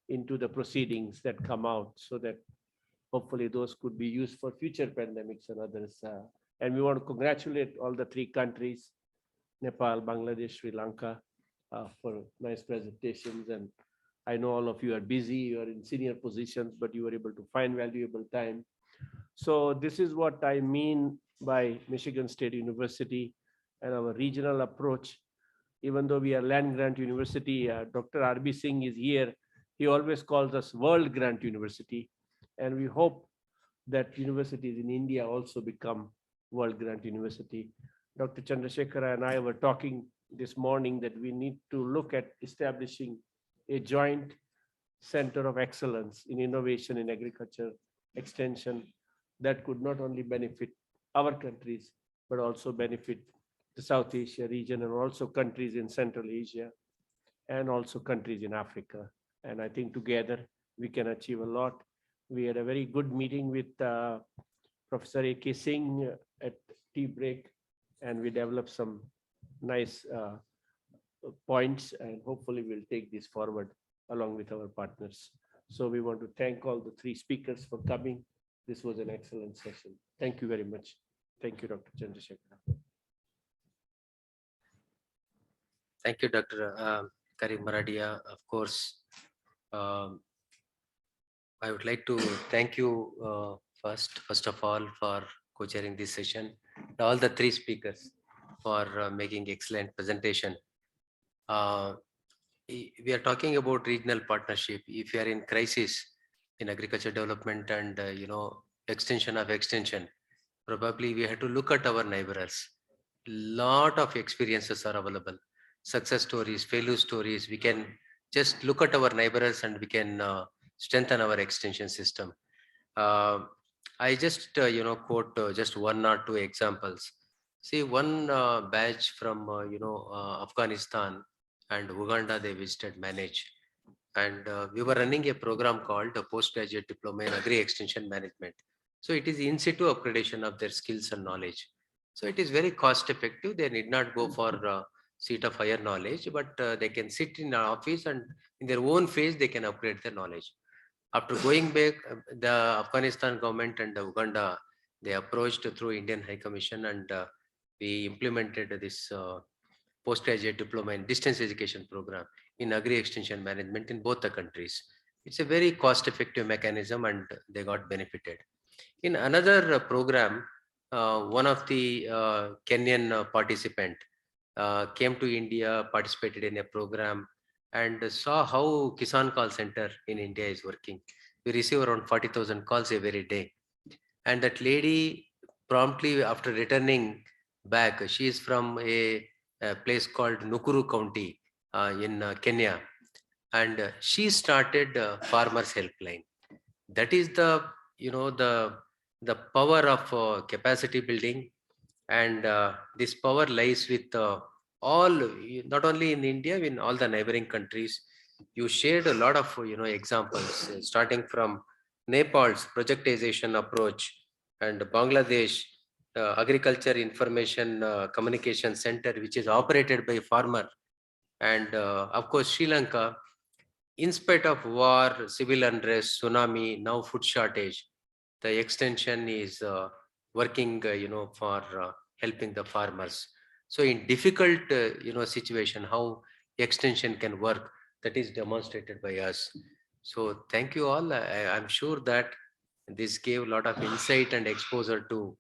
into the proceedings that come out so that hopefully those could be used for future pandemics and others. And we want to congratulate all the 3 countries, Nepal, Bangladesh, Sri Lanka, for nice presentations. And I know all of you are busy, you are in senior positions, but you were able to find valuable time. So this is what I mean by Michigan State University and our regional approach. Even though we are land grant university, Dr. R.B. Singh is here. He always calls us World Grant University. And we hope that universities in India also become World Grant University. Dr. Chandrasekhara and I were talking this morning that we need to look at establishing a joint center of excellence in innovation in agriculture extension that could not only benefit our countries, but also benefit the South Asia region and also countries in Central Asia and also countries in Africa. And I think together we can achieve a lot. We had a very good meeting with Professor A.K. Singh at tea break, and we developed some nice points, and hopefully we'll take this forward along with our partners. So we want to thank all the 3 speakers for coming. This was an excellent session. Thank you very much. Thank you, Dr. Chandrasekhara. Thank you, Dr. Karim Maradia. Of course, I would like to thank you first of all for co-chairing this session. All the 3 speakers for making excellent presentation. We are talking about regional partnership. If you are in crisis in agriculture development and extension of extension, probably we have to look at our neighbors. Lot of experiences are available, success stories, failure stories. We can just look at our neighbors and we can strengthen our extension system. I just quote just 1 or 2 examples. See, one batch from Afghanistan and Uganda, they visited Manage, and we were running a program called a postgraduate diploma in agri extension management. So it is in situ upgradation of their skills and knowledge. So it is very cost effective. They need not go for a seat of higher knowledge, but they can sit in an office and in their own phase they can upgrade their knowledge. After going back, the Afghanistan government and Uganda, they approached through Indian High Commission, and we implemented this postgraduate diploma in distance education program in agri extension management in both the countries. It's a very cost effective mechanism and they got benefited. In another program, one of the Kenyan participant came to India, participated in a program and saw how Kisan call center in India is working. We receive around 40,000 calls every day. And that lady promptly after returning back, she is from a place called Nukuru County in Kenya. And she started Farmers Helpline. That is the, the power of capacity building. And this power lies with all, not only in India, in all the neighboring countries. You shared a lot of examples, starting from Nepal's projectization approach and Bangladesh Agriculture Information Communication Center, which is operated by farmer. And of course, Sri Lanka, in spite of war, civil unrest, tsunami, now food shortage, the extension is working, for helping the farmers. So in difficult, situation, how extension can work, that is demonstrated by us. So thank you all. I'm sure that this gave a lot of insight and exposure to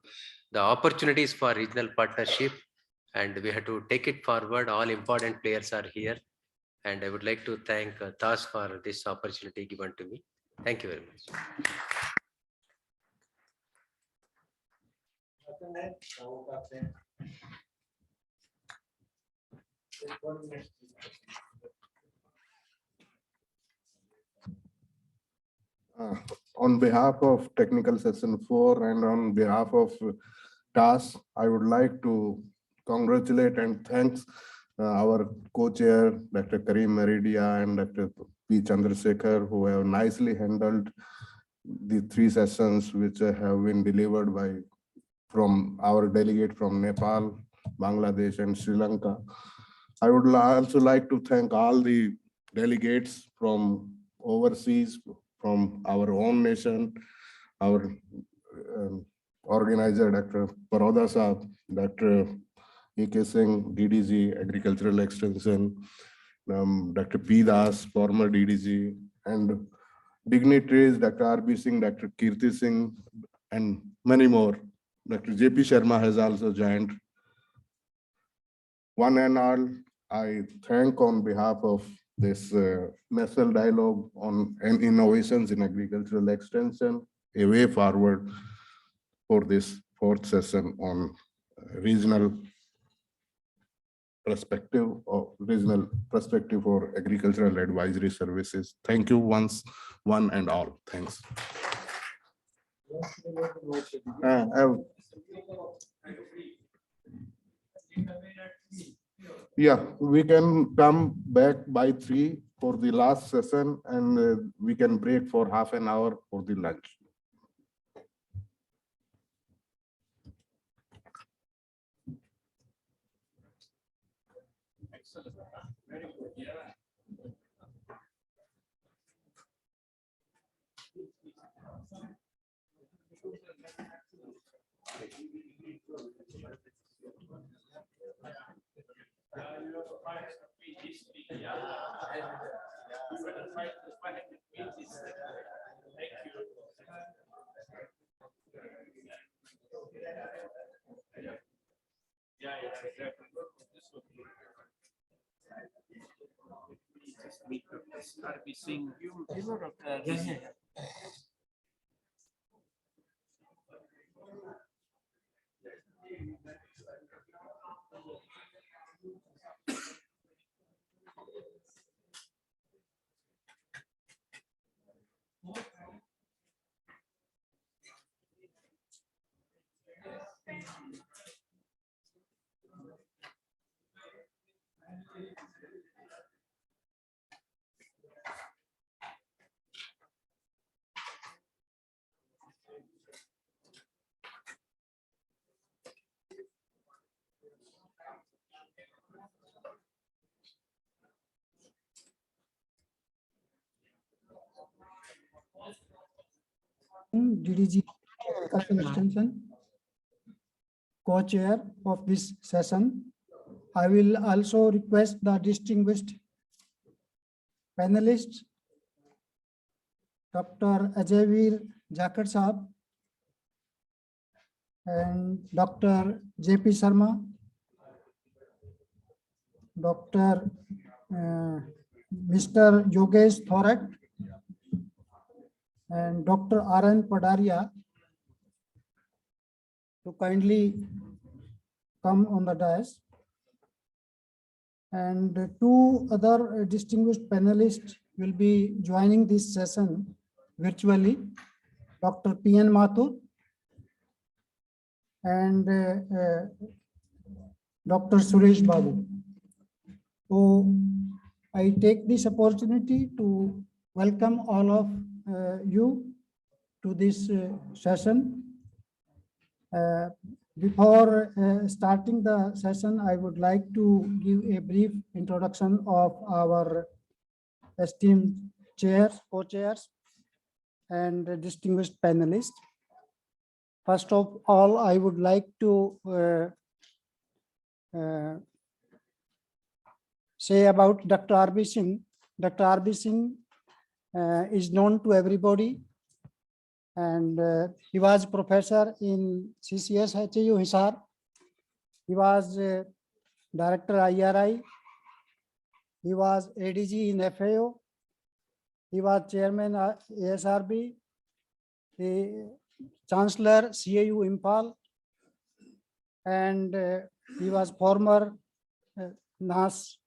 the opportunities for regional partnership, and we have to take it forward. All important players are here, and I would like to thank TAAS for this opportunity given to me. Thank you very much. On behalf of Technical Session 4 and on behalf of TAAS, I would like to congratulate and thanks our co-chair, Dr. Karim Meridia and Dr. P. Chandrasekhar, who have nicely handled the 3 sessions which have been delivered from our delegate from Nepal, Bangladesh, and Sri Lanka. I would also like to thank all the delegates from overseas, from our own nation, our organizer, Dr. Paroda Saab, Dr. A.K. Singh, DDG, Agricultural Extension, Dr. P. Das, former DDG, and dignitaries, Dr. R.B. Singh, Dr. Kirti Singh, and many more. Dr. J.P. Sharma has also joined. One and all, I thank on behalf of this national dialogue on innovations in agricultural extension, a way forward for this 4th session on regional perspective for agricultural advisory services. Thank you one and all. Thanks. Yeah, we can come back by 3 for the last session, and we can break for half an hour for the lunch. Excellent. Very good. Yeah. DDG Agricultural Extension, co-chair of this session. I will also request the distinguished panelists, Dr. Ajayveer Jakar Saab and Dr. J.P. Sharma, Dr. Mr. Yogesh Thorat, and Dr. R.N. Padaria to kindly come on the dais. And 2 other distinguished panelists will be joining this session virtually, Dr. P.N. Mathur and Dr. Suresh Babu. So I take this opportunity to welcome all of you to this session. Before starting the session, I would like to give a brief introduction of our esteemed chairs, co-chairs, and distinguished panelists. First of all, I would like to say about Dr. R.B. Singh. Dr. R.B. Singh is known to everybody, and he was professor in CCS HAU Hisar. He was director IRI. He was ADG in FAO. He was chairman ASRB, the chancellor CAU Impal, and he was former NAS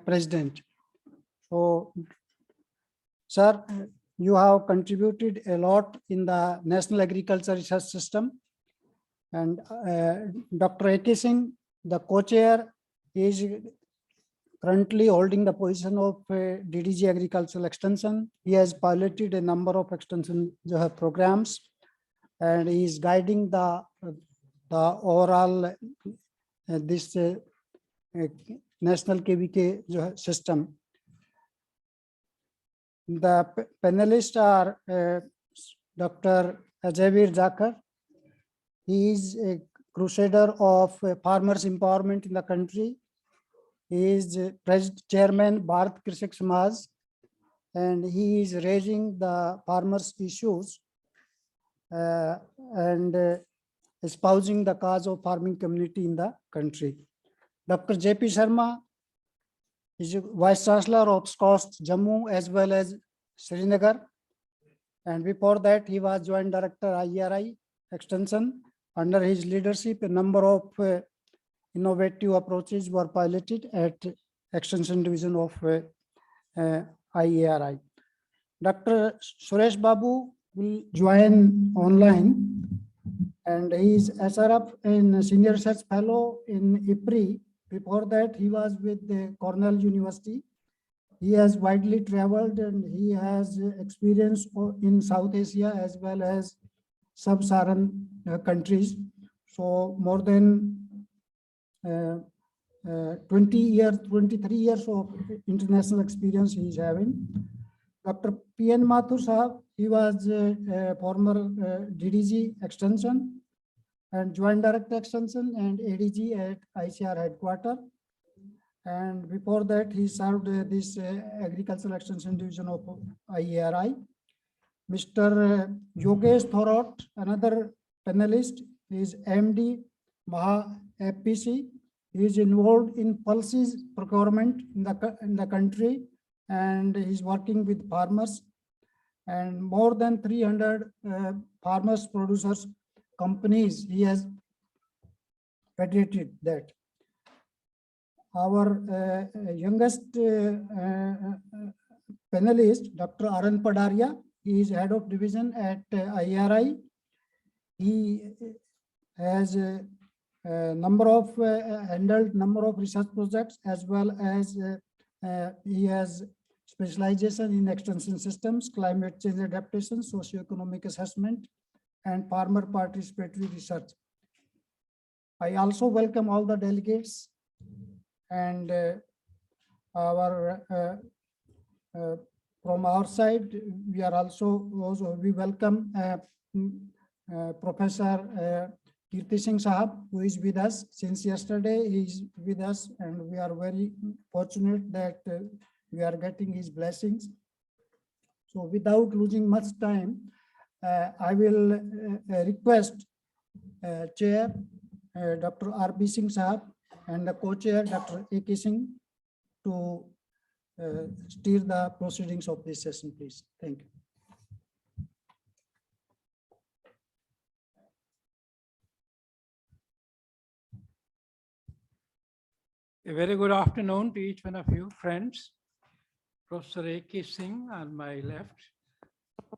president. So, sir, you have contributed a lot in the National Agriculture Research System. And Dr. A.K. Singh, the co-chair, is currently holding the position of DDG Agricultural Extension. He has piloted a number of extension programs, and he is guiding the overall this national KVK system. The panelists are Dr. Ajayveer Jakar. He is a crusader of farmers' empowerment in the country. He is chairman Bharat Krishak Samaj, and he is raising the farmers' issues and espousing the cause of farming community in the country. Dr. J.P. Sharma is Vice Chancellor of SCOST Jammu as well as Srinagar. And before that, he was Joint Director IRI Extension. Under his leadership, a number of innovative approaches were piloted at Extension Division of IARI. Dr. Suresh Babu will join online, and he is SRF and Senior Research Fellow in IPRI. Before that, he was with the Cornell University. He has widely traveled and he has experience in South Asia as well as sub-Saharan countries. So more than 23 years of international experience he is having. Dr. P.N. Mathur Sahab, he was a former DDG Extension and Joint Director Extension and ADG at ICAR headquarters. And before that, he served this Agricultural Extension Division of IARI. Mr. Yogesh Thorot, another panelist, is MD Maha FPC. He is involved in pulses procurement in the country, and he's working with farmers. And more than 300 farmers, producers, companies, he has federated that. Our youngest panelist, Dr. Aran Padaria, he is head of division at IRI. He has handled number of research projects as well as he has specialization in extension systems, climate change adaptation, socioeconomic assessment, and farmer participatory research. I also welcome all the delegates and from our side, we are we welcome Professor Kirti Singh Sahab, who is with us since yesterday. He is with us, and we are very fortunate that we are getting his blessings. So without losing much time, I will request Chair Dr. R.B. Singh Sahab and the co-chair Dr. A.K. Singh to steer the proceedings of this session, please. Thank you. A very good afternoon to each one of you, friends. Professor A.K. Singh on my left,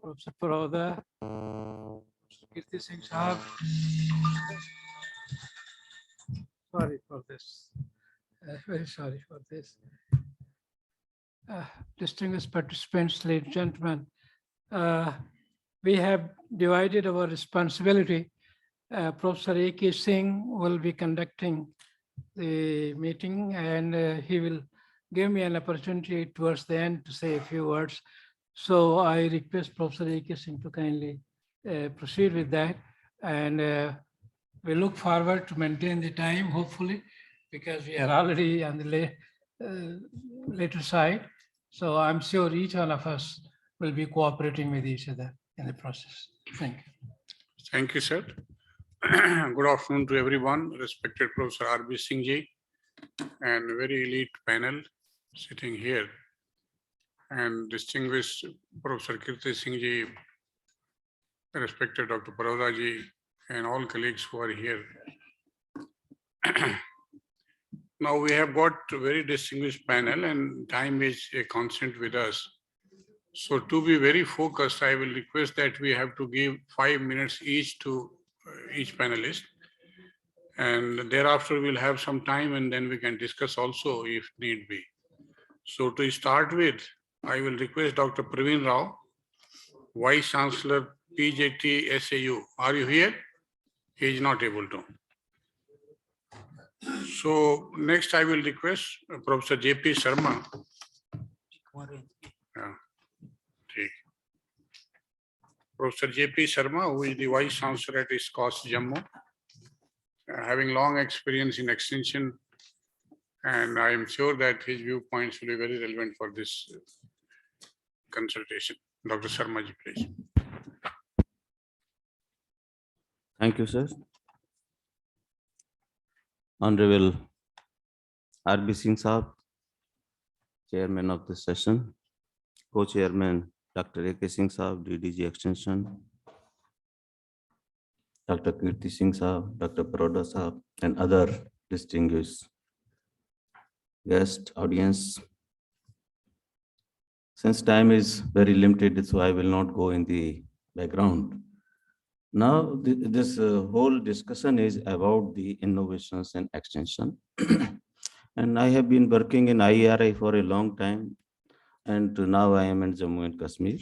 Professor Parouda, Kirti Singh Sahab. Sorry for this. Very sorry for this. Distinguished participants, ladies and gentlemen, we have divided our responsibility Professor A.K. Singh will be conducting the meeting, and he will give me an opportunity towards the end to say a few words. So I request Professor A.K. Singh to kindly proceed with that. And we look forward to maintain the time, hopefully, because we are already on the later side. So I'm sure each one of us will be cooperating with each other in the process. Thank you. Thank you, sir. Good afternoon to everyone, respected Professor R.B. Singh ji, and very elite panel sitting here, and distinguished Professor Kirti Singh ji, respected Dr. Paroda ji, and all colleagues who are here. Now we have got a very distinguished panel, and time is a constant with us. So to be very focused, I will request that we have to give 5 minutes each to each panelist. And thereafter we'll have some time, and then we can discuss also if need be. So to start with, I will request Dr. Praveen Rao, Vice Chancellor, PJT SAU. Are you here? He is not able to. So next I will request Professor J.P. Sharma. Professor J.P. Sharma, who is the Vice Chancellor at ICAR Jammu, having long experience in extension, and I am sure that his viewpoints will be very relevant for this consultation. Dr. Sharma ji, please. Thank you, sir. Honorable R.B. Singh Saab, Chairman of the session, Co-Chairman Dr. A.K. Singh Saab, DDG Extension, Dr. Kirti Singh Saab, Dr. Paroda Saab, and other distinguished guest audience. Since time is very limited, so I will not go in the background. Now, this whole discussion is about the innovations and extension. And I have been working in IARI for a long time, and now I am in Jammu and Kashmir.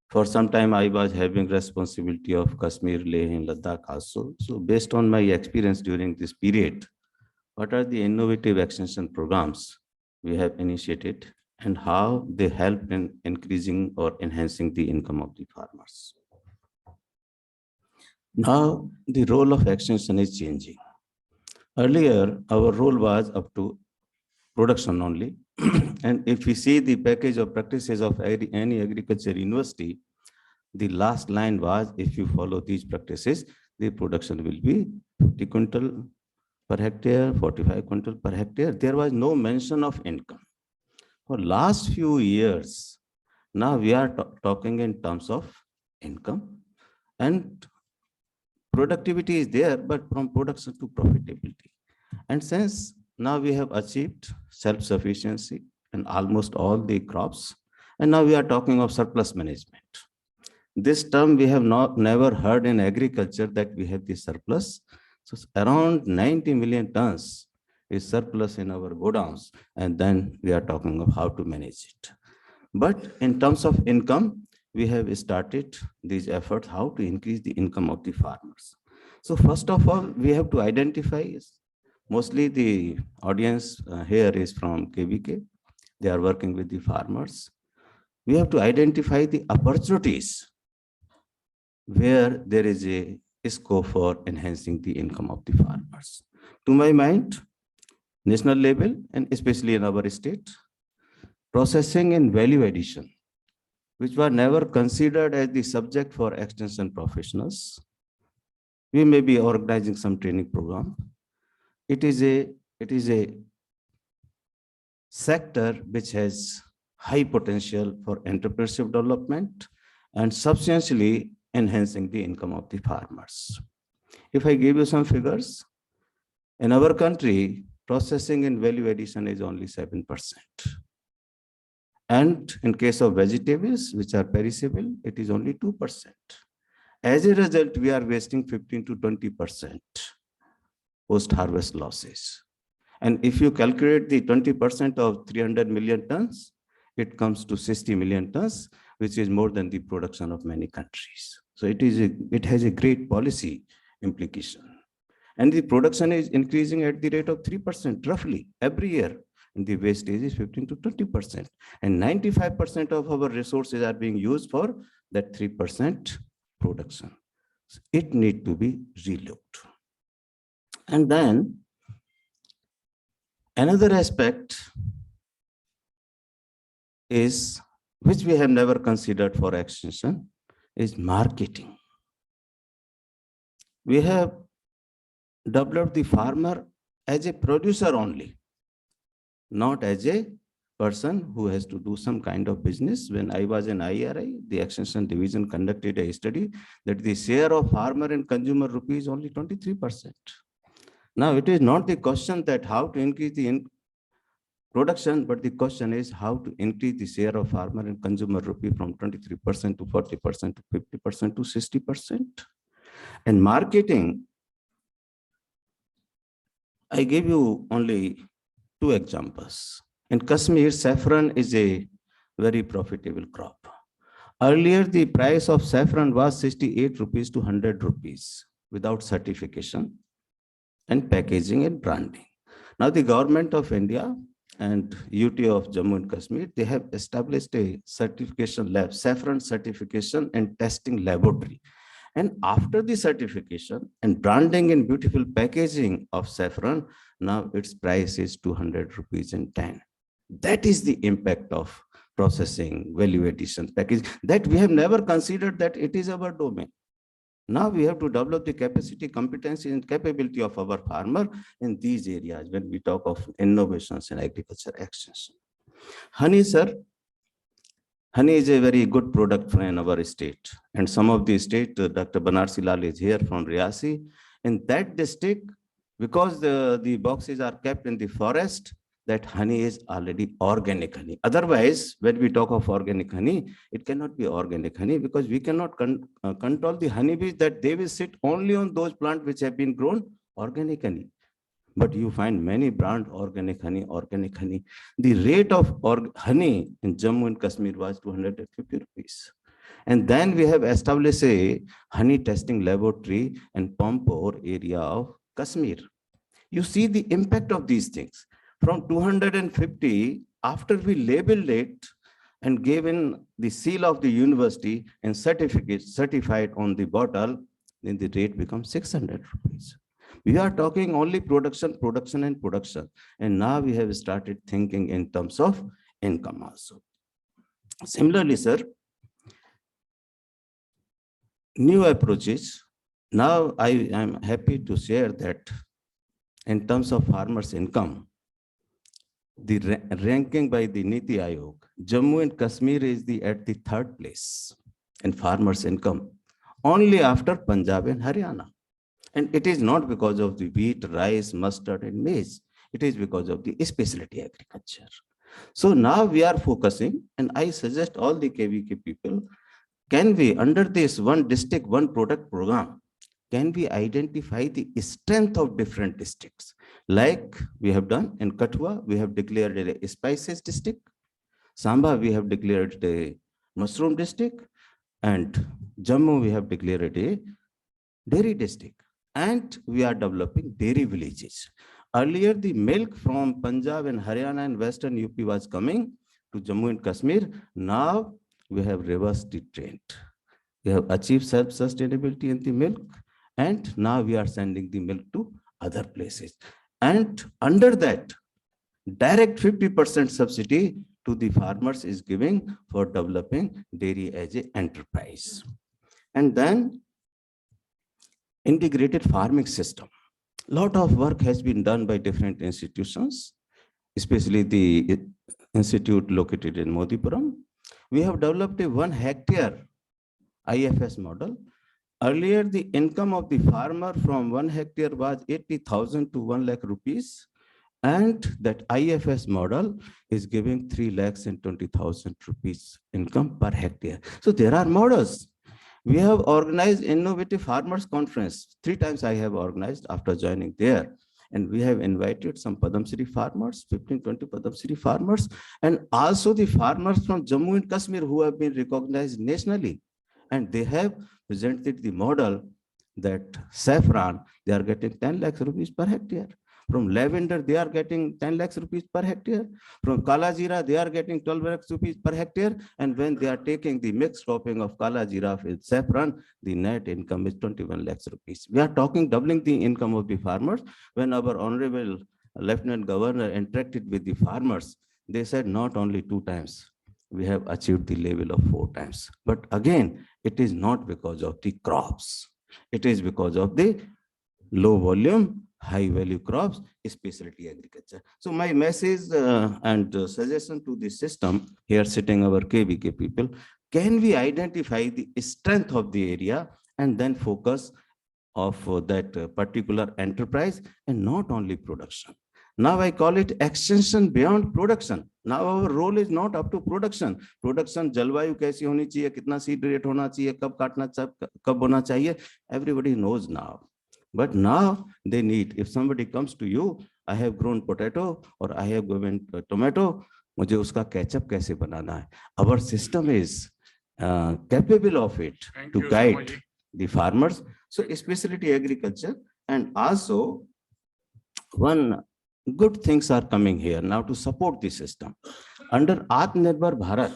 For some time, I was having responsibility of Kashmir, Leh, and Ladakh also. So based on my experience during this period, what are the innovative extension programs we have initiated and how they help in increasing or enhancing the income of the farmers? Now, the role of extension is changing. Earlier, our role was up to production only. And if we see the package of practices of any agriculture university, the last line was, if you follow these practices, the production will be 50 quintal per hectare, 45 quintal per hectare. There was no mention of income. For last few years, now we are talking in terms of income, and productivity is there, but from production to profitability. And since now we have achieved self-sufficiency in almost all the crops, and now we are talking of surplus management. This term we have never heard in agriculture, that we have the surplus. So around 90 million tons is surplus in our godowns, and then we are talking of how to manage it. But in terms of income, we have started these efforts, how to increase the income of the farmers. So first of all, we have to identify, mostly the audience here is from KVK. They are working with the farmers. We have to identify the opportunities where there is a scope for enhancing the income of the farmers. To my mind, national level, and especially in our state, processing and value addition, which were never considered as the subject for extension professionals. We may be organizing some training program. It is a sector which has high potential for entrepreneurship development and substantially enhancing the income of the farmers. If I give you some figures, in our country, processing and value addition is only 7%. And in case of vegetables, which are perishable, it is only 2%. As a result, we are wasting 15 to 20% post-harvest losses. And if you calculate the 20% of 300 million tons, it comes to 60 million tons, which is more than the production of many countries. So it has a great policy implication. And the production is increasing at the rate of 3% roughly every year. And the wastage is 15 to 20%. And 95% of our resources are being used for that 3% production. So it needs to be relooked. And then another aspect is, which we have never considered for extension, is marketing. We have developed the farmer as a producer only, not as a person who has to do some kind of business. When I was in IRI, the extension division conducted a study that the share of farmer and consumer rupee is only 23%. Now, it is not the question that how to increase the production, but the question is how to increase the share of farmer and consumer rupee from 23% to 40% to 50% to 60%. And marketing, I give you only 2 examples. In Kashmir, saffron is a very profitable crop. Earlier, the price of saffron was 68 rupees to 100 rupees without certification and packaging and branding. Now, the government of India and UT of Jammu and Kashmir, they have established a certification lab, saffron certification and testing laboratory. And after the certification and branding and beautiful packaging of saffron, now its price is 200 rupees and 10. That is the impact of processing, value addition, packaging, that we have never considered that it is our domain. Now we have to develop the capacity, competency, and capability of our farmer in these areas when we talk of innovations in agriculture extension. Honey, sir. Honey is a very good product in our state. And some of the state, Dr. Banarsi Lal is here from Riyasi. In that district, because the boxes are kept in the forest, that honey is already organic honey. Otherwise, when we talk of organic honey, it cannot be organic honey because we cannot control the honeybees that they will sit only on those plants which have been grown organic honey. But you find many brand organic honey. The rate of honey in Jammu and Kashmir was 250 rupees. And then we have established a honey testing laboratory in Pampore area of Kashmir. You see the impact of these things. From 250, after we labeled it and given the seal of the university and certified on the bottle, then the rate becomes 600 rupees. We are talking only production. And now we have started thinking in terms of income also. Similarly, sir, new approaches. Now I am happy to share that in terms of farmers' income, the ranking by the Niti Aayog, Jammu and Kashmir is at the 3rd place in farmers' income, only after Punjab and Haryana. And it is not because of the wheat, rice, mustard, and maize. It is because of the specialty agriculture. So now we are focusing, and I suggest all the KVK people, can we, under this one district, one product program, can we identify the strength of different districts? Like we have done in Kathua, we have declared a spices district. Samba, we have declared a mushroom district. And Jammu, we have declared a dairy district. And we are developing dairy villages. Earlier, the milk from Punjab and Haryana and Western UP was coming to Jammu and Kashmir. Now we have reversed the trend. We have achieved self-sustainability in the milk. And now we are sending the milk to other places. And under that, direct 50% subsidy to the farmers is giving for developing dairy as an enterprise. And then integrated farming system. A lot of work has been done by different institutions, especially the institute located in Modipuram. We have developed a 1 hectare IFS model. Earlier, the income of the farmer from 1 hectare was 80,000 to 1 lakh rupees. And that IFS model is giving 3,20,000 rupees income per hectare. So there are models. We have organized Innovative Farmers Conference. 3 times I have organized after joining there. And we have invited some Padam Shri farmers, 15-20 Padam Shri farmers, and also the farmers from Jammu and Kashmir who have been recognized nationally. And they have presented the model that saffron, they are getting 10 lakhs rupees per hectare. From lavender, they are getting 10 lakhs rupees per hectare. From kala jeera, they are getting 12 lakhs rupees per hectare. And when they are taking the mixed cropping of kala jeera with saffron, the net income is 21 lakhs rupees. We are talking doubling the income of the farmers. When our honorable Lieutenant Governor interacted with the farmers, they said not only 2 times, we have achieved the level of 4 times. But again, it is not because of the crops. It is because of the low volume, high value crops, specialty agriculture. So my message and suggestion to the system here sitting our KVK people, can we identify the strength of the area and then focus of that particular enterprise and not only production. Now I call it extension beyond production. Now our role is not up to production. Production, jalvayu kaisi honi chahiye, kitna seed rate hona chahiye, kab kaatna kab hona chahiye, everybody knows now. But now they need, if somebody comes to you, I have grown potato or I have grown tomato, मुझे उसका ketchup कैसे बनाना है. Our system is capable of it to guide the farmers. So specialty agriculture, and also one good things are coming here now to support the system. Under Atmanirbhar Bharat,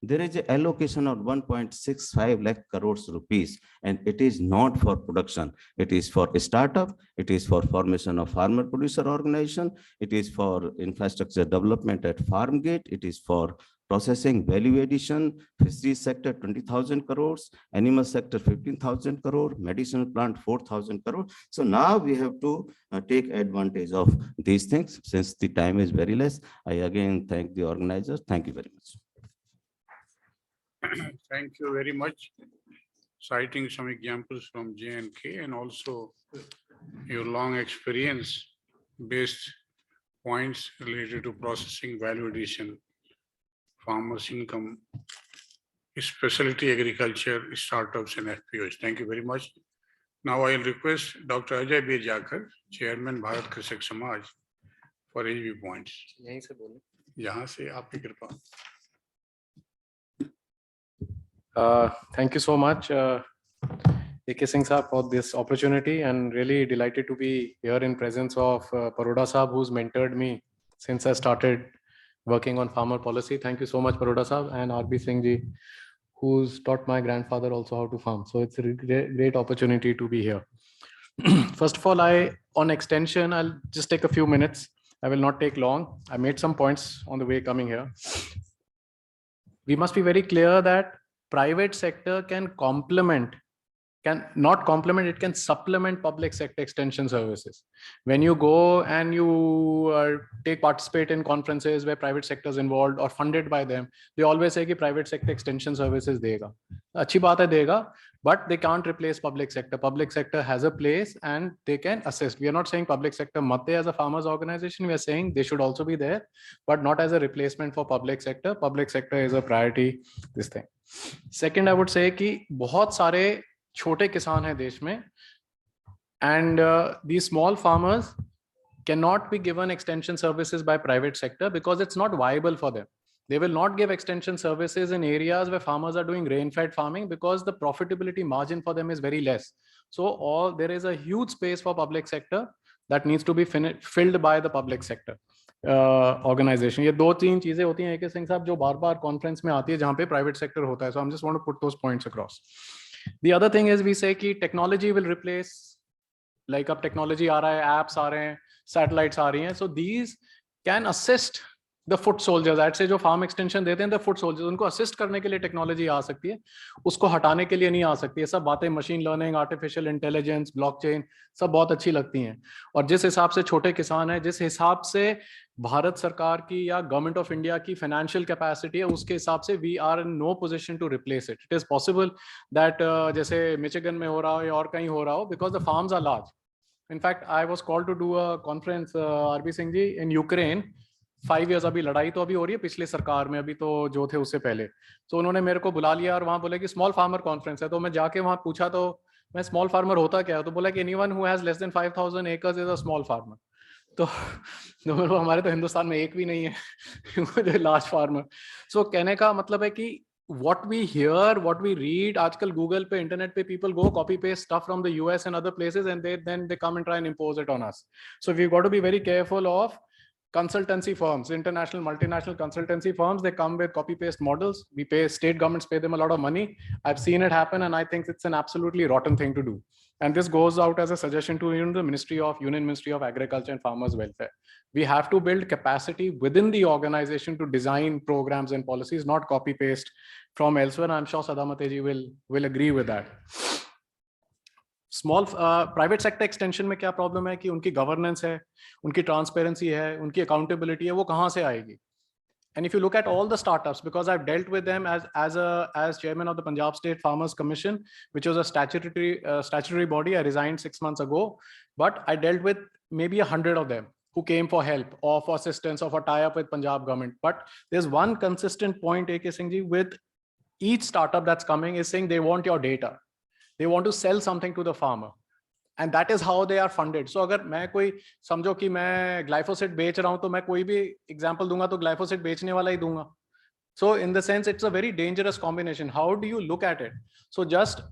there is an allocation of 1.65 lakh crores rupees, and it is not for production. It is for startup. It is for formation of farmer producer organization. It is for infrastructure development at farm gate. It is for processing value addition, fisheries sector 20,000 crores, animal sector 15,000 crore, medicinal plant 4,000 crore. So now we have to take advantage of these things. Since the time is very less, I again thank the organizers. Thank you very much. Thank you very much. Citing some examples from J&K and also your long experience based points related to processing, value addition, farmers' income, specialty agriculture, startups and FPOs. Thank you very much. Now I'll request Dr. Ajay B. Jakar, Chairman Bharat Krisak Samaj, for his viewpoints. यहाँ से आपकी कृपा. Thank you so much, A.K. Singh Saab, for this opportunity, and really delighted to be here in presence of Paroda Saab, who's mentored me since I started working on farmer policy. Thank you so much, Paroda Saab, and R.B. Singh ji, who's taught my grandfather also how to farm. So it's a great opportunity to be here. First of all, on extension, I'll just take a few minutes. I will not take long. I made some points on the way coming here. We must be very clear that private sector can not complement, it can supplement public sector extension services. When you go and you participate in conferences where private sector is involved or funded by them, they always say that private sector extension services dega. Achhi baat hai dega, but they can't replace public sector. Public sector has a place and they can assist. We are not saying public sector matte as a farmers organization. We are saying they should also be there, but not as a replacement for public sector. Public sector is a priority, this thing. Second, I would say कि बहुत सारे छोटे किसान हैं देश में, and these small farmers cannot be given extension services by private sector because it's not viable for them. They will not give extension services in areas where farmers are doing rain-fed farming because the profitability margin for them is very less. So there is a huge space for public sector that needs to be filled by the public sector organization. ये दो तीन चीजें होती हैं A.K. Singh साहब जो बार-बार conference में आती है जहां पे प्राइवेट सेक्टर होता है. So I'm just want to put those points across. The other thing is we say कि technology will replace, like अब technology आ रहा है, apps आ रहे हैं, satellites आ रही हैं. So these can assist the foot soldiers. ऐसे जो farm extension देते हैं, the foot soldiers, उनको assist करने के लिए technology आ सकती है, उसको हटाने के लिए नहीं आ सकती है. सब बातें machine learning, artificial intelligence, blockchain सब बहुत अच्छी लगती हैं. और जिस हिसाब से छोटे किसान हैं, जिस हिसाब से भारत सरकार की या गवर्नमेंट ऑफ इंडिया की फाइनेंशियल कैपेसिटी है, उसके हिसाब से we are in no position to replace it. It is possible that जैसे मिचिगन में हो रहा हो या और कहीं हो रहा हो, because the farms are large. In fact I was called to do a conference, R B Singh ji, in Ukraine. 5 years अभी लड़ाई तो अभी हो रही है पिछले सरकार में, अभी तो जो थे उससे पहले. तो उन्होंने मेरे को बुला लिया और वहां बोले कि स्मॉल फार्मर कॉन्फ्रेंस है. तो मैं जाके वहां पूछा तो मैं स्मॉल फार्मर होता क्या है, तो बोला कि anyone who has less than 5,000 acres is a small farmer. तो हमारे तो हिंदुस्तान में एक भी नहीं है लार्ज फार्मर. सो कहने का मतलब है कि what we hear, what we read, आजकल Google पे, internet पे, people go copy paste stuff from the US and other places, and then they come and try and impose it on us. So we've got to be very careful of consultancy firms, international, multinational consultancy firms. They come with copy paste models. We pay, state governments pay them a lot of money. I've seen it happen, and I think it's an absolutely rotten thing to do. And this goes out as a suggestion to the Union Ministry of Agriculture and Farmers Welfare. We have to build capacity within the organization to design programs and policies, not copy paste from elsewhere. I'm sure Sadamate ji will agree with that. Small private sector extension में क्या problem है कि उनकी governance है, उनकी transparency है, उनकी accountability है, वो कहाँ से आएगी? And if you look at all the startups, because I've dealt with them as chairman of the Punjab State Farmers Commission, which was a statutory body. I resigned 6 months ago, but I dealt with maybe 100 of them who came for help or for assistance or for tie-up with Punjab government. But there's one consistent point, AK Singh ji, with each startup that's coming is saying they want your data. They want to sell something to the farmer. And that is how they are funded. So अगर मैं कोई समझो कि मैं glyphosate बेच रहा हूं तो मैं कोई भी example दूंगा तो glyphosate बेचने वाला ही दूंगा. So in the sense, it's a very dangerous combination. How do you look at it? So just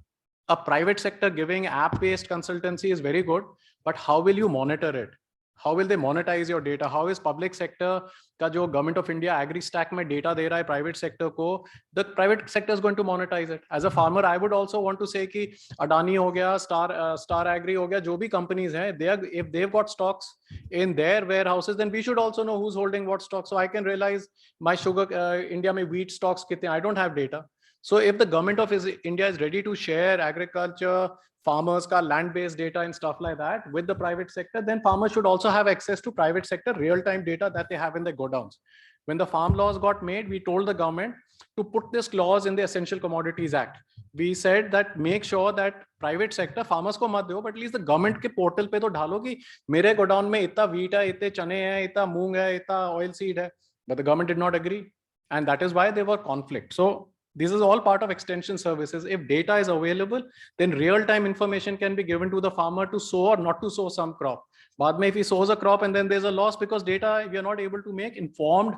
a private sector giving app-based consultancy is very good, but how will you monitor it? How will they monetize your data? How is public sector का जो Government of India agri stack में data दे रहा है private sector को, the private sector is going to monetize it. As a farmer, I would also want to say कि Adani हो गया, Star Agri हो गया, जो भी companies हैं, if they've got stocks in their warehouses, then we should also know who's holding what stock. So I can realize my sugar, India में wheat stocks कितने, I don't have data. So if the government of India is ready to share agriculture, farmers ka land-based data and stuff like that with the private sector, then farmers should also have access to private sector real-time data that they have in their godowns. When the farm laws got made, we told the government to put this clause in the Essential Commodities Act. We said that make sure that private sector farmers को मत दो, but at least the government के portal पे तो डालो कि मेरे godown में इतना wheat है, इतने चने हैं, इतना मूंग है, इतना oil seed है. But the government did not agree, and that is why there were conflicts. So this is all part of extension services. If data is available, then real-time information can be given to the farmer to sow or not to sow some crop. But if he sows a crop and then there's a loss because data, we are not able to make informed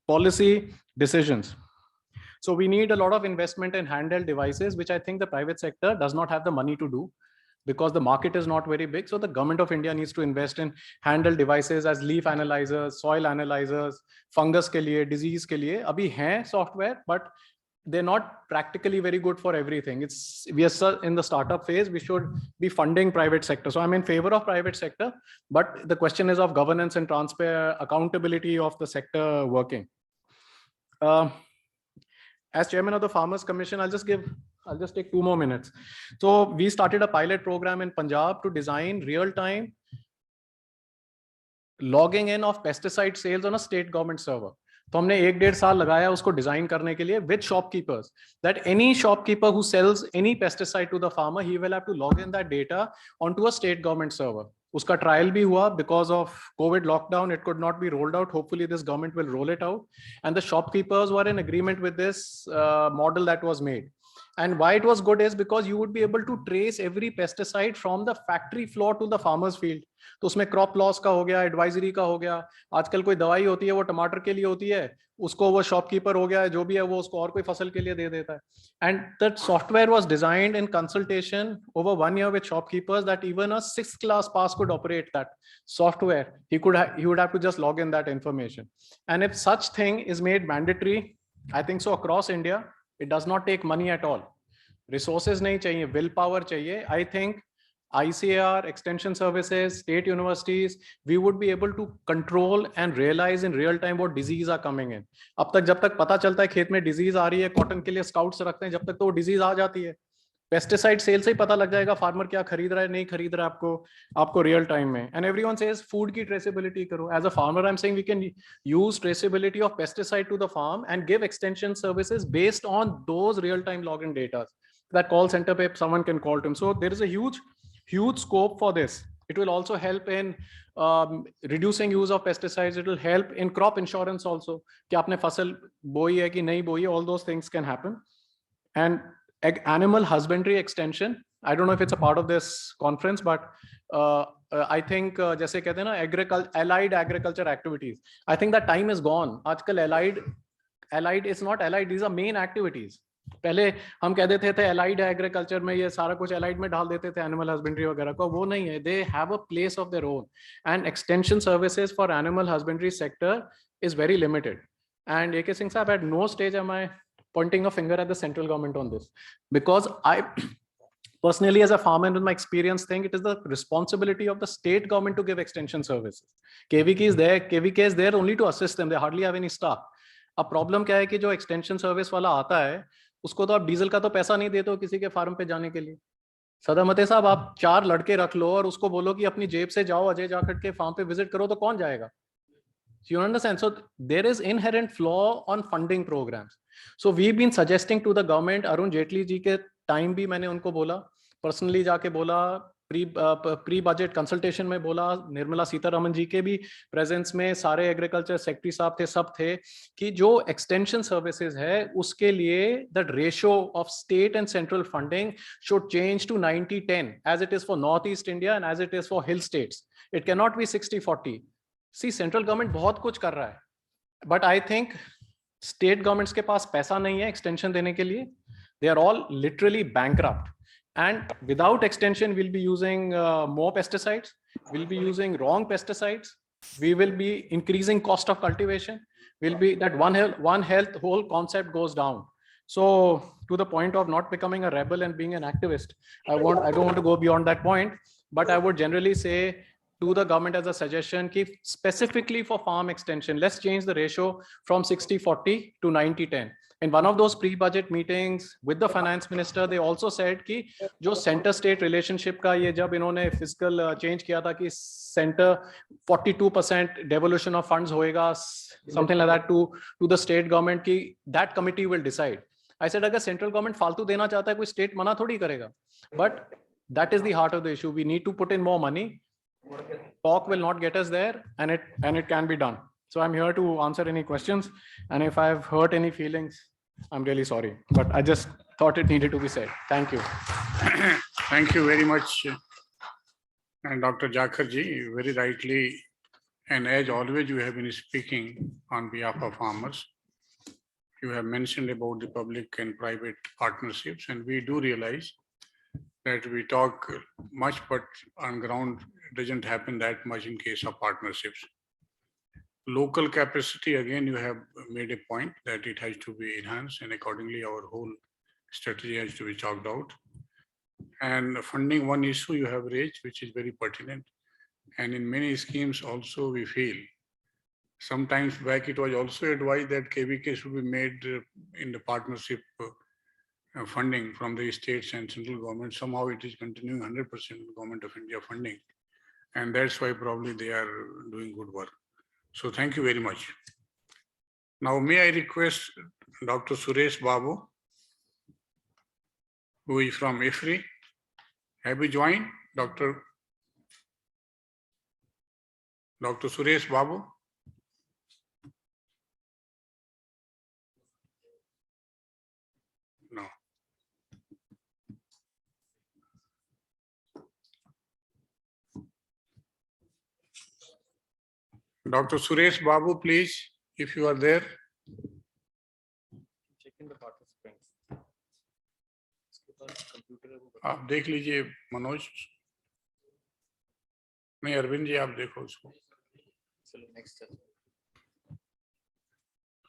policy decisions. So we need a lot of investment in handheld devices, which I think the private sector does not have the money to do because the market is not very big. So the government of India needs to invest in handheld devices as leaf analyzers, soil analyzers, fungus ke liye, disease ke liye. Abhi hain software, but they're not practically very good for everything. We are in the startup phase. We should be funding private sector. So I'm in favor of private sector, but the question is of governance and accountability of the sector working. As chairman of the Farmers Commission, I'll just take 2 more minutes. So we started a pilot program in Punjab to design real-time logging in of pesticide sales on a state government server. तो हमने 1-1.5 साल लगाया उसको design करने के लिए with shopkeepers, that any shopkeeper who sells any pesticide to the farmer, he will have to log in that data onto a state government server. उसका trial भी हुआ, because of COVID lockdown, it could not be rolled out. Hopefully this government will roll it out. And the shopkeepers were in agreement with this model that was made. And why it was good is because you would be able to trace every pesticide from the factory floor to the farmer's field. तो उसमें crop loss का हो गया, advisory का हो गया, आजकल कोई दवाई होती है वो टमाटर के लिए होती है, उसको वो शॉपकीपर हो गया जो भी है वो उसको और कोई फसल के लिए दे देता है. And that software was designed in consultation over 1 year with shopkeepers that even a 6th class pass could operate that software. He would have to just log in that information. And if such thing is made mandatory, I think so across India, it does not take money at all. Resources nahi chahiye, willpower chahiye. I think ICAR, extension services, state universities, we would be able to control and realize in real time what disease are coming in. अब तक जब तक पता चलता है खेत में disease आ रही है, cotton के लिए scouts रखते हैं, जब तक तो वो disease आ जाती है. Pesticide sale से ही पता लग जाएगा farmer क्या खरीद रहा है, नहीं खरीद रहा है आपको real time में. And everyone says food की traceability करो. As a farmer, I'm saying we can use traceability of pesticide to the farm and give extension services based on those real time login data. That call center पे someone can call to him. So there is a huge scope for this. It will also help in reducing use of pesticides. It will help in crop insurance also. कि आपने फसल बोई है कि नहीं बोई, all those things can happen. And animal husbandry extension, I don't know if it's a part of this conference, but I think जैसे कहते हैं ना allied agriculture activities, I think that time is gone. आजकल allied allied is not allied, these are main activities. पहले हम कह देते थे allied agriculture में ये सारा कुछ allied में डाल देते थे animal husbandry वगैरह को, वो नहीं है. They have a place of their own, and extension services for animal husbandry sector is very limited. And AK Singh Saab, at no stage am I pointing a finger at the central government on this, because I personally, as a farmer and with my experience, think it is the responsibility of the state government to give extension services. KVK is there only to assist them. They hardly have any staff. अब problem क्या है कि जो extension service वाला आता है उसको तो आप डीजल का तो पैसा नहीं देते हो किसी के फार्म पे जाने के लिए. सदामते साहब, आप 4 लड़के रख लो और उसको बोलो कि अपनी जेब से जाओ, अजय जाकर के फार्म पे विजिट करो, तो कौन जाएगा? You understand? So there is inherent flaw on funding programs. So we've been suggesting to the government, Arun Jaitley ji के टाइम भी मैंने उनको बोला, पर्सनली जाके बोला, प्री बजट कंसल्टेशन में बोला, निर्मला सीतारमन जी के भी प्रेजेंस में सारे एग्रीकल्चर सेक्रेटरी साहब थे, सब थे, कि जो एक्सटेंशन सर्विसेज है उसके लिए the ratio of state and central funding should change to 90-10 as it is for north east India and as it is for hill states. It can not be 60-40. See, central government बहुत कुछ कर रहा है, but I think state governments के पास पैसा नहीं है एक्सटेंशन देने के लिए. They are all literally bankrupt. And without extension, we'll be using more pesticides. We'll be using wrong pesticides. We will be increasing cost of cultivation. Will be that one health whole concept goes down. So to the point of not becoming a rebel and being an activist, I don't want to go beyond that point, but I would generally say to the government as a suggestion, keep specifically for farm extension, let's change the ratio from 60-40 to 90-10. In one of those pre-budget meetings with the finance minister, they also said कि जो center state relationship का ये जब इन्होंने fiscal change किया था कि center 42% devolution of funds होएगा, something like that to the state government, कि that committee will decide. I said अगर central government फालतू देना चाहता है कोई state मना थोड़ी करेगा. But that is the heart of the issue. We need to put in more money. Talk will not get us there, and it can be done. So I'm here to answer any questions, and if I've hurt any feelings, I'm really sorry, but I just thought it needed to be said. Thank you. Thank you very much, and Dr. Jakar ji, very rightly, and as always, you have been speaking on behalf of farmers. You have mentioned about the public and private partnerships, and we do realize that we talk much, but on ground it doesn't happen that much in case of partnerships. Local capacity, again, you have made a point that it has to be enhanced, and accordingly our whole strategy has to be chalked out. And funding, one issue you have raised, which is very pertinent. And in many schemes also we feel, sometimes back it was also advised that KVK should be made in the partnership funding from the states and central government. Somehow it is continuing 100% Government of India funding. And that's why probably they are doing good work. So thank you very much. Now, may I request Dr. Suresh Babu, who is from IFRI. Have you joined, Dr. Suresh Babu? No. Dr. Suresh Babu, please, if you are there. Checking the participants. आप देख लीजिए मनोज. नहीं अरविंद जी, आप देखो उसको.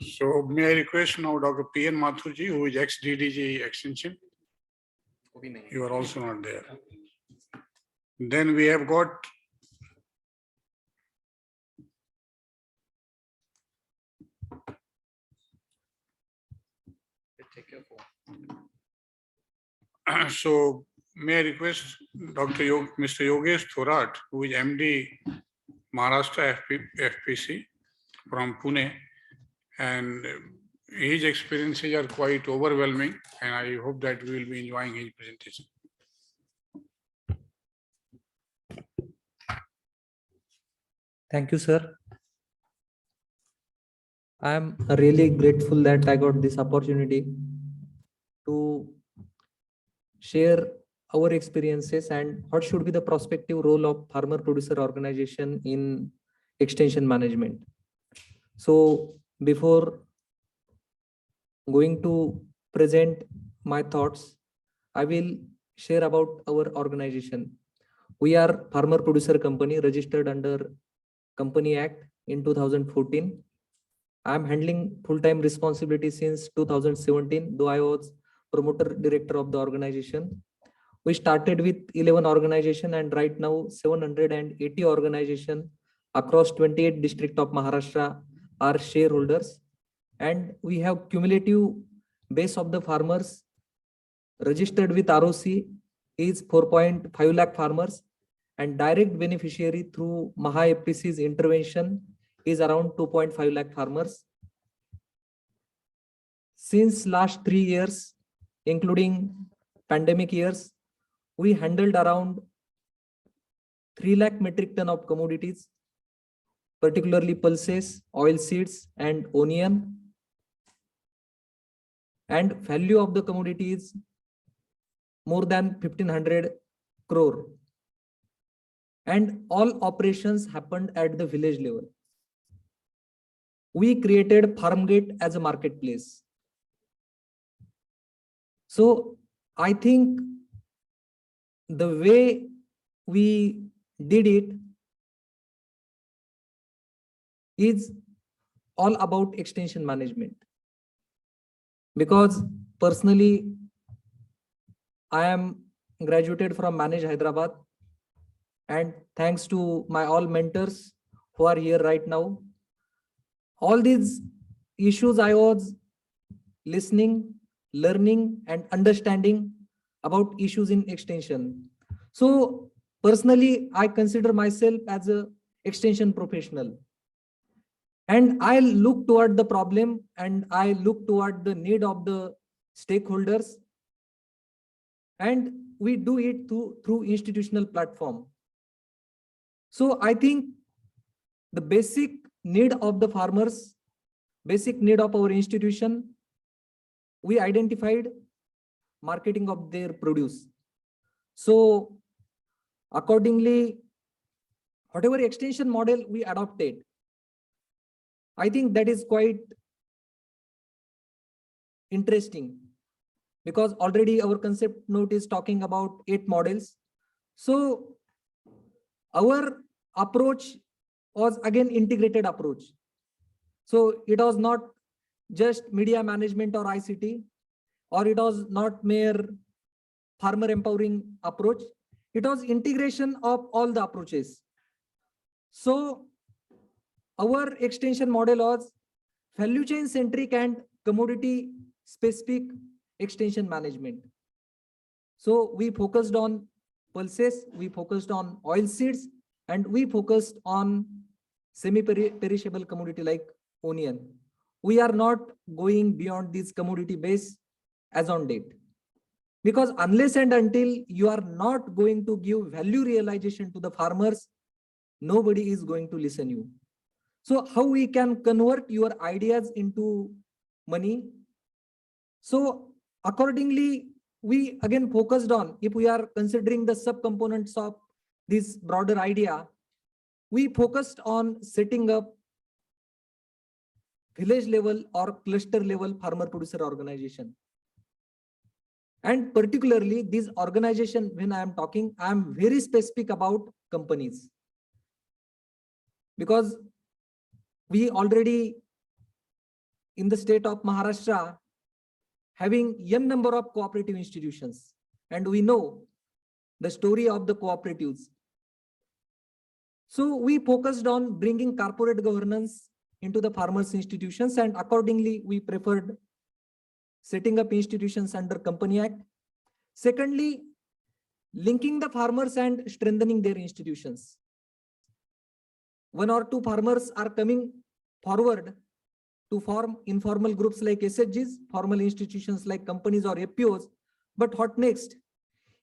So may I request now Dr. P.N. Mathur ji, who is ex-DDG Extension. You are also not there. Then we have got so may I request Mr. Yogesh Thorat, who is MD Maharashtra FPC from Pune, and his experiences are quite overwhelming, and I hope that we will be enjoying his presentation. Thank you, sir. I am really grateful that I got this opportunity to share our experiences and what should be the prospective role of farmer producer organization in extension management. So before going to present my thoughts. I will share about our organization. We are farmer producer company registered under Company Act in 2014. I am handling full-time responsibility since 2017, though I was promoter director of the organization. We started with 11 organization and right now 780 organization across 28 districts of Maharashtra are shareholders. And we have cumulative base of the farmers registered with ROC is 4.5 lakh farmers, and direct beneficiary through Maha FPC's intervention is around 2.5 lakh farmers. Since last 3 years, including pandemic years, we handled around 3 lakh metric ton of commodities, particularly pulses, oil seeds, and onion. And value of the commodities more than 1,500 crore. And all operations happened at the village level. We created FarmGate as a marketplace. So I think the way we did it is all about extension management. Because personally, I am graduated from Manage Hyderabad, and thanks to my all mentors who are here right now, all these issues I was listening, learning, and understanding about issues in extension. So personally, I consider myself as a extension professional. And I look toward the problem and I look toward the need of the stakeholders. And we do it through institutional platform. So I think the basic need of the farmers, basic need of our institution, we identified marketing of their produce. So accordingly, whatever extension model we adopted, I think that is quite interesting because already our concept note is talking about 8 models. So our approach was again integrated approach. So it was not just media management or ICT, or it was not mere farmer empowering approach. It was integration of all the approaches. So our extension model was value chain centric and commodity specific extension management. So we focused on pulses, we focused on oil seeds, and we focused on semi-perishable commodity like onion. We are not going beyond this commodity base as on date. Because unless and until you are not going to give value realization to the farmers, nobody is going to listen you. So how we can convert your ideas into money? So accordingly, we again focused on, if we are considering the subcomponents of this broader idea, we focused on setting up village level or cluster level farmer producer organization. And particularly this organization, when I am talking, I am very specific about companies. Because we already in the state of Maharashtra having n number of cooperative institutions, and we know the story of the cooperatives. So we focused on bringing corporate governance into the farmers institutions, and accordingly we preferred setting up institutions under Company Act. Secondly, linking the farmers and strengthening their institutions. 1 or 2 farmers are coming forward to form informal groups like SHGs, formal institutions like companies or FPOs. But what next?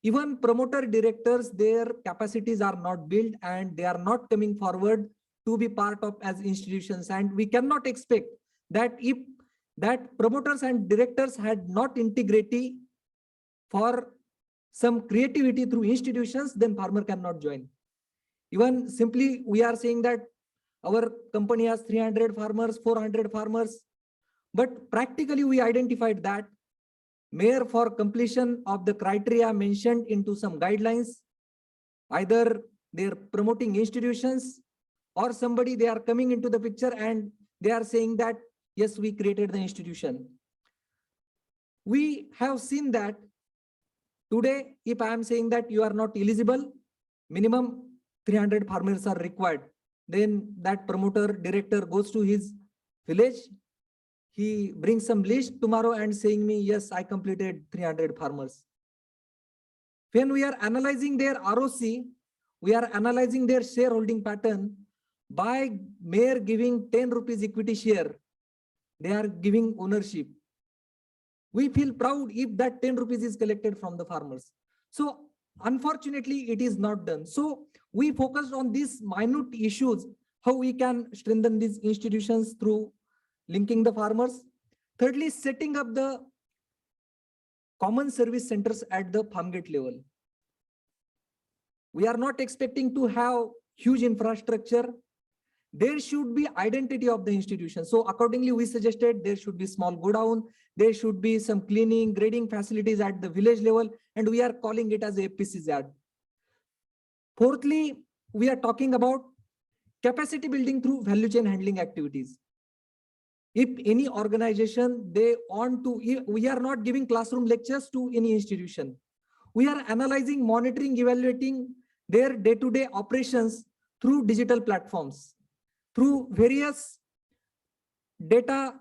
Even promoter directors, their capacities are not built and they are not coming forward to be part of as institutions. And we cannot expect that if that promoters and directors had not integrity for some creativity through institutions, then farmer cannot join. Even simply we are saying that our company has 300 farmers, 400 farmers. But practically, we identified that mere for completion of the criteria mentioned into some guidelines, either they're promoting institutions or somebody, they are coming into the picture and they are saying that, yes, we created the institution. We have seen that today, if I am saying that you are not eligible, minimum 300 farmers are required. Then that promoter director goes to his village. He brings some list tomorrow and saying me, yes, I completed 300 farmers. When we are analyzing their ROC, we are analyzing their shareholding pattern. By mere giving 10 rupees equity share, they are giving ownership. We feel proud if that 10 rupees is collected from the farmers. So unfortunately, it is not done. So we focused on these minute issues, how we can strengthen these institutions through linking the farmers. Thirdly, setting up the common service centers at the farm gate level. We are not expecting to have huge infrastructure. There should be identity of the institution. So accordingly, we suggested there should be small godown, there should be some cleaning, grading facilities at the village level, and we are calling it as a FPCZ. Fourthly, we are talking about capacity building through value chain handling activities. If any organization, they want to, we are not giving classroom lectures to any institution. We are analyzing, monitoring, evaluating their day-to-day operations through digital platforms, through various data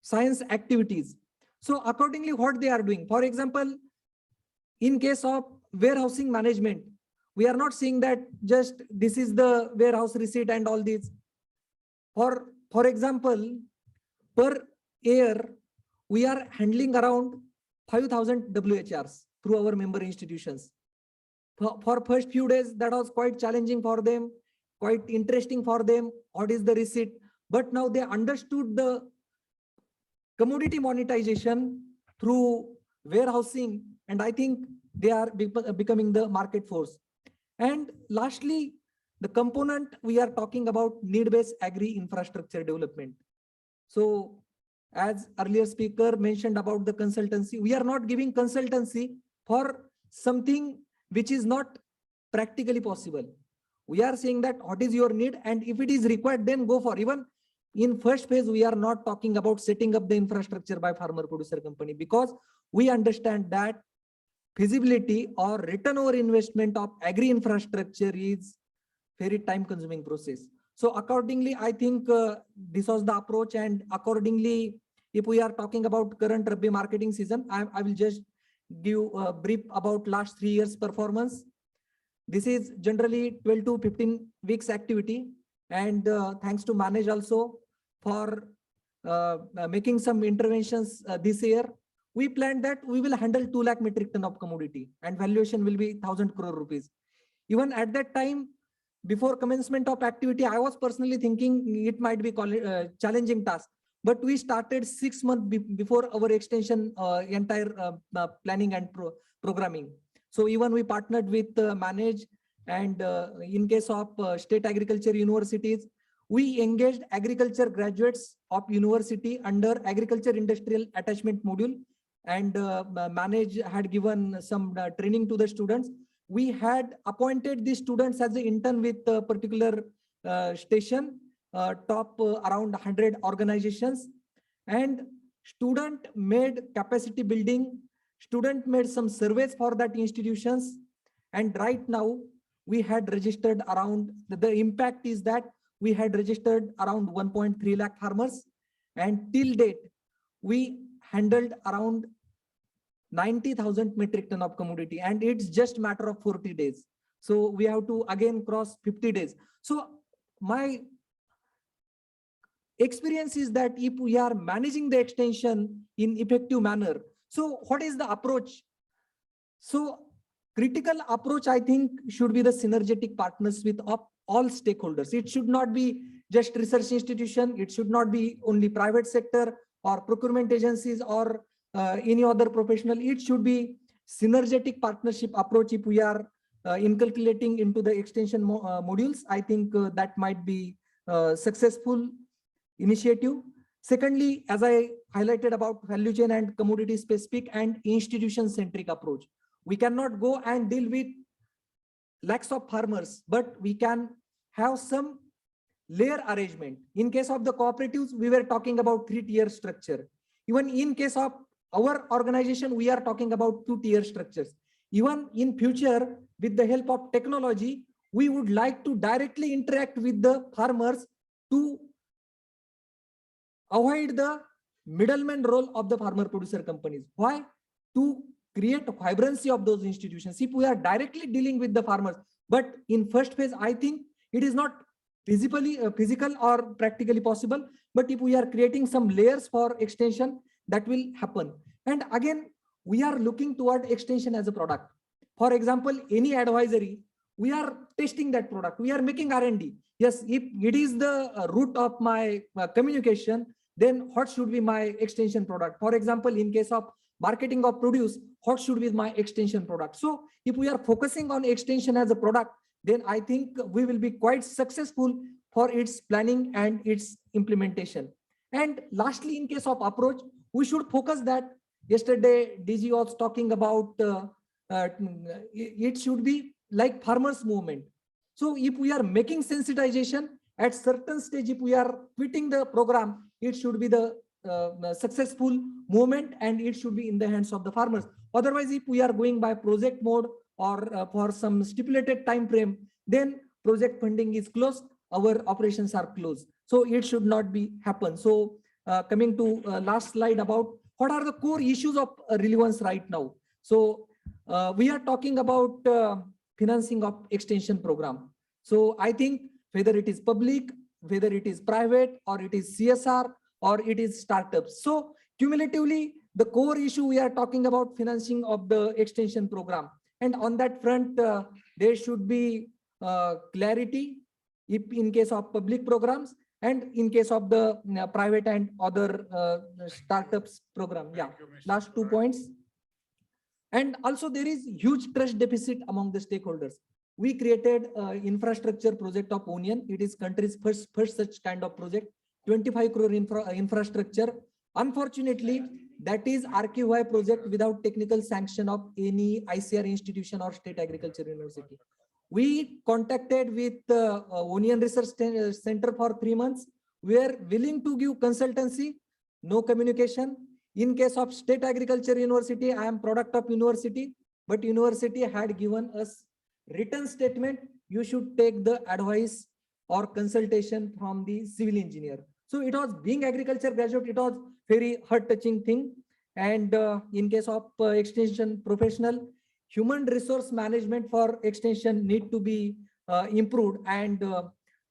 science activities. So accordingly, what they are doing, for example, in case of warehousing management, we are not saying that just this is the warehouse receipt and all these. For example, per year, we are handling around 5,000 WHRs through our member institutions. For first few days, that was quite challenging for them, quite interesting for them. What is the receipt? But now they understood the commodity monetization through warehousing, and I think they are becoming the market force. And lastly, the component we are talking about need-based agri-infrastructure development. So as earlier speaker mentioned about the consultancy, we are not giving consultancy for something which is not practically possible. We are saying that what is your need, and if it is required, then go for. Even in first phase, we are not talking about setting up the infrastructure by farmer producer company, because we understand that feasibility or return over investment of agri infrastructure is very time consuming process. So accordingly, I think this was the approach, and accordingly, if we are talking about current Rabi marketing season, I will just give a brief about last 3 years performance. This is generally 12 to 15 weeks activity, and thanks to manage also for making some interventions this year. We planned that we will handle 2 lakh metric ton of commodity and valuation will be 1,000 crore rupees. Even at that time, before commencement of activity, I was personally thinking it might be challenging task, but we started 6 months before our extension entire planning and programming. So even we partnered with Manage, and in case of state agriculture universities, we engaged agriculture graduates of university under agriculture industrial attachment module, and Manage had given some training to the students. We had appointed the students as an intern with a particular station, top around 100 organizations, and student made capacity building, student made some surveys for that institutions, and right now we had registered around, the impact is that we had registered around 1.3 lakh farmers, and till date we handled around 90,000 metric ton of commodity, and it's just matter of 40 days. So we have to again cross 50 days. So my experience is that if we are managing the extension in effective manner, so what is the approach? So critical approach, I think, should be the synergetic partners with all stakeholders. It should not be just research institution. It should not be only private sector or procurement agencies or any other professional. It should be synergetic partnership approach. If we are inculcating into the extension modules, I think that might be successful initiative. Secondly, as I highlighted about value chain and commodity specific and institution centric approach, we cannot go and deal with lakhs of farmers, but we can have some layer arrangement. In case of the cooperatives, we were talking about 3-tier structure. Even in case of our organization, we are talking about 2-tier structures. Even in future, with the help of technology, we would like to directly interact with the farmers to avoid the middleman role of the farmer producer companies. Why? To create vibrancy of those institutions. If we are directly dealing with the farmers, but in first phase, I think it is not physical or practically possible. But if we are creating some layers for extension, that will happen. And again, we are looking toward extension as a product. For example, any advisory, we are testing that product. We are making R&D. Yes, if it is the root of my communication, then what should be my extension product? For example, in case of marketing of produce, what should be my extension product? So if we are focusing on extension as a product, then I think we will be quite successful for its planning and its implementation. And lastly, in case of approach, we should focus that yesterday DG was talking about it should be like farmers movement. So if we are making sensitization at certain stage, if we are quitting the program, it should be the successful movement and it should be in the hands of the farmers. Otherwise, if we are going by project mode or for some stipulated time frame, then project funding is closed, our operations are closed. So it should not be happen. So coming to last slide about what are the core issues of relevance right now. So we are talking about financing of extension program. So I think whether it is public, whether it is private, or it is CSR, or it is startups. So cumulatively, the core issue we are talking about financing of the extension program. And on that front, there should be clarity if in case of public programs and in case of the private and other startups program. Yeah, last 2 points. And also there is huge trust deficit among the stakeholders. We created infrastructure project of Union. It is country's first such kind of project, 25 crore infrastructure. Unfortunately, that is RQY project without technical sanction of any ICAR institution or state agriculture university. We contacted with Union Research Center for 3 months. We are willing to give consultancy, no communication. In case of state agriculture university, I am product of university, but university had given us written statement, you should take the advice or consultation from the civil engineer. So it was being agriculture graduate, it was very heart-touching thing. And in case of extension professional, human resource management for extension need to be improved. And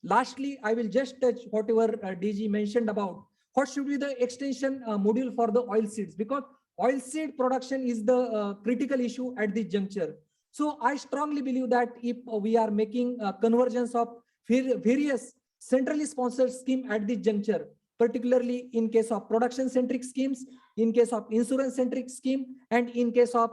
lastly, I will just touch whatever DG mentioned about what should be the extension module for the oil seeds, because oil seed production is the critical issue at this juncture. So I strongly believe that if we are making convergence of various centrally sponsored schemes at this juncture, particularly in case of production centric schemes, in case of insurance centric scheme, and in case of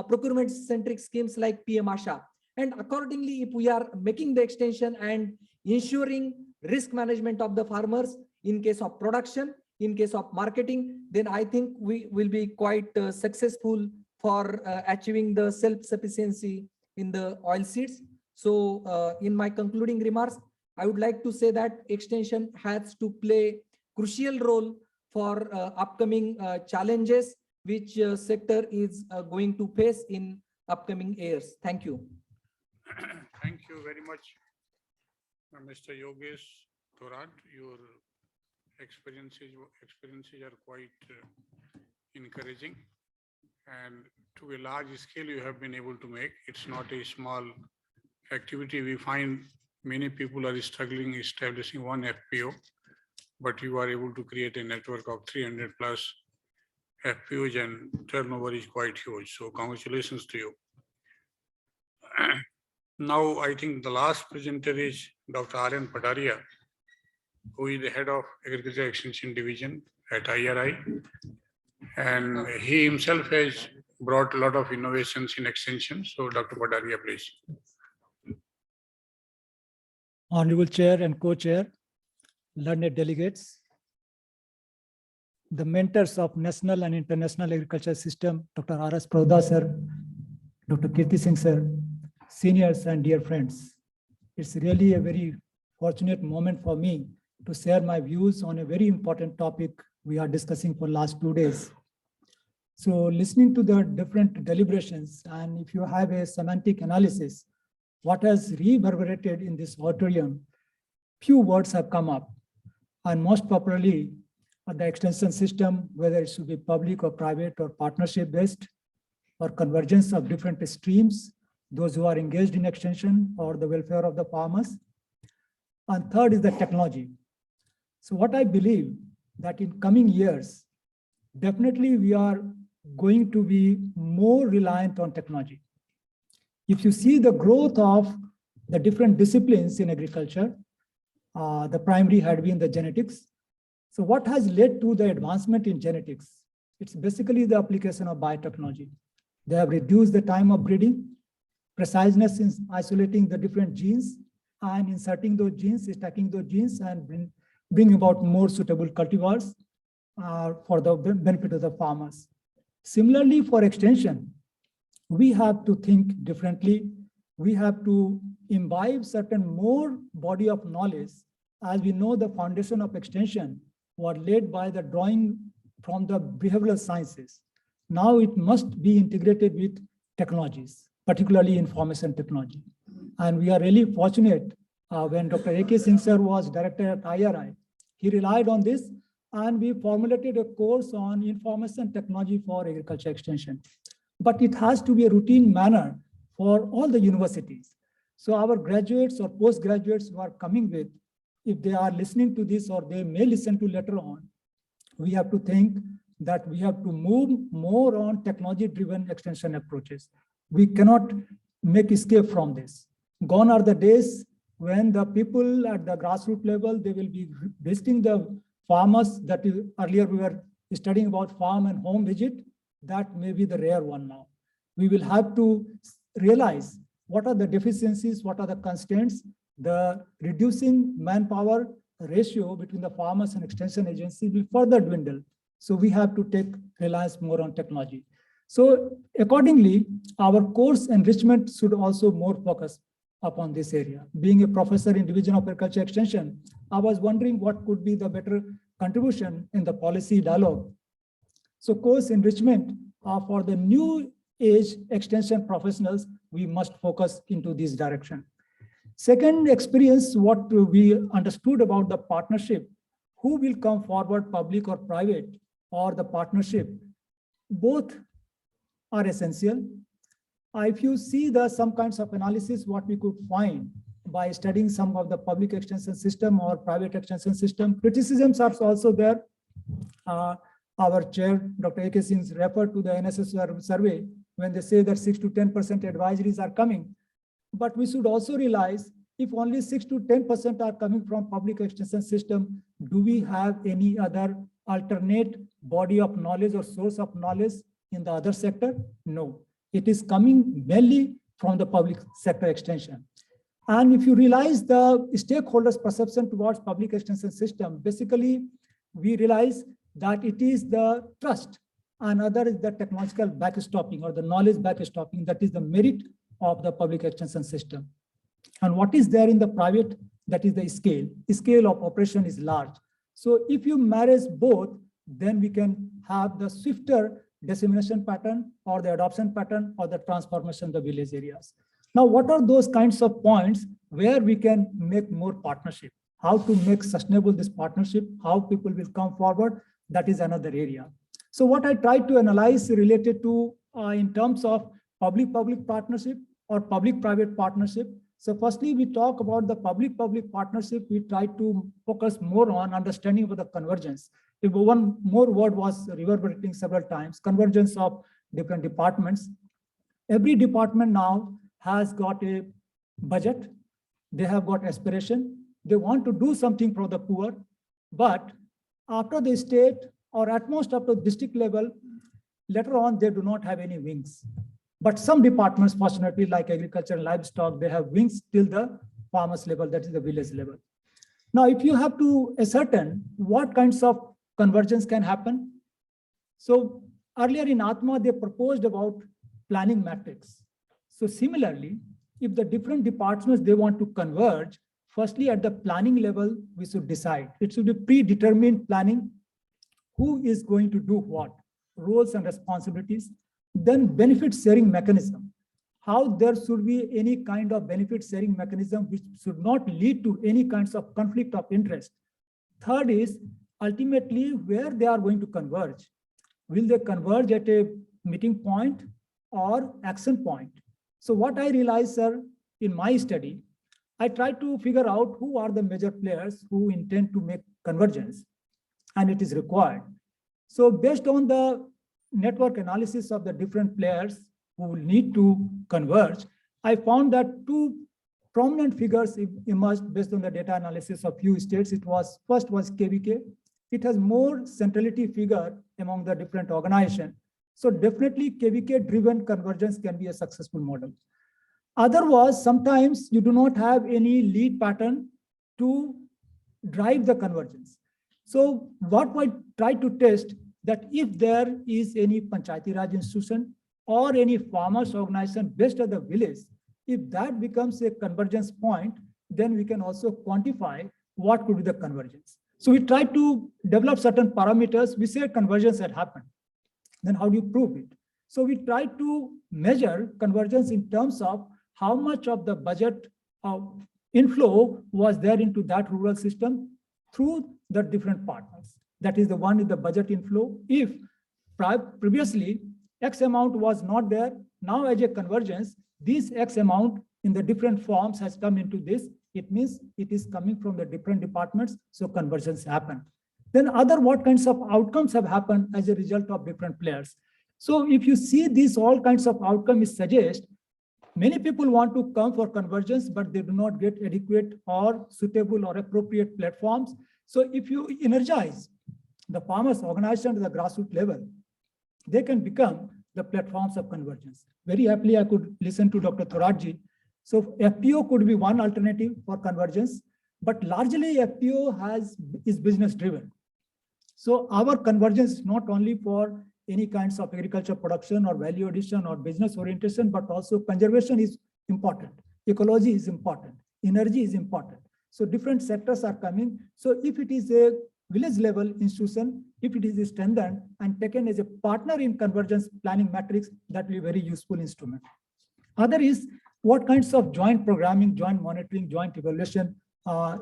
procurement centric schemes like PM ASHA. And accordingly, if we are making the extension and ensuring risk management of the farmers in case of production, in case of marketing, then I think we will be quite successful for achieving the self-sufficiency in the oil seeds. So in my concluding remarks, I would like to say that extension has to play crucial role for upcoming challenges which sector is going to face in upcoming years. Thank you. Thank you very much, Mr. Yogesh Thorat. Your experiences are quite encouraging, and to a large scale you have been able to make. It's not a small activity. We find many people are struggling establishing one FPO, but you are able to create a network of 300 plus FPOs, and turnover is quite huge. So congratulations to you. Now, I think the last presenter is Dr. Aryan Pataria, who is the head of Agriculture Extension Division at IRI. And he himself has brought a lot of innovations in extension. So Dr. Pataria, please. Honorable Chair and Co-Chair, learned delegates, the mentors of national and international agriculture system, Dr. R.S. Prodha sir, Dr. Kirti Singh sir, seniors and dear friends. It's really a very fortunate moment for me to share my views on a very important topic we are discussing for last 2 days. So listening to the different deliberations, and if you have a semantic analysis, what has reverberated in this auditorium, few words have come up, and most popularly, the extension system, whether it should be public or private or partnership based, or convergence of different streams, those who are engaged in extension or the welfare of the farmers. And third is the technology. So what I believe that in coming years, definitely we are going to be more reliant on technology. If you see the growth of the different disciplines in agriculture, the primary had been the genetics. So what has led to the advancement in genetics? It's basically the application of biotechnology. They have reduced the time of breeding, preciseness in isolating the different genes and inserting those genes, stacking those genes, and bring about more suitable cultivars for the benefit of the farmers. Similarly, for extension, we have to think differently. We have to imbibe certain more body of knowledge. As we know, the foundation of extension was laid by the drawing from the behavioral sciences. Now it must be integrated with technologies, particularly information technology. And we are really fortunate when Dr. A.K. Singh sir was director at IRI, he relied on this, and we formulated a course on information technology for agriculture extension. But it has to be a routine manner for all the universities. So our graduates or postgraduates who are coming with, if they are listening to this or they may listen to later on, we have to think that we have to move more on technology-driven extension approaches. We cannot make escape from this. Gone are the days when the people at the grassroots level, they will be visiting the farmers. That is, earlier we were studying about farm and home visit. That may be the rare one now. We will have to realize what are the deficiencies, what are the constraints. The reducing manpower ratio between the farmers and extension agency will further dwindle. So we have to take reliance more on technology. So accordingly, our course enrichment should also more focus upon this area. Being a professor in Division of Agriculture Extension, I was wondering what could be the better contribution in the policy dialogue. So course enrichment for the new age extension professionals, we must focus into this direction. Second experience, what we understood about the partnership, who will come forward, public or private, or the partnership, both are essential. If you see some kinds of analysis, what we could find by studying some of the public extension system or private extension system, criticisms are also there. Our chair, Dr. A.K. Singh, referred to the NSS survey when they say that 6 to 10% advisories are coming. But we should also realize if only 6 to 10% are coming from public extension system, do we have any other alternate body of knowledge or source of knowledge in the other sector? No, it is coming mainly from the public sector extension. And if you realize the stakeholders' perception towards public extension system, basically we realize that it is the trust and other is the technological backstopping or the knowledge backstopping that is the merit of the public extension system. And what is there in the private, that is the scale. The scale of operation is large. So if you marry both, then we can have the swifter dissemination pattern or the adoption pattern or the transformation of the village areas. Now, what are those kinds of points where we can make more partnership? How to make sustainable this partnership, how people will come forward, that is another area. So what I tried to analyze related to in terms of public-public partnership or public-private partnership. So firstly, we talk about the public-public partnership. We try to focus more on understanding of the convergence. If one more word was reverberating several times, convergence of different departments. Every department now has got a budget. They have got aspiration. They want to do something for the poor, but after the state or at most up to district level, later on, they do not have any wings. But some departments, fortunately, like agriculture and livestock, they have wings till the farmers level, that is the village level. Now, if you have to ascertain what kinds of convergence can happen. So earlier in Atma, they proposed about planning matrix. So similarly, if the different departments, they want to converge, firstly at the planning level, we should decide. It should be predetermined planning. Who is going to do what? Roles and responsibilities. Then benefit sharing mechanism. How there should be any kind of benefit sharing mechanism which should not lead to any kinds of conflict of interest. Third is ultimately where they are going to converge. Will they converge at a meeting point or action point? So what I realized, sir, in my study, I tried to figure out who are the major players who intend to make convergence, and it is required. So based on the network analysis of the different players who will need to converge, I found that two prominent figures emerged based on the data analysis of few states. First was KVK. It has more centrality figure among the different organizations. So definitely KVK driven convergence can be a successful model. Other was sometimes you do not have any lead pattern to drive the convergence. So what I try to test that if there is any Panchayati Raj institution or any farmers organization based at the village, if that becomes a convergence point, then we can also quantify what could be the convergence. So we try to develop certain parameters. We say convergence had happened. Then how do you prove it? So we try to measure convergence in terms of how much of the budget inflow was there into that rural system through the different partners. That is the one with the budget inflow. If previously X amount was not there, now as a convergence, this X amount in the different forms has come into this. It means it is coming from the different departments, so convergence happened. Then what kinds of outcomes have happened as a result of different players. So if you see these all kinds of outcomes suggest, many people want to come for convergence, but they do not get adequate or suitable or appropriate platforms. So if you energize the farmers organization at the grassroots level, they can become the platforms of convergence. Very happily, I could listen to Dr. Thoratji. So FPO could be one alternative for convergence, but largely FPO is business driven. So our convergence is not only for any kinds of agriculture production or value addition or business orientation, but also conservation is important. Ecology is important. Energy is important. So different sectors are coming. So if it is a village level institution, if it is strengthened and taken as a partner in convergence planning matrix, that will be a very useful instrument. Other is what kinds of joint programming, joint monitoring, joint evaluation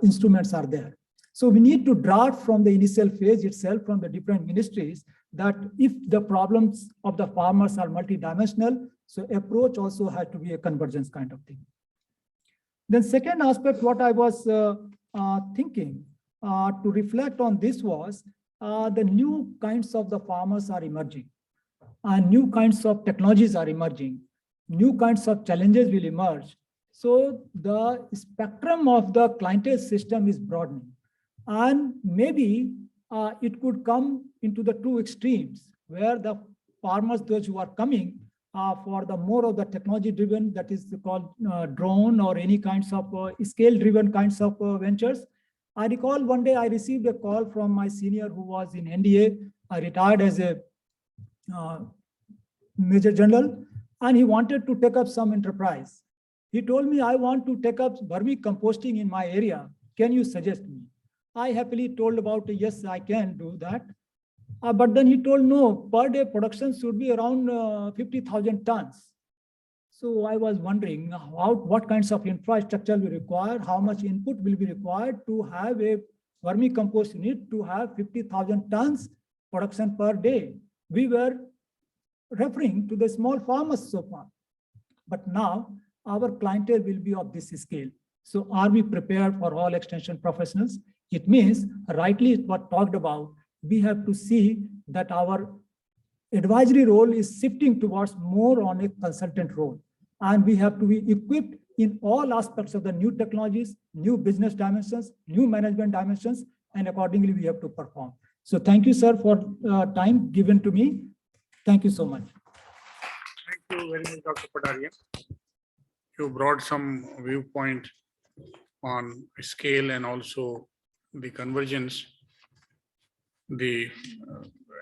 instruments are there. So we need to draft from the initial phase itself from the different ministries that if the problems of the farmers are multidimensional, so approach also had to be a convergence kind of thing. Then second aspect, what I was thinking to reflect on this was the new kinds of the farmers are emerging and new kinds of technologies are emerging. New kinds of challenges will emerge. So the spectrum of the clientele system is broadening. And maybe it could come into the two extremes where the farmers, those who are coming for the more of the technology driven, that is called drone or any kinds of scale driven kinds of ventures. I recall one day I received a call from my senior who was in NDA. I retired as a Major General, and he wanted to take up some enterprise. He told me, I want to take up vermicomposting in my area. Can you suggest me? I happily told about, yes, I can do that. But then he told, no, per day production should be around 50,000 tons. So I was wondering what kinds of infrastructure will require, how much input will be required to have a vermicompost unit to have 50,000 tons production per day. We were referring to the small farmers so far. But now our clientele will be of this scale. So are we prepared for all extension professionals? It means rightly what talked about, we have to see that our advisory role is shifting towards more on a consultant role. And we have to be equipped in all aspects of the new technologies, new business dimensions, new management dimensions, and accordingly we have to perform. So thank you, sir, for time given to me. Thank you so much. Thank you very much, Dr. Pataria. You brought some viewpoint on scale and also the convergence. the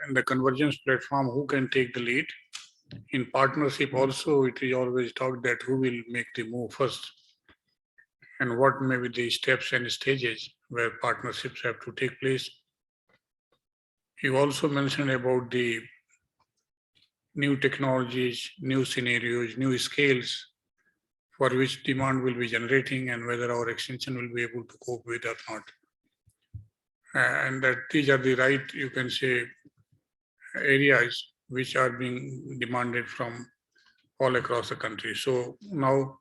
in the convergence platform, who can take the lead. In partnership also, it is always talked that who will make the move first and what may be the steps and stages where partnerships have to take place. You also mentioned about the new technologies, new scenarios, new scales for which demand will be generating and whether our extension will be able to cope with or not. And that these are the right, you can say, areas which are being demanded from all across the country. So now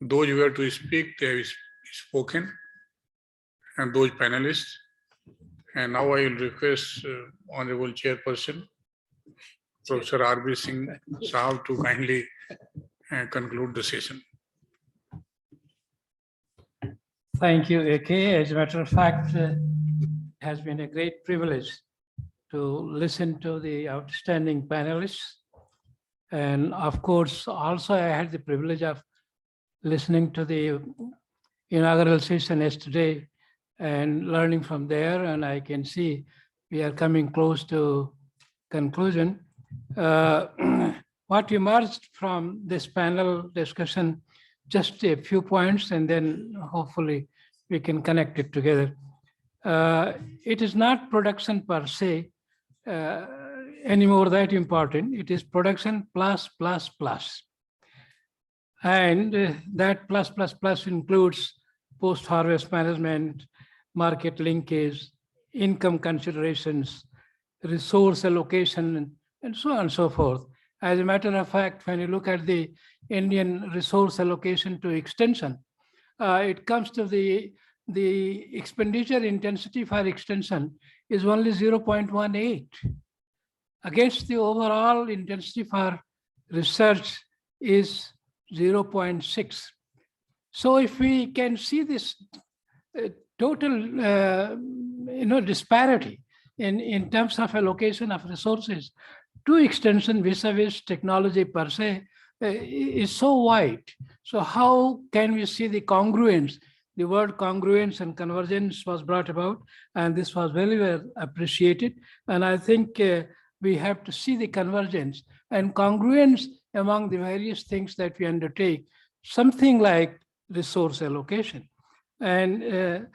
those who were to speak, they have spoken, and those panelists. And now I will request Honorable Chairperson, Professor R.B. Singh Sahab, to kindly conclude the session. Thank you, AK. As a matter of fact, it has been a great privilege to listen to the outstanding panelists. And of course, also I had the privilege of listening to the inaugural session yesterday and learning from there. And I can see we are coming close to conclusion. What emerged from this panel discussion, just a few points, and then hopefully we can connect it together. It is not production per se anymore that important. It is production plus. And that plus includes post-harvest management, market linkage, income considerations, resource allocation, and so on and so forth. As a matter of fact, when you look at the Indian resource allocation to extension, it comes to the expenditure intensity for extension is only 0.18 against the overall intensity for research is 0.6. So if we can see this total disparity in terms of allocation of resources to extension vis-a-vis technology per se is so wide. So how can we see the congruence? The word congruence and convergence was brought about, and this was very well appreciated. And I think we have to see the convergence and congruence among the various things that we undertake, something like resource allocation. And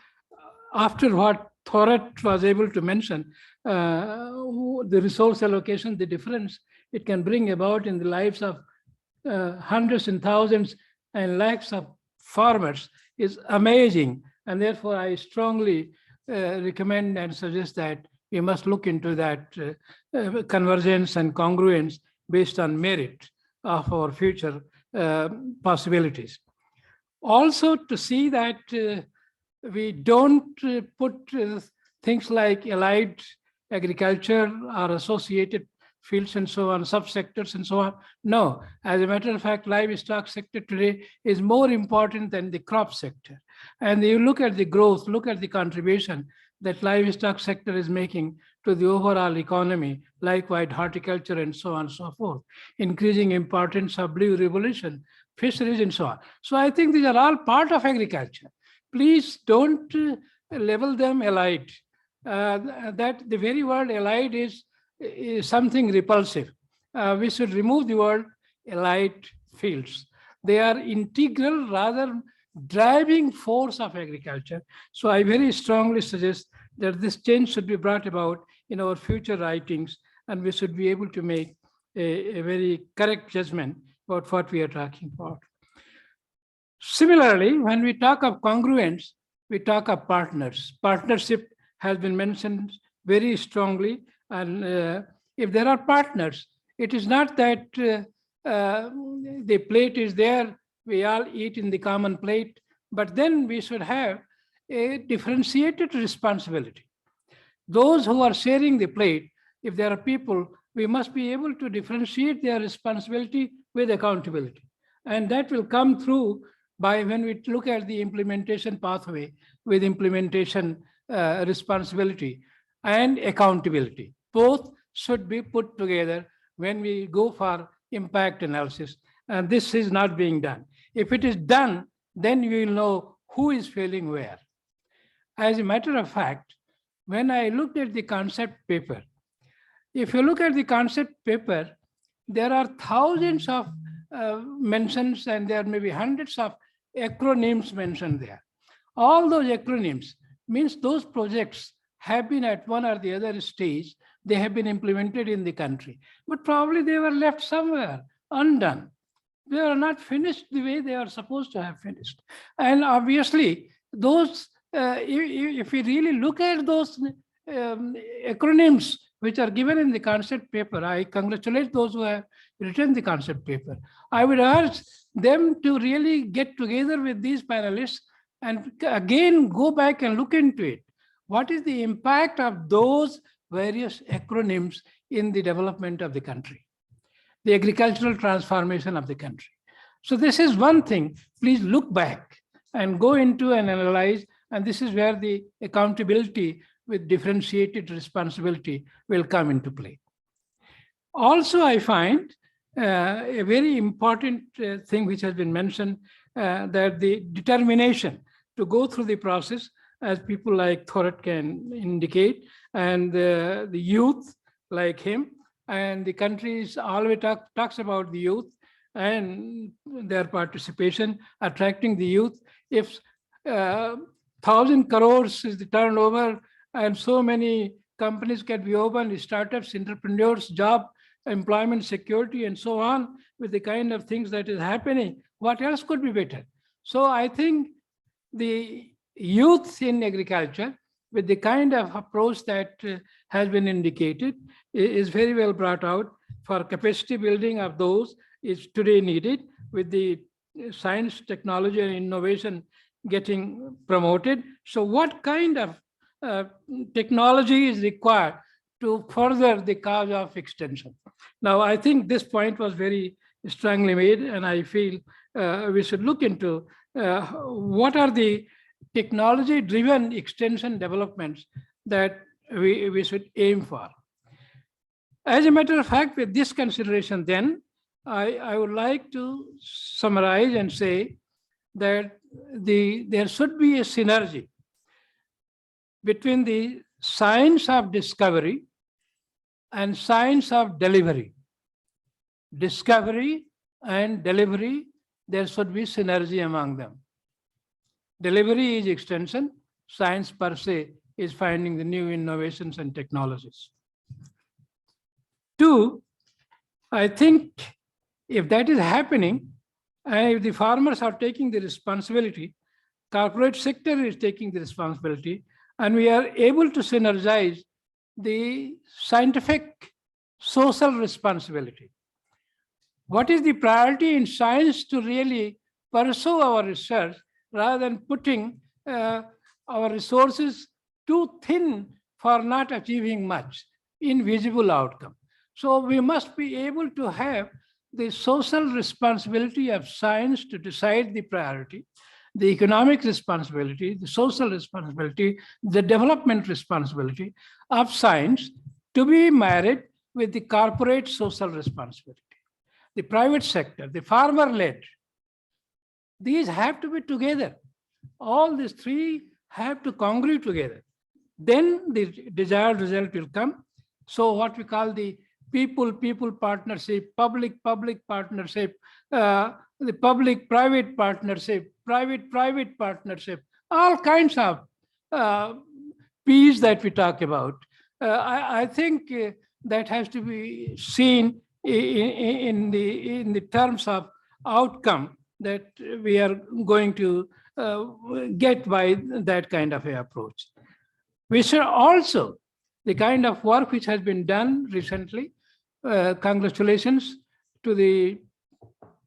after what Thorat was able to mention, the resource allocation, the difference it can bring about in the lives of hundreds and thousands and lakhs of farmers is amazing. And therefore, I strongly recommend and suggest that we must look into that convergence and congruence based on merit of our future possibilities. Also to see that we don't put things like allied agriculture or associated fields and so on, subsectors and so on. No, as a matter of fact, livestock sector today is more important than the crop sector. And you look at the growth, look at the contribution that livestock sector is making to the overall economy, likewise horticulture and so on and so forth, increasing importance of blue revolution, fisheries and so on. So I think these are all part of agriculture. Please don't label them allied. That the very word allied is something repulsive. We should remove the word allied fields. They are integral, rather driving force of agriculture. So I very strongly suggest that this change should be brought about in our future writings, and we should be able to make a very correct judgment about what we are talking about. Similarly, when we talk of congruence, we talk of partners. Partnership has been mentioned very strongly. And if there are partners, it is not that the plate is there, we all eat in the common plate, but then we should have a differentiated responsibility. Those who are sharing the plate, if there are people, we must be able to differentiate their responsibility with accountability. And that will come through by when we look at the implementation pathway with implementation responsibility and accountability. Both should be put together when we go for impact analysis. And this is not being done. If it is done, then we will know who is failing where. As a matter of fact, when I looked at the concept paper, if you look at the concept paper, there are thousands of mentions and there may be hundreds of acronyms mentioned there. All those acronyms means those projects have been at one or the other stage, they have been implemented in the country, but probably they were left somewhere undone. They are not finished the way they are supposed to have finished. And obviously, those, if we really look at those acronyms which are given in the concept paper, I congratulate those who have written the concept paper. I would urge them to really get together with these panelists and again go back and look into it. What is the impact of those various acronyms in the development of the country, the agricultural transformation of the country? So this is one thing. Please look back and go into and analyze, and this is where the accountability with differentiated responsibility will come into play. Also, I find a very important thing which has been mentioned, that the determination to go through the process, as people like Thorat can indicate, and the youth like him, and the countries always talks about the youth and their participation, attracting the youth. If 1,000 crores is the turnover and so many companies can be opened, startups, entrepreneurs, job, employment security, and so on, with the kind of things that is happening, what else could be better? So I think the youth in agriculture, with the kind of approach that has been indicated, is very well brought out for capacity building of those is today needed, with the science, technology, and innovation getting promoted. So what kind of technology is required to further the cause of extension? Now, I think this point was very strongly made, and I feel we should look into what are the technology-driven extension developments that we should aim for. As a matter of fact, with this consideration then, I would like to summarize and say that there should be a synergy between the science of discovery and science of delivery. Discovery and delivery, there should be synergy among them. Delivery is extension, science per se is finding the new innovations and technologies. Two, I think if that is happening, and if the farmers are taking the responsibility, corporate sector is taking the responsibility, and we are able to synergize the scientific social responsibility. What is the priority in science to really pursue our research rather than putting our resources too thin for not achieving much invisible outcome? So we must be able to have the social responsibility of science to decide the priority, the economic responsibility, the social responsibility, the development responsibility of science to be married with the corporate social responsibility, the private sector, the farmer-led. These have to be together. All these three have to congregate together. Then the desired result will come. So what we call the people-people partnership, public-public partnership, the public-private partnership, private-private partnership, all kinds of P's that we talk about. I think that has to be seen in the terms of outcome that we are going to get by that kind of an approach. We should also, the kind of work which has been done recently, congratulations to the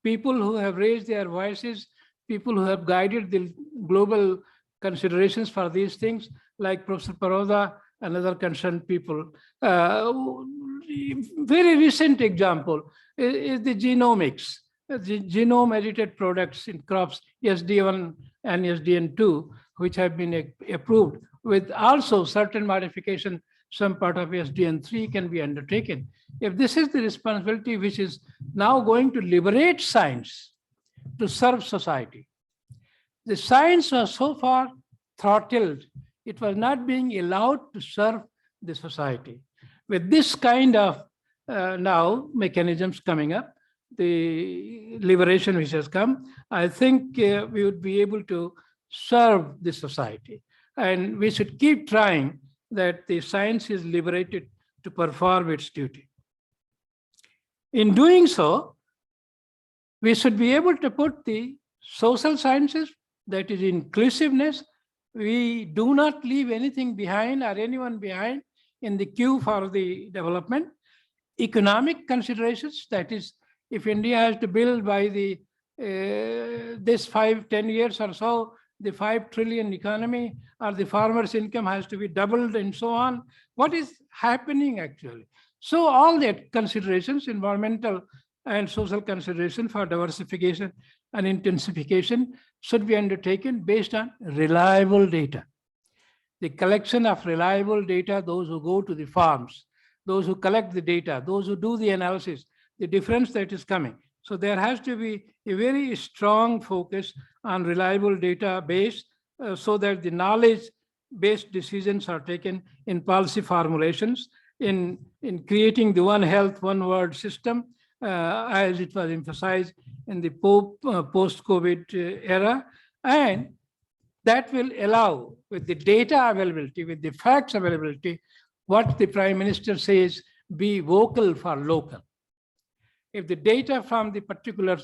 people who have raised their voices, people who have guided the global considerations for these things, like Professor Paroda and other concerned people. Very recent example is the genomics, the genome edited products in crops, SD1 and SDN2, which have been approved with also certain modification. Some part of SDN3 can be undertaken. If this is the responsibility which is now going to liberate science to serve society, the science was so far throttled It was not being allowed to serve the society. With this kind of now mechanisms coming up, the liberation which has come, I think we would be able to serve the society. And we should keep trying that the science is liberated to perform its duty. In doing so, we should be able to put the social sciences, that is inclusiveness. We do not leave anything behind or anyone behind in the queue for the development. Economic considerations, that is, if India has to build by the this 5-10 years or so, the 5 trillion economy, or the farmer's income has to be doubled and so on. What is happening actually? So all that considerations, environmental and social consideration for diversification and intensification should be undertaken based on reliable data. The collection of reliable data, those who go to the farms, those who collect the data, those who do the analysis, the difference that is coming. So there has to be a very strong focus on reliable data base so that the knowledge-based decisions are taken in policy formulations, in creating the One Health, One World system, as it was emphasized in the post-COVID era. And that will allow, with the data availability, with the facts availability, what the Prime Minister says, be vocal for local. If the data from the particular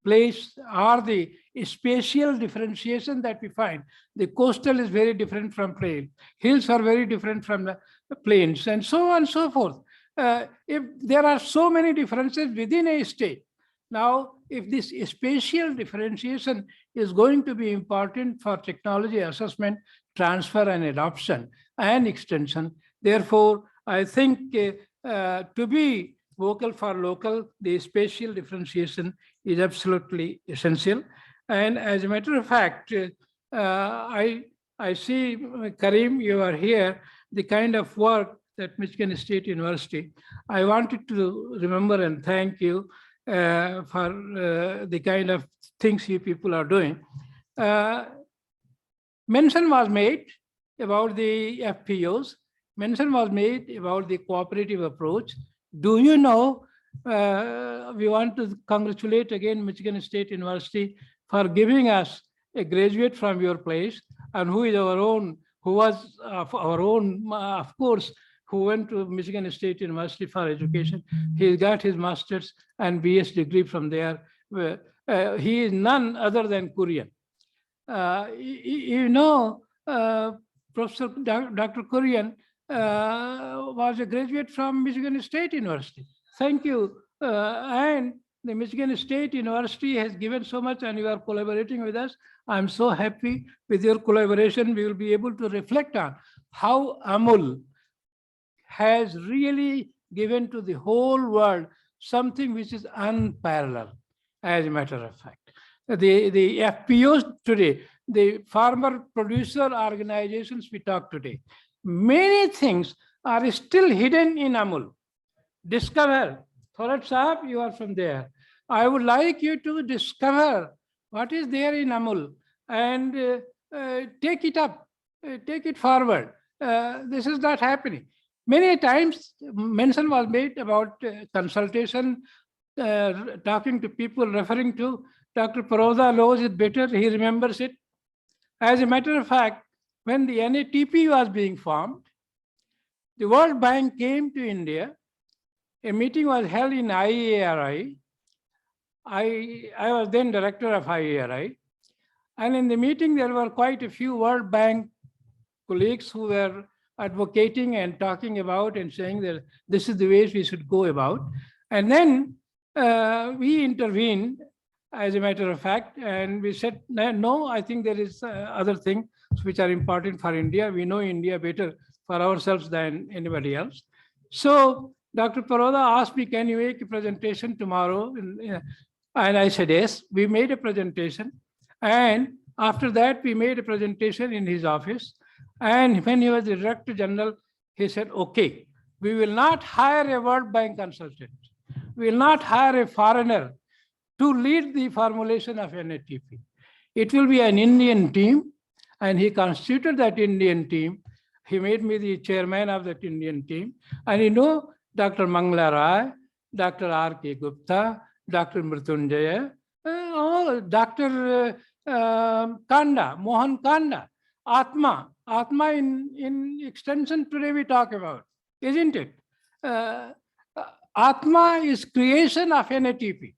place or the spatial differentiation that we find, the coastal is very different from plain, hills are very different from the plains, and so on and so forth. If there are so many differences within a state, now if this spatial differentiation is going to be important for technology assessment, transfer and adoption and extension, therefore, I think to be vocal for local, the spatial differentiation is absolutely essential. And as a matter of fact, I see, Karim, you are here, the kind of work that Michigan State University, I wanted to remember and thank you for the kind of things you people are doing. Mention was made about the FPOs. Mention was made about the cooperative approach. Do you know, we want to congratulate again Michigan State University for giving us a graduate from your place, and who is our own, who was our own, of course, who went to Michigan State University for education. He got his master's and BS degree from there. He is none other than Korean. You know, Professor Dr. Korean was a graduate from Michigan State University. Thank you. And the Michigan State University has given so much, and you are collaborating with us. I'm so happy with your collaboration. We will be able to reflect on how AMUL has really given to the whole world something which is unparalleled, as a matter of fact. The FPOs today, the farmer producer organizations we talk today, many things are still hidden in AMUL. Discover. Thorat Sahab, you are from there. I would like you to discover what is there in AMUL and take it up, take it forward. This is not happening. Many times mention was made about consultation, talking to people, referring to Dr. Paroda knows it better, he remembers it. As a matter of fact, when the NATP was being formed, the World Bank came to India. A meeting was held in IARI. I was then director of IARI. And in the meeting, there were quite a few World Bank colleagues who were advocating and talking about and saying that this is the ways we should go about. And then we intervened, as a matter of fact, and we said, no, I think there is other things which are important for India. We know India better for ourselves than anybody else. So Dr. Paroda asked me, can you make a presentation tomorrow? And I said, yes. We made a presentation. And after that, we made a presentation in his office. And when he was the Director General, he said, okay, we will not hire a World Bank consultant. We will not hire a foreigner to lead the formulation of NATP. It will be an Indian team. and he constituted that Indian team. He made me the chairman of that Indian team. And you know, Dr. Mangla Rai, Dr. R.K. Gupta, Dr. Mrityunjaya, all Dr. Kanda, Mohan Kanda, Atma. Atma in extension today we talk about, isn't it? Atma is creation of NATP.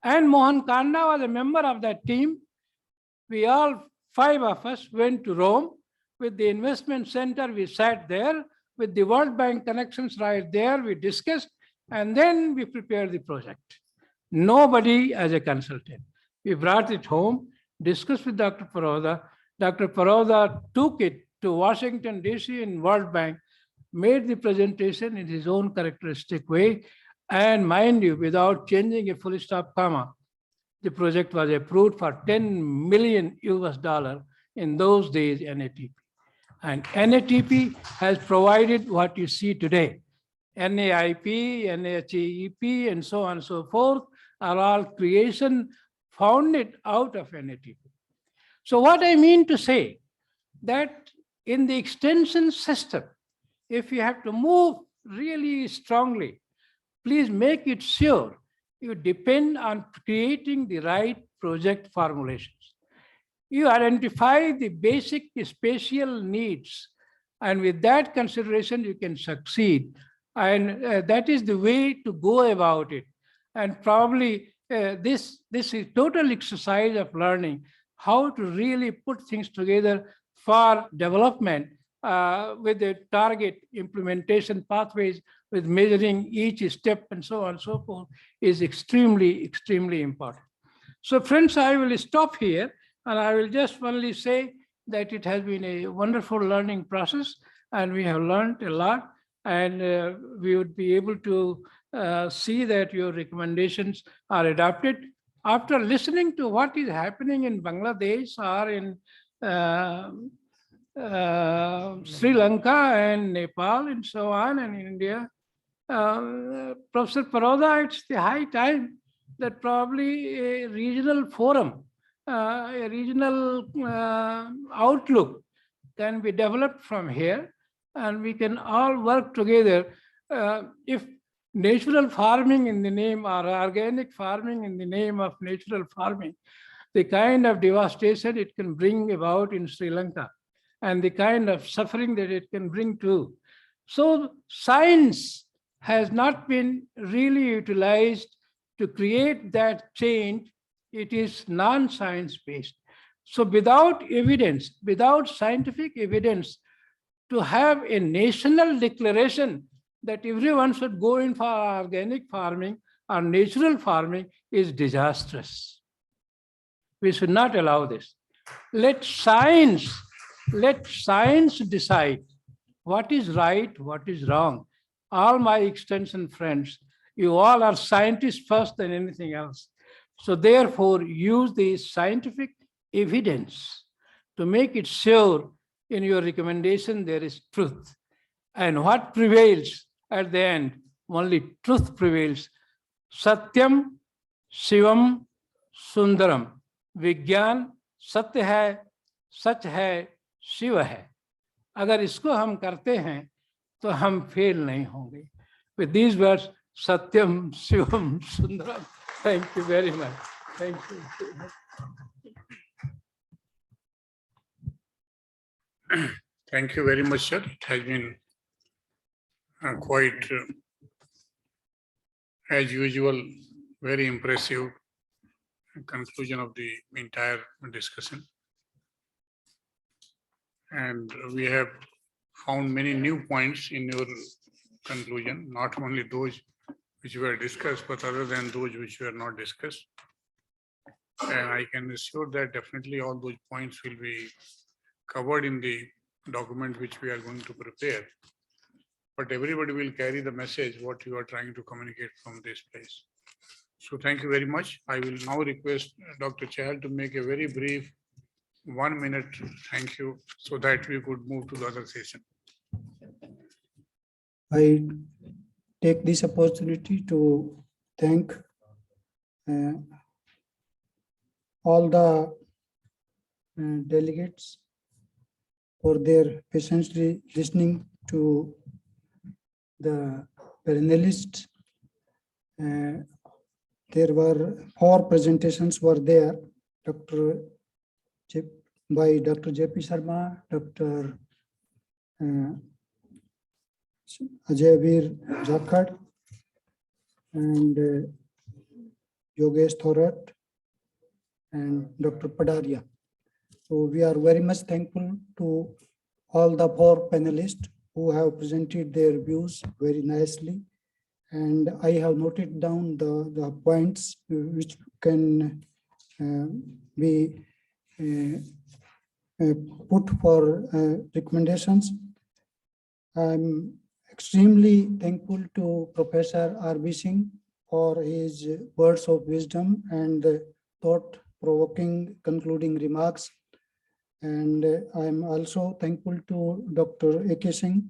And Mohan Kanda was a member of that team. We all, 5 of us, went to Rome with the investment center. We sat there with the World Bank connections right there. We discussed, and then we prepared the project. Nobody as a consultant. We brought it home, discussed with Dr. Paroda. Dr. Paroda took it to Washington, D.C. in World Bank, made the presentation in his own characteristic way, and mind you, without changing a full stop comma, the project was approved for $10 million in those days, NATP. And NATP has provided what you see today. NAIP, NAHEP, and so on and so forth are all creation founded out of NATP. So what I mean to say, that in the extension system, if you have to move really strongly, please make it sure you depend on creating the right project formulations. You identify the basic spatial needs, and with that consideration, you can succeed. And that is the way to go about it. And probably this is total exercise of learning how to really put things together for development with the target implementation pathways, with measuring each step and so on and so forth is extremely, extremely important. So friends, I will stop here, and I will just only say that it has been a wonderful learning process, and we have learned a lot, and we would be able to see that your recommendations are adopted. After listening to what is happening in Bangladesh or in Sri Lanka and Nepal and so on, and India, Professor Paroda, it's the high time that probably a regional forum, a regional outlook can be developed from here, and we can all work together. If natural farming in the name, or organic farming in the name of natural farming, the kind of devastation it can bring about in Sri Lanka, and the kind of suffering that it can bring too. So science has not been really utilized to create that change. It is non-science based. So without evidence, without scientific evidence, to have a national declaration that everyone should go in for organic farming or natural farming is disastrous. We should not allow this. Let science decide what is right, what is wrong. All my extension friends, you all are scientists first than anything else. So therefore, use the scientific evidence to make it sure in your recommendation there is truth. And what prevails at the end? Only truth prevails. Satyam, Shivam, Sundaram. विज्ञान सत्य है, सच है, शिव है. अगर इसको हम करते हैं तो हम फेल नहीं होंगे. With these words, Satyam, Shivam, Sundaram. Thank you very much. Thank you. Thank you very much, sir. It has been quite, as usual, very impressive conclusion of the entire discussion. And we have found many new points in your conclusion, not only those which were discussed, but other than those which were not discussed. And I can assure that definitely all those points will be covered in the document which we are going to prepare. But everybody will carry the message what you are trying to communicate from this place. So thank you very much. I will now request Dr. Chahal to make a very brief 1 minute thank you so that we could move to the other session. I take this opportunity to thank all the delegates for their patiently listening to the panelists. There were 4 presentations were there, by Dr. J.P. Sharma, Dr. Ajayveer Jakhad, and Yogesh Thorat, and Dr. Padaria. So we are very much thankful to all the 4 panelists who have presented their views very nicely. And I have noted down the points which can be put for recommendations. I'm extremely thankful to Professor R.B. Singh for his words of wisdom and thought-provoking concluding remarks. And I'm also thankful to Dr. A.K. Singh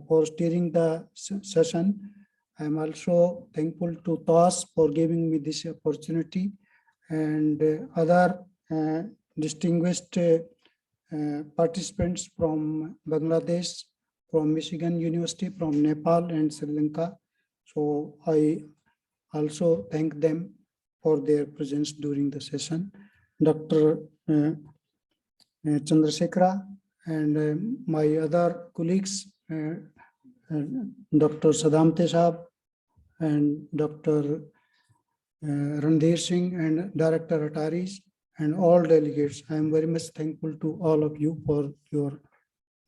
for steering the session. I'm also thankful to TAAS for giving me this opportunity, and other distinguished participants from Bangladesh, from Michigan University, from Nepal and Sri Lanka. So I also thank them for their presence during the session. Dr. Chandrasekhara and my other colleagues, Dr. Sadamte Saab and Dr. Randhir Singh and Director Ataris and all delegates. I am very much thankful to all of you for your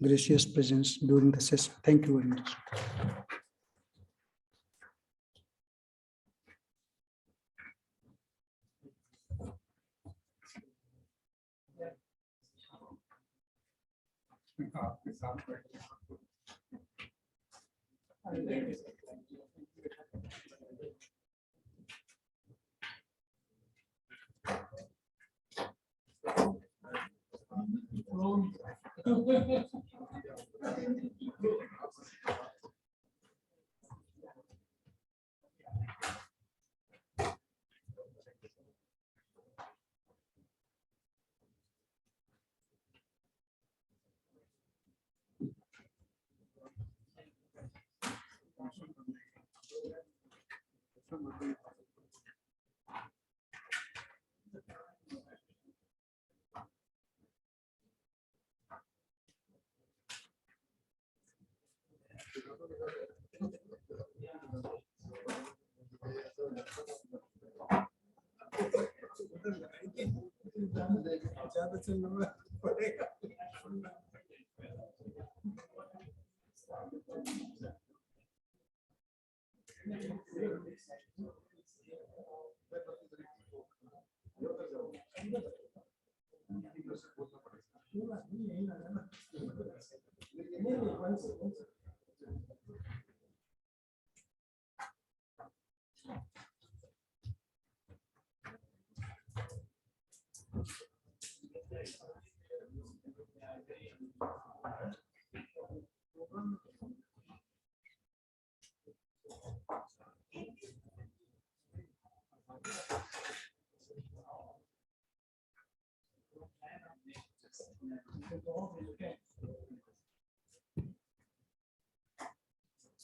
gracious presence during the session. Thank you very much.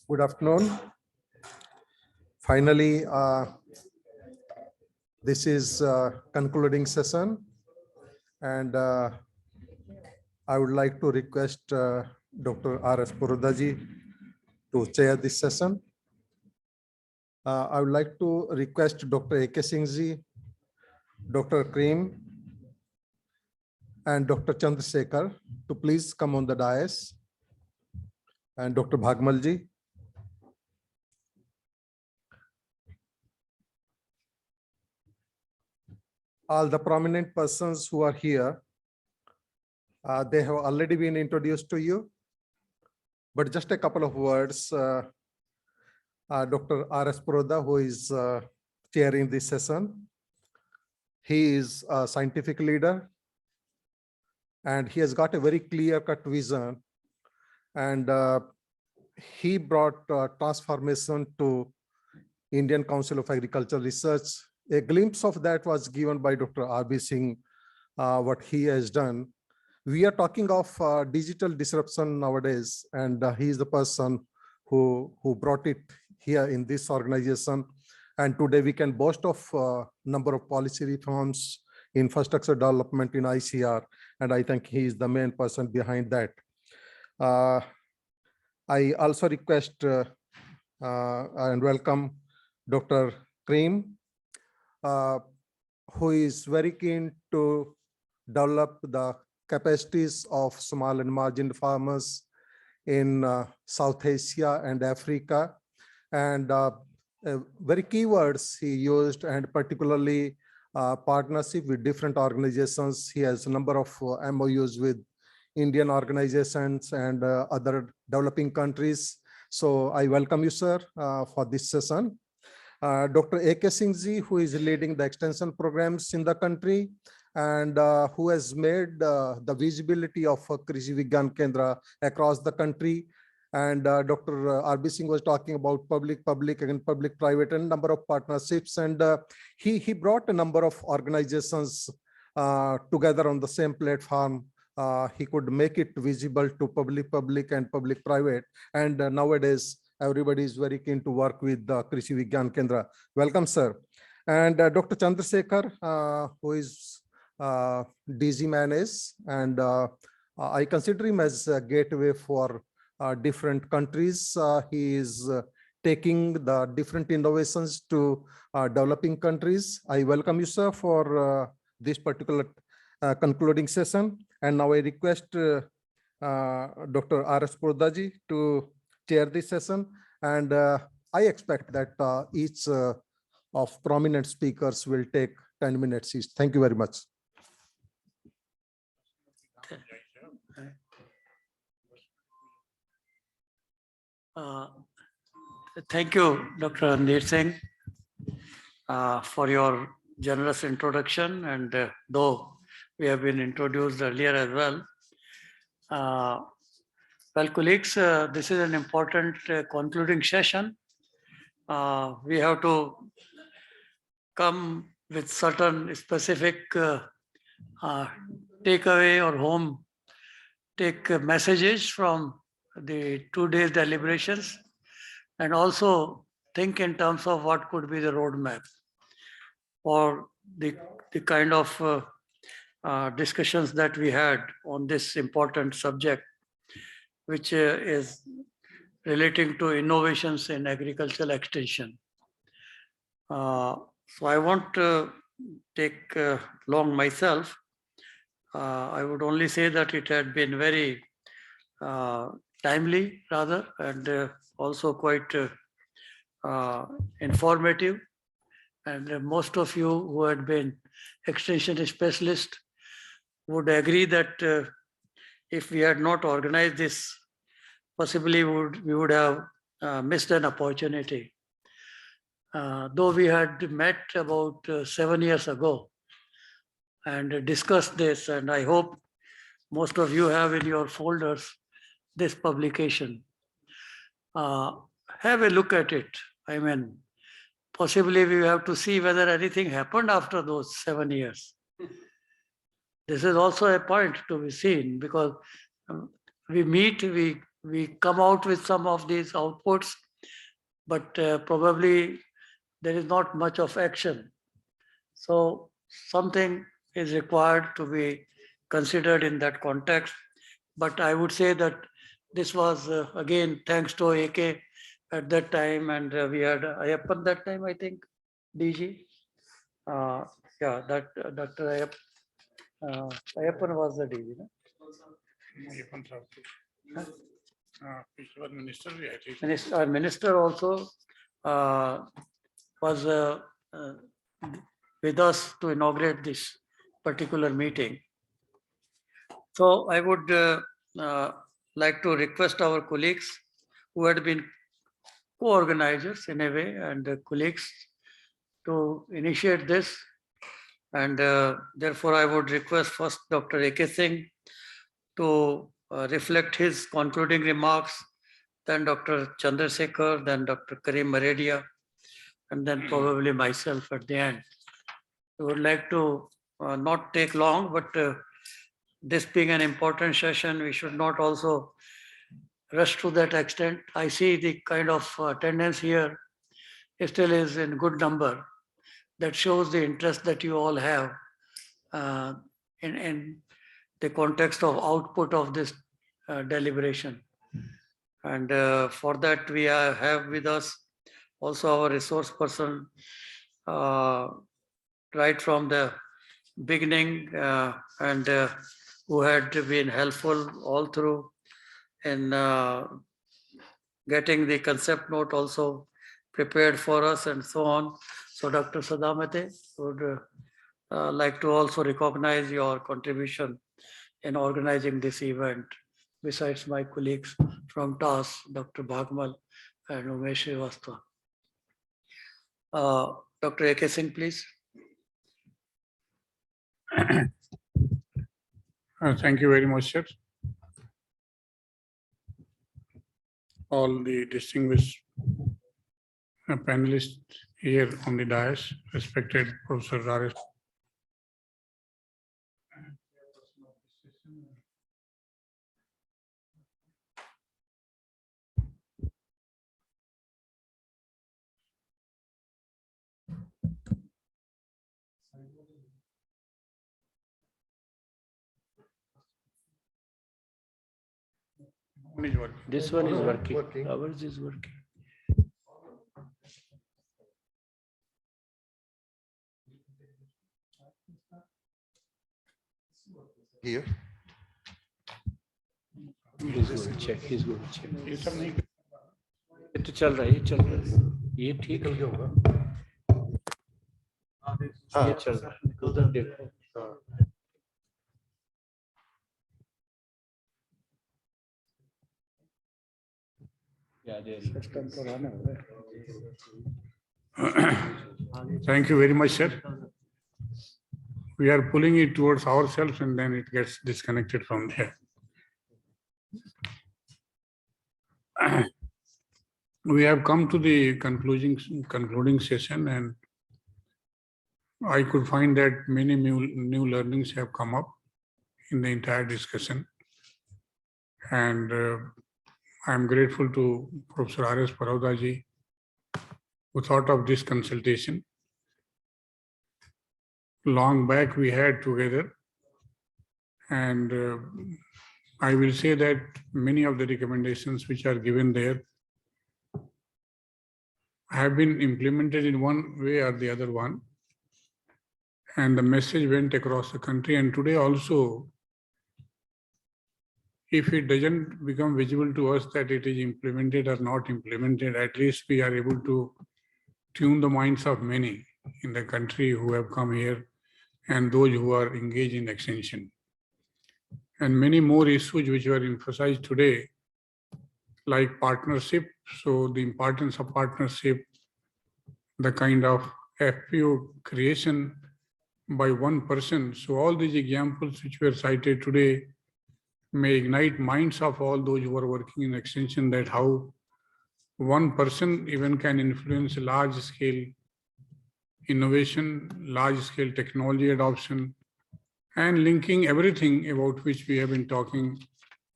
Good afternoon. Finally, this is concluding session, and I would like to request Dr. R.S. Purodaji to chair this session. I would like to request Dr. A.K. Singh ji, Dr. Cream, and Dr. Chandrasekhar to please come on the dais, and Dr. Bhagmal ji. All the prominent persons who are here, they have already been introduced to you, but just a couple of words. Dr. R.S. Puroda, who is chairing this session, he is a scientific leader, and he has got a very clear-cut vision, and he brought transformation to Indian Council of Agricultural Research. A glimpse of that was given by Dr. R.B. Singh what he has done. We are talking of digital disruption nowadays, and he is the person who brought it here in this organization. And today we can boast of number of policy reforms, infrastructure development in ICR, and I think he is the main person behind that. I also request and welcome Dr. Karim, who is very keen to develop the capacities of small and marginal farmers in South Asia and Africa. And very keywords he used, and particularly partnership with different organizations. He has a number of MOUs with Indian organizations and other developing countries. So I welcome you, sir, for this session. Dr. A.K. Singh ji, who is leading the extension programs in the country, and who has made the visibility of Krishi Vigyan Kendra across the country. And Dr. R.B. Singh was talking about public-public and public-private and number of partnerships. And he brought a number of organizations together on the same platform. He could make it visible to public-public and public-private. And nowadays, everybody is very keen to work with the Krishi Vigyan Kendra. Welcome, sir. And Dr. Chandrasekhar, who is DG Manage, and I consider him as a gateway for different countries. He is taking the different innovations to developing countries. I welcome you, sir, for this particular concluding session. And now I request Dr. R.S. Purdaji to chair this session. And I expect that each of prominent speakers will take 10 minutes each. Thank you very much. Thank you, Dr. Randir Singh, for your generous introduction. And though we have been introduced earlier as well. Well, colleagues, this is an important concluding session. We have to come with certain specific takeaway or home take messages from the 2 days deliberations, and also think in terms of what could be the roadmap for the kind of discussions that we had on this important subject, which is relating to innovations in agricultural extension. So I won't take long myself. I would only say that it had been very timely rather, and also quite informative. And most of you who had been extension specialists would agree that if we had not organized this, possibly we would have missed an opportunity. Though we had met about 7 years ago and discussed this, and I hope most of you have in your folders this publication. Have a look at it. I mean, possibly we have to see whether anything happened after those 7 years. This is also a point to be seen, because we meet, we come out with some of these outputs, but probably there is not much of action. So something is required to be considered in that context. But I would say that this was, again, thanks to AK at that time, and we had Ayappan that time, I think, DG. Yeah, that Dr. Ayappan was the DG. No? Our minister also was with us to inaugurate this particular meeting. So I would like to request our colleagues who had been co-organizers in a way, and colleagues to initiate this. And therefore I would request first Dr. A.K. Singh to reflect his concluding remarks, then Dr. Chandrasekhar, then Dr. Karim Maredia, and then probably myself at the end. I would like to not take long, but this being an important session, we should not also rush to that extent. I see the kind of attendance here still is in good number. That shows the interest that you all have in the context of output of this deliberation. And for that, we have with us also our resource person right from the beginning and who had been helpful all through in getting the concept note also prepared for us and so on. So Dr. Sadamate would like to also recognize your contribution in organizing this event, besides my colleagues from TAAS, Dr. Bhagmal and Umesh Srivastava. Dr. A.K. Singh, please. Thank you very much, sir. All the distinguished panelists here on the dais, respected Professor R.S. This one is working. Ours is working. Here. He's going to check. He's going to check. ये तो चल रहा है, ये चल रहा है, ये ठीक है होगा। ये चल रहा है, उधर देखो। Thank you very much, sir. We are pulling it towards ourselves and then it gets disconnected from there. We have come to the concluding session, and I could find that many new learnings have come up in the entire discussion. And I am grateful to Professor R.S. Paraudaji, who thought of this consultation. Long back we had together, and I will say that many of the recommendations which are given there have been implemented in one way or the other one, and the message went across the country. And today also, if it doesn't become visible to us that it is implemented or not implemented, at least we are able to tune the minds of many in the country who have come here and those who are engaged in extension. And many more issues which were emphasized today, like partnership. So the importance of partnership, the kind of FPO creation by one person. So all these examples which were cited today may ignite minds of all those who are working in extension, that how one person even can influence large scale innovation, large scale technology adoption, and linking everything about which we have been talking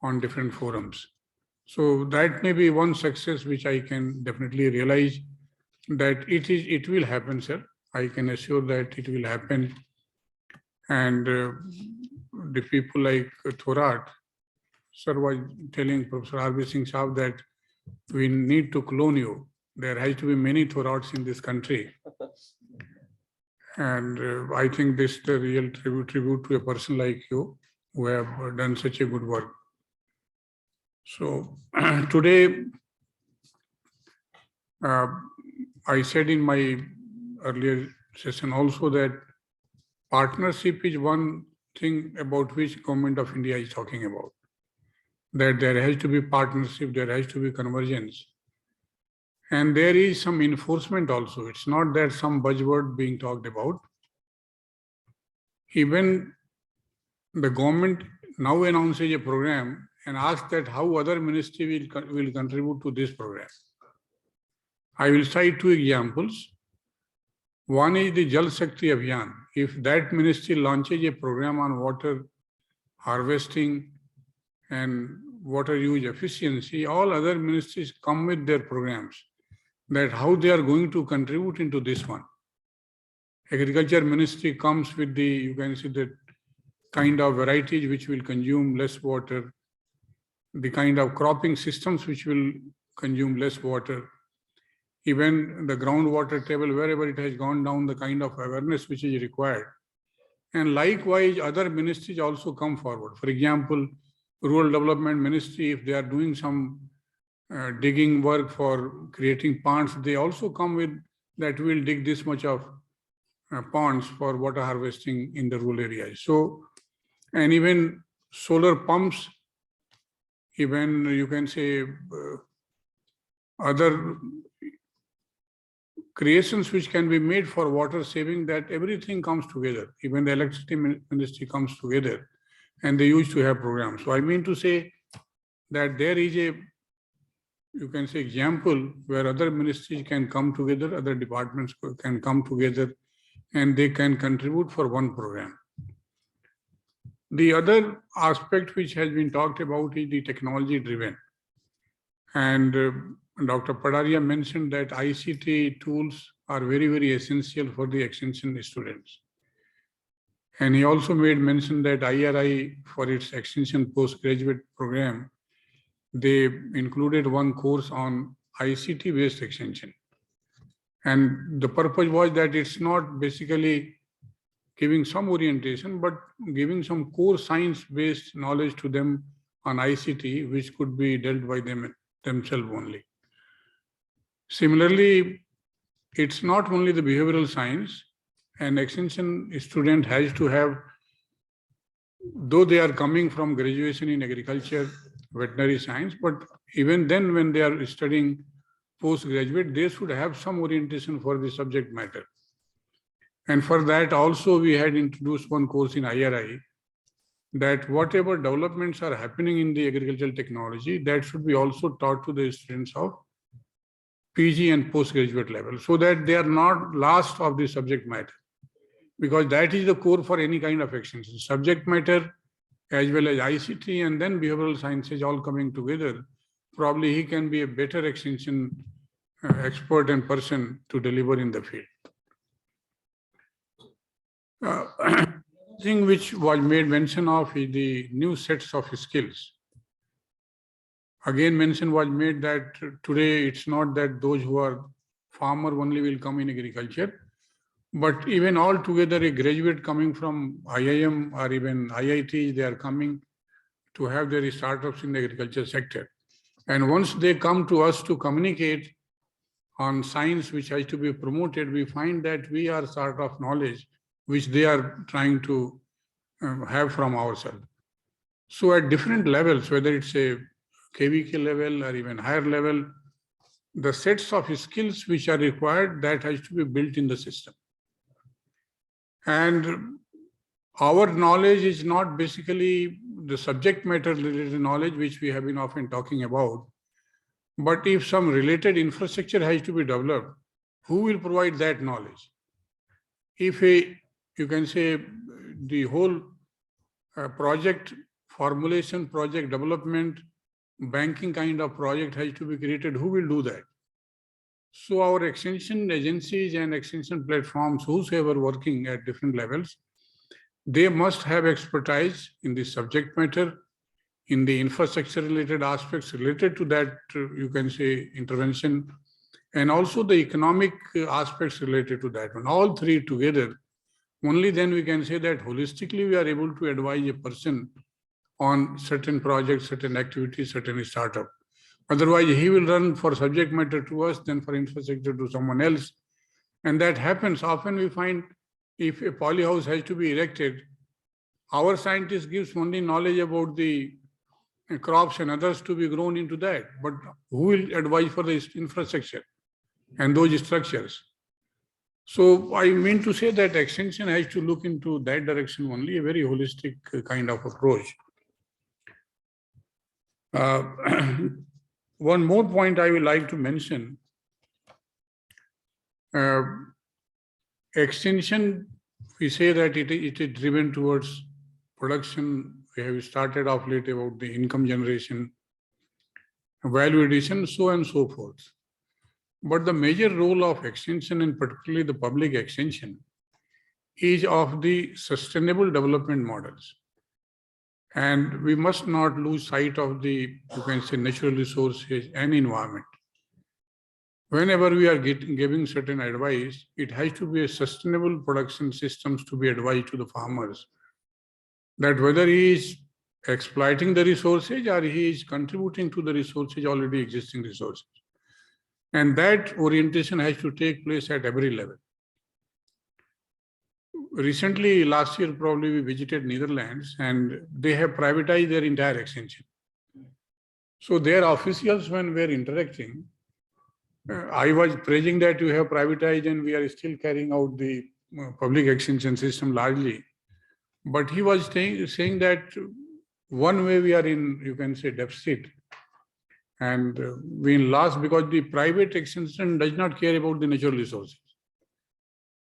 on different forums. So that may be one success which I can definitely realize, that it will happen, sir. I can assure that it will happen. And the people like Thorat, sir was telling Professor R.B. Singh Saab that we need to clone you. There has to be many Thorats in this country. And I think this is the real tribute to a person like you who have done such a good work. So today, I said in my earlier session also that partnership is one thing about which Government of India is talking about. That there has to be partnership, there has to be convergence. And there is some enforcement also. It's not that some buzzword being talked about. Even the government now announces a program and asks that how other ministry will contribute to this program. I will cite two examples. One is the Jal Shakti Abhiyan. if that ministry launches a program on water harvesting and water use efficiency, all other ministries come with their programs that how they are going to contribute into this one. Agriculture ministry comes with the, you can see the kind of varieties which will consume less water, the kind of cropping systems which will consume less water, even the groundwater table, wherever it has gone down, the kind of awareness which is required. And likewise, other ministries also come forward. For example, Rural Development Ministry, if they are doing some digging work for creating ponds, they also come with that we'll dig this much of ponds for water harvesting in the rural areas. So, and even solar pumps, even you can say other creations which can be made for water saving, that everything comes together. Even the electricity ministry comes together and they used to have programs. So I mean to say that there is a, you can say, example where other ministries can come together, other departments can come together and they can contribute for one program. The other aspect which has been talked about is the technology driven. And Dr. Padaria mentioned that ICT tools are very, very essential for the extension students. And he also made mention that IRI, for its extension postgraduate program, they included one course on ICT-based extension. And the purpose was that it's not basically giving some orientation, but giving some core science-based knowledge to them on ICT, which could be dealt by themselves only. Similarly, it's not only the behavioral science. An extension student has to have, though they are coming from graduation in agriculture, veterinary science, but even then when they are studying postgraduate, they should have some orientation for the subject matter. And for that also we had introduced one course in IRI, that whatever developments are happening in the agricultural technology, that should be also taught to the students of PG and postgraduate level, so that they are not lost of the subject matter. Because that is the core for any kind of extension. Subject matter as well as ICT and then behavioral sciences all coming together. Probably he can be a better extension expert and person to deliver in the field. Thing which was made mention of is the new sets of skills. Again, mention was made that today it's not that those who are farmer only will come in agriculture, but even all together a graduate coming from IIM or even IIT, they are coming to have their startups in the agriculture sector. And once they come to us to communicate on science which has to be promoted, we find that we are sort of knowledge which they are trying to have from ourselves. So at different levels, whether it's a KVK level or even higher level, the sets of skills which are required, that has to be built in the system. And our knowledge is not basically the subject matter related knowledge which we have been often talking about, but if some related infrastructure has to be developed, who will provide that knowledge? If you can say the whole project formulation, project development, banking kind of project has to be created, who will do that? So our extension agencies and extension platforms, whosoever working at different levels, they must have expertise in the subject matter, in the infrastructure related aspects related to that, you can say, intervention, and also the economic aspects related to that one. All three together, only then we can say that holistically we are able to advise a person on certain projects, certain activities, certain startup. Otherwise, he will run for subject matter to us, then for infrastructure to someone else. And that happens. Often we find if a polyhouse has to be erected, our scientist gives only knowledge about the crops and others to be grown into that. But who will advise for the infrastructure and those structures? So I mean to say that extension has to look into that direction only, a very holistic kind of approach. One more point I would like to mention. Extension we say that it is driven towards production. We have started off late about the income generation, value addition, so on and so forth. But the major role of extension, and particularly the public extension, is of the sustainable development models. And we must not lose sight of the, you can say, natural resources and environment. Whenever we are giving certain advice, it has to be a sustainable production systems to be advised to the farmers, that whether he is exploiting the resources or he is contributing to the resources, already existing resources. And that orientation has to take place at every level. Recently, last year, probably we visited Netherlands and they have privatized their entire extension. So their officials, when we are interacting, I was praising that you have privatized and we are still carrying out the public extension system largely. But he was saying that one way we are in, you can say, deficit. And we lost because the private extension does not care about the natural resources.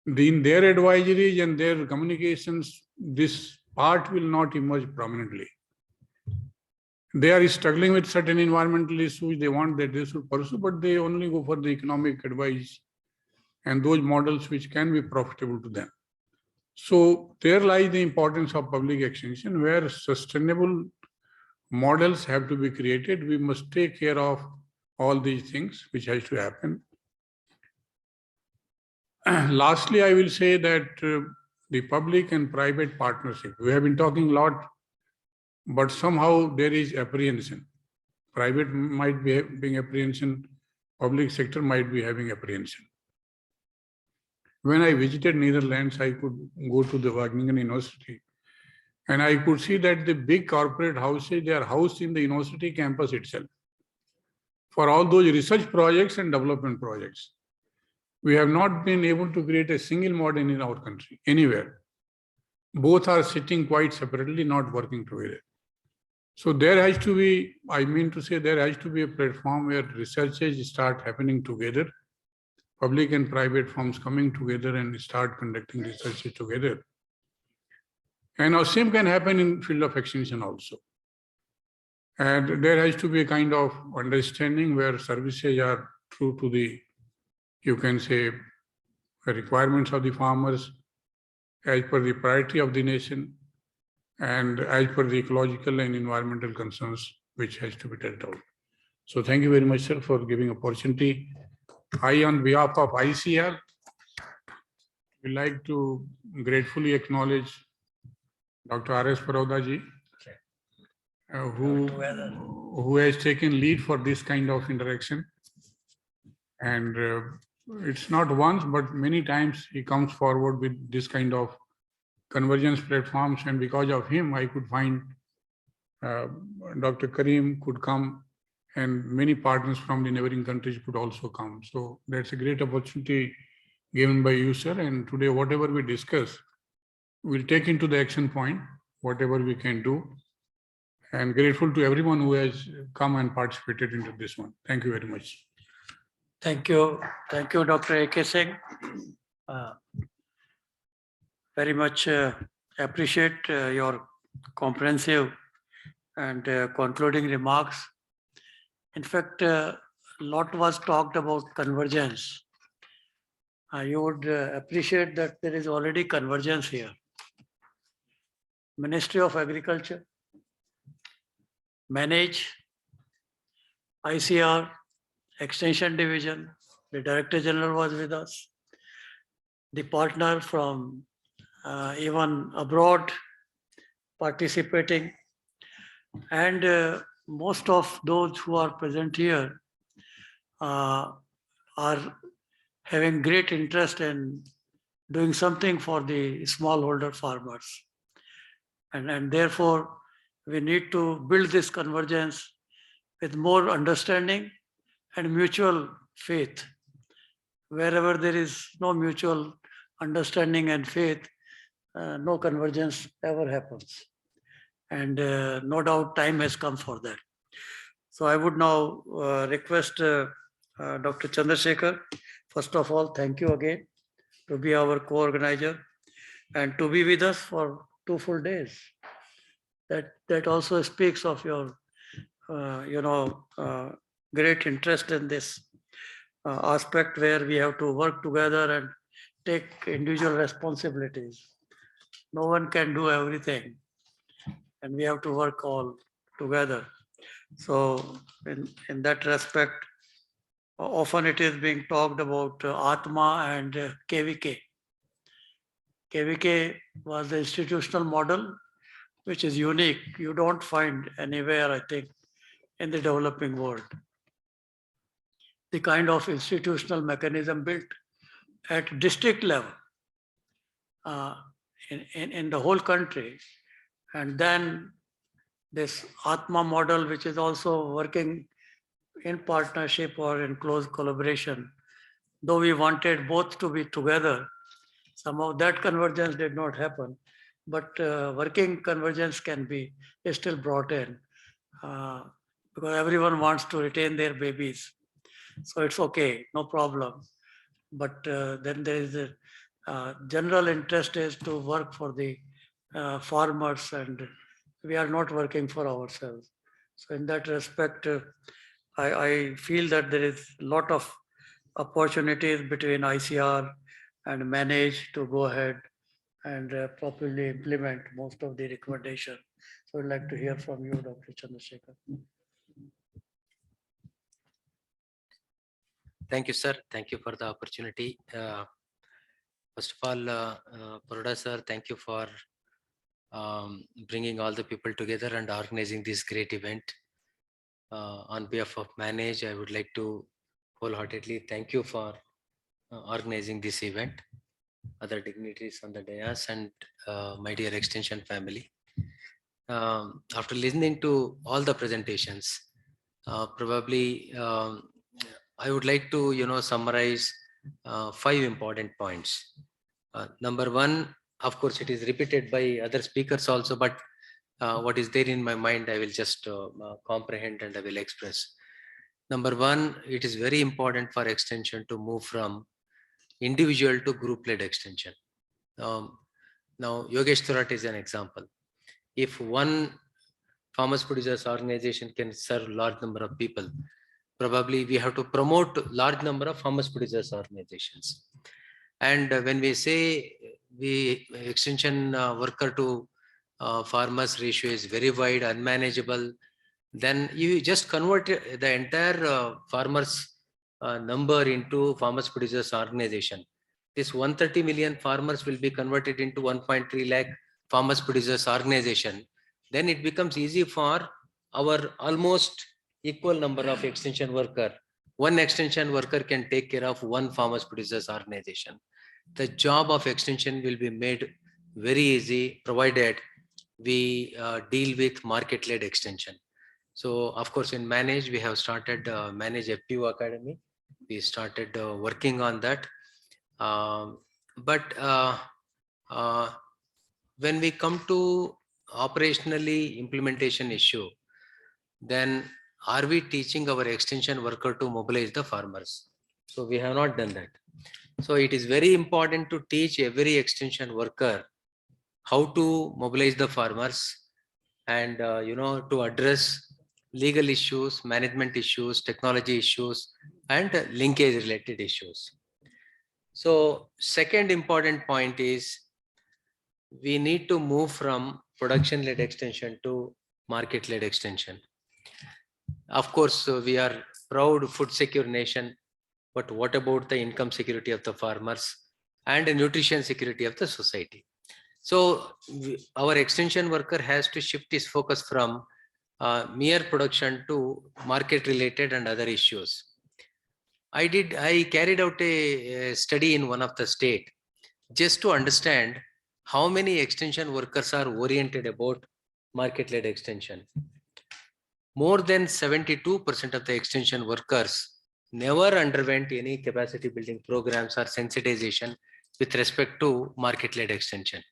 In their advisories and their communications, this part will not emerge prominently. They are struggling with certain environmental issues. They want that they should pursue, but they only go for the economic advice and those models which can be profitable to them. So there lies the importance of public extension, where sustainable models have to be created. We must take care of all these things which has to happen. Lastly, I will say that the public and private partnership, we have been talking a lot, but somehow there is apprehension. Private might be having apprehension, public sector might be having apprehension. When I visited Netherlands, I could go to the Wageningen University and I could see that the big corporate houses, they are housed in the university campus itself for all those research projects and development projects. We have not been able to create a single model in our country, anywhere. Both are sitting quite separately, not working together. So there has to be, I mean to say, there has to be a platform where researches start happening together, public and private firms coming together and start conducting researches together. And now same can happen in field of extension also. And there has to be a kind of understanding where services are true to the, you can say, requirements of the farmers as per the priority of the nation and as per the ecological and environmental concerns which has to be dealt out. So thank you very much, sir, for giving opportunity. I, on behalf of ICAR, would like to gratefully acknowledge Dr. R.S. Paraudaji, who has taken lead for this kind of interaction. And it's not once, but many times he comes forward with this kind of convergence platforms. And because of him, I could find Dr. Karim could come and many partners from the neighboring countries could also come. So that's a great opportunity given by you, sir. And today, whatever we discuss, we'll take into the action point, whatever we can do. And grateful to everyone who has come and participated into this one. Thank you very much. Thank you. Thank you, Dr. A.K. Singh. Very much appreciate your comprehensive and concluding remarks. In fact, a lot was talked about convergence. You would appreciate that there is already convergence here. Ministry of Agriculture, Manage, ICR, Extension Division, the Director General was with us, the partner from even abroad participating, and most of those who are present here are having great interest in doing something for the smallholder farmers. And therefore, we need to build this convergence with more understanding and mutual faith. Wherever there is no mutual understanding and faith, no convergence ever happens. And no doubt time has come for that. So I would now request Dr. Chandrasekhar, first of all, thank you again to be our co-organizer. and to be with us for 2 full days. That also speaks of your, great interest in this aspect where we have to work together and take individual responsibilities. No one can do everything, and we have to work all together. So in that respect, often it is being talked about Atma and KVK. KVK was the institutional model, which is unique. You don't find anywhere, I think, in the developing world. The kind of institutional mechanism built at district level in the whole country. And then this Atma model, which is also working in partnership or in close collaboration. Though we wanted both to be together, some of that convergence did not happen, but working convergence can be still brought in because everyone wants to retain their babies. So it's okay, no problem. But then there is a general interest is to work for the farmers, and we are not working for ourselves. So in that respect, I feel that there is a lot of opportunities between ICR and manage to go ahead and properly implement most of the recommendation. So I'd like to hear from you, Dr. Chandrasekhar. Thank you, sir. Thank you for the opportunity. First of all, Puroda sir, thank you for bringing all the people together and organizing this great event. On behalf of Manage, I would like to wholeheartedly thank you for organizing this event, other dignitaries on the dais, and my dear extension family. After listening to all the presentations, probably I would like to summarize 5 important points. Number one, of course, it is repeated by other speakers also, but what is there in my mind, I will just comprehend and I will express. Number one, it is very important for extension to move from individual to group-led extension. Now, Yogesh Thorat is an example. If one farmers producers organization can serve large number of people, probably we have to promote large number of farmers producers organizations. And when we say the extension worker to farmers ratio is very wide, unmanageable, then you just convert the entire farmers number into farmers producers organization. This 130 million farmers will be converted into 1.3 lakh farmers producers organization. Then it becomes easy for our almost equal number of extension worker. One extension worker can take care of one farmers producers organization. The job of extension will be made very easy provided we deal with market-led extension. So of course in Manage, we have started Manage FPO Academy. We started working on that. When we come to operationally implementation issue, then are we teaching our extension worker to mobilize the farmers? So we have not done that. So it is very important to teach every extension worker how to mobilize the farmers and to address legal issues, management issues, technology issues, and linkage related issues. So second important point is we need to move from production-led extension to market-led extension. Of course, we are proud food secure nation, but what about the income security of the farmers and the nutrition security of the society? So our extension worker has to shift his focus from mere production to market related and other issues. I carried out a study in one of the state just to understand how many extension workers are oriented about market-led extension. More than 72% of the extension workers never underwent any capacity building programs or sensitization with respect to market-led extension.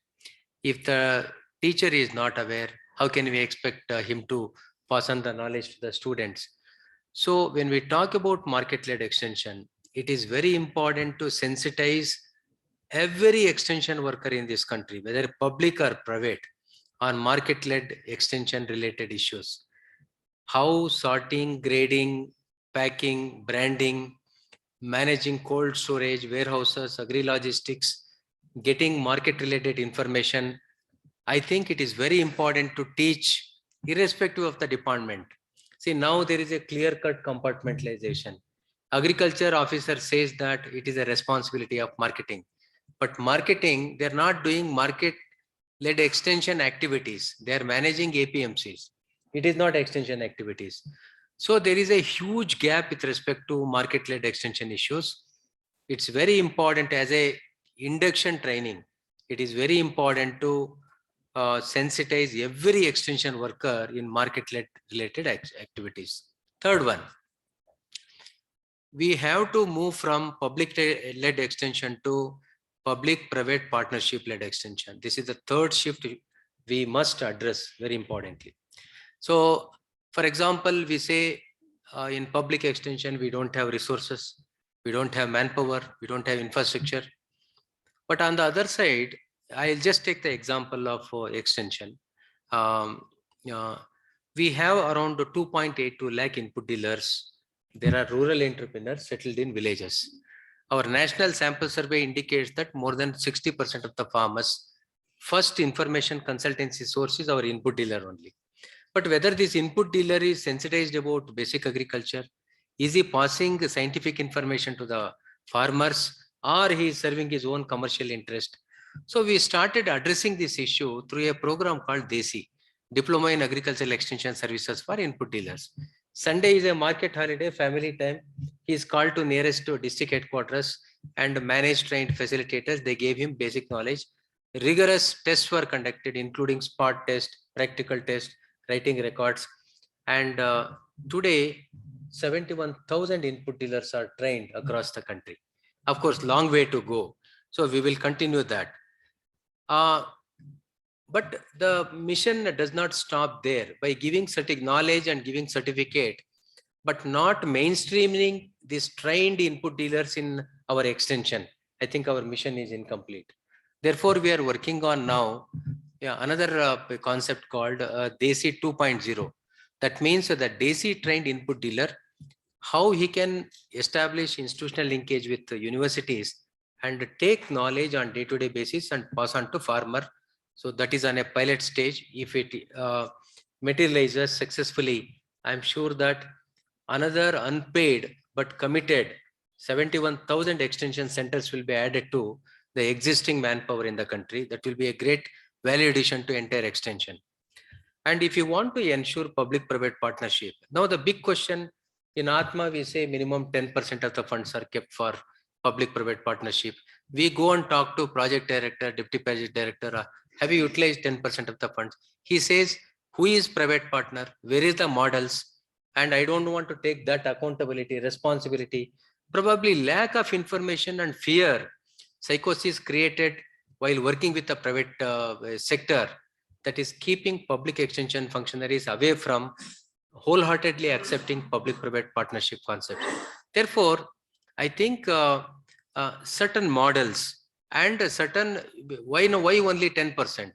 If the teacher is not aware, how can we expect him to pass on the knowledge to the students? So when we talk about market-led extension, it is very important to sensitize every extension worker in this country, whether public or private, on market-led extension related issues. How sorting, grading, packing, branding, managing cold storage, warehouses, agri-logistics, getting market-related information. I think it is very important to teach irrespective of the department. See, now there is a clear-cut compartmentalization. Agriculture officer says that it is a responsibility of marketing. But marketing, they're not doing market-led extension activities. They're managing APMCs. It is not extension activities. So there is a huge gap with respect to market-led extension issues. It's very important as a induction training. It is very important to sensitize every extension worker in market-led related activities. Third one, we have to move from public-led extension to public-private partnership-led extension. This is the third shift we must address very importantly. So, for example, we say in public extension, we don't have resources, we don't have manpower, we don't have infrastructure. But on the other side, I'll just take the example of extension. We have around 2.82 lakh input dealers. There are rural entrepreneurs settled in villages. Our national sample survey indicates that more than 60% of the farmers' first information consultancy source is our input dealer only. But whether this input dealer is sensitized about basic agriculture, is he passing scientific information to the farmers, or he is serving his own commercial interest? So we started addressing this issue through a program called DESI, Diploma in Agricultural Extension Services for Input Dealers. Sunday is a market holiday, family time. He is called to nearest to district headquarters and managed trained facilitators. They gave him basic knowledge. Rigorous tests were conducted, including spot test, practical test, writing records. And today, 71,000 input dealers are trained across the country. Of course, long way to go. So we will continue that. But the mission does not stop there. By giving certain knowledge and giving certificate, but not mainstreaming these trained input dealers in our extension, I think our mission is incomplete. Therefore, we are working on now another concept called DESI 2.0. That means that DESI trained input dealer, how he can establish institutional linkage with universities and take knowledge on day-to-day basis and pass on to farmer. So that is on a pilot stage. If it materializes successfully, I'm sure that another unpaid but committed 71,000 extension centers will be added to the existing manpower in the country. That will be a great value addition to entire extension. And if you want to ensure public-private partnership, now the big question in Atma, we say minimum 10% of the funds are kept for public-private partnership. We go and talk to project director, deputy project director, have you utilized 10% of the funds? He says, who is private partner? Where is the models? And I don't want to take that accountability, responsibility. Probably lack of information and fear, psychosis created while working with the private sector, that is keeping public extension functionaries away from wholeheartedly accepting public-private partnership concepts. Therefore, I think certain models and a certain, why only 10%?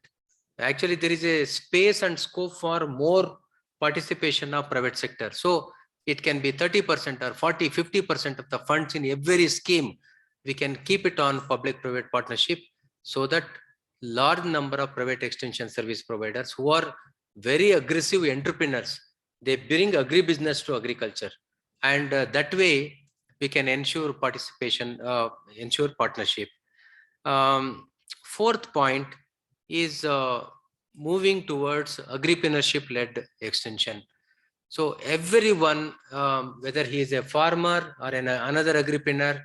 Actually, there is a space and scope for more participation of private sector. So it can be 30% or 40, 50% of the funds in every scheme. We can keep it on public-private partnership so that large number of private extension service providers who are very aggressive entrepreneurs, they bring agribusiness to agriculture. And that way we can ensure participation, ensure partnership. Fourth point is moving towards agripreneurship-led extension. So everyone, whether he is a farmer or another agripreneur,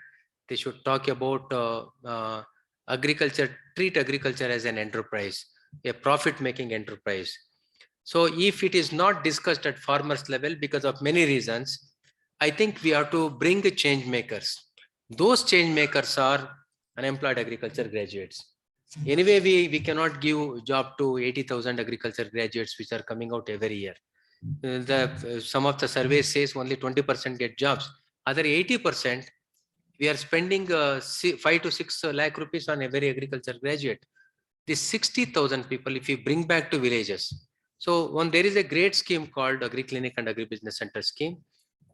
they should talk about agriculture, treat agriculture as an enterprise, a profit-making enterprise. So if it is not discussed at farmers level because of many reasons, I think we have to bring the change makers. Those change makers are unemployed agriculture graduates. Anyway, we cannot give job to 80,000 agriculture graduates which are coming out every year. Some of the surveys says only 20% get jobs. Other 80%, we are spending 5 to 6 lakh rupees on every agriculture graduate. This 60,000 people, if you bring back to villages. So there is a great scheme called Agri Clinic and Agri Business Center scheme.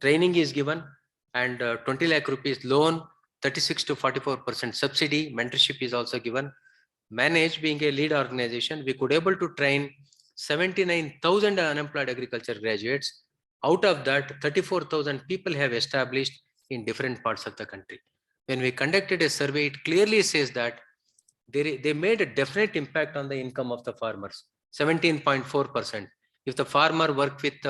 Training is given and 20 lakh rupees loan, 36 to 44% subsidy, mentorship is also given. Manage being a lead organization, we could able to train 79,000 unemployed agriculture graduates. Out of that, 34,000 people have established in different parts of the country. When we conducted a survey, it clearly says that they made a definite impact on the income of the farmers, 17.4%. If the farmer worked with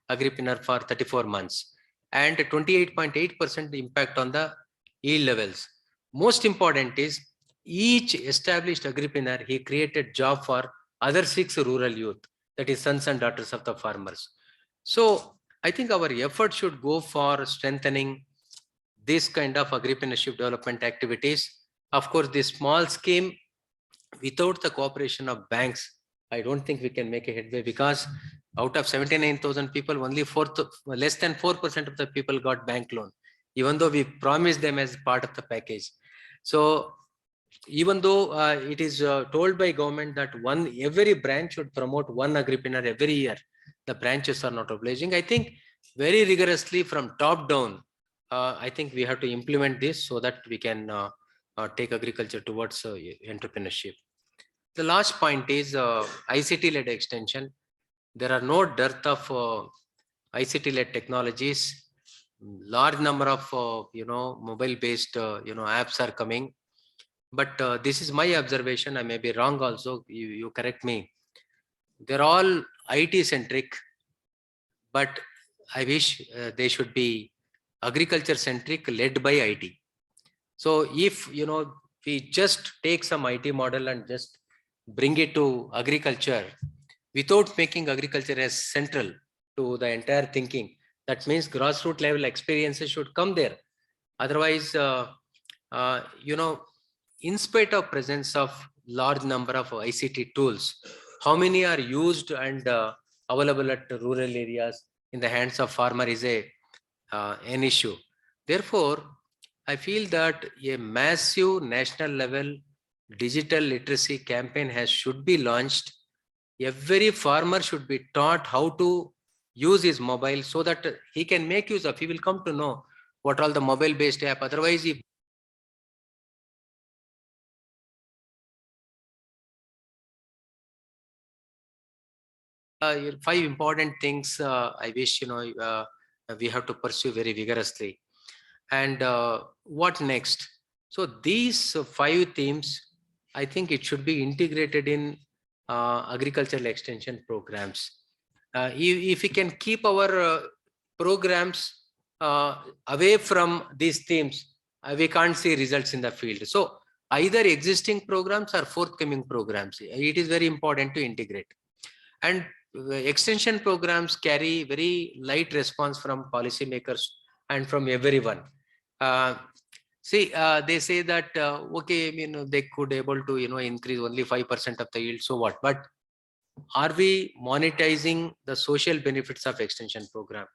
agripreneur for 34 months, and 28.8% impact on the yield levels. Most important is each established agripreneur, he created job for other 6 rural youth, that is sons and daughters of the farmers. So I think our effort should go for strengthening this kind of agripreneurship development activities. Of course, this small scheme, without the cooperation of banks, I don't think we can make a headway, because out of 79,000 people, only less than 4% of the people got bank loan, even though we promised them as part of the package. So even though it is told by government that every branch should promote one agripreneur every year, the branches are not obliging. I think very rigorously from top down, I think we have to implement this so that we can take agriculture towards entrepreneurship. The last point is ICT-led extension. There are no dearth of ICT-led technologies. Large number of mobile-based apps are coming. But this is my observation. I may be wrong also. You correct me. They're all IT-centric, but I wish they should be agriculture-centric, led by IT. So if we just take some IT model and just bring it to agriculture without making agriculture as central to the entire thinking, that means grassroots level experiences should come there. Otherwise, in spite of presence of large number of ICT tools, how many are used and available at rural areas in the hands of farmer is an issue. Therefore, I feel that a massive national level digital literacy campaign should be launched. Every farmer should be taught how to use his mobile so that he can make use of, he will come to know what all the mobile based app. Otherwise, he five important things I wish we have to pursue very vigorously. And what next? So these 5 themes, I think it should be integrated in agricultural extension programs. If we can keep our programs away from these themes, we can't see results in the field. So either existing programs or forthcoming programs, it is very important to integrate. And extension programs carry very light response from policymakers and from everyone. They say that okay, they could able to increase only 5% of the yield. So what? But are we monetizing the social benefits of extension program?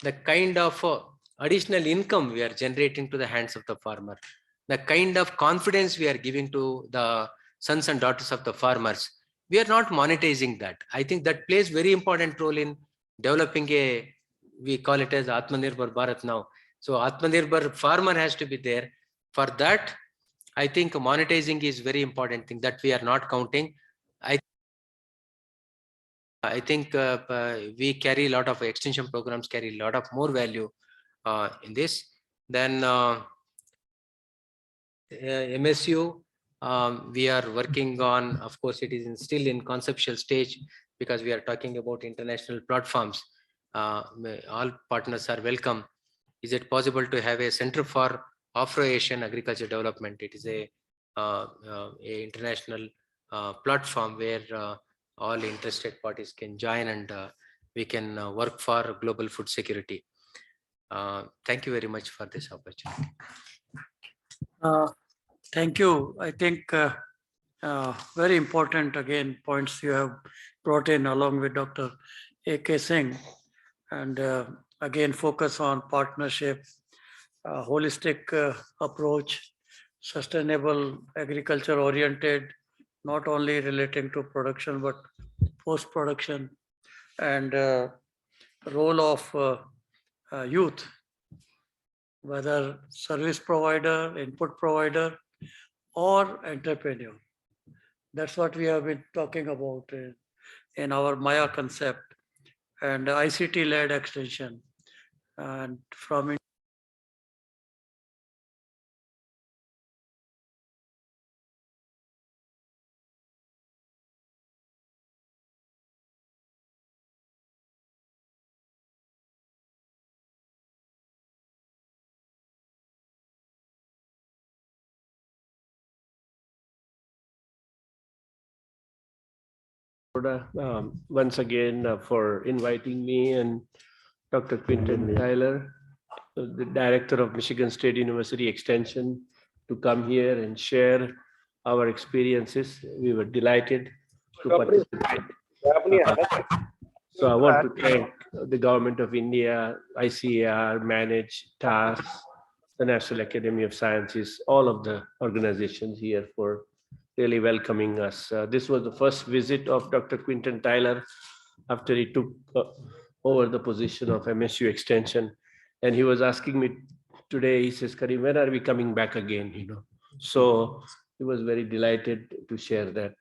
The kind of additional income we are generating to the hands of the farmer, the kind of confidence we are giving to the sons and daughters of the farmers, we are not monetizing that. I think that plays very important role in developing we call it as Atmanirbhar Bharat now. So Atmanirbhar farmer has to be there. For that, I think monetizing is very important thing that we are not counting. I think we carry a lot of extension programs, carry a lot of more value in this. Then MSU, we are working on, of course, it is still in conceptual stage because we are talking about international platforms. All partners are welcome. Is it possible to have a center for Afro-Asian agriculture development? It is a international platform where all interested parties can join and we can work for global food security. Thank you very much for this opportunity. Thank you. I think very important again points you have brought in along with Dr. A.K. Singh, and again focus on partnership, holistic approach, sustainable agriculture oriented, not only relating to production, but post-production, and role of youth, whether service provider, input provider, or entrepreneur. That's what we have been talking about in our Maya concept and ICT-led extension. And from Once again for inviting me and Dr. Quinton Tyler, the director of Michigan State University Extension, to come here and share our experiences. We were delighted to participate. So I want to thank the Government of India, ICAR, Manage, TAAS, the National Academy of Sciences, all of the organizations here for really welcoming us. This was the first visit of Dr. Quinton Tyler after he took over the position of MSU Extension. And he was asking me today, he says, Karim, when are we coming back again? So he was very delighted to share that.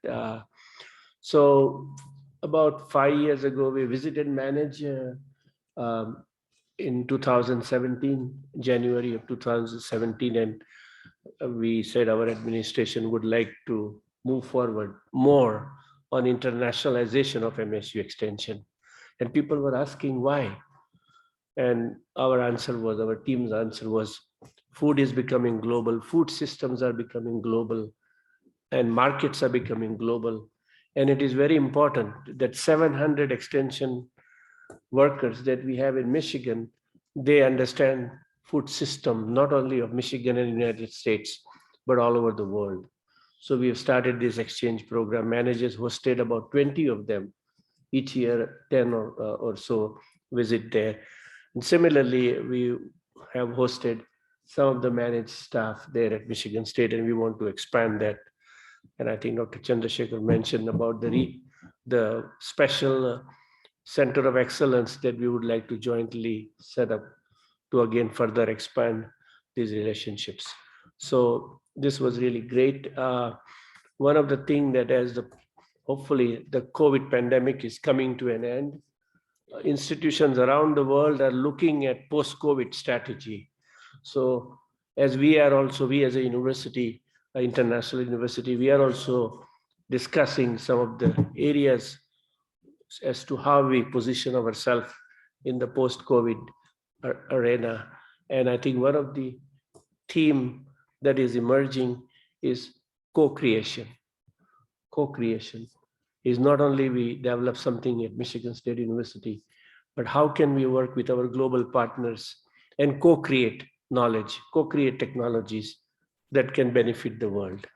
So about 5 years ago, we visited Manage in 2017, January of 2017, and we said our administration would like to move forward more on internationalization of MSU Extension. And people were asking why. And our team's answer was, food is becoming global, food systems are becoming global, and markets are becoming global. And it is very important that 700 extension workers that we have in Michigan, they understand food system, not only of Michigan and United States, but all over the world. So we have started this exchange program. Managers hosted about 20 of them. Each year, 10 or so visit there. And similarly, we have hosted some of the managed staff there at Michigan State, and we want to expand that. And I think Dr. Chandrasekhar mentioned about the special center of excellence that we would like to jointly set up to again further expand these relationships. So this was really great. One of the things that hopefully the COVID pandemic is coming to an end, institutions around the world are looking at post-COVID strategy. So as we as a university, an international university, we are also discussing some of the areas as to how we position ourselves in the post-COVID arena. And I think one of the theme that is emerging is co-creation. Co-creation is not only we develop something at Michigan State University, but how can we work with our global partners and co-create knowledge, co-create technologies that can benefit the world.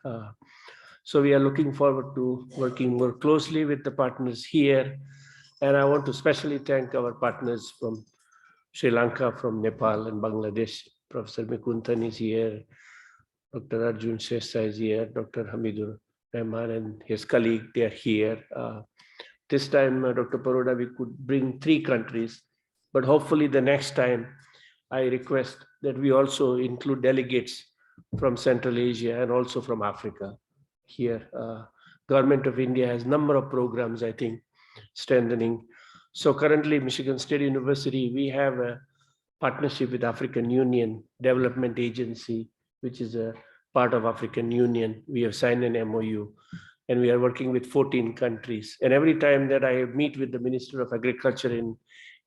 So we are looking forward to working more closely with the partners here. And I want to especially thank our partners from Sri Lanka, from Nepal and Bangladesh. Professor Mikuntan is here, Dr. Arjun Shrestha is here, Dr. Hamidur Rahman and his colleague, they are here. This time, Dr. Paroda, we could bring 3 countries, but hopefully the next time I request that we also include delegates from Central Asia and also from Africa here. Government of India has a number of programs, I think, strengthening. So currently, Michigan State University, we have a partnership with African Union Development Agency, which is a part of African Union. We have signed an MOU and we are working with 14 countries. And every time that I meet with the Minister of Agriculture in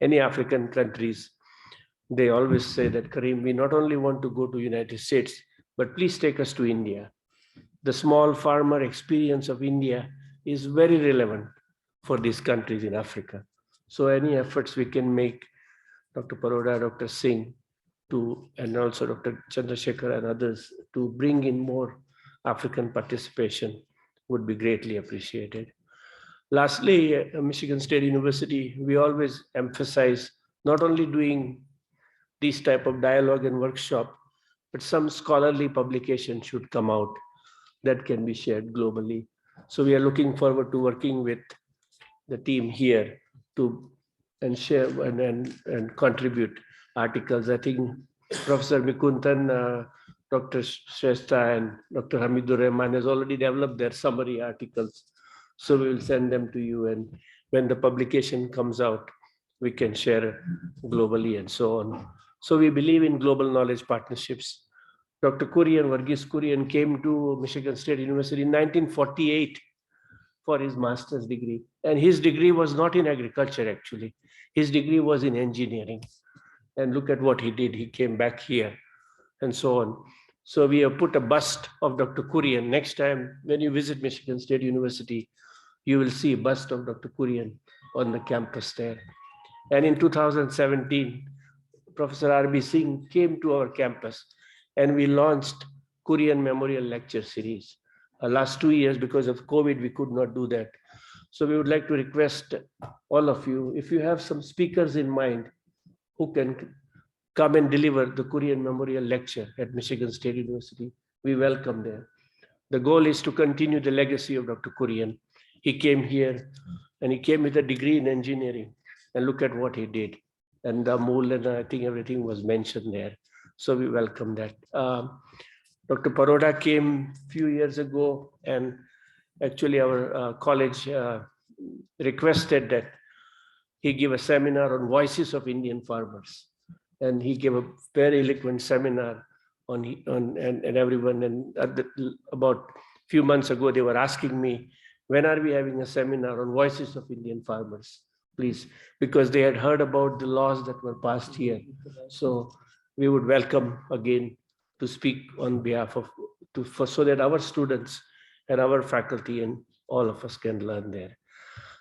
any African countries, they always say that, Karim, we not only want to go to United States, but please take us to India. The small farmer experience of India is very relevant for these countries in Africa. So any efforts we can make, Dr. Paroda, Dr. Singh, and also Dr. Chandrasekhar and others, to bring in more African participation would be greatly appreciated. Lastly, Michigan State University, we always emphasize not only doing these type of dialogue and workshop, but some scholarly publication should come out that can be shared globally. So we are looking forward to working with the team here to and share and contribute articles. I think Professor Mikuntan, Dr. Shrestha and Dr. Hamidur Rahman has already developed their summary articles. So we will send them to you, and when the publication comes out, we can share globally and so on. So we believe in global knowledge partnerships. Dr. Kurian, Varghese Kurian came to Michigan State University in 1948 for his master's degree. And his degree was not in agriculture, actually. His degree was in engineering. And look at what he did. He came back here and so on. So we have put a bust of Dr. Kurian. Next time when you visit Michigan State University, you will see a bust of Dr. Kurian on the campus there. And in 2017, Professor R.B. Singh came to our campus and we launched Kurian Memorial Lecture Series. Last 2 years, because of COVID, we could not do that. So we would like to request all of you, if you have some speakers in mind who can come and deliver the Kurian Memorial Lecture at Michigan State University, we welcome them. The goal is to continue the legacy of Dr. Kurian. He came here and he came with a degree in engineering, and look at what he did. And the mold and I think everything was mentioned there. So we welcome that. Dr. Paroda came a few years ago, and actually our college requested that he give a seminar on voices of Indian farmers. And he gave a very eloquent seminar and everyone. And about a few months ago, they were asking me, when are we having a seminar on voices of Indian farmers, please? Because they had heard about the laws that were passed here. So we would welcome again to speak on behalf of, so that our students and our faculty and all of us can learn there.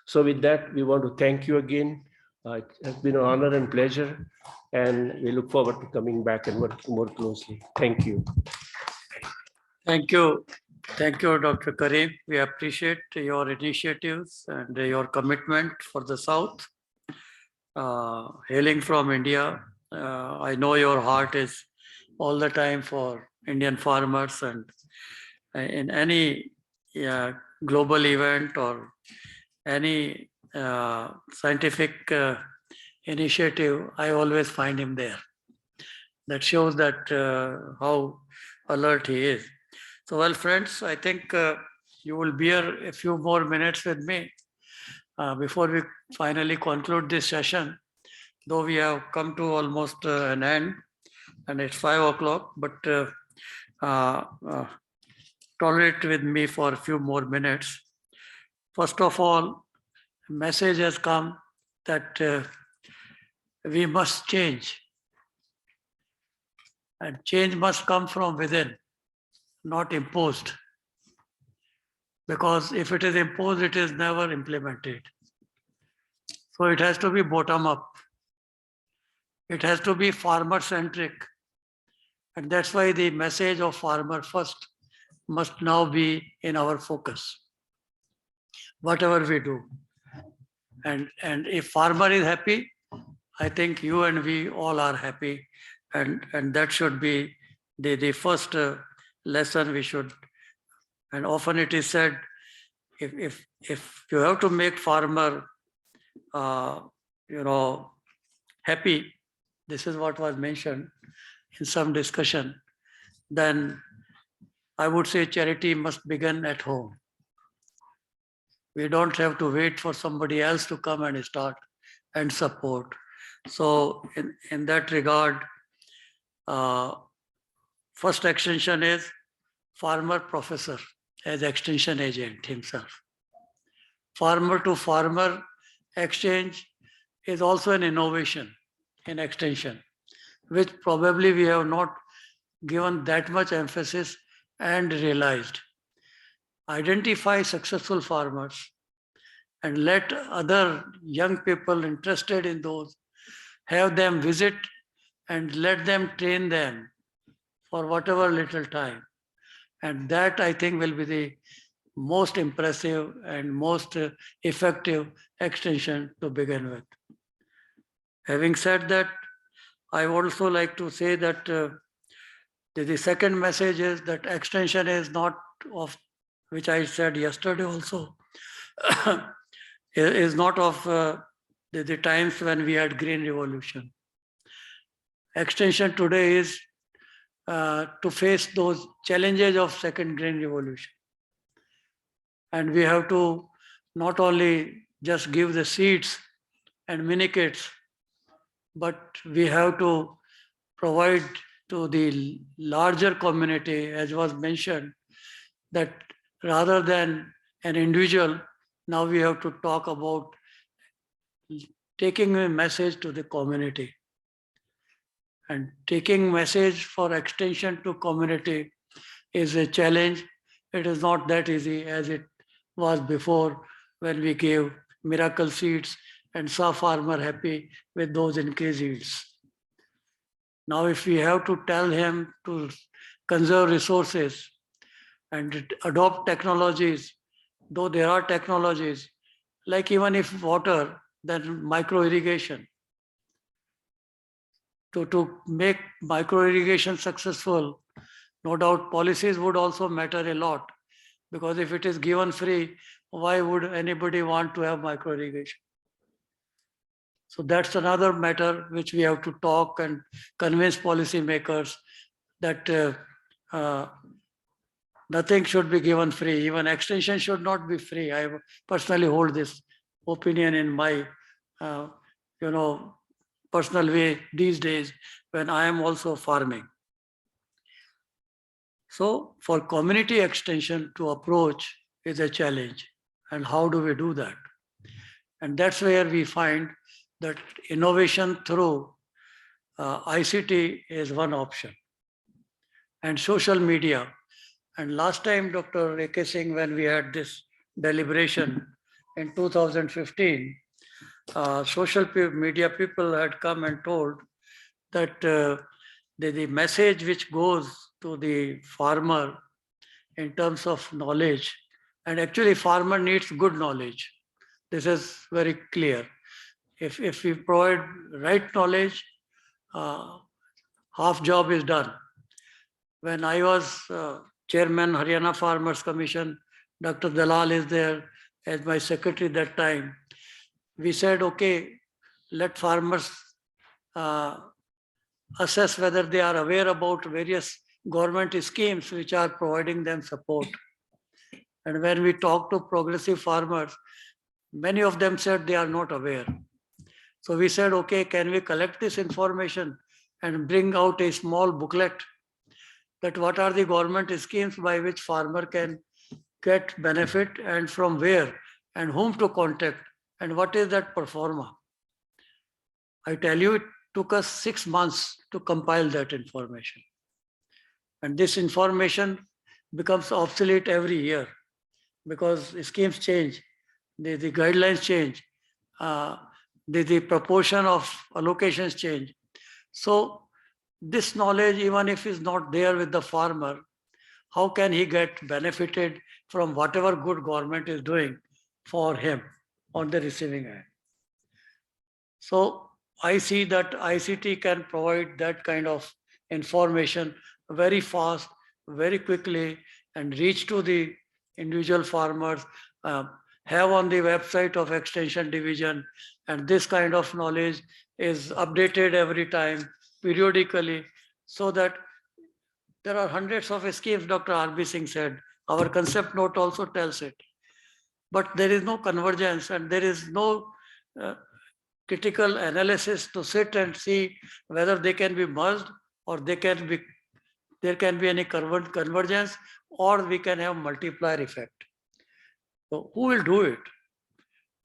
So with that, we want to thank you again. It has been an honor and pleasure, and we look forward to coming back and working more closely. Thank you. Thank you. Thank you, Dr. Karim. We appreciate your initiatives and your commitment for the South. Hailing from India, I know your heart is all the time for Indian farmers, and in any global event or any scientific initiative, I always find him there. That shows that how alert he is. So, well, friends, I think you will bear a few more minutes with me before we finally conclude this session, though we have come to almost an end and it's 5 o'clock, but tolerate with me for a few more minutes. First of all, a message has come that we must change, and change must come from within, not imposed. Because if it is imposed, it is never implemented. So it has to be bottom up. It has to be farmer centric. And that's why the message of farmer first must now be in our focus, whatever we do. And if farmer is happy, I think you and we all are happy. And that should be the first lesson we should. And often it is said, if you have to make farmer, happy, this is what was mentioned in some discussion, then I would say charity must begin at home. We don't have to wait for somebody else to come and start and support. So in that regard, first extension is farmer professor as extension agent himself. Farmer to farmer exchange is also an innovation in extension, which probably we have not given that much emphasis and realized. Identify successful farmers and let other young people interested in those, have them visit and let them train them for whatever little time. And that, I think, will be the most impressive and most effective extension to begin with. Having said that, I would also like to say that the second message is that extension is not of, which I said yesterday also, is not of the times when we had green revolution. Extension today is to face those challenges of second green revolution. And we have to not only just give the seeds and mini kits, but we have to provide to the larger community, as was mentioned, that rather than an individual, now we have to talk about taking a message to the community. And taking message for extension to community is a challenge. It is not that easy as it was before when we gave miracle seeds and saw farmer happy with those increased yields. Now, if we have to tell him to conserve resources and adopt technologies, though there are technologies, like even if water, then micro irrigation. To make micro irrigation successful, no doubt policies would also matter a lot, because if it is given free, why would anybody want to have micro irrigation? So that's another matter which we have to talk and convince policymakers that nothing should be given free. Even extension should not be free. I personally hold this opinion in my, personal way these days when I am also farming. So for community extension to approach is a challenge. And how do we do that? And that's where we find that innovation through ICT is one option, and social media. And last time, Dr. A.K. Singh, when we had this deliberation in 2015, social media people had come and told that the message which goes to the farmer in terms of knowledge, and actually farmer needs good knowledge. This is very clear. If we provide right knowledge, half job is done. When I was chairman Haryana Farmers Commission, Dr. Dalal is there as my secretary that time. We said, okay, let farmers assess whether they are aware about various government schemes which are providing them support. And when we talked to progressive farmers, many of them said they are not aware. So we said, okay, can we collect this information and bring out a small booklet that what are the government schemes by which farmer can get benefit and from where and whom to contact and what is that pro forma. I tell you, it took us 6 months to compile that information. And this information becomes obsolete every year because schemes change, the guidelines change, the proportion of allocations change. So this knowledge, even if is not there with the farmer, how can he get benefited from whatever good government is doing for him on the receiving end? So I see that ICT can provide that kind of information very fast, very quickly, and reach to the individual farmers, have on the website of Extension Division, and this kind of knowledge is updated every time, periodically, so that there are hundreds of schemes, Dr. R.B. Singh said. Our concept note also tells it. But there is no convergence and there is no critical analysis to sit and see whether they can be merged or there can be any convergence or we can have multiplier effect. So who will do it?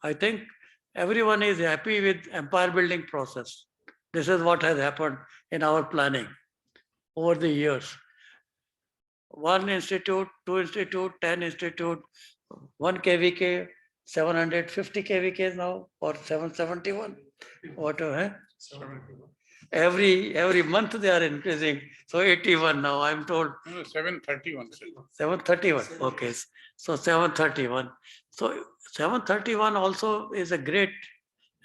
I think everyone is happy with empire building process. This is what has happened in our planning over the years. 1 institute, 2 institute, 10 institute, 1 KVK, 750 KVK now, or 771, whatever. Every month they are increasing. So 81 now, I'm told. No, 731. 731, okay. So 731. So 731 also is a great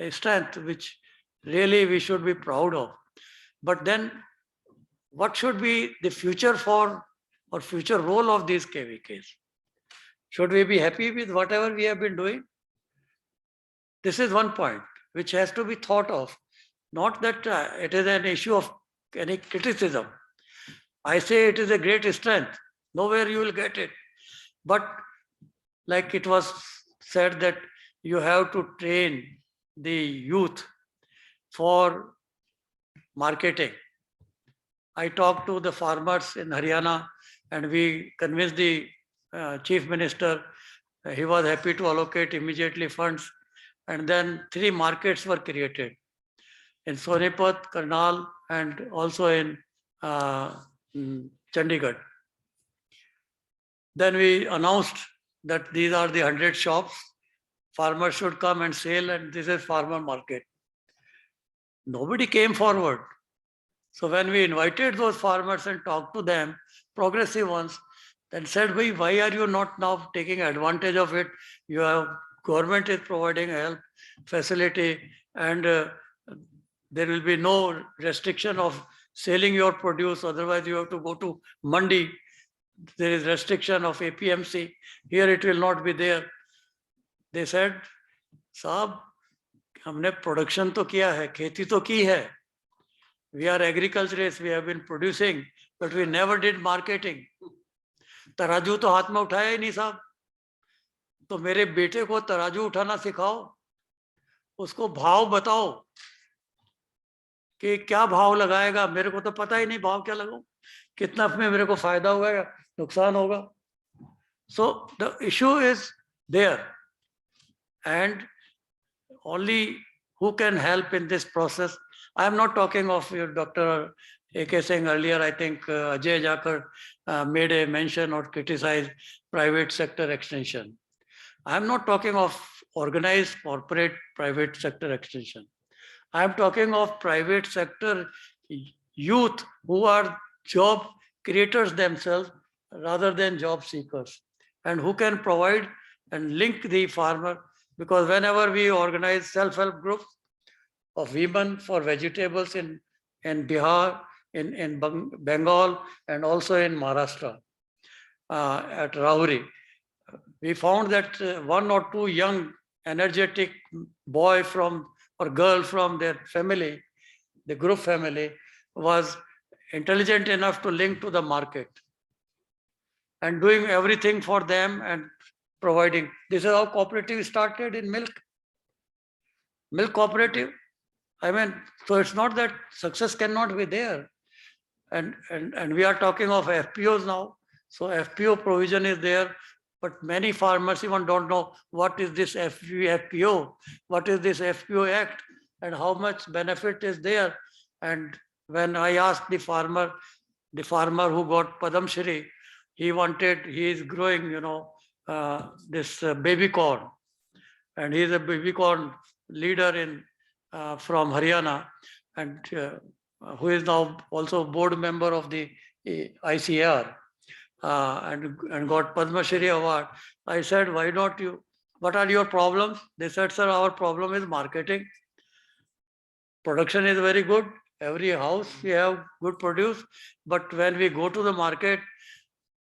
strength, which really we should be proud of. But then what should be the future for or future role of these KVKs? Should we be happy with whatever we have been doing? This is one point which has to be thought of. Not that it is an issue of any criticism. I say it is a great strength. Nowhere you will get it. But like it was said that you have to train the youth for marketing. I talked to the farmers in Haryana and we convinced the chief minister. He was happy to allocate immediately funds. And then 3 markets were created in Sonipat, Karnal, and also in Chandigarh. Then we announced that these are the 100 shops. Farmers should come and sell, and this is farmer market. Nobody came forward. So when we invited those farmers and talked to them, progressive ones, then said, why are you not now taking advantage of it? You have, government is providing help, facility, and there will be no restriction of selling your produce. Otherwise, you have to go to Mandi. There is restriction of APMC. Here it will not be there. They said, Saab, हमने production तो किया है, खेती तो की है. We are agriculturists, we have been producing, but we never did marketing. तराजू तो हाथ में उठाया ही नहीं साहब. तो मेरे बेटे को तराजू उठाना सिखाओ, उसको भाव बताओ कि क्या भाव लगाएगा. मेरे को तो पता ही नहीं भाव क्या लगाऊं, कितना में मेरे को फायदा होगा या नुकसान होगा. So the issue is there, and only who can help in this process. I am not talking of your Dr. A.K. Singh earlier. I think Ajay Jakar made a mention or criticized private sector extension. I am not talking of organized corporate private sector extension. I am talking of private sector youth who are job creators themselves rather than job seekers, and who can provide and link the farmer. Because whenever we organize self-help groups of women for vegetables in Bihar, in Bengal, and also in Maharashtra, at Rahuri, we found that 1 or 2 young, energetic boy from or girl from their family, the group family, was intelligent enough to link to the market and doing everything for them and providing. This is how cooperative started in milk. Milk cooperative. I mean, so it's not that success cannot be there. And we are talking of FPOs now. So FPO provision is there, but many farmers even don't know what is this FPO, what is this FPO Act, and how much benefit is there. And when I asked the farmer who got Padam Shri, he is growing, this baby corn, and he is a baby corn leader in from Haryana, and who is now also board member of the ICAR, and got Padma Shri award. I said, why not you? What are your problems? They said, sir, our problem is marketing. Production is very good. Every house we have good produce, but when we go to the market,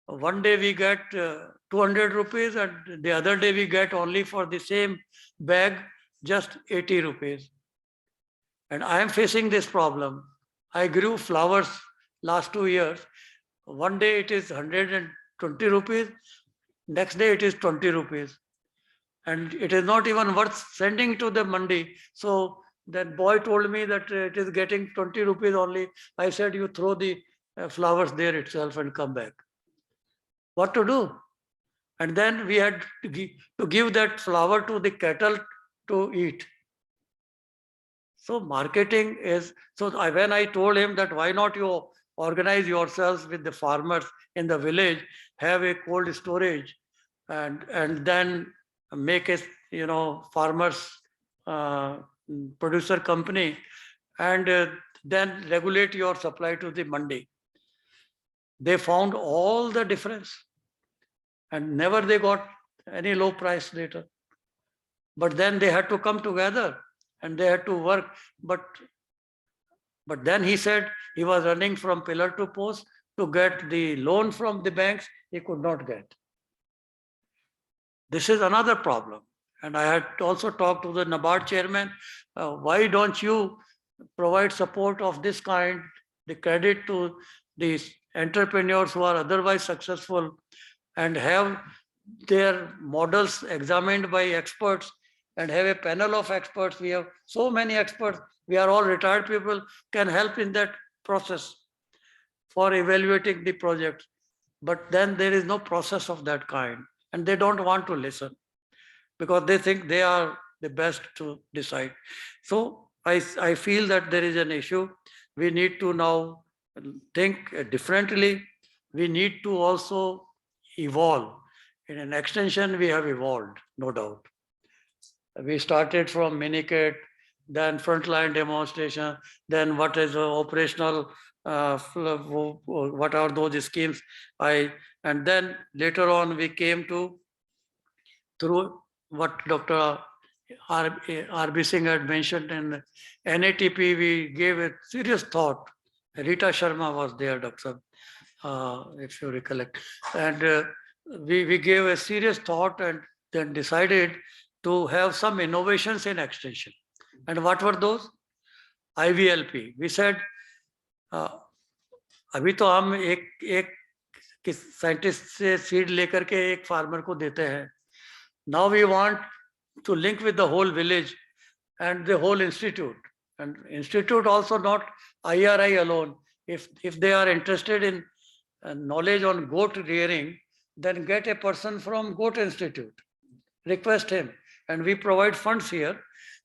one day we get 200 rupees, and the other day we get only for the same bag just 80 rupees. And I am facing this problem. I grew flowers last 2 years. One day it is 120 rupees, next day it is 20 rupees. And it is not even worth sending to the mandi. So that boy told me that it is getting 20 rupees only. I said, you throw the flowers there itself and come back. What to do? And then we had to give that flower to the cattle to eat. So marketing is, so when I told him that why not you organize yourselves with the farmers in the village, have a cold storage, and then make a farmers producer company, and then regulate your supply to the mandi. They found all the difference, and never they got any low price later. But then they had to come together and they had to work. But But then he said he was running from pillar to post to get the loan from the banks, he could not get. This is another problem. And I had also talked to the NABARD chairman, why don't you provide support of this kind, the credit to these entrepreneurs who are otherwise successful, and have their models examined by experts and have a panel of experts. We have so many experts. We are all retired people, can help in that process for evaluating the project. But then there is no process of that kind, and they don't want to listen because they think they are the best to decide. So I feel that there is an issue. We need to now think differently. We need to also evolve. In an extension, we have evolved, no doubt. We started from minikit, then frontline demonstration, then what is operational, what are those schemes? And then later on we came to, through what Dr. R.B. Singh had mentioned in NATP, we gave a serious thought. Rita Sharma was there, Dr. If you recollect. And we gave a serious thought and then decided to have some innovations in extension. And what were those? IVLP. We said, अभी तो हम एक scientist से seed लेकर के एक farmer को देते हैं. Now we want to link with the whole village and the whole institute. And institute also not IRI alone. If they are interested in knowledge on goat rearing, then get a person from Goat Institute. Request him. And we provide funds here.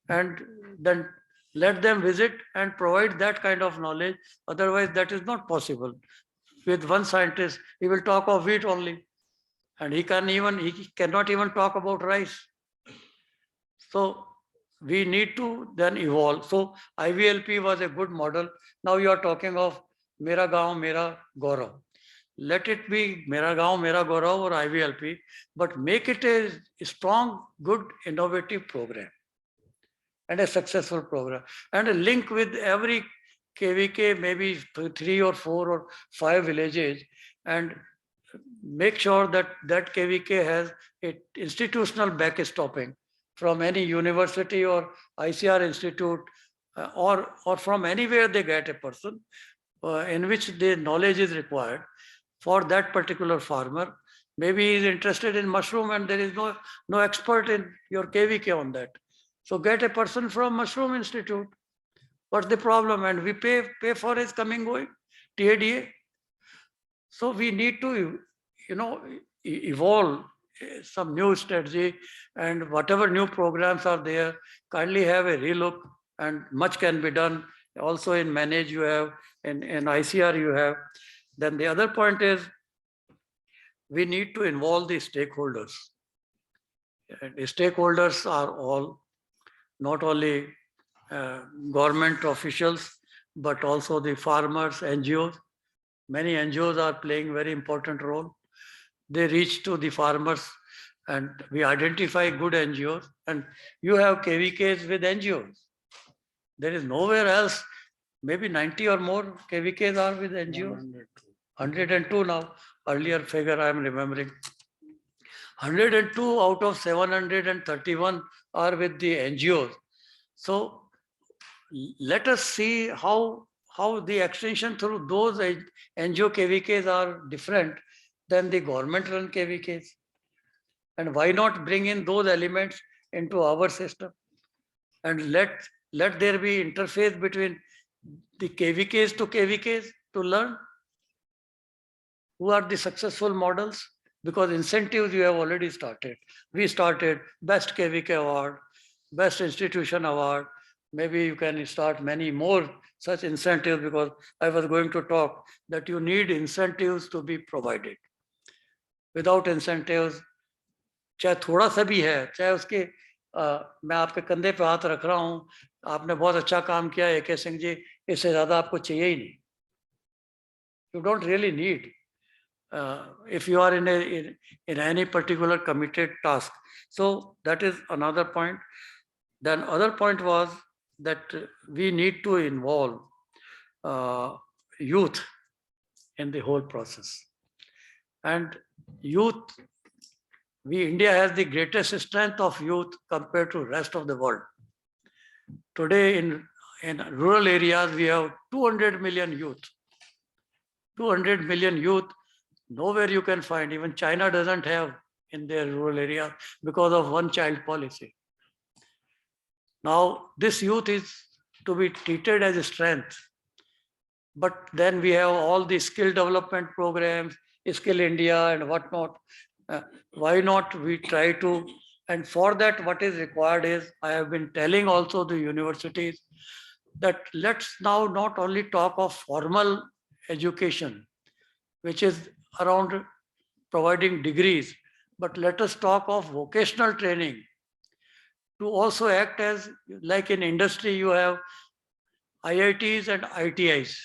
And then let them visit and provide that kind of knowledge. Otherwise, that is not possible. With one scientist, he will talk of wheat only. And he cannot even talk about rice. So we need to then evolve. So IVLP was a good model. Now you are talking of Mera Gaon, Mera Gaurav. Let it be Mera Gaon, Mera Gaurav or IVLP, but make it a strong, good, innovative program and a successful program, and a link with every KVK, maybe 3 or 4 or 5 villages, and make sure that that KVK has a institutional backstopping from any university or ICAR institute, or from anywhere they get a person in which the knowledge is required for that particular farmer. Maybe he is interested in mushroom and there is no expert in your KVK on that. So get a person from Mushroom Institute. What's the problem? And we pay for his coming going, TADA. So we need to, evolve some new strategy, and whatever new programs are there, kindly have a relook, and much can be done. Also in Manage you have, in ICR you have. Then the other point is, we need to involve the stakeholders. And the stakeholders are all, not only government officials, but also the farmers, NGOs. Many NGOs are playing very important role. They reach to the farmers and we identify good NGOs, and you have KVKs with NGOs. There is nowhere else, maybe 90 or more KVKs are with NGOs. 102 now, earlier figure I am remembering. 102 out of 731 are with the NGOs. So let us see how the extension through those NGO KVKs are different than the government-run KVKs. And why not bring in those elements into our system? And let there be interface between the KVKs to KVKs to learn who are the successful models, because incentives you have already started. We started Best KVK Award, Best Institution Award. Maybe you can start many more such incentives, because I was going to talk that you need incentives to be provided. Without incentives, चाहे थोड़ा सा भी है, चाहे उसके मैं आपके कंधे पे हाथ रख रहा हूँ, आपने बहुत अच्छा काम किया AK सिंह जी, इससे ज़्यादा आपको चाहिए ही नहीं. You don't really need. If you are in any particular committed task. So that is another point. Then other point was that we need to involve youth in the whole process. And youth, India has the greatest strength of youth compared to rest of the world. Today in rural areas, we have 200 million youth. 200 million youth, nowhere you can find, even China doesn't have in their rural area because of one-child policy. Now, this youth is to be treated as a strength. But then we have all the skill development programs, Skill India and whatnot. Why not we try to, and for that what is required is, I have been telling also the universities that let's now not only talk of formal education, which is around providing degrees, but let us talk of vocational training to also act as, like in industry you have IITs and ITIs.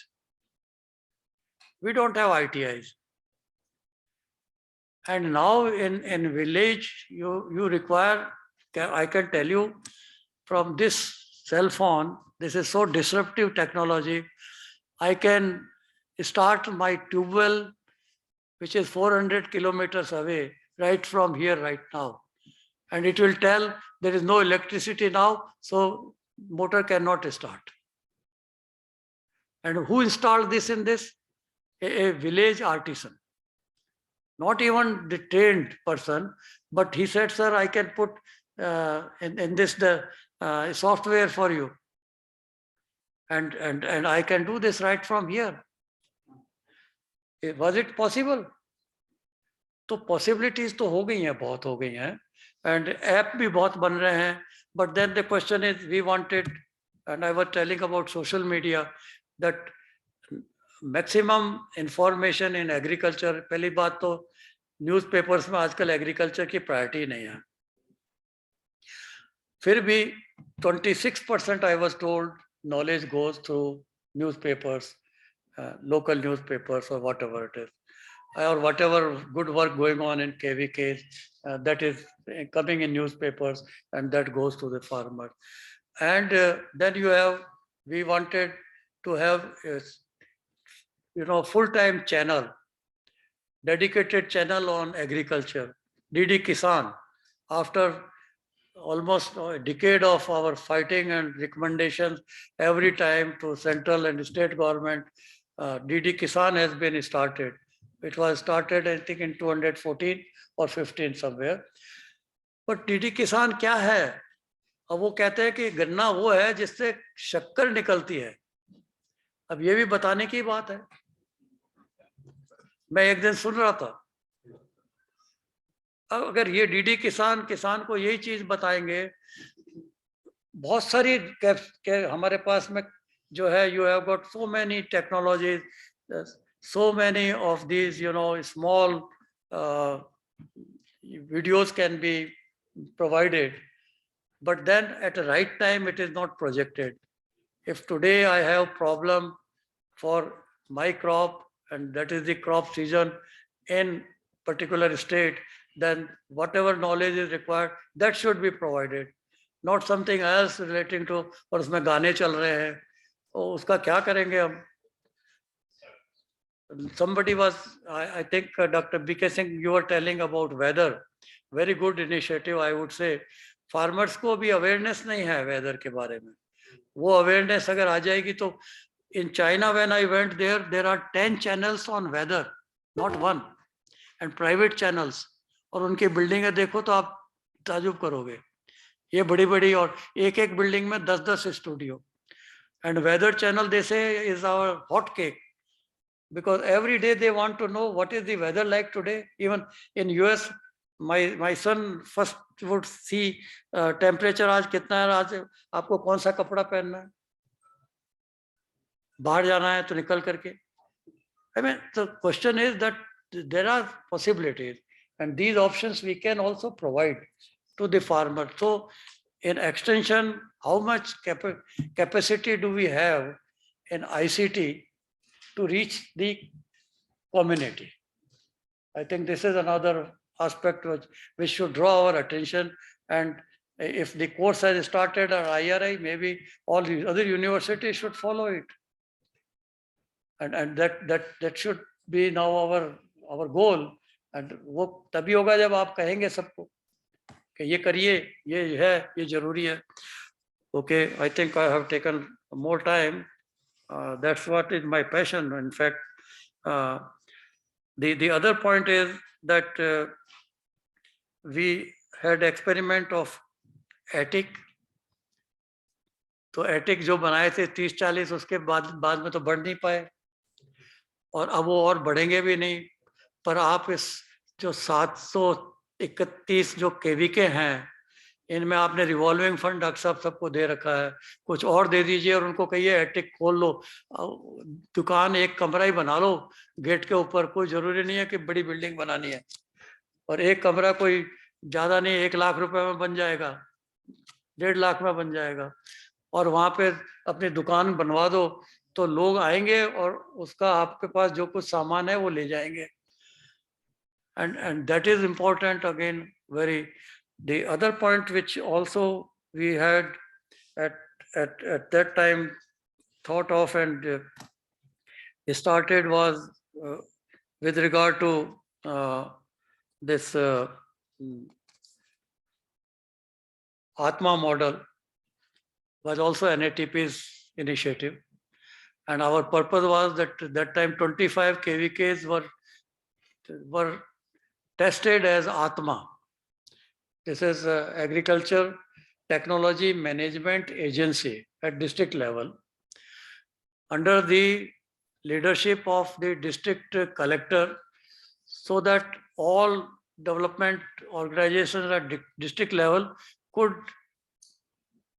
We don't have ITIs. And now in village, you require, I can tell you from this cell phone, this is so disruptive technology, I can start my tube well, which is 400 kilometers away, right from here, right now. And it will tell there is no electricity now, so motor cannot start. And who installed this in this? A village artisan. Not even the trained person, but he said, sir, I can put in this the software for you. And I can do this right from here. Was it possible? तो possibilities तो हो गई हैं, बहुत हो गई हैं, and app भी बहुत बन रहे हैं. But then the question is, we wanted, and I was telling about social media, that maximum information in agriculture. पहली बात तो न्यूज़पेपर्स में आजकल एग्रीकल्चर की प्रायोरिटी नहीं है. फिर भी 26% I was told knowledge goes through newspapers, local newspapers or whatever it is, or whatever good work going on in KVKs, that is coming in newspapers, and that goes to the farmer. And then you have, we wanted to have full-time channel, dedicated channel on agriculture, DD Kisan. After almost a decade of our fighting and recommendations every time to central and state government, DD Kisan has been started. It was started, I think, in 2014 or 15 somewhere. But DD Kisan क्या है? अब वो कहते हैं कि गन्ना वो है जिससे शक्कर निकलती है. अब ये भी बताने की बात है. मैं एक दिन सुन रहा था, अगर ये डीडी किसान को यही चीज बताएंगे, बहुत सारी हमारे पास में जो है, you have got so many technologies, so many of these, small videos can be provided, but then at the right time it is not projected. If today I have problem for my crop, and that is the crop season in particular state, then whatever knowledge is required, that should be provided, not something else relating to, और उसमें गाने चल रहे हैं, तो उसका क्या करेंगे हम? Somebody was, I think Dr. BK Singh, you were telling about weather. Very good initiative, I would say. Farmers को भी awareness नहीं है weather के बारे में. वो awareness अगर आ जाएगी तो, in China when I went there, there are 10 channels on weather, not one, and private channels. और उनकी बिल्डिंगें देखो तो आप ताजुब करोगे, ये बड़ी बड़ी, और एक बिल्डिंग में 10-10 studio. And weather channel, they say, is our hot cake, because every day they want to know what is the weather like today. Even in US, my son first would see temperature आज कितना है, आज आपको कौन सा कपड़ा पहनना है, बाहर जाना है तो निकल करके. I mean, the question is that there are possibilities, and these options we can also provide to the farmer. So in extension, how much capacity do we have in ICT to reach the community? I think this is another aspect which should draw our attention. And if the course has started at IRI, maybe all the other universities should follow it. and that should be now our goal. And वो तभी होगा जब आप कहेंगे सबको कि ये करिए, ये है, ये जरूरी है. Okay, I think I have taken more time. That's what is my passion. In fact, the other point is that we had experiment of attic. तो एटिक जो बनाए थे 30-40, उसके बाद में तो बढ़ नहीं पाए, और अब वो और बढ़ेंगे भी नहीं. पर आप इस जो 731 जो केवीके हैं, इनमें आपने रिवॉल्विंग फंड डॉक्टर साहब सबको दे रखा है, कुछ और दे दीजिए और उनको कहिए एटिक खोल लो, दुकान एक कमरा ही बना लो गेट के ऊपर. कोई जरूरी नहीं है कि बड़ी बिल्डिंग बनानी है, और एक कमरा कोई ज्यादा नहीं 1 लाख रुपए में बन जाएगा, 1.5 लाख में बन जाएगा, और वहां पे अपनी दुकान बनवा दो तो लोग आएंगे और उसका आपके पास जो कुछ सामान है वो ले जाएंगे. And that is important again. Very. The other point which also we had at that time thought of and started was with regard to this Atma model, was also NATP's initiative. And our purpose was that time 25 KVKs were tested as Atma. This is Agriculture Technology Management Agency at district level, under the leadership of the district collector, so that all development organizations at district level could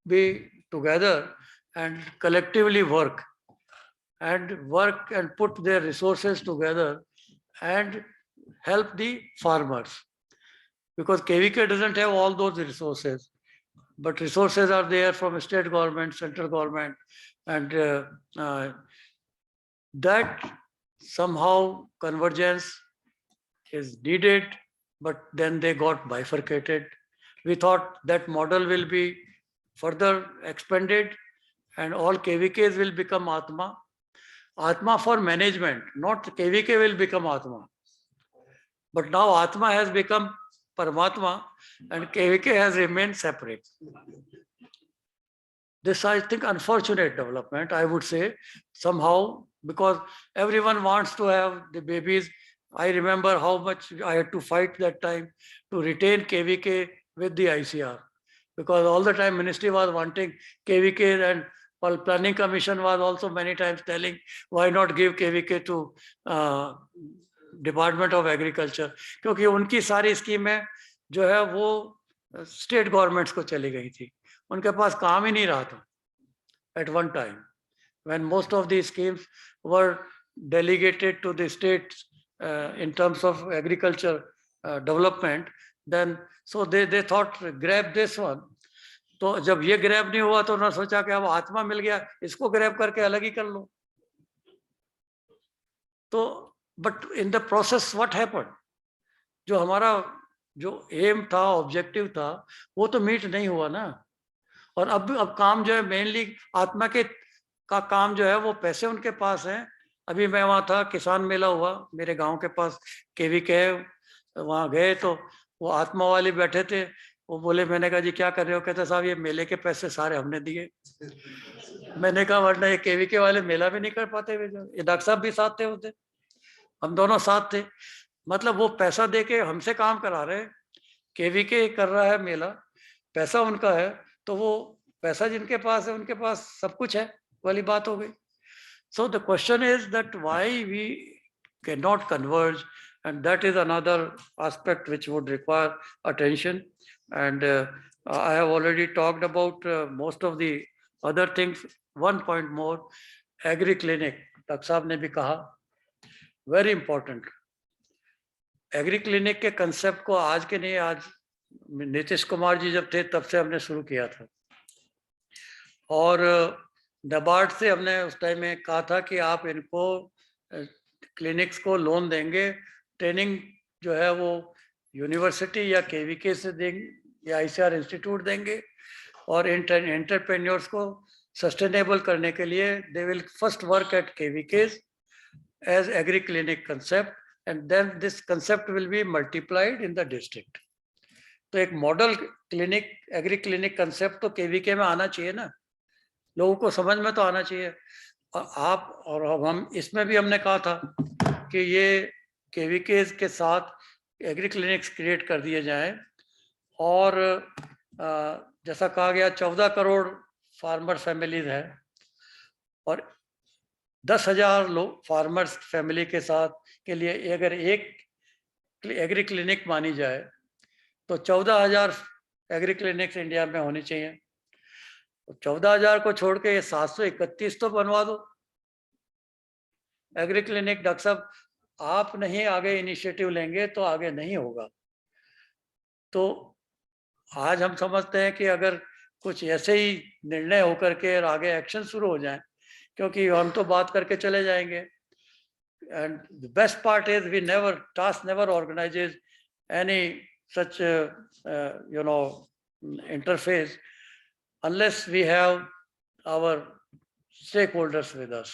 be together and collectively work and put their resources together and help the farmers. Because KVK doesn't have all those resources, but resources are there from state government, central government, and that somehow convergence is needed, but then they got bifurcated. We thought that model will be further expanded and all KVKs will become Atma. Atma for management, not KVK will become Atma. But now Atma has become Paramatma and KVK has remained separate. This, I think, unfortunate development, I would say, somehow, because everyone wants to have the babies. I remember how much I had to fight that time to retain KVK with the ICR, because all the time ministry was wanting KVK, and planning commission was also many times telling, why not give KVK to Department of Agriculture, क्योंकि उनकी सारी स्कीमें जो है वो state governments को चली गई थी, उनके पास काम ही नहीं रहा था. At one time, when most of these schemes were delegated to the states in terms of agriculture development, then so they thought grab this one. तो जब ये ग्रैब नहीं हुआ तो उन्होंने सोचा कि अब आत्मा मिल गया, इसको ग्रैब करके अलग ही कर लो. तो but in the process what happened, जो हमारा जो एम था, ऑब्जेक्टिव था, वो तो मीट नहीं हुआ ना. और अब काम जो है मेनली आत्मा के का काम जो है वो पैसे उनके पास हैं. अभी मैं वहाँ था, किसान मेला हुआ मेरे गांव के पास, केवीके है, वहाँ गए तो वो आत्मा वाले बैठे थे. वो बोले, मैंने कहा जी क्या कर रहे हो? कहते साहब ये मेले के पैसे सारे हमने दिए. मैंने कहा वरना ये केवीके वाले मेला भी नहीं कर पाते. ये डॉक्टर साहब भी साथ थे उधर, हम दोनों साथ थे. मतलब वो पैसा दे के हमसे काम करा रहे, केवीके कर रहा है मेला, पैसा उनका है, तो वो पैसा जिनके पास है उनके पास सब कुछ है वाली बात हो गई. So the question is that why we cannot converge, and that is another aspect which would require attention. And I have already talked about most of the other things. One point more, agri clinic, doctor साहब ने भी कहा, very important. Agree clinic के concept को आज के नहीं, आज नीतीश कुमार जी जब थे तब से हमने शुरू किया था, और नबार्ड से हमने उस टाइम में कहा था कि आप इनको क्लिनिक्स को लोन देंगे, ट्रेनिंग जो है वो यूनिवर्सिटी या केवीके से देंगे या ICAR इंस्टीट्यूट देंगे, और एंटरप्रेन्योर्स को सस्टेनेबल करने के लिए they will first work at KVKs as agri-clinic concept, and then this concept will be multiplied in the district. तो एक model clinic agree clinic concept तो केवीके में आना चाहिए ना, लोगों को समझ में तो आना चाहिए। और आप और हम इसमें भी हमने कहा था कि ये केवीके के साथ एग्री क्लिनिक्स क्रिएट कर दिए जाएं, और जैसा कहा गया 14 करोड़ फार्मर फैमिलीज हैं और 10,000 लोग फार्मर्स फैमिली के साथ के लिए अगर एक एग्री क्लिनिक मानी जाए तो 14,000 एग्री क्लिनिक्स इंडिया में होनी चाहिए। तो 14,000 को छोड़ के ये 731 तो बनवा दो एग्री क्लिनिक। डॉक्टर साहब आप नहीं आगे इनिशिएटिव लेंगे तो आगे नहीं होगा। तो आज हम समझते हैं कि अगर कुछ ऐसे ही निर्णय होकर के और आगे एक्शन शुरू हो जाए, क्योंकि हम तो बात करके चले जाएंगे। And the best part is we never, TAAS never organizes any such interface unless we have our stakeholders with us.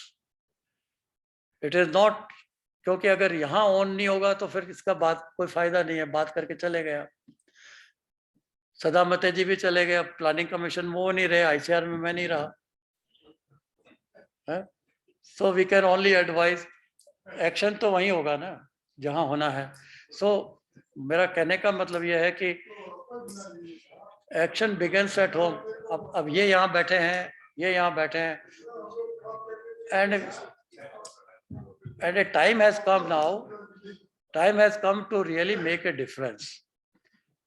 It is not, क्योंकि अगर यहाँ ऑन नहीं होगा तो फिर इसका बात कोई फायदा नहीं है, बात करके चले गए। सदामते जी भी चले गए, प्लानिंग कमीशन में वो नहीं रहे, ICAR में मैं नहीं रहा। So we can only advise, action तो वहीं होगा ना जहां होना है। So मेरा कहने का मतलब यह है कि एक्शन बिगिंस एट होम। अब ये यहाँ बैठे हैं, ये यहाँ बैठे हैं, and a time has come now, time has come to really make a difference.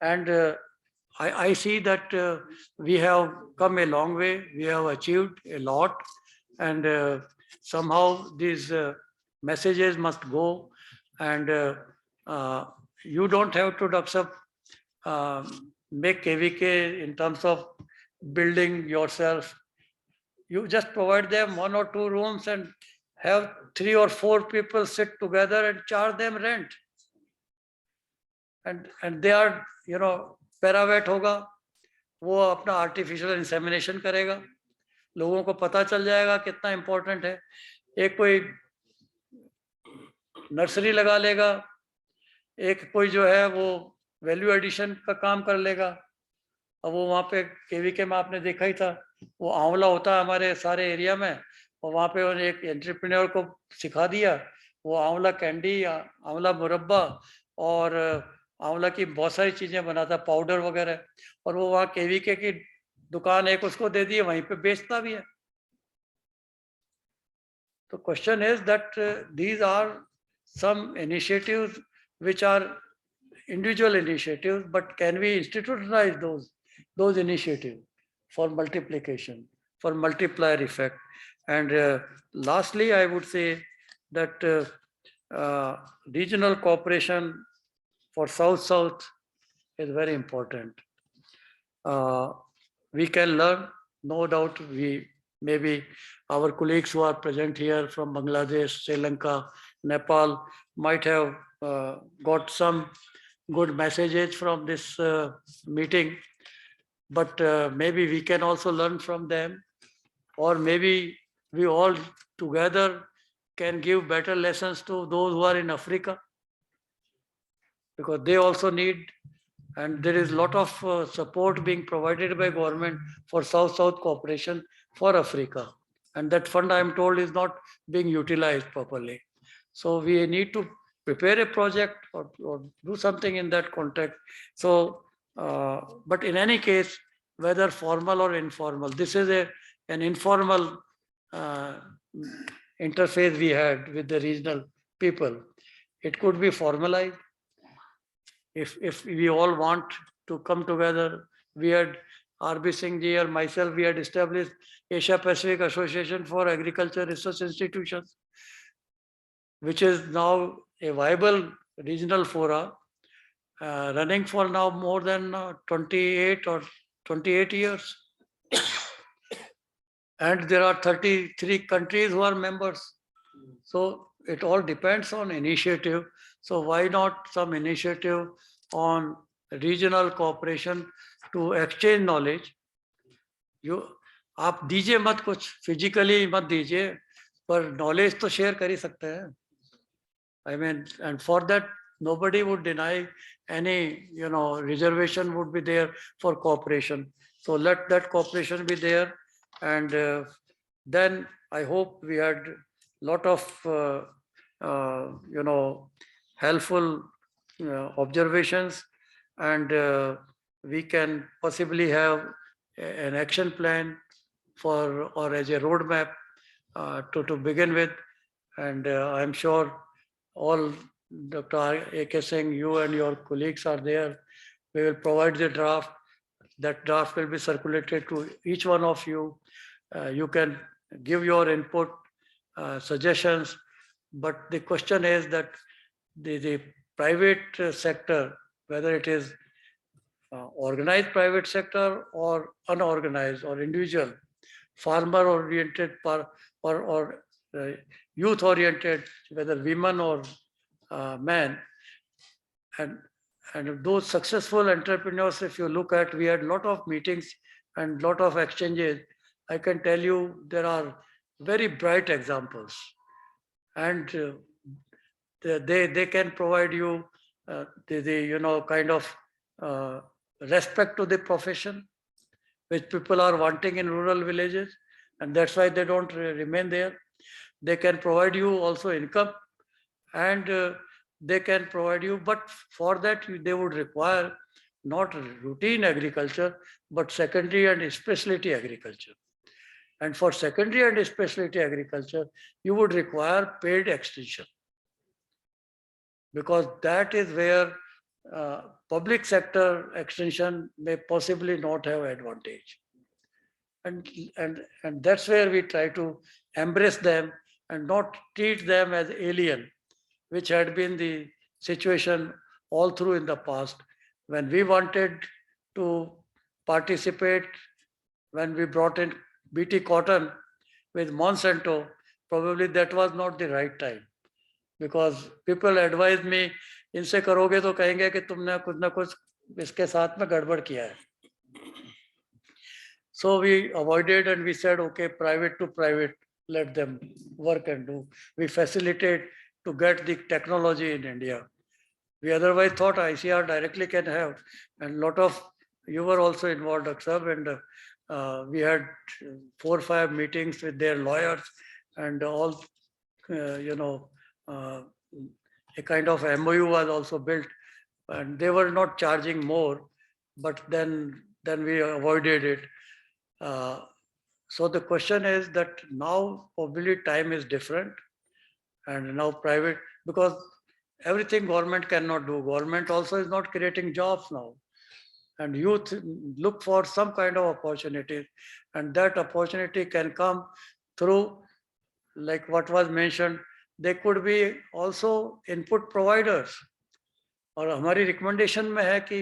And I see that we have come a long way, we have achieved a lot, and somehow these messages must go, and you don't have to, Dr. Make KVK in terms of building yourself. You just provide them 1 or 2 rooms and have 3 or 4 people sit together and charge them rent. And they are, paravet होगा, वो अपना artificial insemination करेगा, लोगों को पता चल जाएगा कितना इम्पोर्टेंट है। एक कोई नर्सरी लगा लेगा, एक कोई जो है वो वैल्यू एडिशन का काम कर लेगा। अब वो वहाँ पे केवीके में आपने देखा ही था, वो आंवला होता है हमारे सारे एरिया में, और वहाँ पे उन्हें एक एंटरप्रेन्योर को सिखा दिया, वो आंवला कैंडी, आंवला मुरब्बा और आंवला की बहुत सारी चीजें बनाता, पाउडर वगैरह, और वो वहाँ केवीके की दुकान एक उसको दे दी, वहीं पे बेचता भी है। तो question is that these are some initiatives which are individual initiatives, but can we institutionalize those initiatives for multiplication, for multiplier effect? And lastly, I would say that regional cooperation for South-South is very important. We can learn, no doubt. Maybe our colleagues who are present here from Bangladesh, Sri Lanka, Nepal might have got some good messages from this meeting, but maybe we can also learn from them, or maybe we all together can give better lessons to those who are in Africa, because they also need, and there is a lot of support being provided by government for South-South cooperation for Africa, and that fund, I am told, is not being utilized properly. So we need to prepare a project or do something in that context. So, but in any case, whether formal or informal, this is an informal interface we had with the regional people. It could be formalized. If we all want to come together, we had R.B. Singh ji or myself, we had established Asia Pacific Association for Agriculture Research Institutions, which is now a viable regional fora, running for now more than 28 years. And there are 33 countries who are members. So it all depends on initiative. So why not some initiative on regional cooperation to exchange knowledge? आप दीजिए मत कुछ, physically मत दीजिए, पर knowledge तो share कर ही सकते हैं। I mean, and for that, nobody would deny any, reservation would be there for cooperation. So let that cooperation be there. And then I hope we had lot of, helpful observations, and we can possibly have an action plan for, or as a roadmap to begin with. And I'm sure all Dr. A.K. Singh, you and your colleagues are there. We will provide the draft. That draft will be circulated to each one of you. You can give your input, suggestions. But the question is that the private sector, whether it is organized private sector or unorganized or individual, farmer oriented or youth oriented, whether women or men, and those successful entrepreneurs, if you look at, we had a lot of meetings and lot of exchanges. I can tell you there are very bright examples, and they can provide you the kind of respect to the profession which people are wanting in rural villages, and that's why they don't remain there. They can provide you also income, and they can provide you, but for that they would require not routine agriculture, but secondary and specialty agriculture. And for secondary and specialty agriculture, you would require paid extension, because that is where public sector extension may possibly not have advantage. And that's where we try to embrace them and not treat them as alien, which had been the situation all through in the past. When we wanted to participate, when we brought in BT cotton with Monsanto, probably that was not the right time, because people advised me, इनसे करोगे तो कहेंगे कि तुमने कुछ ना कुछ इसके साथ में गड़बड़ किया है. So we avoided and we said, okay, private to private, let them work and do. We facilitate to get the technology in India. We otherwise thought ICAR directly can have, and lot of, you were also involved, Aksab, and we had 4 or 5 meetings with their lawyers, and all, a kind of MOU was also built, and they were not charging more, but then we avoided it. So the question is that now probably time is different, and now private, because everything government cannot do. Government also is not creating jobs now, and youth look for some kind of opportunity, and that opportunity can come through, like what was mentioned, they could be also input providers. और हमारी recommendation में है कि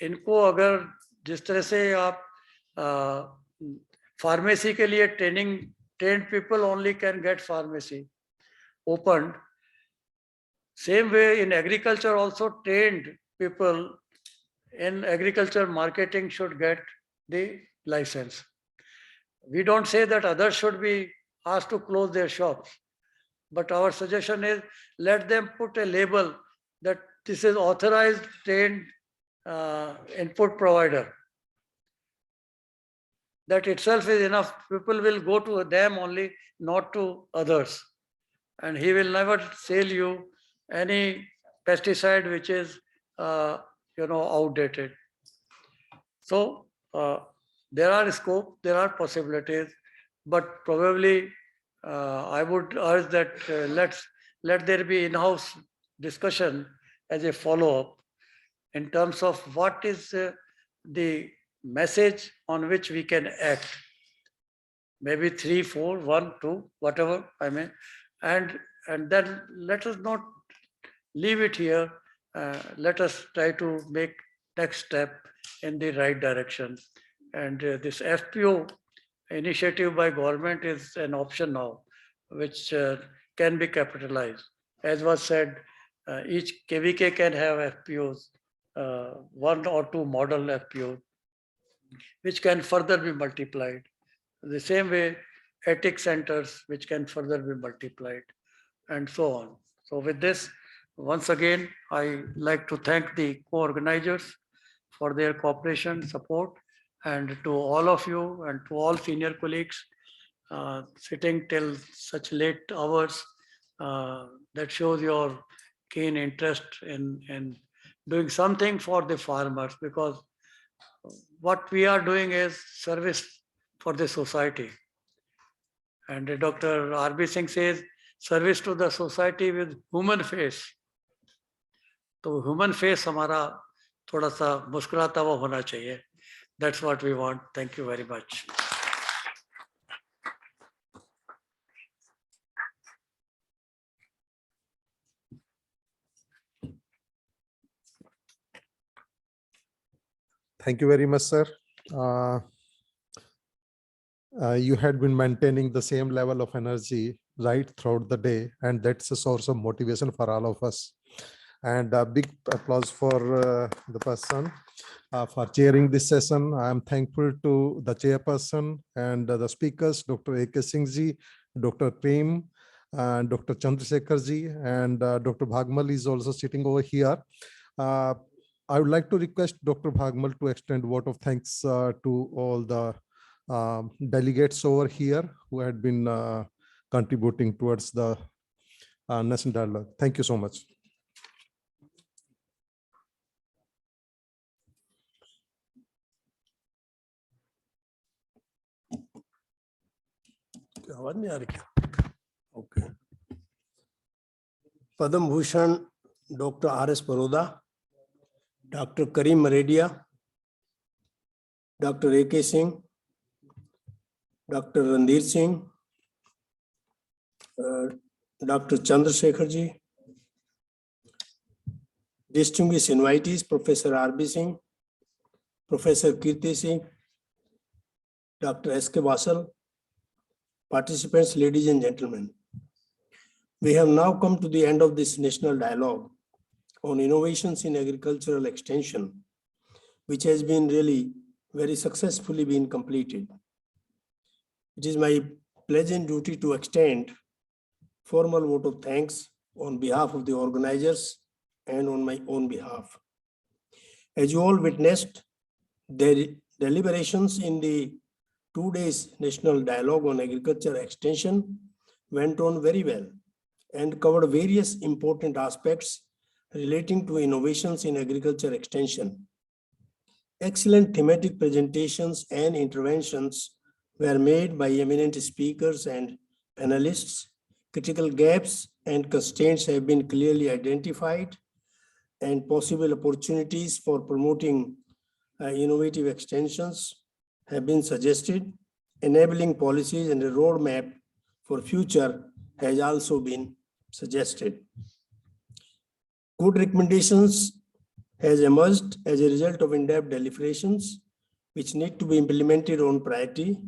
इनको अगर जिस तरह से आप फार्मेसी के लिए trained people only can get pharmacy opened, same way in agriculture also trained people in agriculture marketing should get the license. We don't say that others should be asked to close their shops, but our suggestion is let them put a label that this is authorized trained input provider. That itself is enough. People will go to them only, not to others. And he will never sell you any pesticide which is, outdated. So there are scope, there are possibilities, but probably I would urge that let there be in-house discussion as a follow-up in terms of what is the message on which we can act. Maybe 3, 4, 1, 2, whatever I mean, and then let us not leave it here. Let us try to make next step in the right direction. And this FPO initiative by government is an option now, which can be capitalized. As was said, each KVK can have FPOs, 1 or 2 model FPOs, which can further be multiplied. The same way, ethics centers, which can further be multiplied, and so on. So with this, once again, I like to thank the co-organizers for their cooperation, support, and to all of you and to all senior colleagues sitting till such late hours. That shows your keen interest in doing something for the farmers, because what we are doing is service for the society. And Dr. R.B. Singh says, service to the society with human face. तो human face हमारा थोड़ा सा मुस्कुराता हुआ होना चाहिए. That's what we want. Thank you very much. Thank you very much, sir. You had been maintaining the same level of energy right throughout the day, and that's a source of motivation for all of us. And a big applause for the person for chairing this session. I am thankful to the chairperson and the speakers, Dr. A.K. Singh ji, Dr. Prem, and Dr. Chandrasekhar ji, and Dr. Bhagmal is also sitting over here. I would like to request Dr. Bhagmal to extend a vote of thanks to all the delegates over here who had been contributing towards the national dialogue. Thank you so much. आवाज नहीं आ रही क्या? Okay. Padma Bhushan doctor R.S. Paroda, doctor Karim Maredia, doctor A.K. Singh, doctor Randhir Singh, doctor Chandrashekhar ji, distinguished invitees, Professor R.B. Singh, Professor Kirti Singh, Dr. S.K. Basal, participants, ladies and gentlemen. We have now come to the end of this national dialogue on innovations in agricultural extension, which has been really very successfully been completed. It is my pleasant duty to extend formal vote of thanks on behalf of the organizers and on my own behalf. As you all witnessed, the deliberations in the 2 days national dialogue on agriculture extension went on very well and covered various important aspects relating to innovations in agriculture extension. Excellent thematic presentations and interventions were made by eminent speakers and panelists. Critical gaps and constraints have been clearly identified, and possible opportunities for promoting innovative extensions have been suggested. Enabling policies and a roadmap for future has also been suggested. Good recommendations has emerged as a result of in-depth deliberations, which need to be implemented on priority.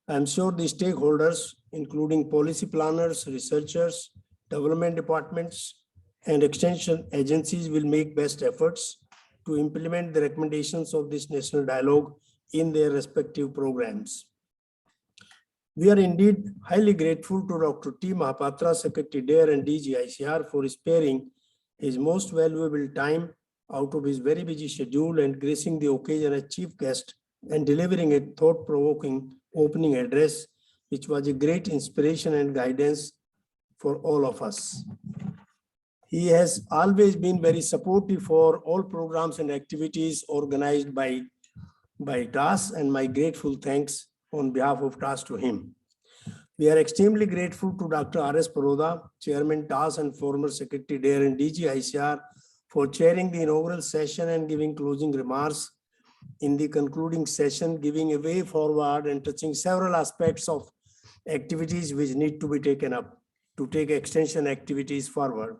I'm sure the stakeholders, including policy planners, researchers, development departments, and extension agencies, will make best efforts to implement the recommendations of this national dialogue in their respective programs. We are indeed highly grateful to Dr. T. Mahapatra, Secretary DARE and DG ICAR, for sparing his most valuable time out of his very busy schedule and gracing the occasion as chief guest and delivering a thought-provoking opening address, which was a great inspiration and guidance for all of us. He has always been very supportive for all programs and activities organized by TAAS, and my grateful thanks on behalf of TAAS to him. We are extremely grateful to Dr. R.S. Paroda, Chairman TAAS and former Secretary DARE and DG ICAR, for chairing the inaugural session and giving closing remarks. In the concluding session, giving a way forward and touching several aspects of activities which need to be taken up to take extension activities forward.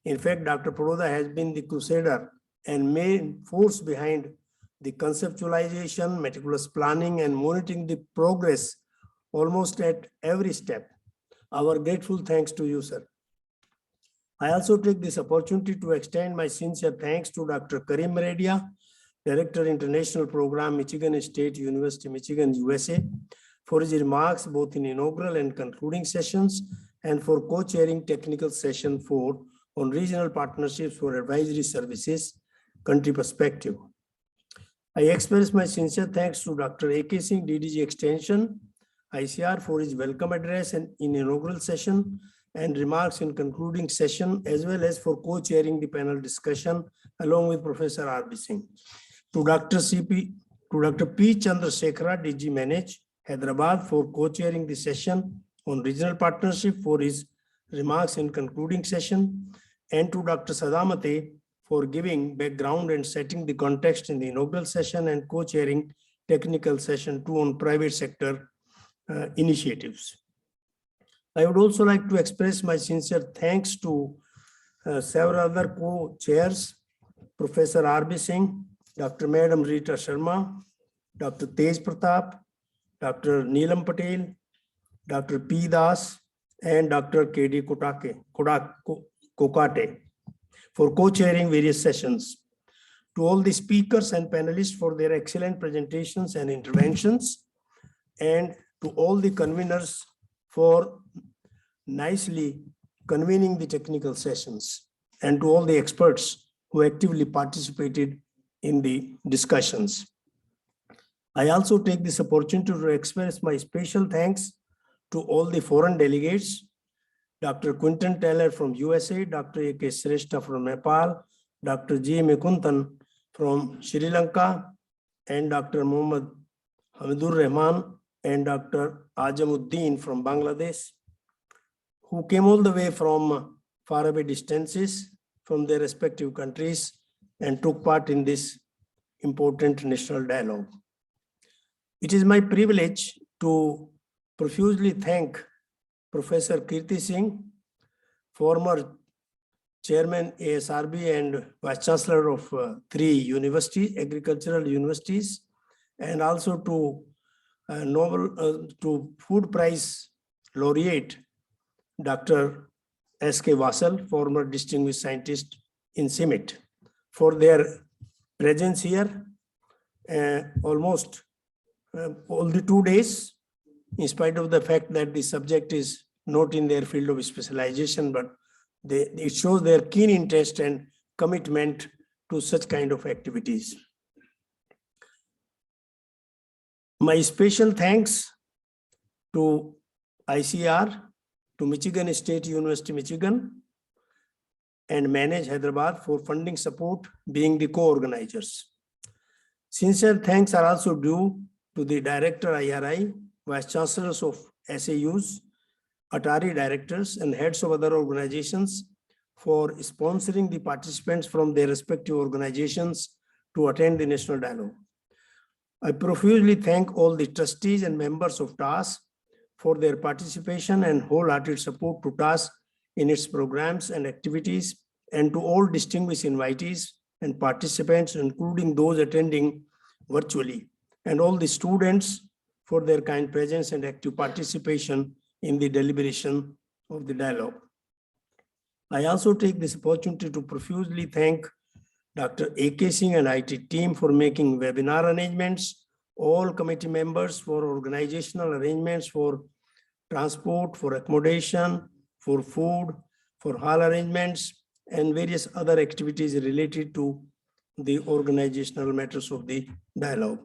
In fact, Dr. Paroda has been the crusader and main force behind the conceptualization, meticulous planning, and monitoring the progress almost at every step. Our grateful thanks to you, sir. I also take this opportunity to extend my sincere thanks to Dr. Karim Meradia, Director International Program, Michigan State University, Michigan, USA, for his remarks both in inaugural and concluding sessions, and for co-chairing technical session 4 on regional partnerships for advisory services, country perspective. I express my sincere thanks to Dr. A.K. Singh, DDG Extension, ICAR, for his welcome address and in inaugural session and remarks in concluding session, as well as for co-chairing the panel discussion along with Professor R.B. Singh. To Dr. P. Chandrasekhara, DG Manage, Hyderabad, for co-chairing the session on regional partnership for his remarks in concluding session, and to Dr. Sadamate for giving background and setting the context in the inaugural session and co-chairing technical session 2 on private sector initiatives. I would also like to express my sincere thanks to several other co-chairs, Professor R.B. Singh, Dr. Madam Rita Sharma, Dr. Tej Pratap, Dr. Neelam Patel, Dr. P. Das, and Dr. K.D. Kokate for co-chairing various sessions. To all the speakers and panelists for their excellent presentations and interventions, and to all the conveners for nicely convening the technical sessions, and to all the experts who actively participated in the discussions. I also take this opportunity to express my special thanks to all the foreign delegates, Dr. Quinton Taylor from USA, Dr. A.K. Shrestha from Nepal, Dr. G. Mekuntan from Sri Lanka, and Dr. Muhammad Hamidur Rahman and Dr. Ajamuddin from Bangladesh, who came all the way from faraway distances from their respective countries and took part in this important national dialogue. It is my privilege to profusely thank Professor Kirti Singh, former Chairman ASRB and Vice Chancellor of 3 universities, agricultural universities, and also to Food Prize Laureate, Dr. S.K. Vasal, former distinguished scientist in CIMIT, for their presence here almost all the 2 days, in spite of the fact that the subject is not in their field of specialization, but it shows their keen interest and commitment to such kind of activities. My special thanks to ICAR, to Michigan State University, Michigan, and Manage Hyderabad for funding support, being the co-organizers. Sincere thanks are also due to the Director IRI, Vice Chancellors of SAUs, Atari directors, and heads of other organizations for sponsoring the participants from their respective organizations to attend the National Dialogue. I profusely thank all the trustees and members of TAAS for their participation and wholehearted support to TAAS in its programs and activities, and to all distinguished invitees and participants, including those attending virtually, and all the students for their kind presence and active participation in the deliberation of the dialogue. I also take this opportunity to profusely thank Dr. A.K. Singh and IT team for making webinar arrangements, all committee members for organizational arrangements for transport, for accommodation, for food, for hall arrangements, and various other activities related to the organizational matters of the dialogue.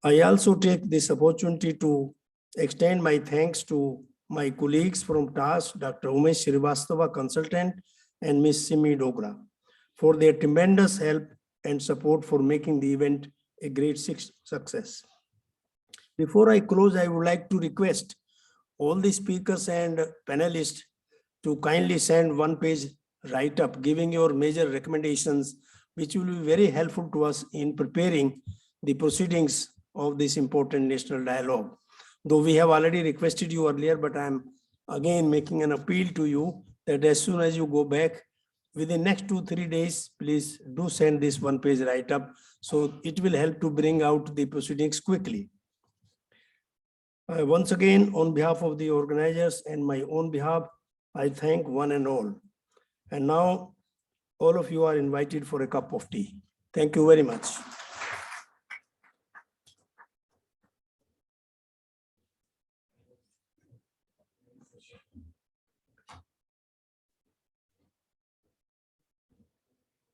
I also take this opportunity to extend my thanks to my colleagues from TAAS, Dr. Umesh Srivastava, consultant, and Ms. Simi Dogra, for their tremendous help and support for making the event a great success. Before I close, I would like to request all the speakers and panelists to kindly send one-page write-up giving your major recommendations, which will be very helpful to us in preparing the proceedings of this important national dialogue. Though we have already requested you earlier, but I'm again making an appeal to you that as soon as you go back, within next 2-3 days, please do send this one-page write-up, so it will help to bring out the proceedings quickly. Once again, on behalf of the organizers and my own behalf, I thank one and all. And now, all of you are invited for a cup of tea. Thank you very much.